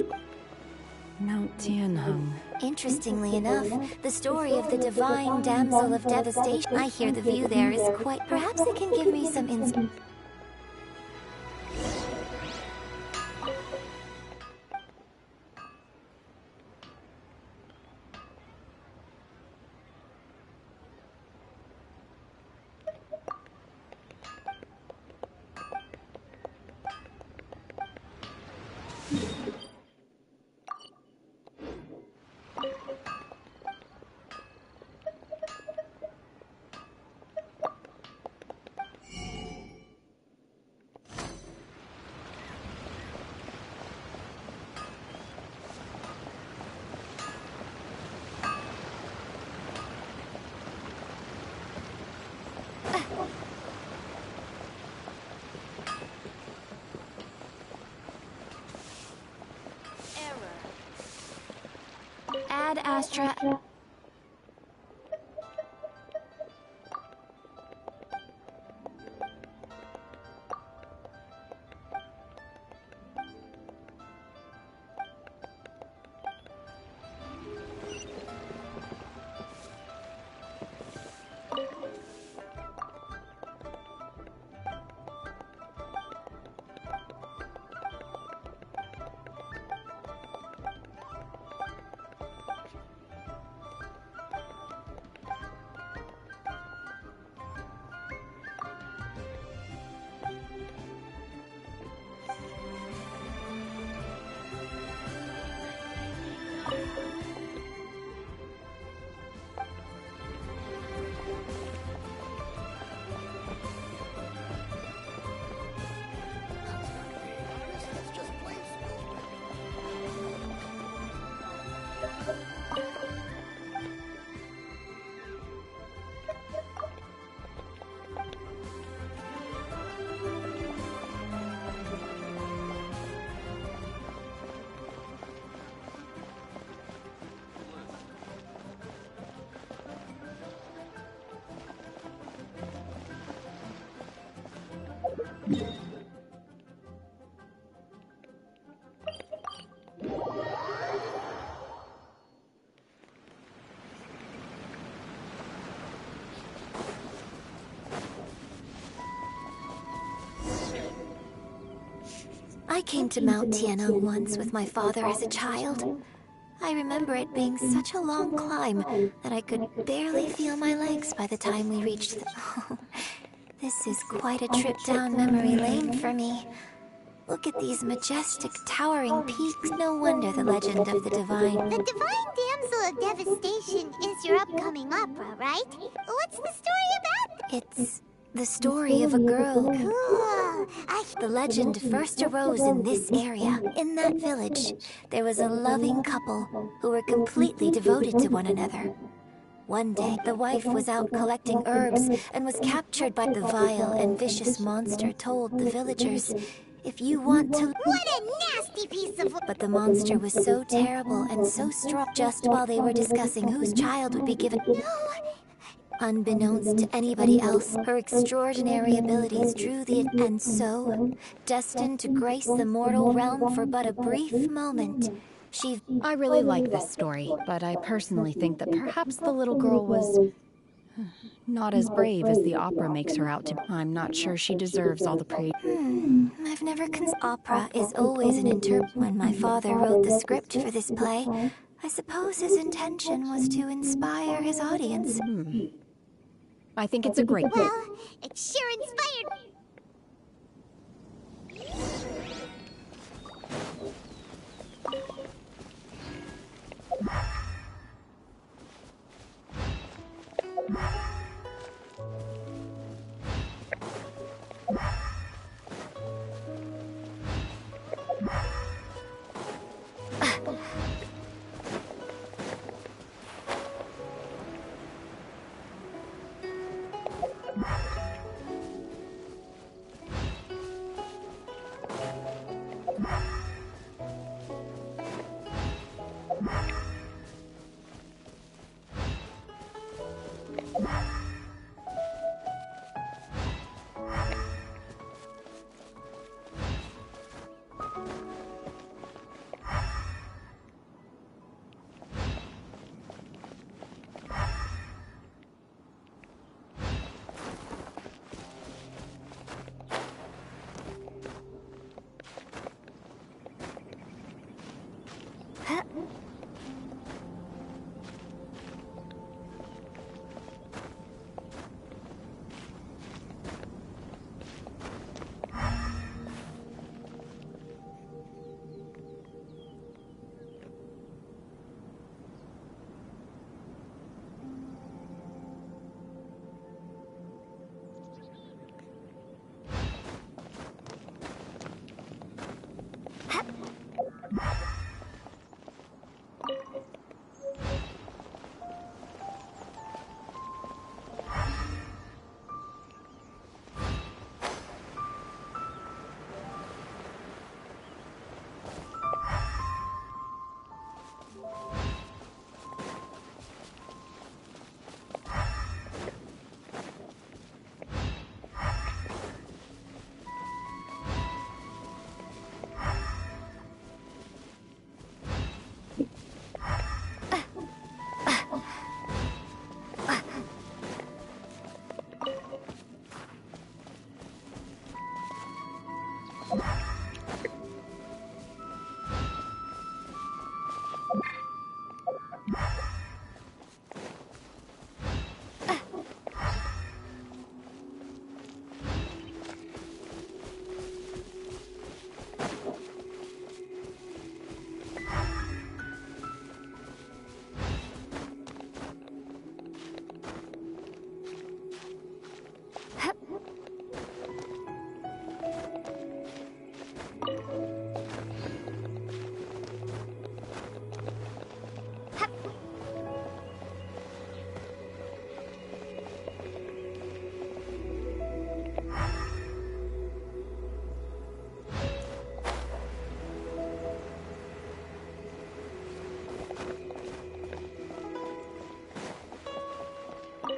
Mount Tianheng. Interestingly enough, the story of the divine damsel of devastation. I hear the view there is quite. Perhaps it can give me some insight. Ad Astra. I came to Mount Tianheng once with my father as a child. I remember it being such a long climb that I could barely feel my legs by the time we reached the... Oh, this is quite a trip down memory lane for me. Look at these majestic, towering peaks. No wonder the legend of the divine... The Divine Damsel of Devastation is your upcoming opera, right? What's the story about? It's the story of a girl. Cool. The legend first arose in this area. In that village, there was a loving couple who were completely devoted to one another. One day, the wife was out collecting herbs and was captured by the vile and vicious monster. Told the villagers, if you want to... What a nasty piece of... But the monster was so terrible and so strong. Just while they were discussing whose child would be given... No. Unbeknownst to anybody else, her extraordinary abilities drew the... And so, destined to grace the mortal realm for but a brief moment, I really like this story, but I personally think that perhaps the little girl was not as brave as the opera makes her out to be. I'm not sure she deserves all the praise. I've never opera is always an When my father wrote the script for this play, I suppose his intention was to inspire his audience. I think it's a great... Well, it sure inspired me.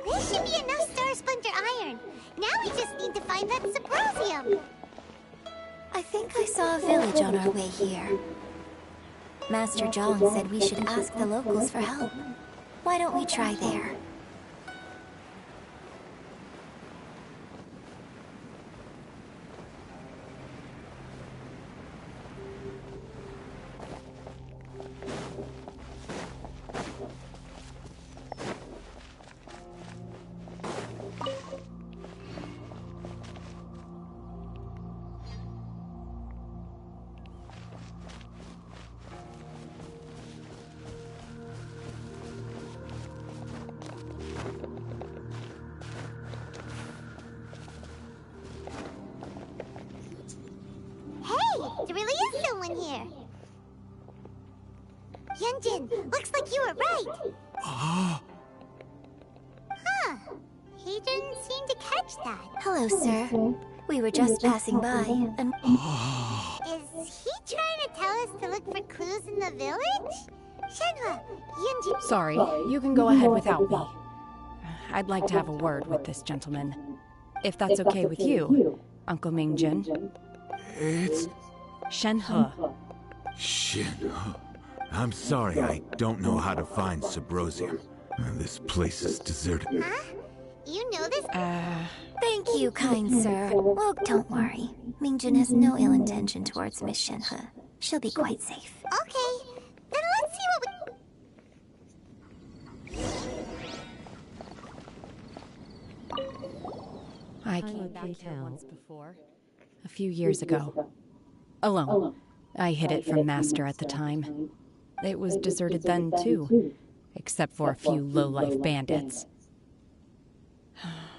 This should be enough Star Splinter Iron. Now we just need to find that Subrosium. I think I saw a village on our way here. Master John said we should ask the locals for help. Why don't we try there? There really is someone here. Yunjin, looks like you were right. Huh. He didn't seem to catch that. Hello, sir. We were just passing by, and... Is he trying to tell us to look for clues in the village? Shenhua, Yunjin... Sorry, you can go ahead without me. I'd like to have a word with this gentleman. If that's okay with you, Uncle Mingjin. It's... Shenhe. Shenhe. I'm sorry, I don't know how to find Subrosium. This place is deserted. Huh? You know this? Thank you, kind sir. Oh, don't worry. Mingjin has no ill intention towards Miss Shenhe. She'll be quite safe. Okay, then let's see what I came back here once before. A few years ago. Alone. I hid it from Master at the time. It was deserted then, too. Except for a few low-life bandits.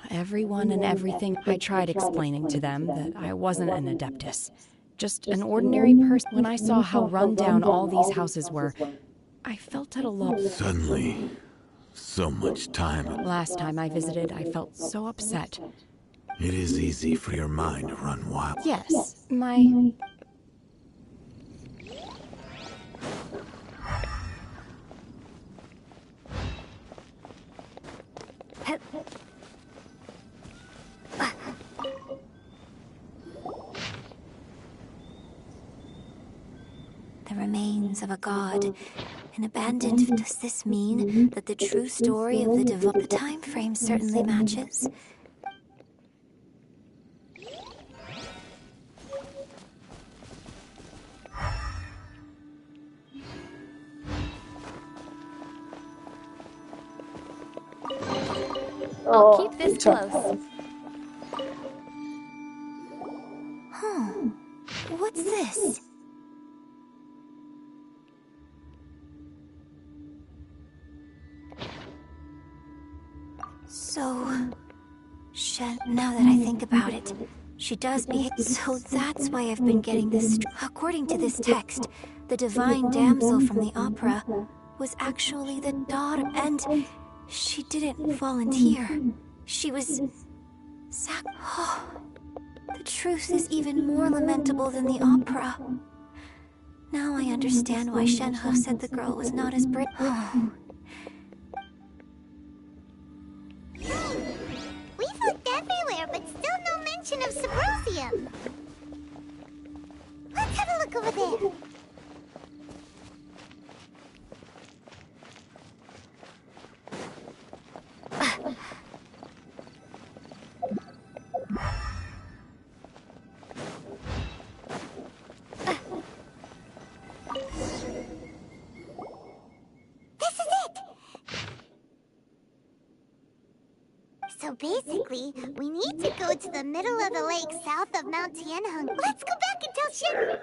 Everyone and everything, I tried explaining to them that I wasn't an Adeptus. Just an ordinary person. When I saw how run down all these houses were, I felt at a loss. Suddenly, so much time. Last time I visited, I felt so upset. It is easy for your mind to run wild. Yes, my... The remains of a god. An abandoned... Does this mean that the true story of the time frame certainly matches? I'll keep this close. Huh. What's this? So... now that I think about it, she does behave... So that's why I've been getting this... According to this text, the divine damsel from the opera was actually the daughter, and she didn't volunteer. She was... Oh, the truth is even more lamentable than the opera. Now I understand why Shenhe said the girl was not as brave. Oh. We've looked everywhere, but still no mention of Sabrosium. Let's have a look over there. So basically, we need to go to the middle of the lake south of Mount Tianheng. Let's go back and tell Shen.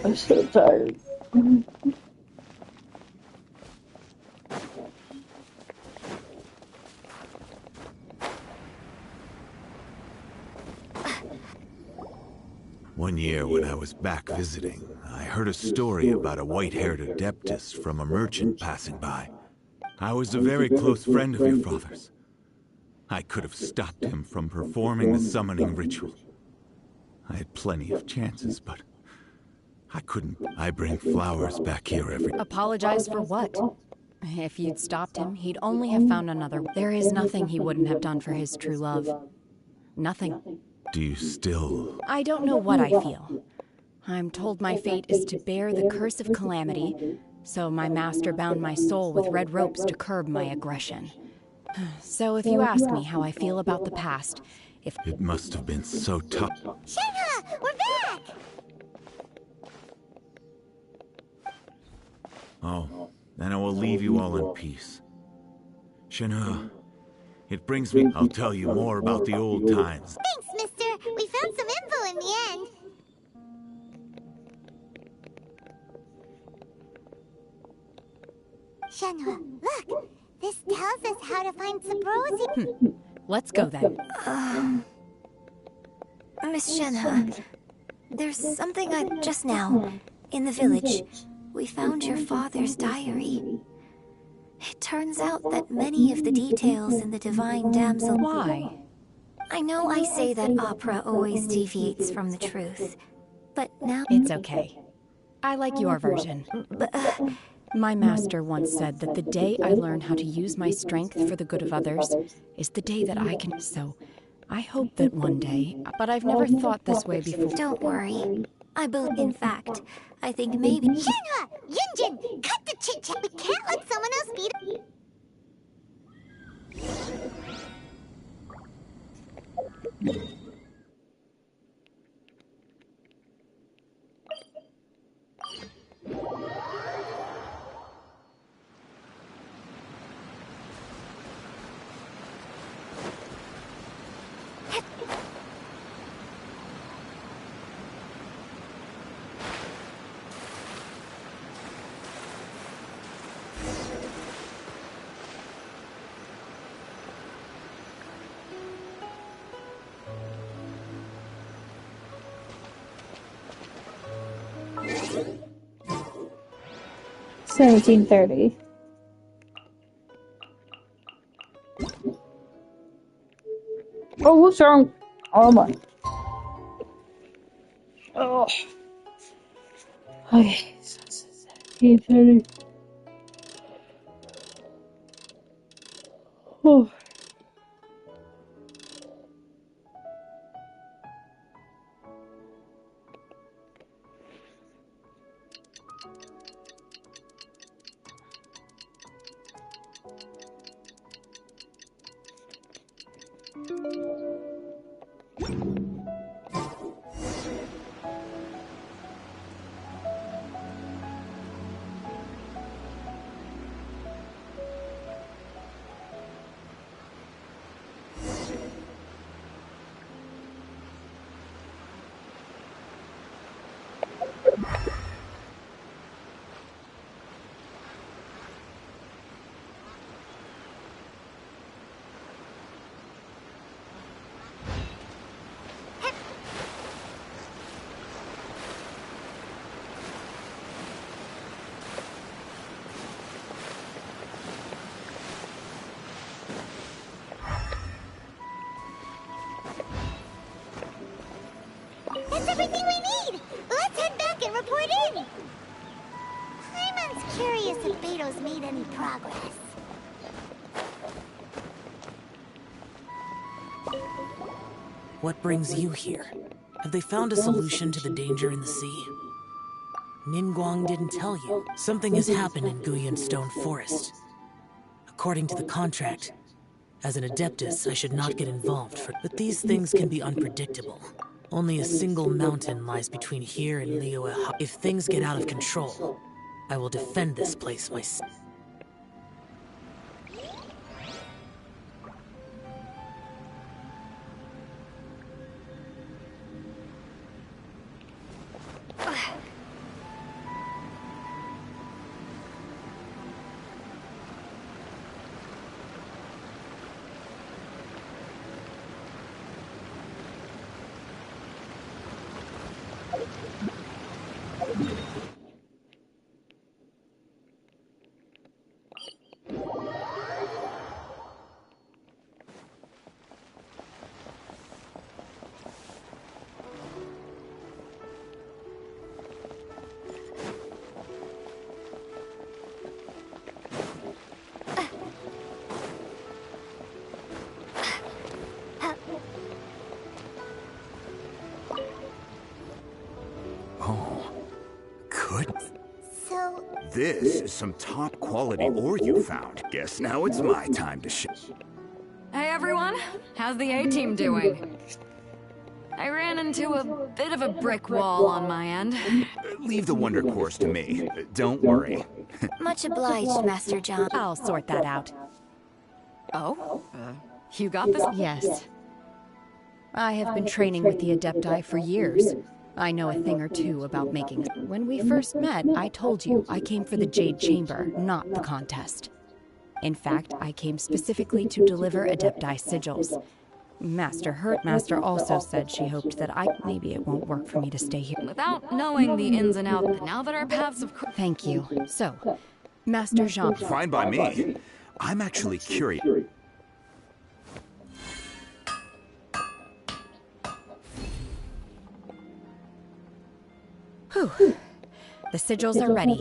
I'm so tired. One year when I was back visiting, I heard a story about a white-haired adeptus from a merchant passing by. I was a very close friend of your father's. I could have stopped him from performing the summoning ritual. I had plenty of chances, but I couldn't. I bring flowers back here every... Apologize for what? If you'd stopped him, he'd only have found another. There is nothing he wouldn't have done for his true love. Nothing. Do you still... I don't know what I feel. I'm told my fate is to bear the curse of calamity, so my master bound my soul with red ropes to curb my aggression. So if you ask me how I feel about the past, if... It must have been so tough. Shenhe, we're back! Oh, then I will leave you all in peace. Shenhe, it brings me... I'll tell you more about the old times. Thanks, mister. We found some info in the end. Shenhe, look! This tells us how to find Sabrosium. Let's go then. Miss Shenhe, there's something just now, in the village, we found your father's diary. It turns out that many of the details in the Divine Damsel... Why? I know I say that opera always deviates from the truth, but now... It's okay. I like your version. My master once said that the day I learn how to use my strength for the good of others is the day that I can... So, I hope that one day, but I've never thought this way before. Don't worry. In fact, I think maybe... Shenhe! Yunjin! Cut the chit-chat! We can't let someone else beat... $17.30. Oh, what's wrong? Oh my. Oh. Okay, so 17:30. Whew. That's everything we need! Let's head back and report in! Paimon's curious if Beto's made any progress. What brings you here? Have they found a solution to the danger in the sea? Ningguang didn't tell you. Something has happened in Guyan Stone Forest. According to the contract, as an Adeptus, I should not get involved, but these things can be unpredictable. Only a single mountain lies between here and Liyue. If things get out of control, I will defend this place myself. This is some top-quality ore you found. Guess now it's my time to Hey everyone, how's the A-team doing? I ran into a bit of a brick wall on my end. Leave the Wonder Course to me. Don't worry. Much obliged, Master John. I'll sort that out. Oh? You got this? Yes. I have been training with the Adepti for years. I know a thing or two about making. When we first met, I told you I came for the Jade Chamber, not the contest. In fact, I came specifically to deliver Adepti sigils. Master also said she hoped that maybe it won't work for me to stay here. Without knowing the ins and outs, now that our paths have Thank you. So, Master Jean... Fine by me. I'm actually curious. Whew. The sigils are ready.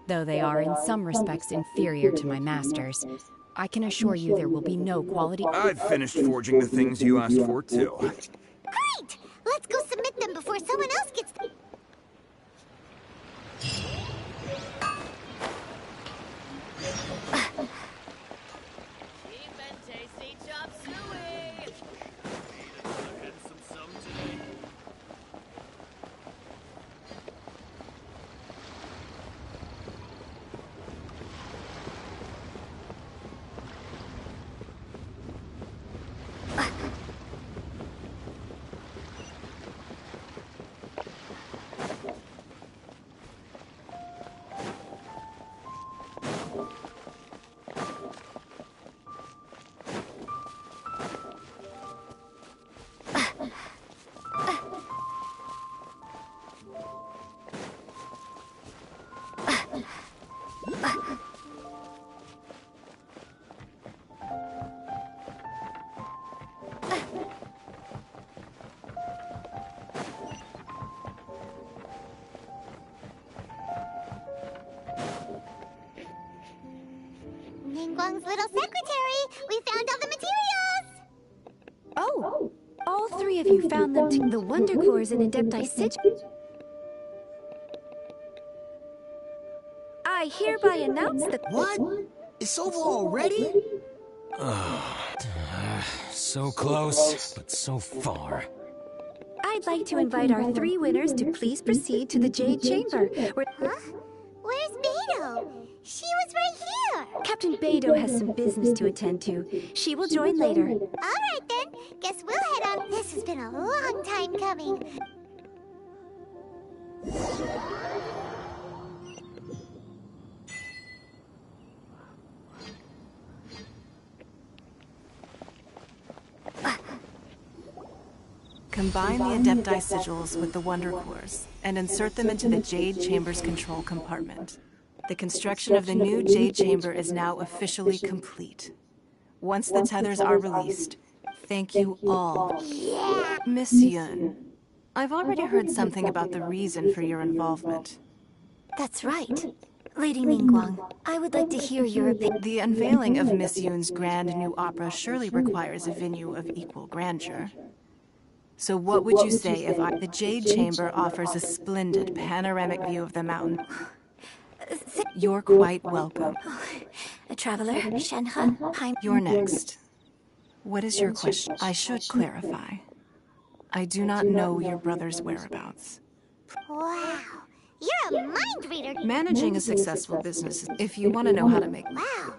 Though they are in some respects inferior to my master's, I can assure you there will be no quality... I've finished forging the things you asked for, too. Great! Let's go submit them before someone else gets them. Ningguang's little secretary. found them to the Wonder Cores in Adepti Sig. I hereby announce that— What? It's over already? So close, but so far. I'd like to invite our 3 winners to please proceed to the Jade Chamber, where— Huh? Where's Beto? She was right here. Captain Beto has some business to attend to. She will join later. All right then. Guess we'll head on. This has been a long time coming. Combine the Adepti sigils with the Wonder Cores and insert them into the Jade Chamber's control compartment. The construction of the new Jade Chamber is now officially complete. Once the tethers are released, thank you all. Yeah. Miss Yun, I've already heard something about the reason for your involvement. That's right. Lady Ningguang, I would like to hear your opinion. The unveiling of Miss Yun's grand new opera surely requires a venue of equal grandeur. So what would you say if the Jade Chamber offers a splendid panoramic view of the mountain? You're quite welcome. A traveler, Shenhe, Paimon. You're next. What is your question? I should clarify. I do not know your brother's whereabouts. Wow. You're a mind reader. Managing a successful business, if you want to know how to make... Wow.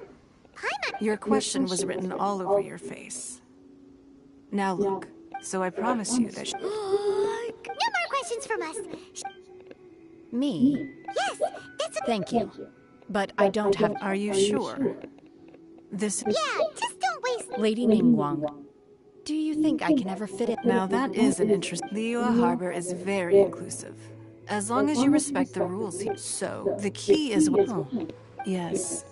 Paimon. Your question was written all over your face. Now look, so I promise you that... No more questions from us. Me? Yes, that's a... Thank you. But I don't have... Are you sure? This... Yeah, just don't waste... Lady Ningguang, do you think I can ever fit it? Now that is an interest. Liyue Harbor is very inclusive. As long as you respect the rules here. So, the key is... Oh, yes.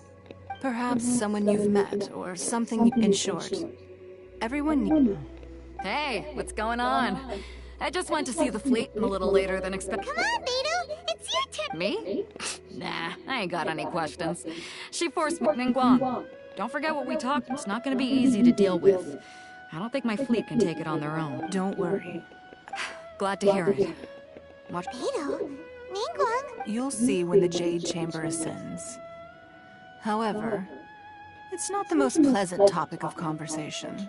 Perhaps someone you've met, or something in short. Everyone... Hey, what's going on? I just went to see the fleet a little later than expected. Come on, Beto. It's your turn. Me? Nah, I ain't got any questions. She forced Ningguang. Don't forget what we talked. It's not gonna be easy to deal with. I don't think my fleet can take it on their own. Don't worry. Glad to hear it. Watch. Beto? Ningguang? You'll see when the Jade Chamber ascends. However, it's not the most pleasant topic of conversation.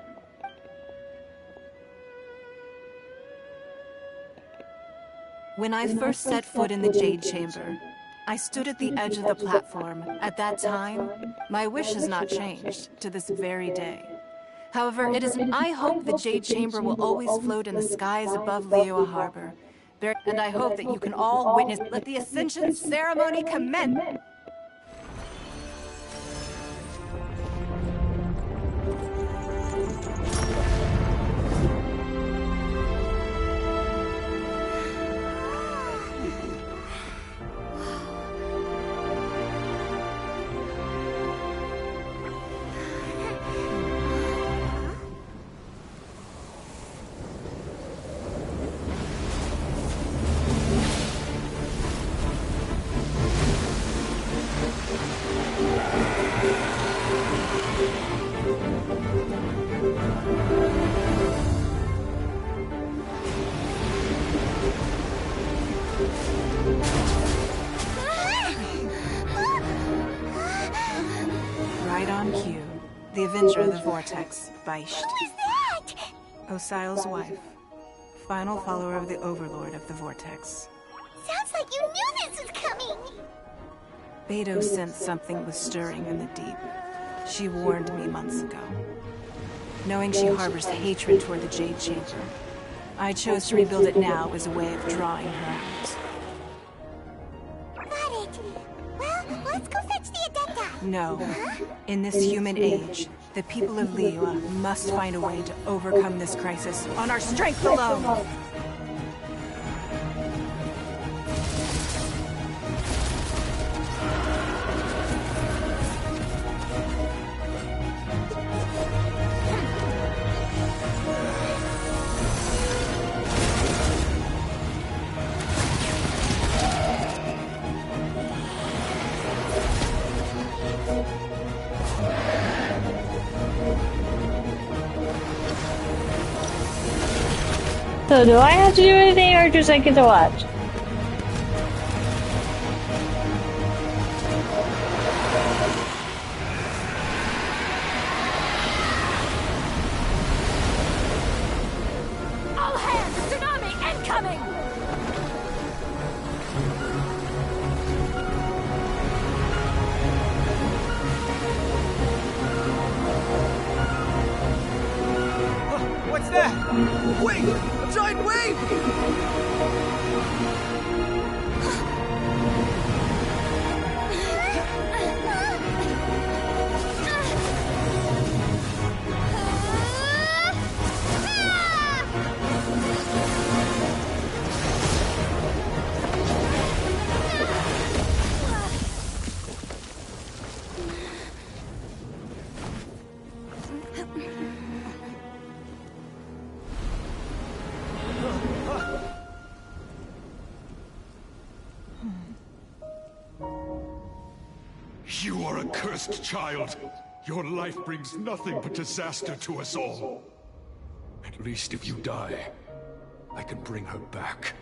When I first set foot in the Jade Chamber, I stood at the edge of the platform. At that time, my wish has not changed to this very day. However, I hope the Jade Chamber will always float in the skies above Liyue Harbor. And I hope that you can all witness. Let the Ascension ceremony commence! Right on cue. The Avenger of the Vortex, Beisht. Who is that? Osial's wife. Final follower of the Overlord of the Vortex. Sounds like you knew this was coming. Beto sensed something was stirring in the deep. She warned me months ago. Knowing she harbors hatred toward the Jade Chamber, I chose to rebuild it now as a way of drawing her out. Got it. Well, let's go fetch the Adepta. No. In this human age, the people of Liyue must find a way to overcome this crisis on our strength alone! So do I have to do anything or just I get to watch? All hands! Tsunami incoming! What's that? Wait! A giant wave! You are a cursed child. Your life brings nothing but disaster to us all. At least if you die, I can bring her back.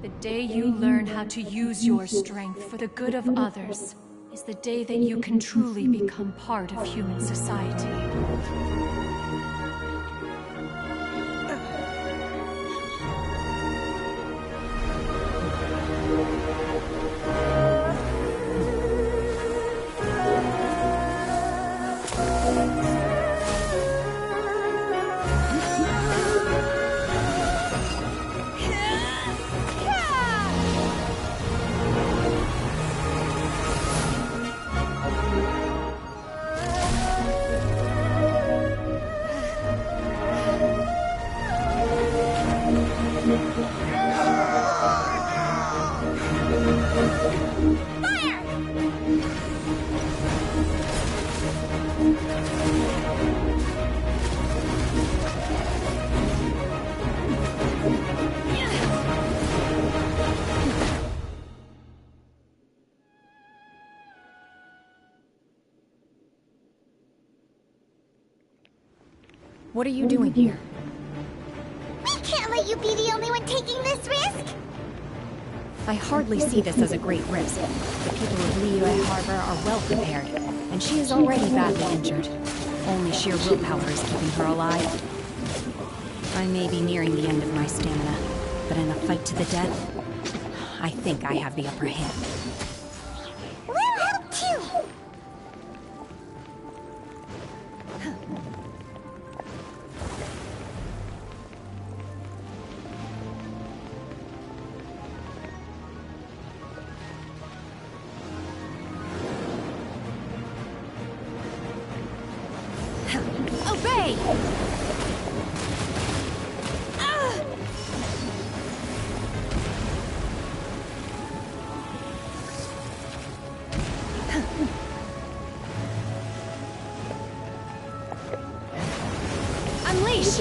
The day you learn how to use your strength for the good of others is the day that you can truly become part of human society. What are you doing here? We can't let you be the only one taking this risk! I hardly see this as a great risk. The people of Liyue Harbor are well prepared, and she is already badly injured. Only sheer willpower is keeping her alive. I may be nearing the end of my stamina, but in a fight to the death, I think I have the upper hand. We'll help too! Obey! Unleash!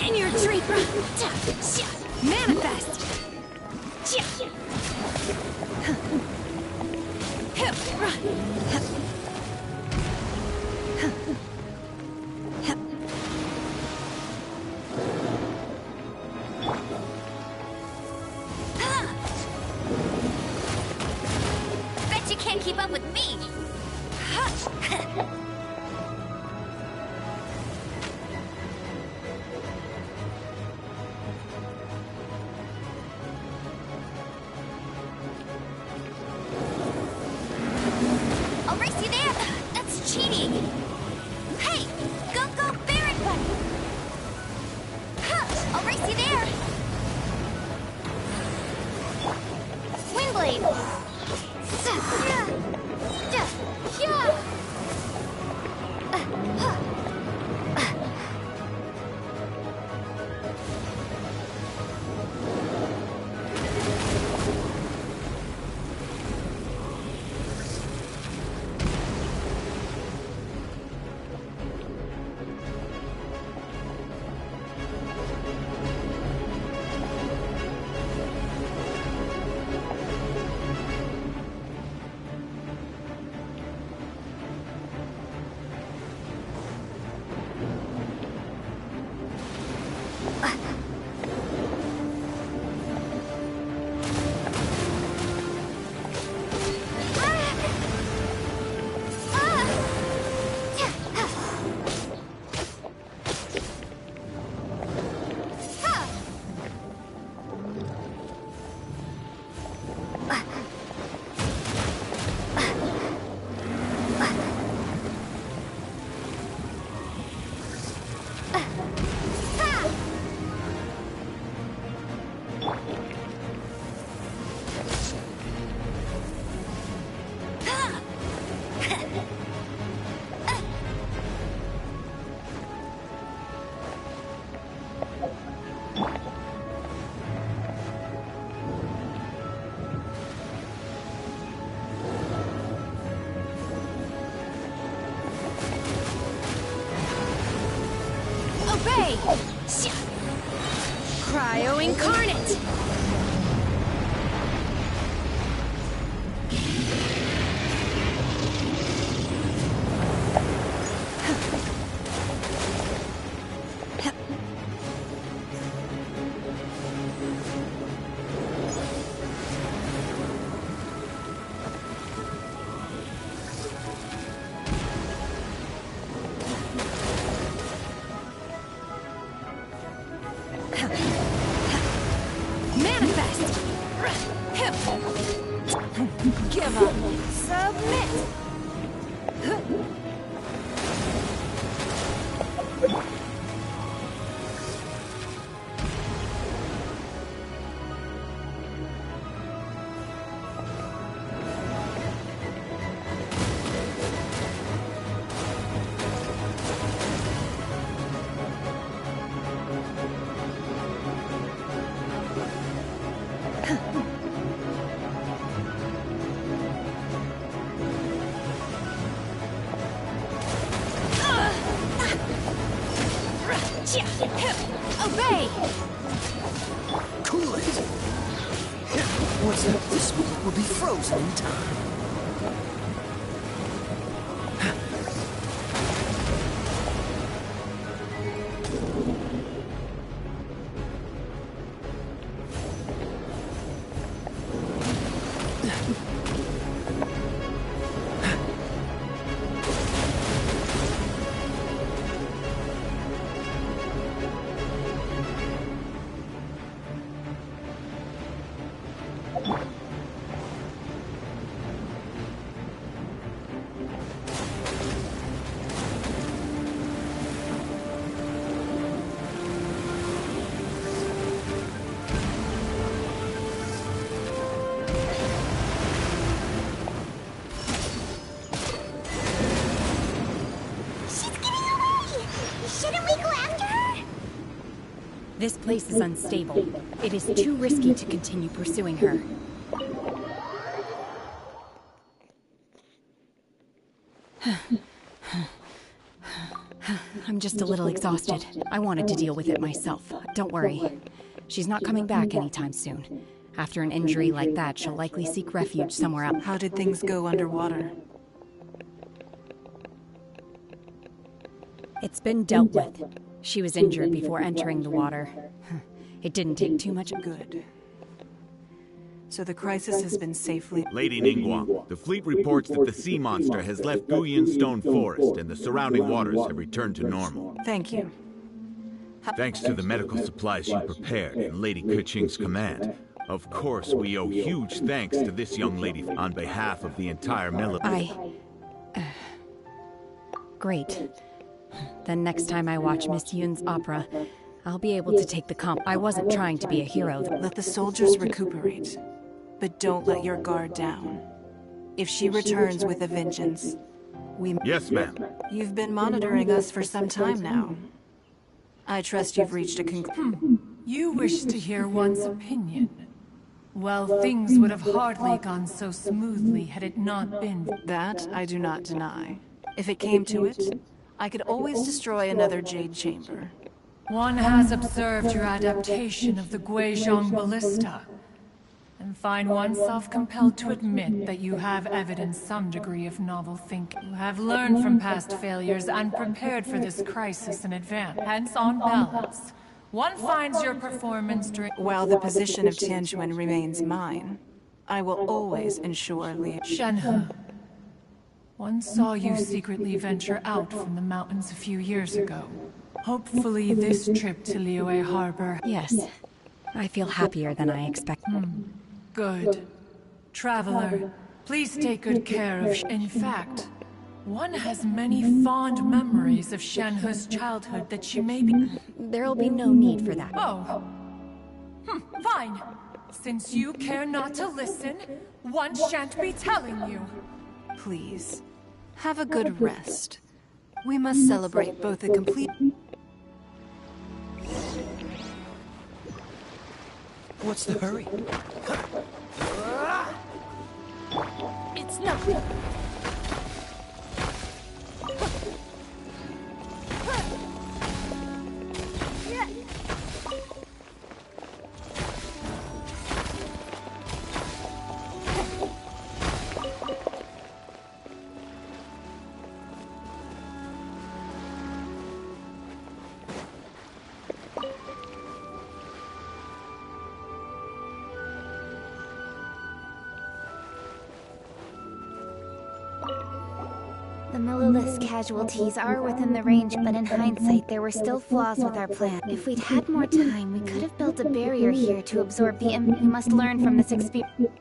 In your dream! Manifest! Bet you can't keep up with me! I'll race you there! That's cheating! Hey! Go, go, Baron Bunny! I'll race you there! Windblade! Obey! Cryo Incarnate! Give up. Submit. Obey! Cool it! What's up? This one will be frozen in time. This place is unstable. It is too risky to continue pursuing her. I'm just a little exhausted. I wanted to deal with it myself. Don't worry. She's not coming back anytime soon. After an injury like that, she'll likely seek refuge somewhere else. How did things go underwater? It's been dealt with. She was injured before entering the water. It didn't take too much. Good. So the crisis has been safely... Lady Ningguang, the fleet reports that the sea monster has left Guyan Stone Forest and the surrounding waters have returned to normal. Thank you. Thanks to the medical supplies you prepared and Lady Keqing's command. Of course, we owe huge thanks to this young lady on behalf of the entire military. Great. Then next time I watch Miss Yun's opera, I'll be able to take the comp. I wasn't trying to be a hero. Let the soldiers recuperate, but don't let your guard down. If she returns with a vengeance, we... Yes, ma'am. You've been monitoring us for some time now. I trust you've reached a conclusion. You wish to hear one's opinion. Well, things would have hardly gone so smoothly had it not been... That I do not deny. If it came to it, I could always destroy another Jade Chamber. One has observed your adaptation of the Guizhong ballista, and find oneself compelled to admit that you have evidenced some degree of novel thinking. You have learned from past failures and prepared for this crisis in advance. Hence, on balance, one finds your performance during... While the position of Tianjuan remains mine, I will always ensure Li... Shenhe. One saw you secretly venture out from the mountains a few years ago. Hopefully this trip to Liyue Harbor... Yes. I feel happier than I expected. Good. Traveler, please take good care of... In fact, one has many fond memories of Shenhe's childhood that she may be... There'll be no need for that. Oh. Fine. Since you care not to listen, one shan't be telling you. Please, have a good rest. We must celebrate both a complete... What's the hurry? It's nothing. The Millilith's casualties are within the range, but in hindsight, there were still flaws with our plan. If we'd had more time, we could have built a barrier here to absorb the We must learn from this experience.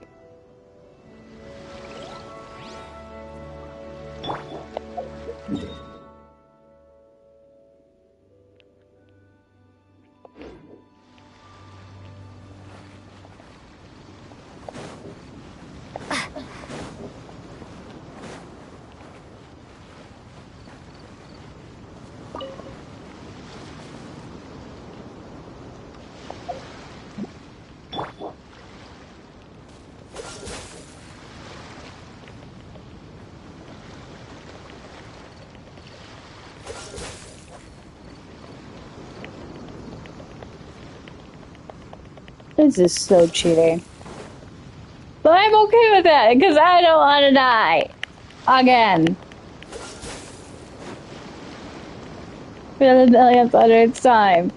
This is so cheating. But I'm okay with that, because I don't want to die. Again. For the millionth hundredth time.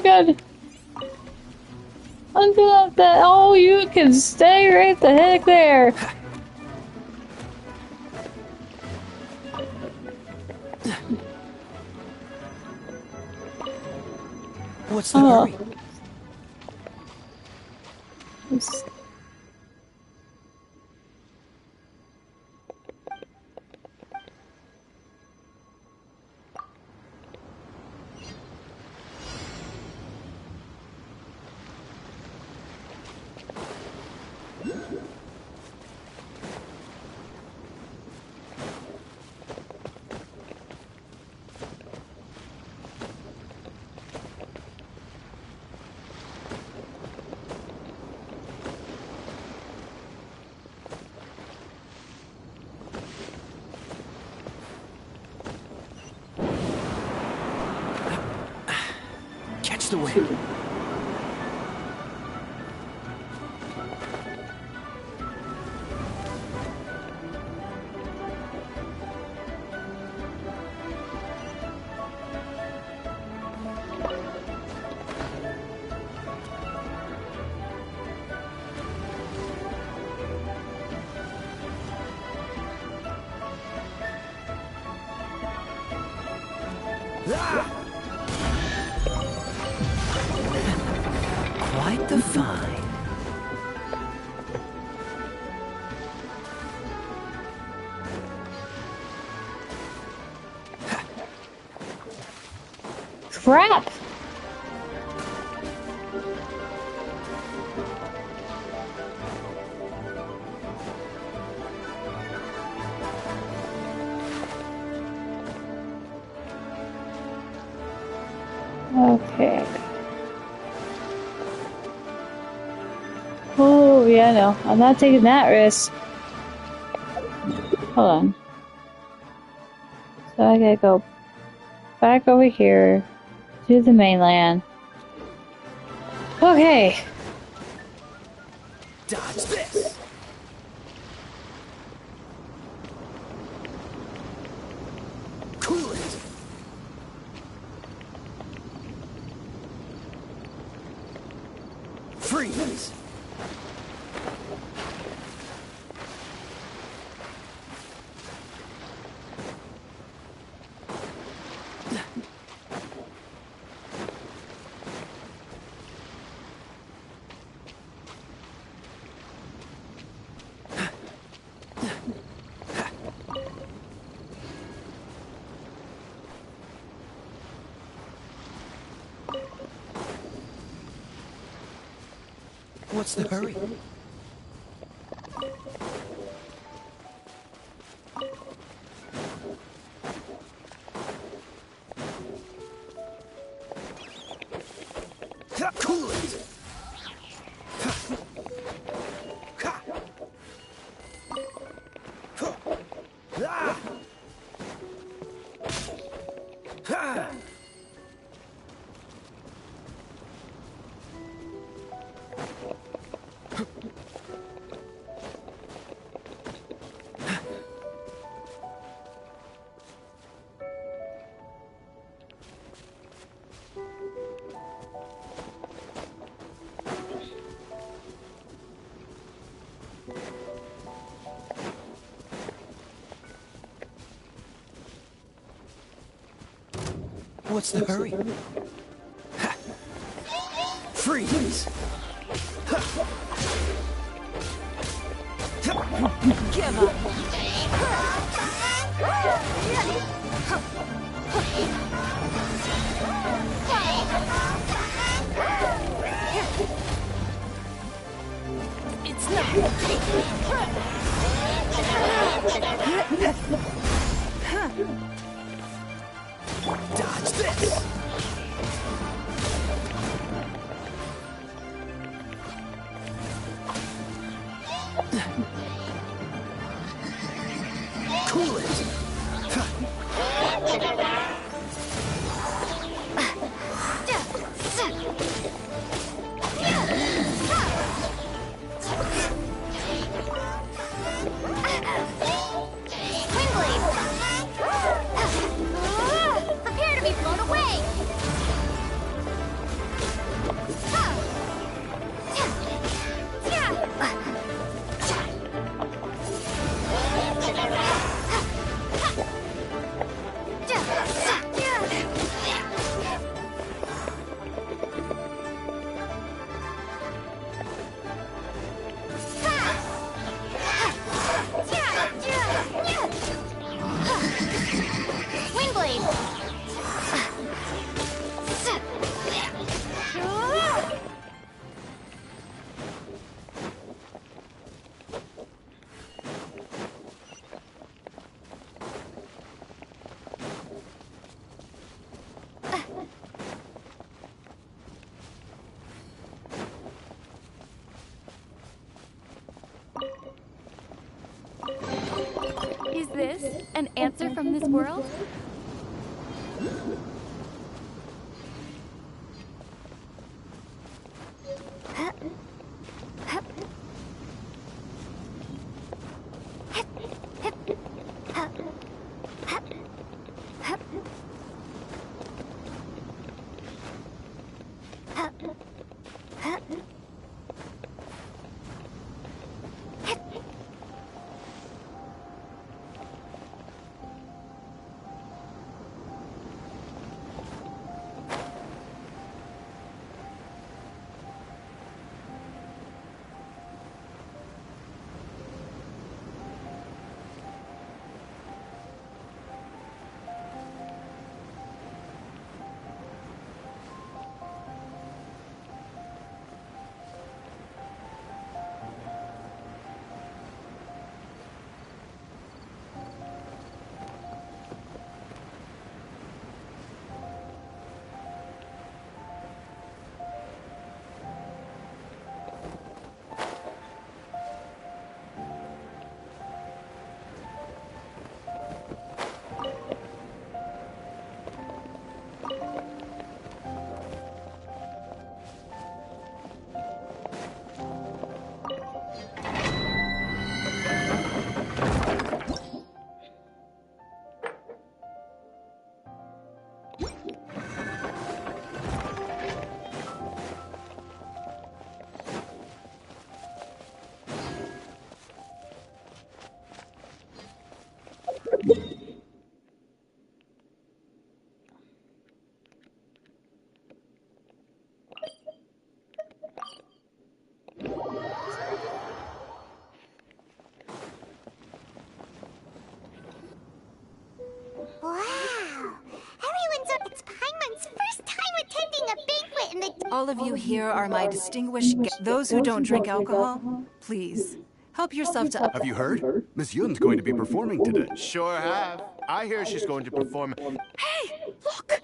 Good. Until that, oh, you can stay right the heck there. What's the hurry? Catch the wind. Quite the find. Crap! Okay. Oh, yeah, no. I'm not taking that risk. Hold on. So I gotta go back over here to the mainland. Okay. Dodge this. Cool it. Freeze. What's the hurry? Cool it. what's the hurry? Ha. Freeze! Ha. Give up! It's not. Dodge this. Cool it. Prepare to be blown away! Is this an answer from this world? All of you here are my distinguished guests. Those who don't drink alcohol, please, help yourself to... Have you heard? Miss Yun's going to be performing today. Sure have. I hear she's going to perform... Hey, look!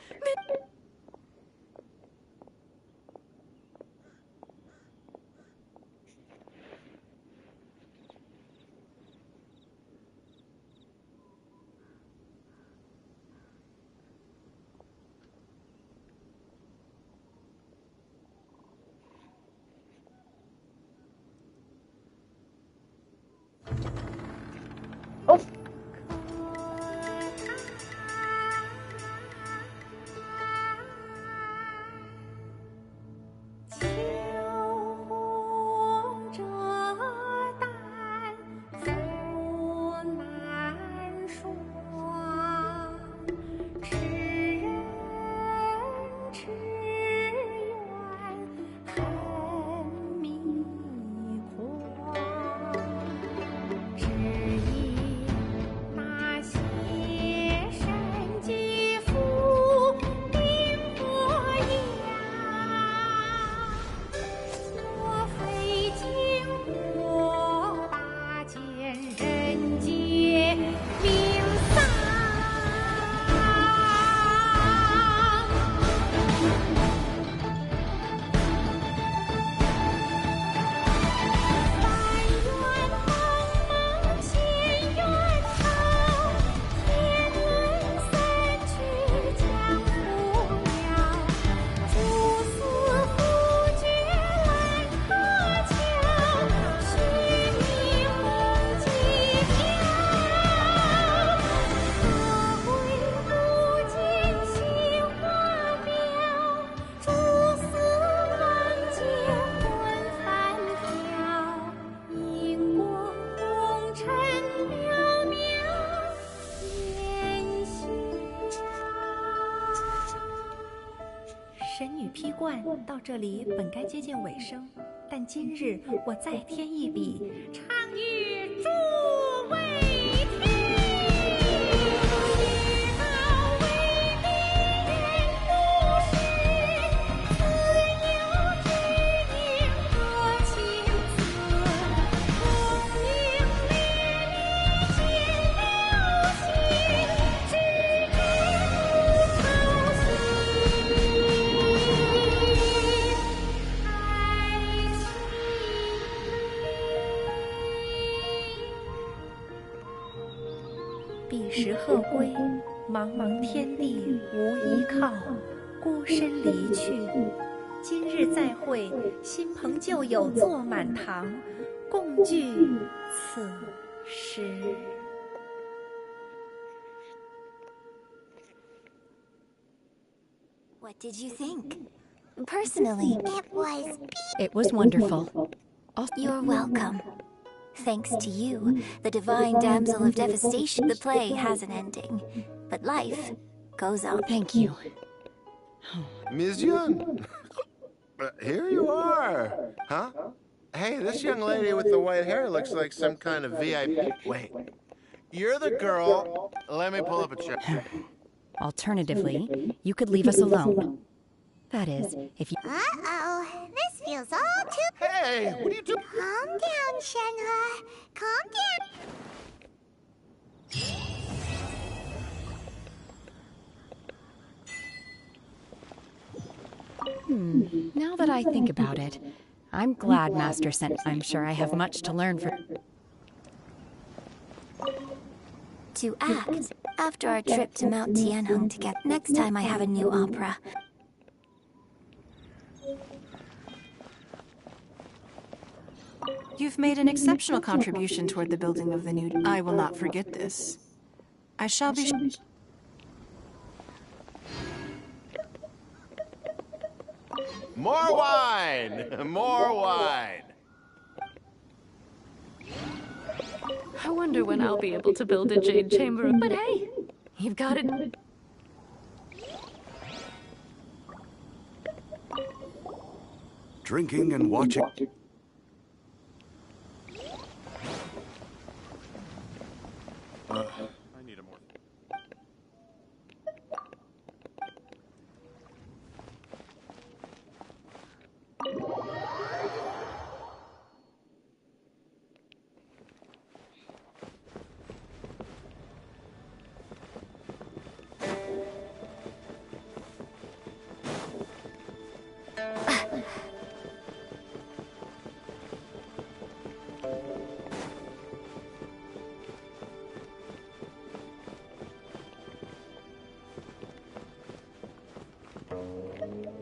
到这里本该接近尾声，但今日我再添一笔，唱与诸位听。彼时鹤归，茫茫天地无依靠，孤身离去。今日再会，新朋旧友坐满堂，共聚此时。What did you think? Personally, It was wonderful. You're welcome. Thanks to you, the divine damsel of devastation, the play has an ending. But life goes on. Thank you. Ms. Yun! Here you are! Huh? Hey, this young lady with the white hair looks like some kind of VIP. Wait. You're the girl. Let me pull up a chair. Alternatively, you could leave us alone. That is, if you... Uh-oh. This feels all too... Hey, what are you doing? Calm down, Shenhe. Calm down. Now that I think about it, I'm glad Master sent. I'm sure I have much to learn from... To act, after our trip to Mount Tianheng together. Next time I have a new opera. You've made an exceptional contribution toward the building of the new... I will not forget this. I shall be... More wine! More wine! I wonder when I'll be able to build a jade chamber. But hey, you've got it. Drinking and watching. I need a more.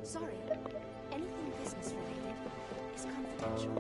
Sorry, anything business related is confidential.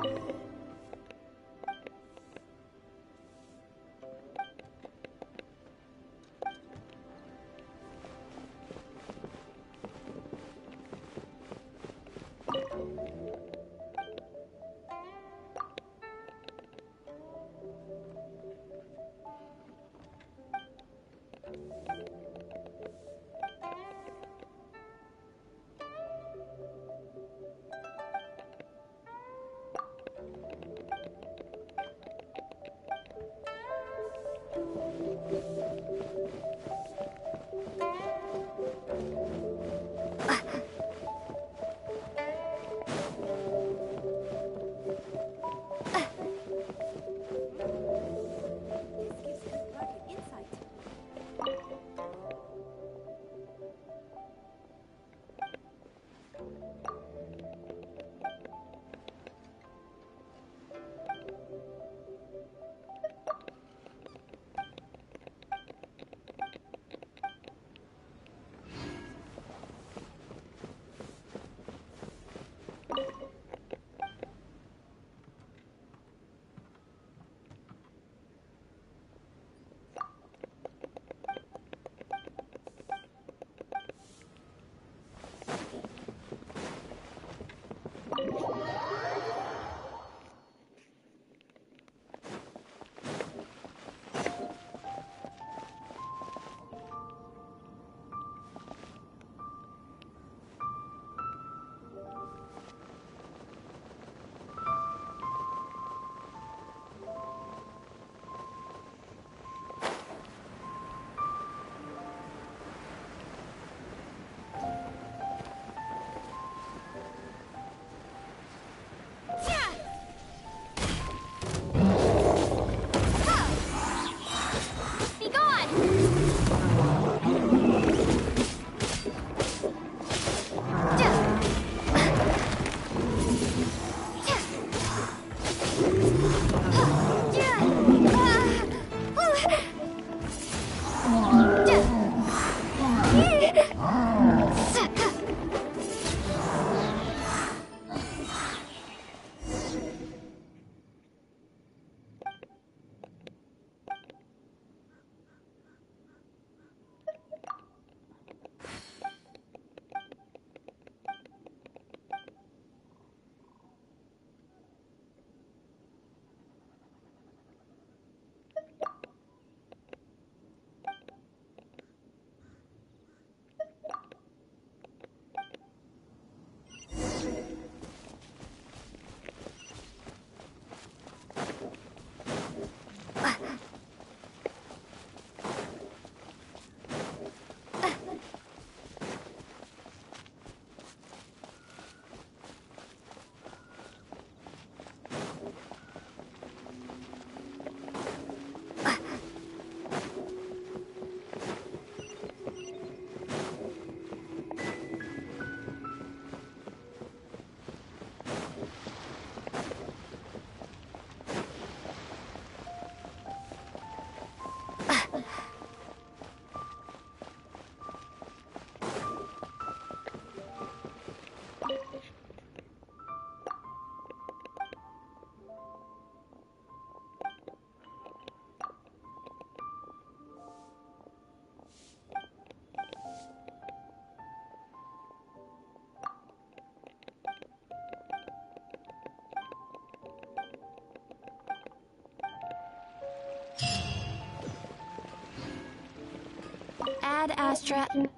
Ad Astra. People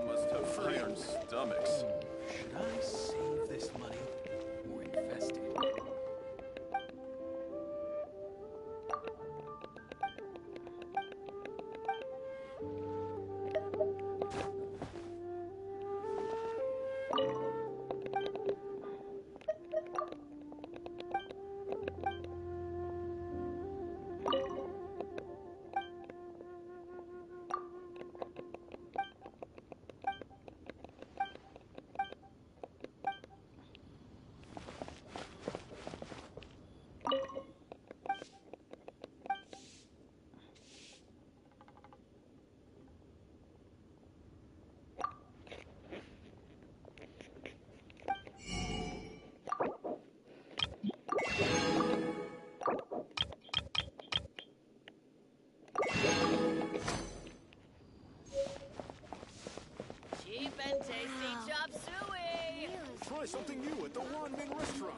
must have iron stomachs. Should I save this money or invest it? Cheap and tasty chop suey! Try something new at the Wanmin restaurant.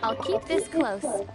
I'll keep this close.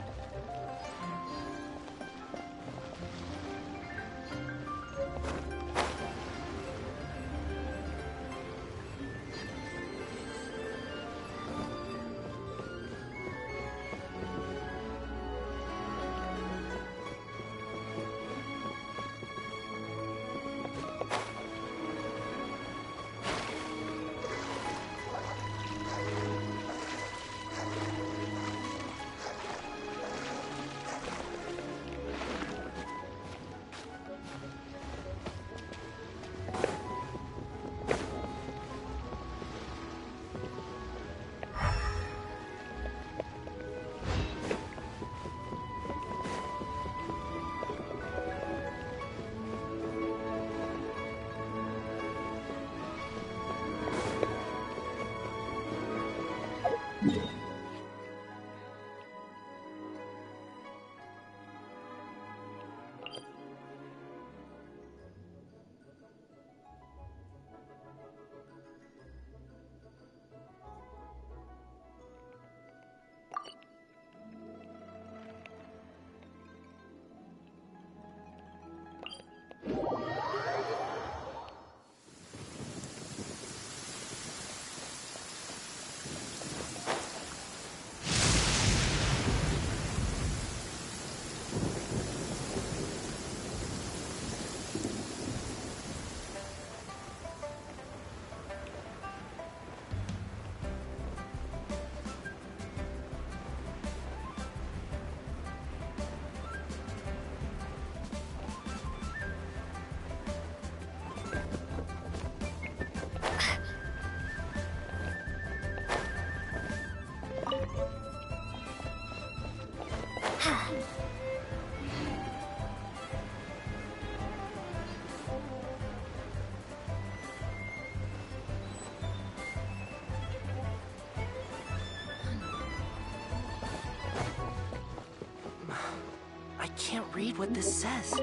can't read what this says.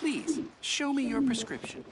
Please, show me your prescription.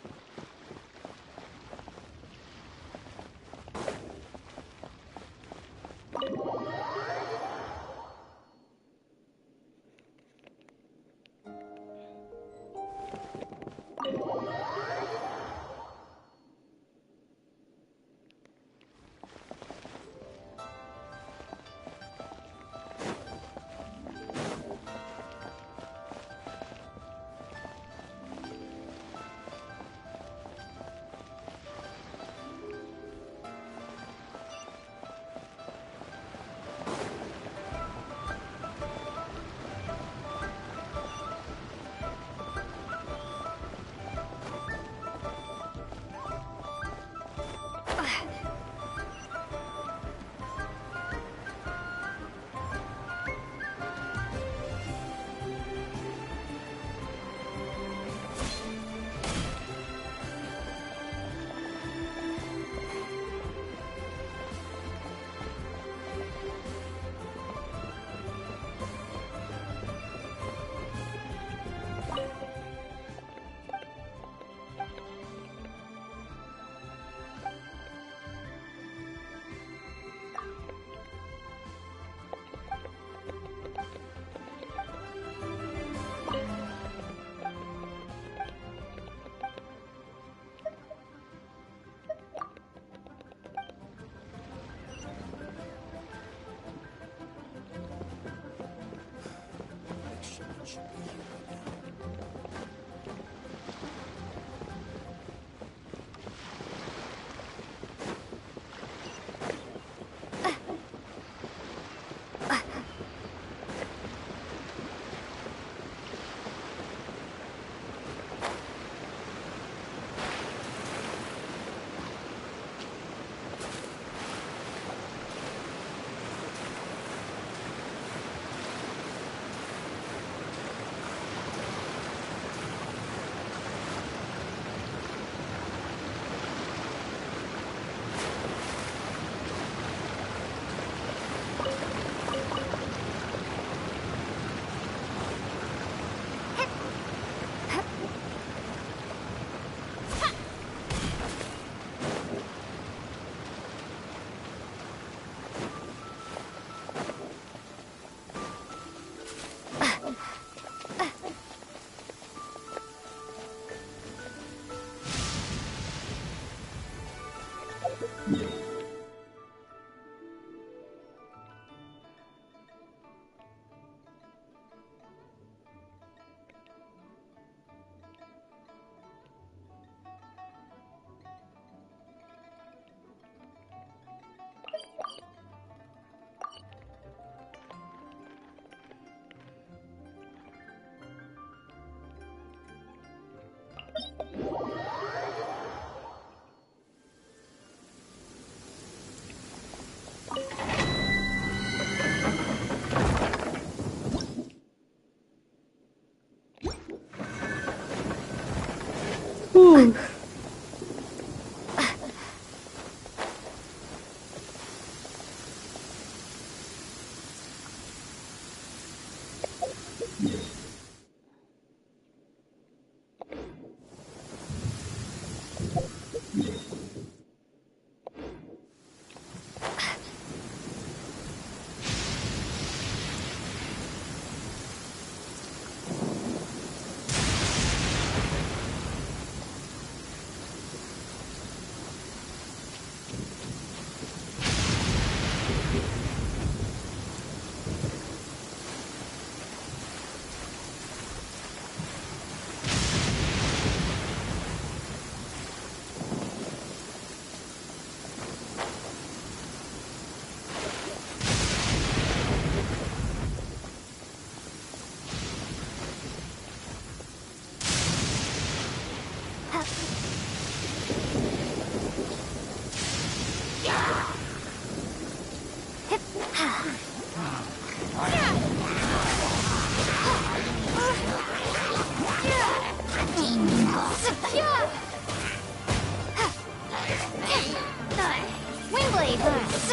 Save us.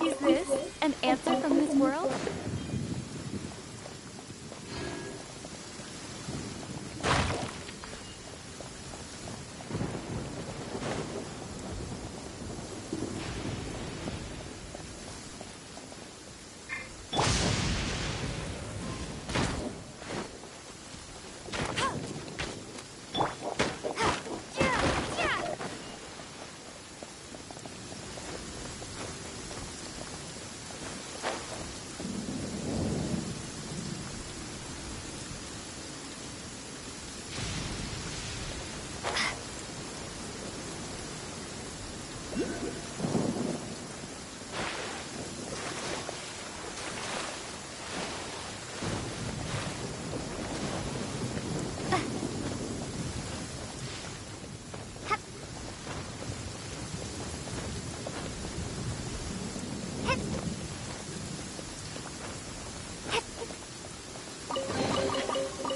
Is this an answer from this world?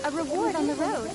A reward on the road.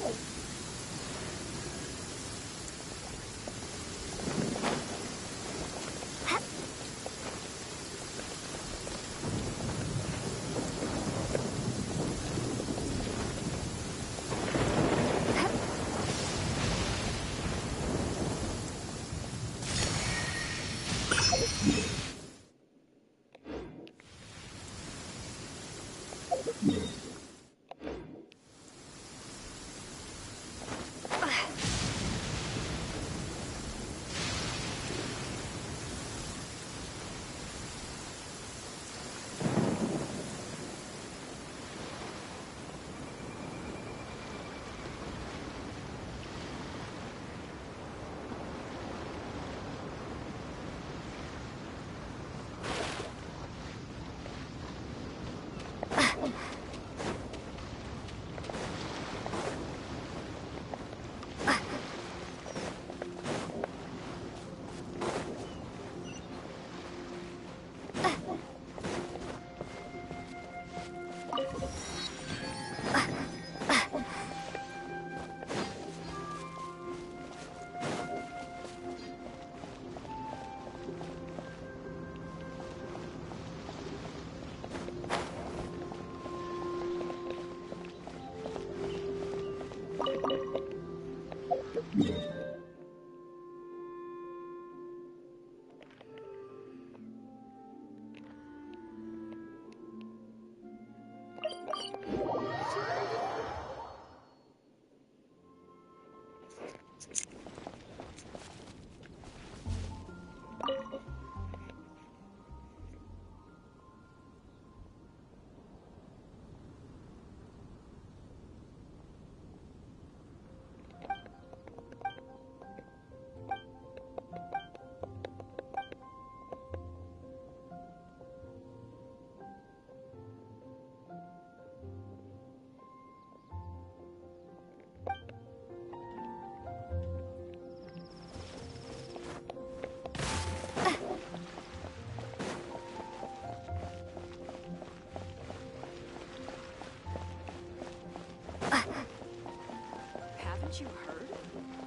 Haven't you heard?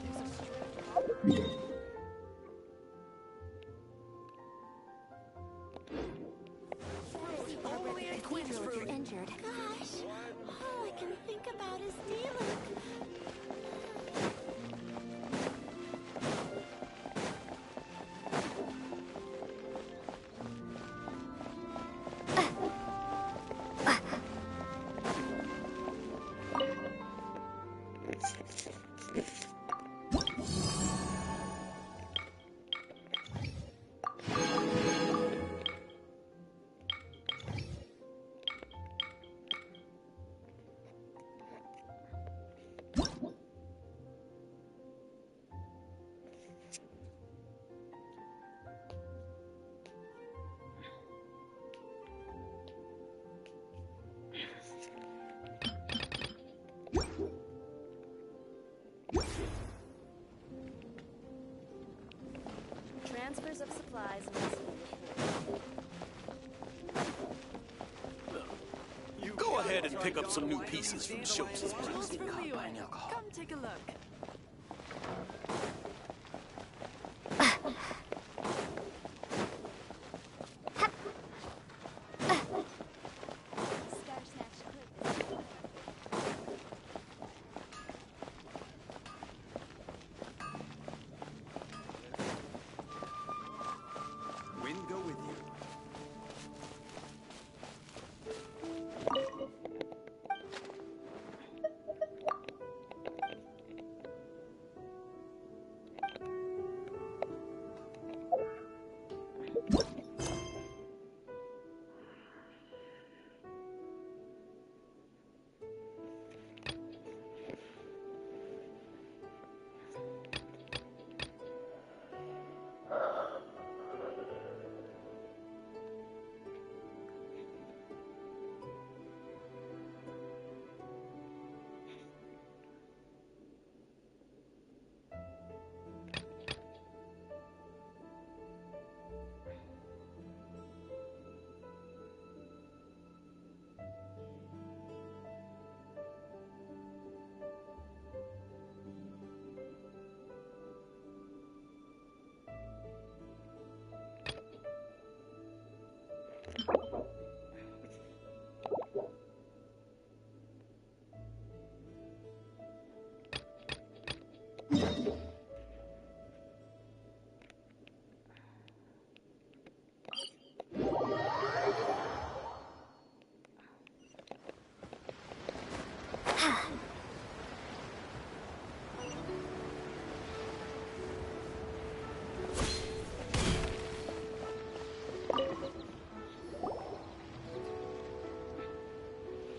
There's a strange... If you're injured. Gosh, all I can think about is Diluc. Transfers of supplies. You go ahead and pick up some new pieces from Shows' Come take a look. Wind go with you.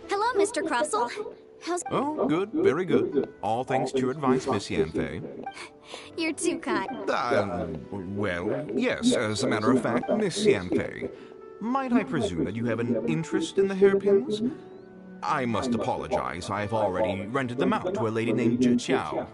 Hello, Mr. Crossell. How's... Oh, good, very good. All thanks to your advice, Miss Yanthe. You're too kind. Well, yes, as a matter of fact, Miss Yanthe. Might I presume that you have an interest in the hairpins? I must apologize, I've already rented them out to a lady named Chiao.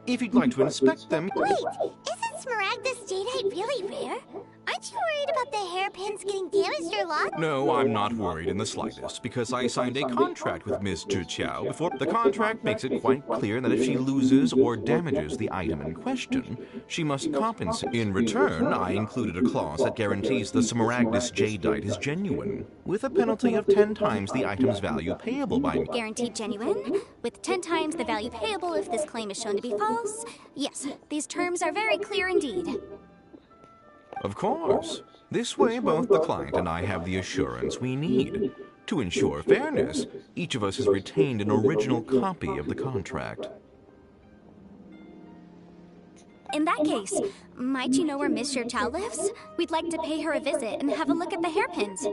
If you'd like to inspect them... Wait, isn't Smaragdus jadeite really rare? Aren't you worried about the hairpins getting damaged or lost? No, I'm not worried in the slightest, because I signed a contract with Miss Chiao before. The contract makes it quite clear that if she loses or damages the item in question, she must compensate. In return, I included a clause that guarantees the Smaragdus jadeite is genuine, with a penalty of 10 times the item's value payable by me. Guaranteed genuine, with 10 times the value payable if this claim is shown to be false. Yes, these terms are very clear indeed. Of course. This way, both the client and I have the assurance we need. To ensure fairness, each of us has retained an original copy of the contract. In that case, might you know where Miss Chiao lives? We'd like to pay her a visit and have a look at the hairpins.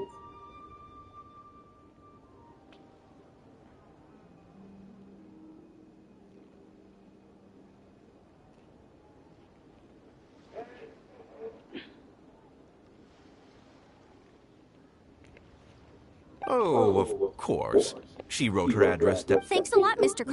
Oh, of course. She wrote her address down. Thanks a lot, Mr.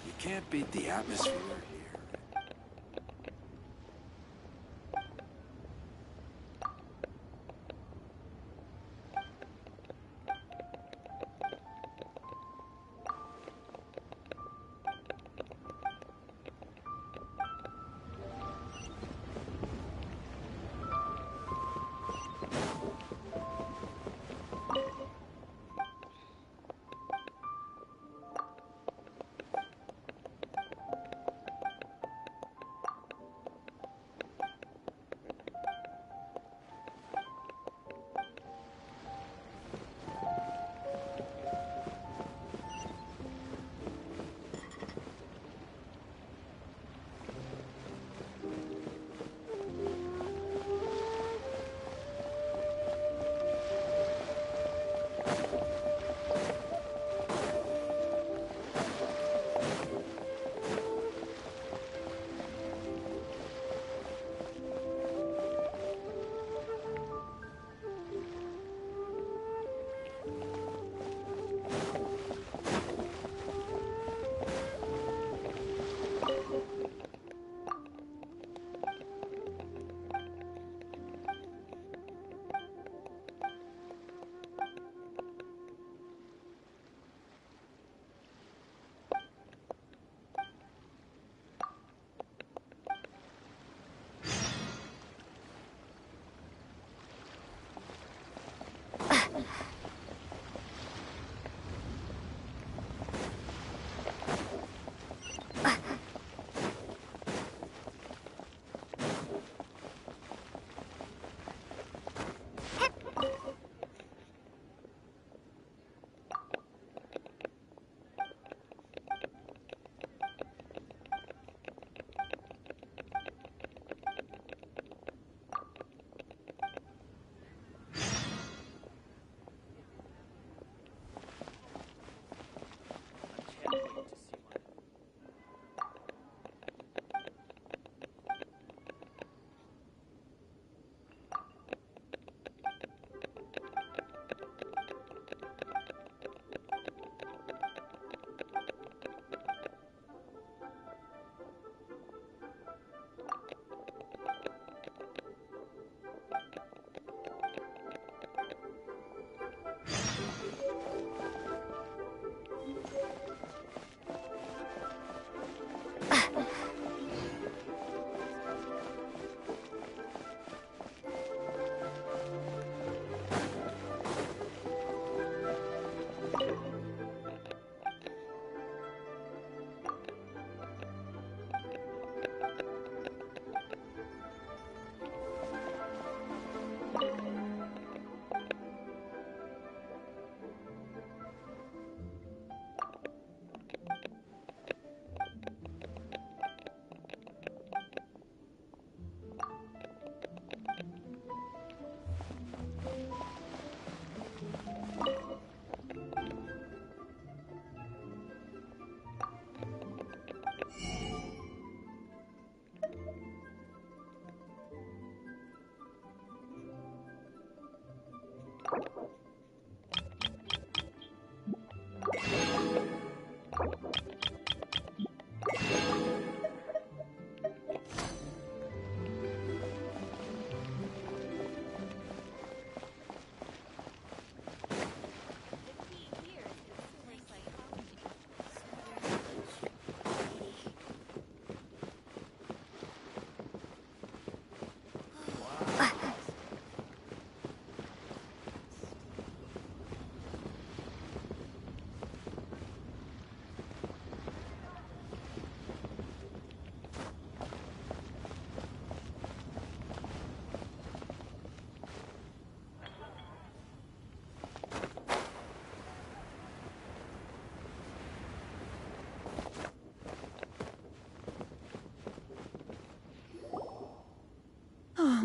You can't beat the atmosphere here.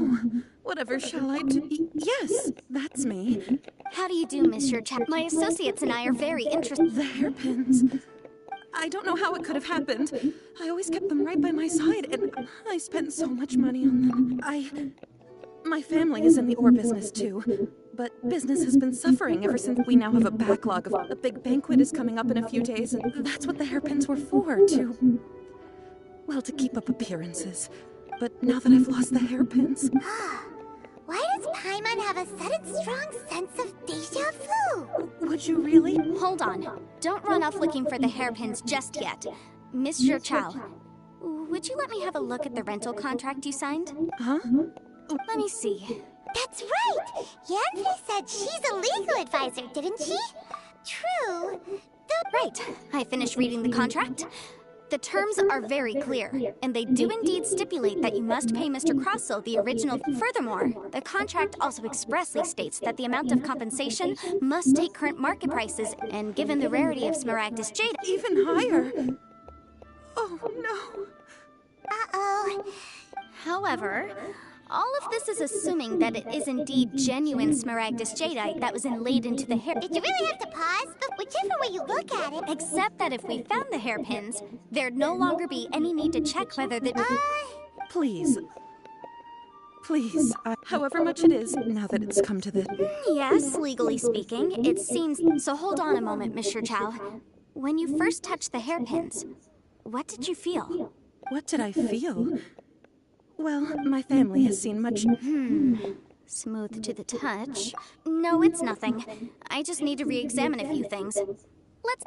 Oh, whatever shall I do? Yes, that's me. How do you do, Monsieur Chap? My associates and I are very interested. The hairpins. I don't know how it could have happened. I always kept them right by my side, and I spent so much money on them. My family is in the ore business too, but business has been suffering ever since. We now have a backlog of a big banquet is coming up in a few days, and that's what the hairpins were for, to keep up appearances. But now that I've lost the hairpins... Why does Paimon have a sudden strong sense of deja vu? Would you really? Hold on. Don't run off looking for the hairpins just yet. Monsieur Chow, would you let me have a look at the rental contract you signed? Huh? Let me see. That's right! Yanfei said she's a legal advisor, didn't she? True. Right. I finished reading the contract. The terms are very clear, and they do indeed stipulate that you must pay Mr. Crosso the original. Furthermore, the contract also expressly states that the amount of compensation must take current market prices, and given the rarity of Smaragdus jade... Even higher! Oh, no. Uh-oh. However, all of this is assuming that it is indeed genuine Smaragdus jadeite that was inlaid into the hair... Did you really have to pause? But whichever way you look at it... Except that if we found the hairpins, there'd no longer be any need to check whether the... Please. Please. However much it is, now that it's come to this... Yes, legally speaking, it seems... So hold on a moment, Mr. Chow. When you first touched the hairpins, what did you feel? What did I feel? Well, my family has seen much... Smooth to the touch. No, it's nothing. I just need to re-examine a few things. Let's...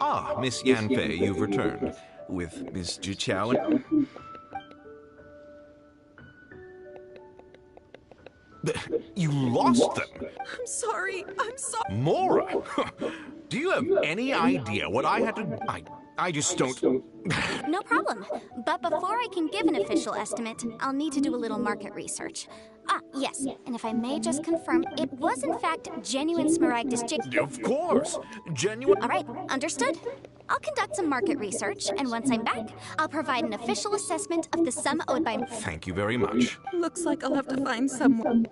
Ah, Miss Yanfei, you've returned. With Miss Juqiao and... You lost them! I'm sorry. Mora! Do you have any idea what I had to... I just don't... No problem. But before I can give an official estimate, I'll need to do a little market research. Ah, yes, and if I may just confirm, it was in fact genuine Smaragdus jade. Of course! Genuine... All right, understood. I'll conduct some market research, and once I'm back, I'll provide an official assessment of the sum owed by... Thank you very much. Looks like I'll have to find someone.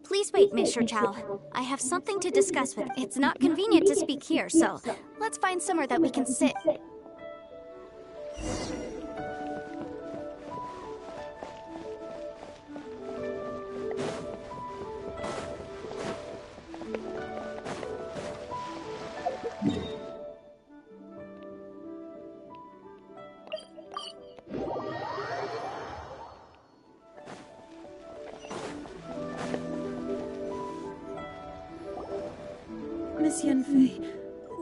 Please wait, Mr. Chow. I have something to discuss with... It's not convenient to speak here, so let's find somewhere that we can sit. Miss Yanfei,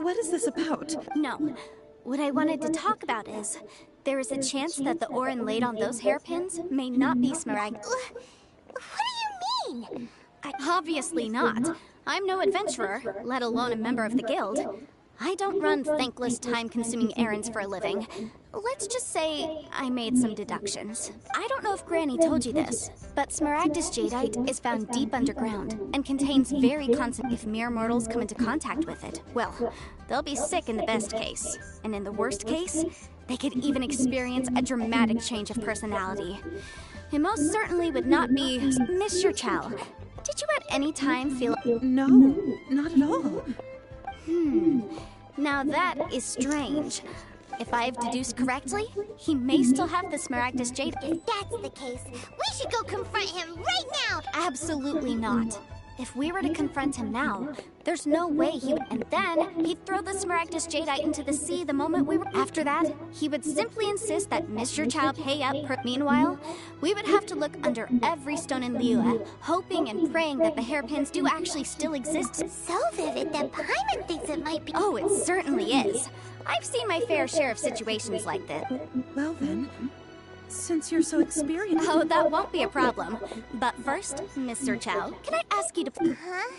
what is this about? No. What I wanted to talk about is, there is a chance that the ore inlaid on those hairpins may not be smaragd. What do you mean? Obviously not. I'm no adventurer, let alone a member of the guild. I don't run thankless, time-consuming errands for a living. Let's just say I made some deductions. I don't know if Granny told you this, but Smaragdus jadeite is found deep underground and contains very concentrated. If mere mortals come into contact with it, well, they'll be sick in the best case. And in the worst case, they could even experience a dramatic change of personality. It most certainly would not be Mr. Chow. Did you at any time feel... No, not at all. Now that is strange. If I've deduced correctly, he may still have the Smaragdus jade. If that's the case, we should go confront him right now! Absolutely not. If we were to confront him now, there's no way he would... And then, he'd throw the Smaragdus jadeite into the sea the moment we were... After that, he would simply insist that Mr. Chow pay up Meanwhile, we would have to look under every stone in Liyue, hoping and praying that the hairpins do actually still exist. So vivid that Paimon thinks it might be... Oh, it certainly is. I've seen my fair share of situations like this. Well then, since you're so experienced... Oh, that won't be a problem. But first, Mr. Chow, can I ask you to... Huh?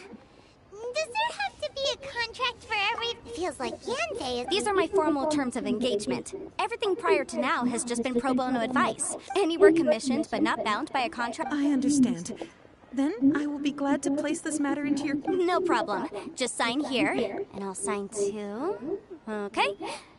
Does there have to be a contract for every... It feels like Yanfei is... These are my formal terms of engagement. Everything prior to now has just been pro bono advice. Anywhere commissioned, but not bound by a contract. I understand. Then I will be glad to place this matter into your... No problem. Just sign here, and I'll sign too. Okay.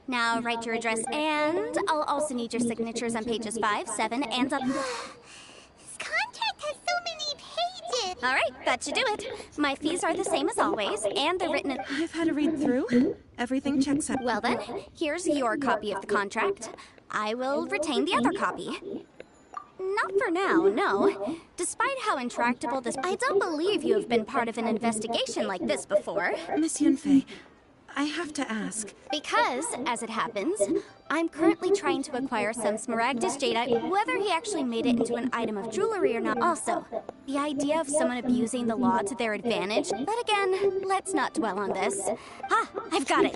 Now write your address, and I'll also need your signatures on pages 5, 7, and... This contract has so many pages! Alright, that should do it. My fees are the same as always, and they're written in... I've had a read through. Everything checks out. Well then, here's your copy of the contract. I will retain the other copy. Not for now, no. Despite how intractable this... I don't believe you have been part of an investigation like this before. Miss Yanfei, I have to ask. Because, as it happens, I'm currently trying to acquire some Smaragdus jadeite, whether he actually made it into an item of jewelry or not. Also, the idea of someone abusing the law to their advantage, but again, let's not dwell on this. I've got it!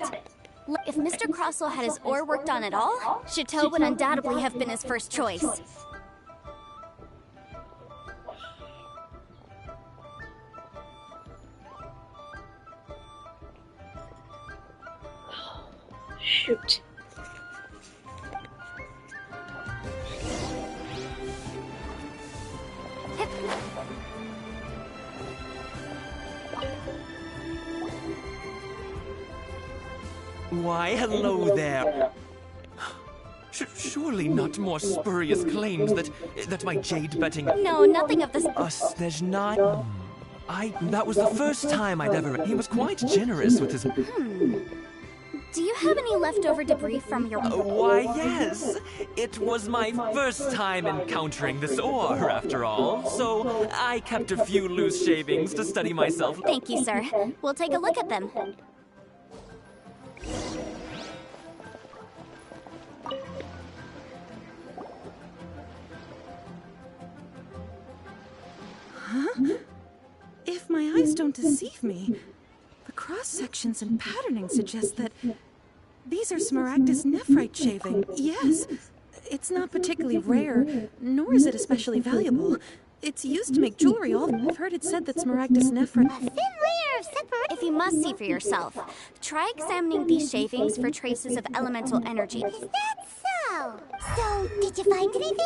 If Mr. Crossell had his ore worked on at all, Chateau would undoubtedly have been his first choice. Shoot. Why, hello there. Surely not more spurious claims that my jade betting... No, nothing of this... Snezhnaya... That was the first time I'd ever... He was quite generous with his... Do you have any leftover debris from your... Why, yes. It was my first time encountering this ore, after all. So I kept a few loose shavings to study myself. Thank you, sir. We'll take a look at them. Huh? If my eyes don't deceive me, the cross-sections and patterning suggest that these are Smaragdus nephrite shaving. Yes, it's not particularly rare, nor is it especially valuable. It's used to make jewelry. I've heard it said that Smaragdus nephrite... A thin layer of separation... If you must see for yourself, try examining these shavings for traces of elemental energy. Is that so? So, did you find anything?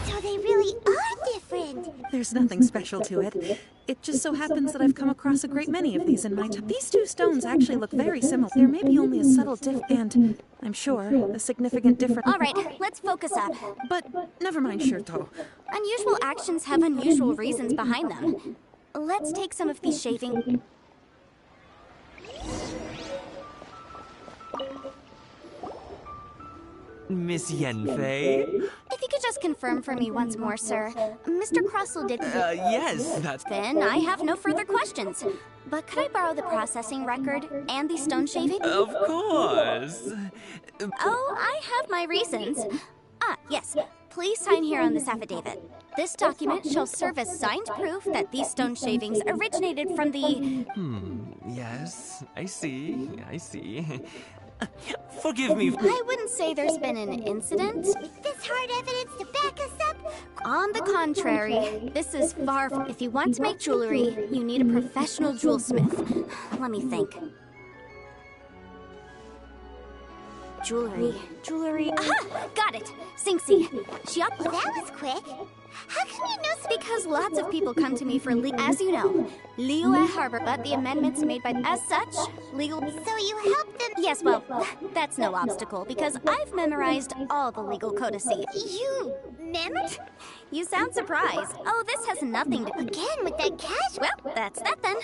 So they really are different! There's nothing special to it. It just so happens that I've come across a great many of these in my time. These two stones actually look very similar. There may be only a subtle and, I'm sure, a significant difference. Alright, let's focus up. But never mind, Shirto. Unusual actions have unusual reasons behind them. Let's take some of these shavings... Miss Yanfei? If you could just confirm for me once more, sir. Mr. Crossell did... Yes, that's... Then I have no further questions. But could I borrow the processing record and the stone shaving? Of course. Oh, I have my reasons. Yes. Please sign here on this affidavit. This document shall serve as signed proof that these stone shavings originated from the... Yes, I see. Forgive me. I wouldn't say there's been an incident. Is this hard evidence to back us up? On the contrary, this is far from... If you want to make jewelry, you need a professional jewelsmith. Let me think. Jewelry. Aha! Got it! Sinxie. That was quick. How come you know so? Because lots of people come to me for legal... As you know, Liyue Harbor, but the amendments made by... As such, legal... So you helped them? Yes, well, that's no obstacle, because I've memorized all the legal codices. You memorized? You sound surprised. Oh, this has nothing to... Again, with that cash? Well, that's that then.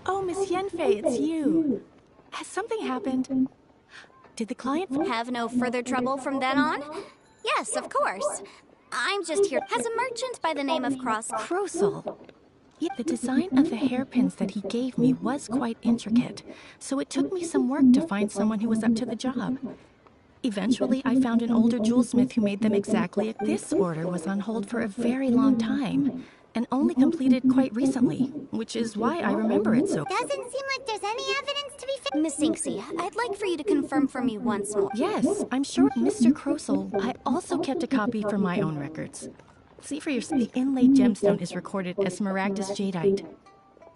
Oh, Miss Yenfei, it's you. Has something happened? Did the client have no further trouble from then on? Yes, of course. I'm just here as a merchant by the name of Crossel. Yeah, the design of the hairpins that he gave me was quite intricate, so it took me some work to find someone who was up to the job. Eventually, I found an older jewelsmith who made them exactly. This order was on hold for a very long time, and only completed quite recently, which is why I remember it so. Doesn't seem like there's any evidence to be found. Miss Sinxie, I'd like for you to confirm for me once more. Yes, I'm sure, Mr. Crossel. I also kept a copy for my own records. See for yourself, the inlaid gemstone is recorded as smaragdus jadeite.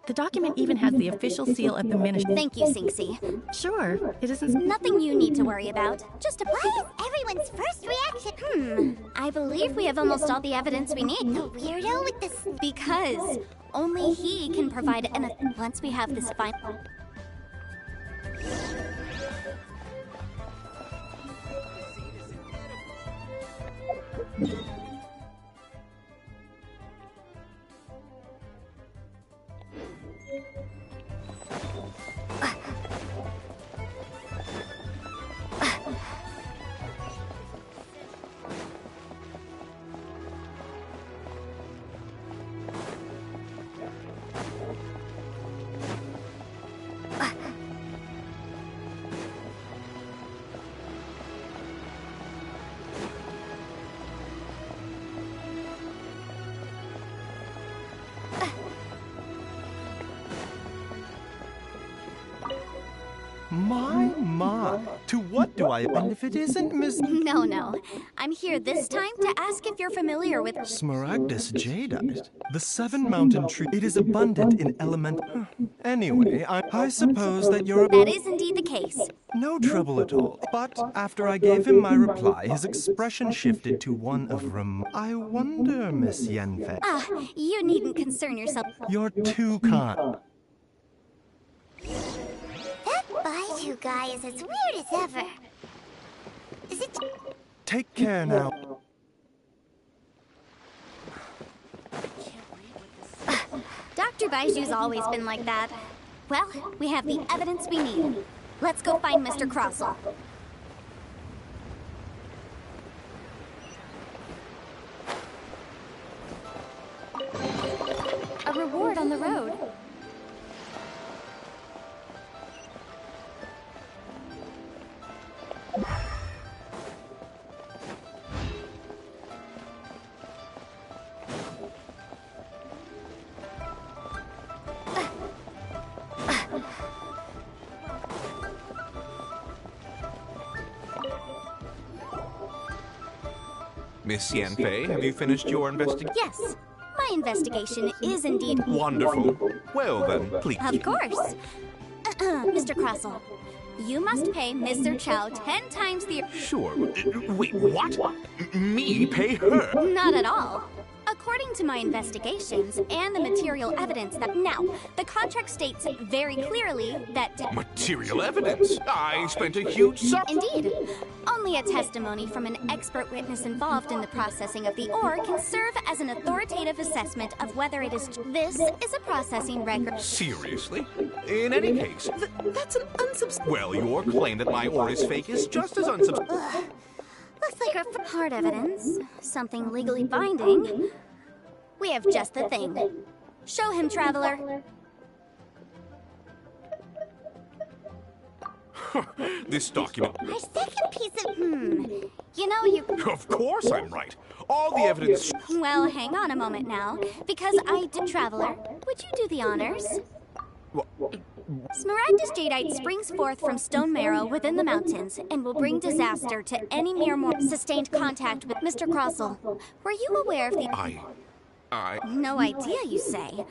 The document even has the official seal of the ministry. Thank you, Sinxie. Sure, it isn't... Nothing you need to worry about. Just a... Why is everyone's first reaction? I believe we have almost all the evidence we need. The weirdo with this... Because only he can provide an... Once we have this final... My, to what do I... And if it isn't Miss... No. I'm here this time to ask if you're familiar with... Smaragdus jadeite? The Seven Mountain Tree. It is abundant in element... Anyway, I suppose that you're... That is indeed the case. No trouble at all. But after I gave him my reply, his expression shifted to one of I wonder, Miss Yenfei... You needn't concern yourself. You're too kind. Baidu guy is as weird as ever. Is it... Take care now. Dr. Baiju's always been like that. Well, we have the evidence we need. Let's go find Mr. Crossel. A reward on the road. Miss Yanfei, have you finished your investigation? Yes, my investigation is indeed... Wonderful. Well then, please. Of course. Mr. Crossel, You must pay Mr. Chow 10 times the... Sure. Wait, what? Me pay her? Not at all. According to my investigations and the material evidence that... Now, the contract states very clearly that... Material evidence? I spent a huge sum... Indeed. Only a testimony from an expert witness involved in the processing of the ore can serve as an authoritative assessment of whether it is... This is a processing record. Seriously? In any case... That's an Well, your claim that my ore is fake is just as unsubstantiated. Looks like a hard evidence. Something legally binding. We have just the thing. Show him, Traveler. This document... Our second piece of... You know, you... Of course I'm right. All the evidence... Well, hang on a moment now. Because I did... Traveler, would you do the honors? Smaragdus jadeite springs forth from stone marrow within the mountains and will bring disaster to any mere sustained contact with Mr. Crossell. Were you aware of the... No idea, you say?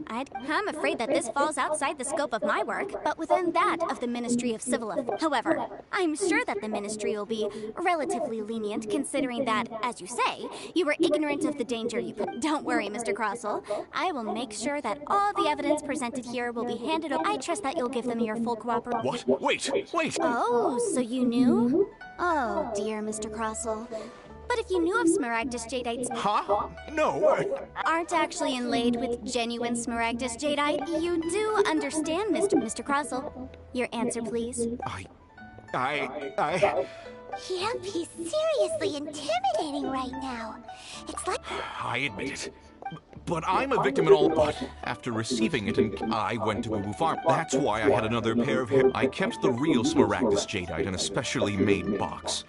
I'm afraid that this falls outside the scope of my work, but within that of the Ministry of Civil Affairs. However, I'm sure that the Ministry will be relatively lenient, considering that, as you say, you were ignorant of the danger you put. Don't worry, Mr. Crossell. I will make sure that all the evidence presented here will be handed over. I trust that you'll give them your full cooperation. What? Wait! Oh, so you knew? Oh, dear Mr. Crossell. But if you knew of Smaragdus jadeite's... Huh? No. Aren't actually inlaid with genuine Smaragdus jadeite, you do understand, Mr. Crossell. Your answer, please. Yep, he's seriously intimidating right now. It's like... I admit it. But I'm a victim in all but. After receiving it, and I went to Boo Boo Farm. That's why I had another pair of hair. I kept the real Smaragdus jadeite in a specially made box.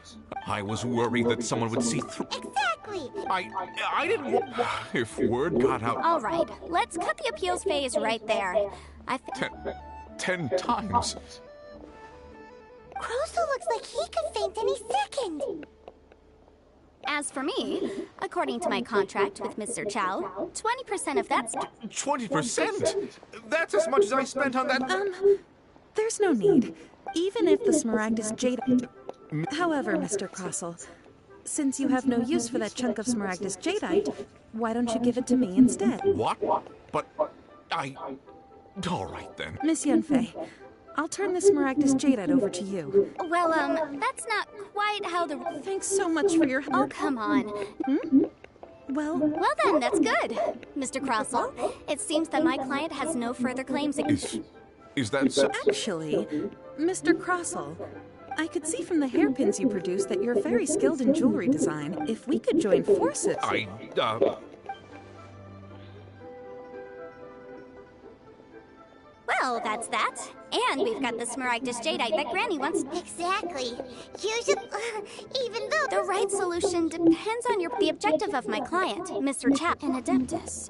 I was worried that someone would see through. Exactly. I didn't want... If word got out... All right, let's cut the appeals phase right there. 10 times. Crossell looks like he could faint any second. As for me, according to my contract with Mr. Chow, 20% of that's... 20%? That's as much as I spent on that... There's no need. Even if the Smaragdus jadeite... However, Mr. Crossell, since you have no use for that chunk of Smaragdus jadeite, why don't you give it to me instead? What? But all right, then. Miss Yunfei, I'll turn the Smaragdus jadeite over to you. Well, that's not quite how the... Thanks so much for your... Oh, come on. Well then, that's good. Mr. Crossell, it seems that my client has no further claims... Is that so? Actually, Mr. Crossell, I could see from the hairpins you produced that you're very skilled in jewelry design. If we could join forces... Well, that's that. And we've got the Smaragdus jadeite that Granny wants... Exactly. Usually, even though... The right solution depends on the objective of my client, Mr. Chow, an Adeptus.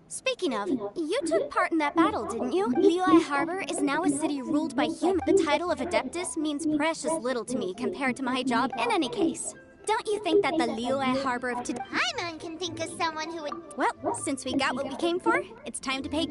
Speaking of, you took part in that battle, didn't you? Liyue Harbor is now a city ruled by humans. The title of Adeptus means precious little to me compared to my job. In any case, don't you think that the Liyue Harbor of today... Paimon can think of someone who would... Well, since we got what we came for, it's time to pay...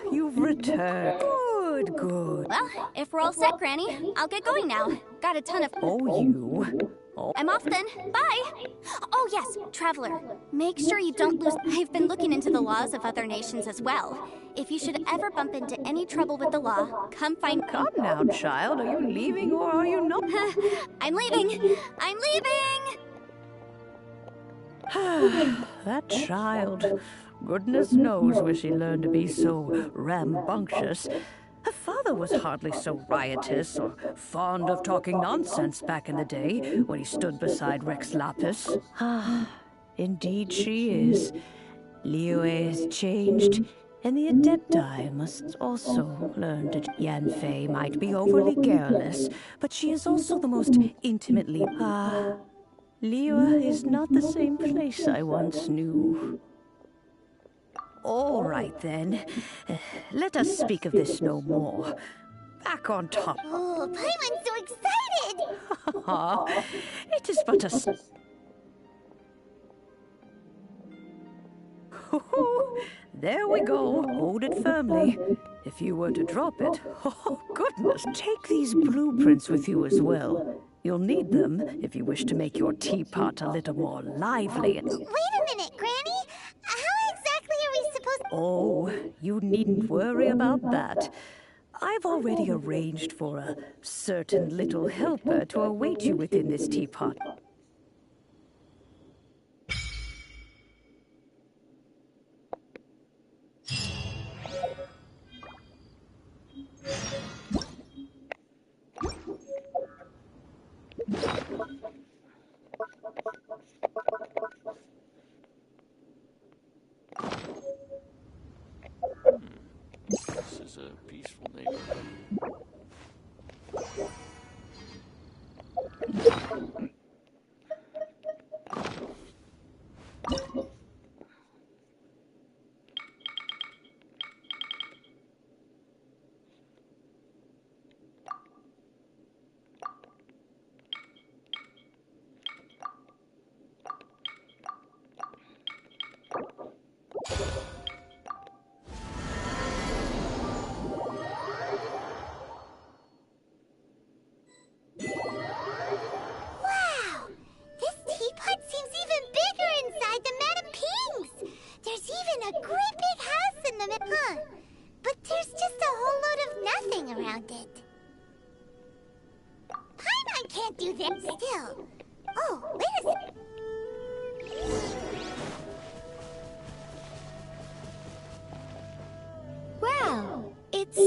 You've returned. Good. Well, if we're all set, Granny, I'll get going now. got a ton of... Oh, you. Oh. I'm off then. Bye! Oh yes, Traveler. Make sure you don't lose... I've been looking into the laws of other nations as well. If you should ever bump into any trouble with the law, come find... Come now, child. Are you leaving or are you not? I'm leaving! I'm leaving! That child. Goodness knows where she learned to be so rambunctious. Her father was hardly so riotous or fond of talking nonsense back in the day when he stood beside Rex Lapis. Indeed she is. Liyue has changed, and the Adepti must also learn that Yanfei might be overly garrulous, but she is also the most intimately... Liyue is not the same place I once knew. All right, then. Let us speak of this no more. Back on top. Oh, Paimon's so excited! It is but a... There we go. Hold it firmly. If you were to drop it... Oh, goodness. Take these blueprints with you as well. You'll need them if you wish to make your teapot a little more lively. Wait a minute, Granny! How exactly are we supposed... Oh, you needn't worry about that. I've already arranged for a certain little helper to await you within this teapot. This is a peaceful neighborhood.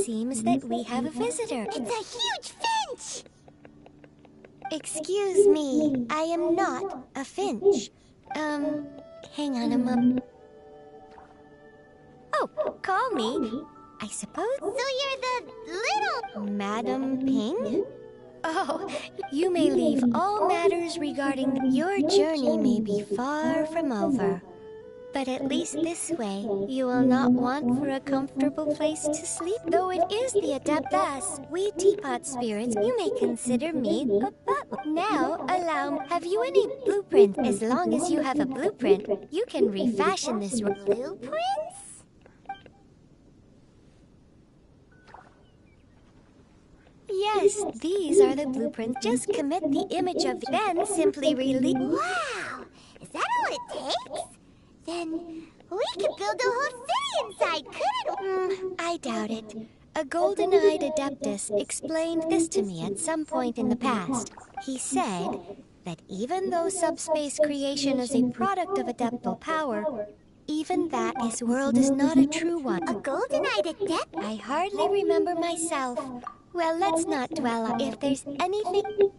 Seems that we have a visitor. It's a huge finch! Excuse me, I am not a finch. Hang on a moment. Oh, call me, I suppose. So you're the little... Madam Ping? Oh, you may leave all matters regarding your journey may be far from over. But at least this way, you will not want for a comfortable place to sleep. Though it is the Adeptas, we teapot spirits, you may consider me a butler. Now, have you any blueprint? As long as you have a blueprint, you can refashion this room. Blueprints? Yes, these are the blueprints. Just commit the image of then simply release. Wow! Is that all it takes? Then we could build a whole city inside, couldn't we? I doubt it. A golden-eyed Adeptus explained this to me at some point in the past. He said that even though subspace creation is a product of adeptal power, even that his world is not a true one. A golden-eyed adept? I hardly remember myself. Well, let's not dwell on if there's anything...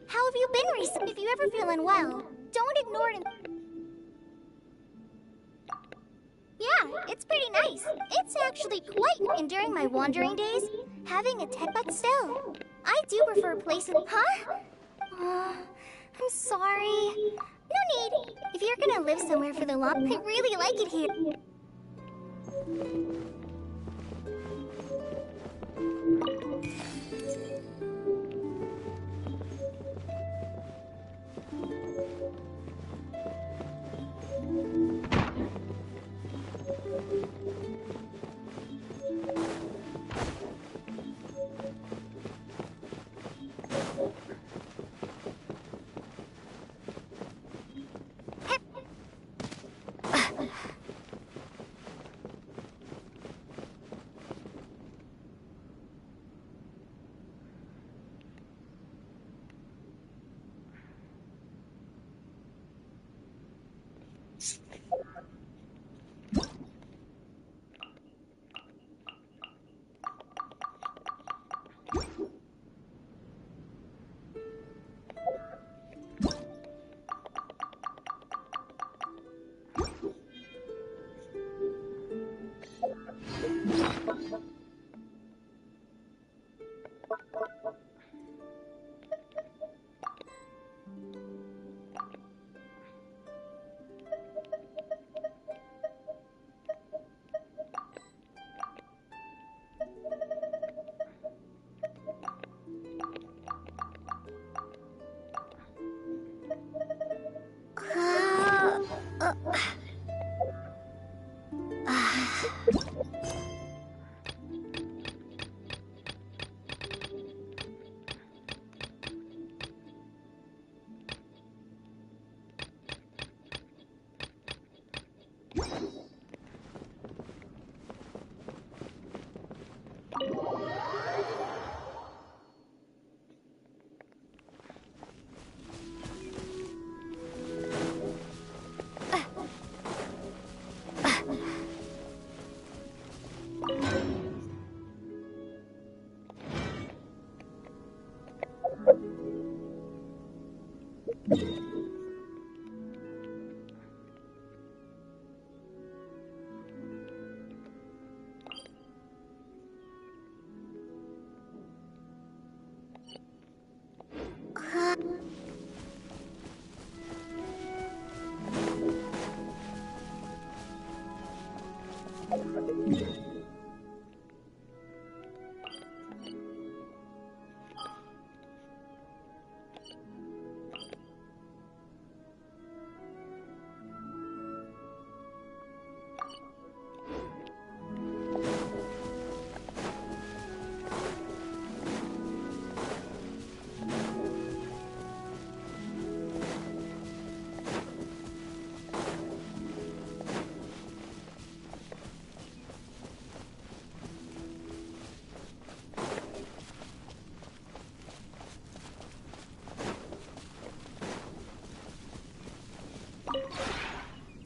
How have you been recently? If you ever feel unwell, don't ignore it. Yeah, it's pretty nice. It's actually quite. And during my wandering days, having a but still, I do prefer places. Huh? I'm sorry. No need. If you're gonna live somewhere for the long, I really like it here.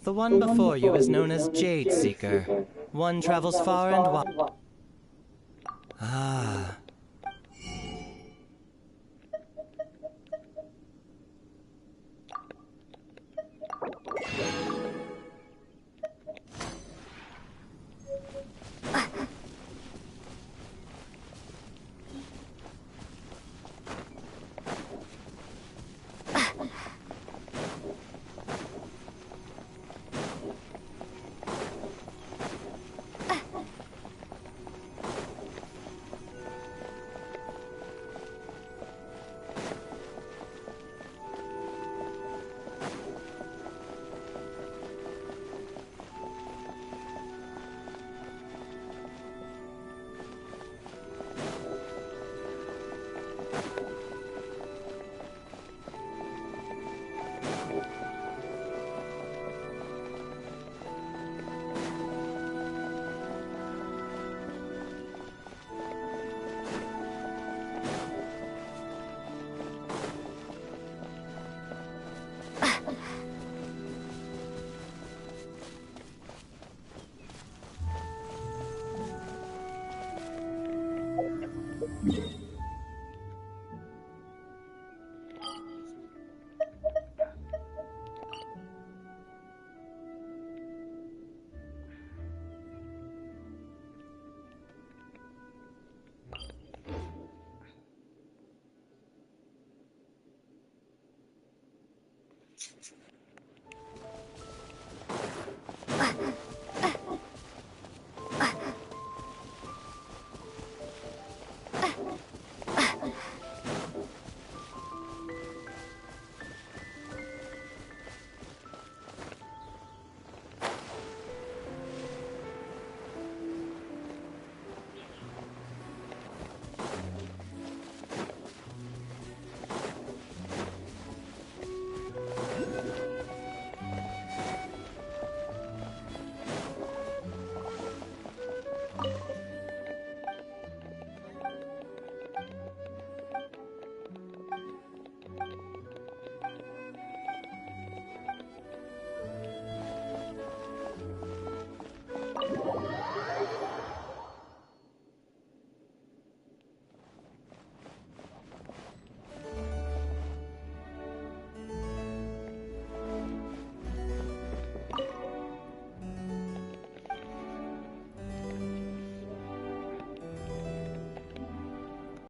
The one before you is known as Jade Seeker. One travels far and wide. Ah.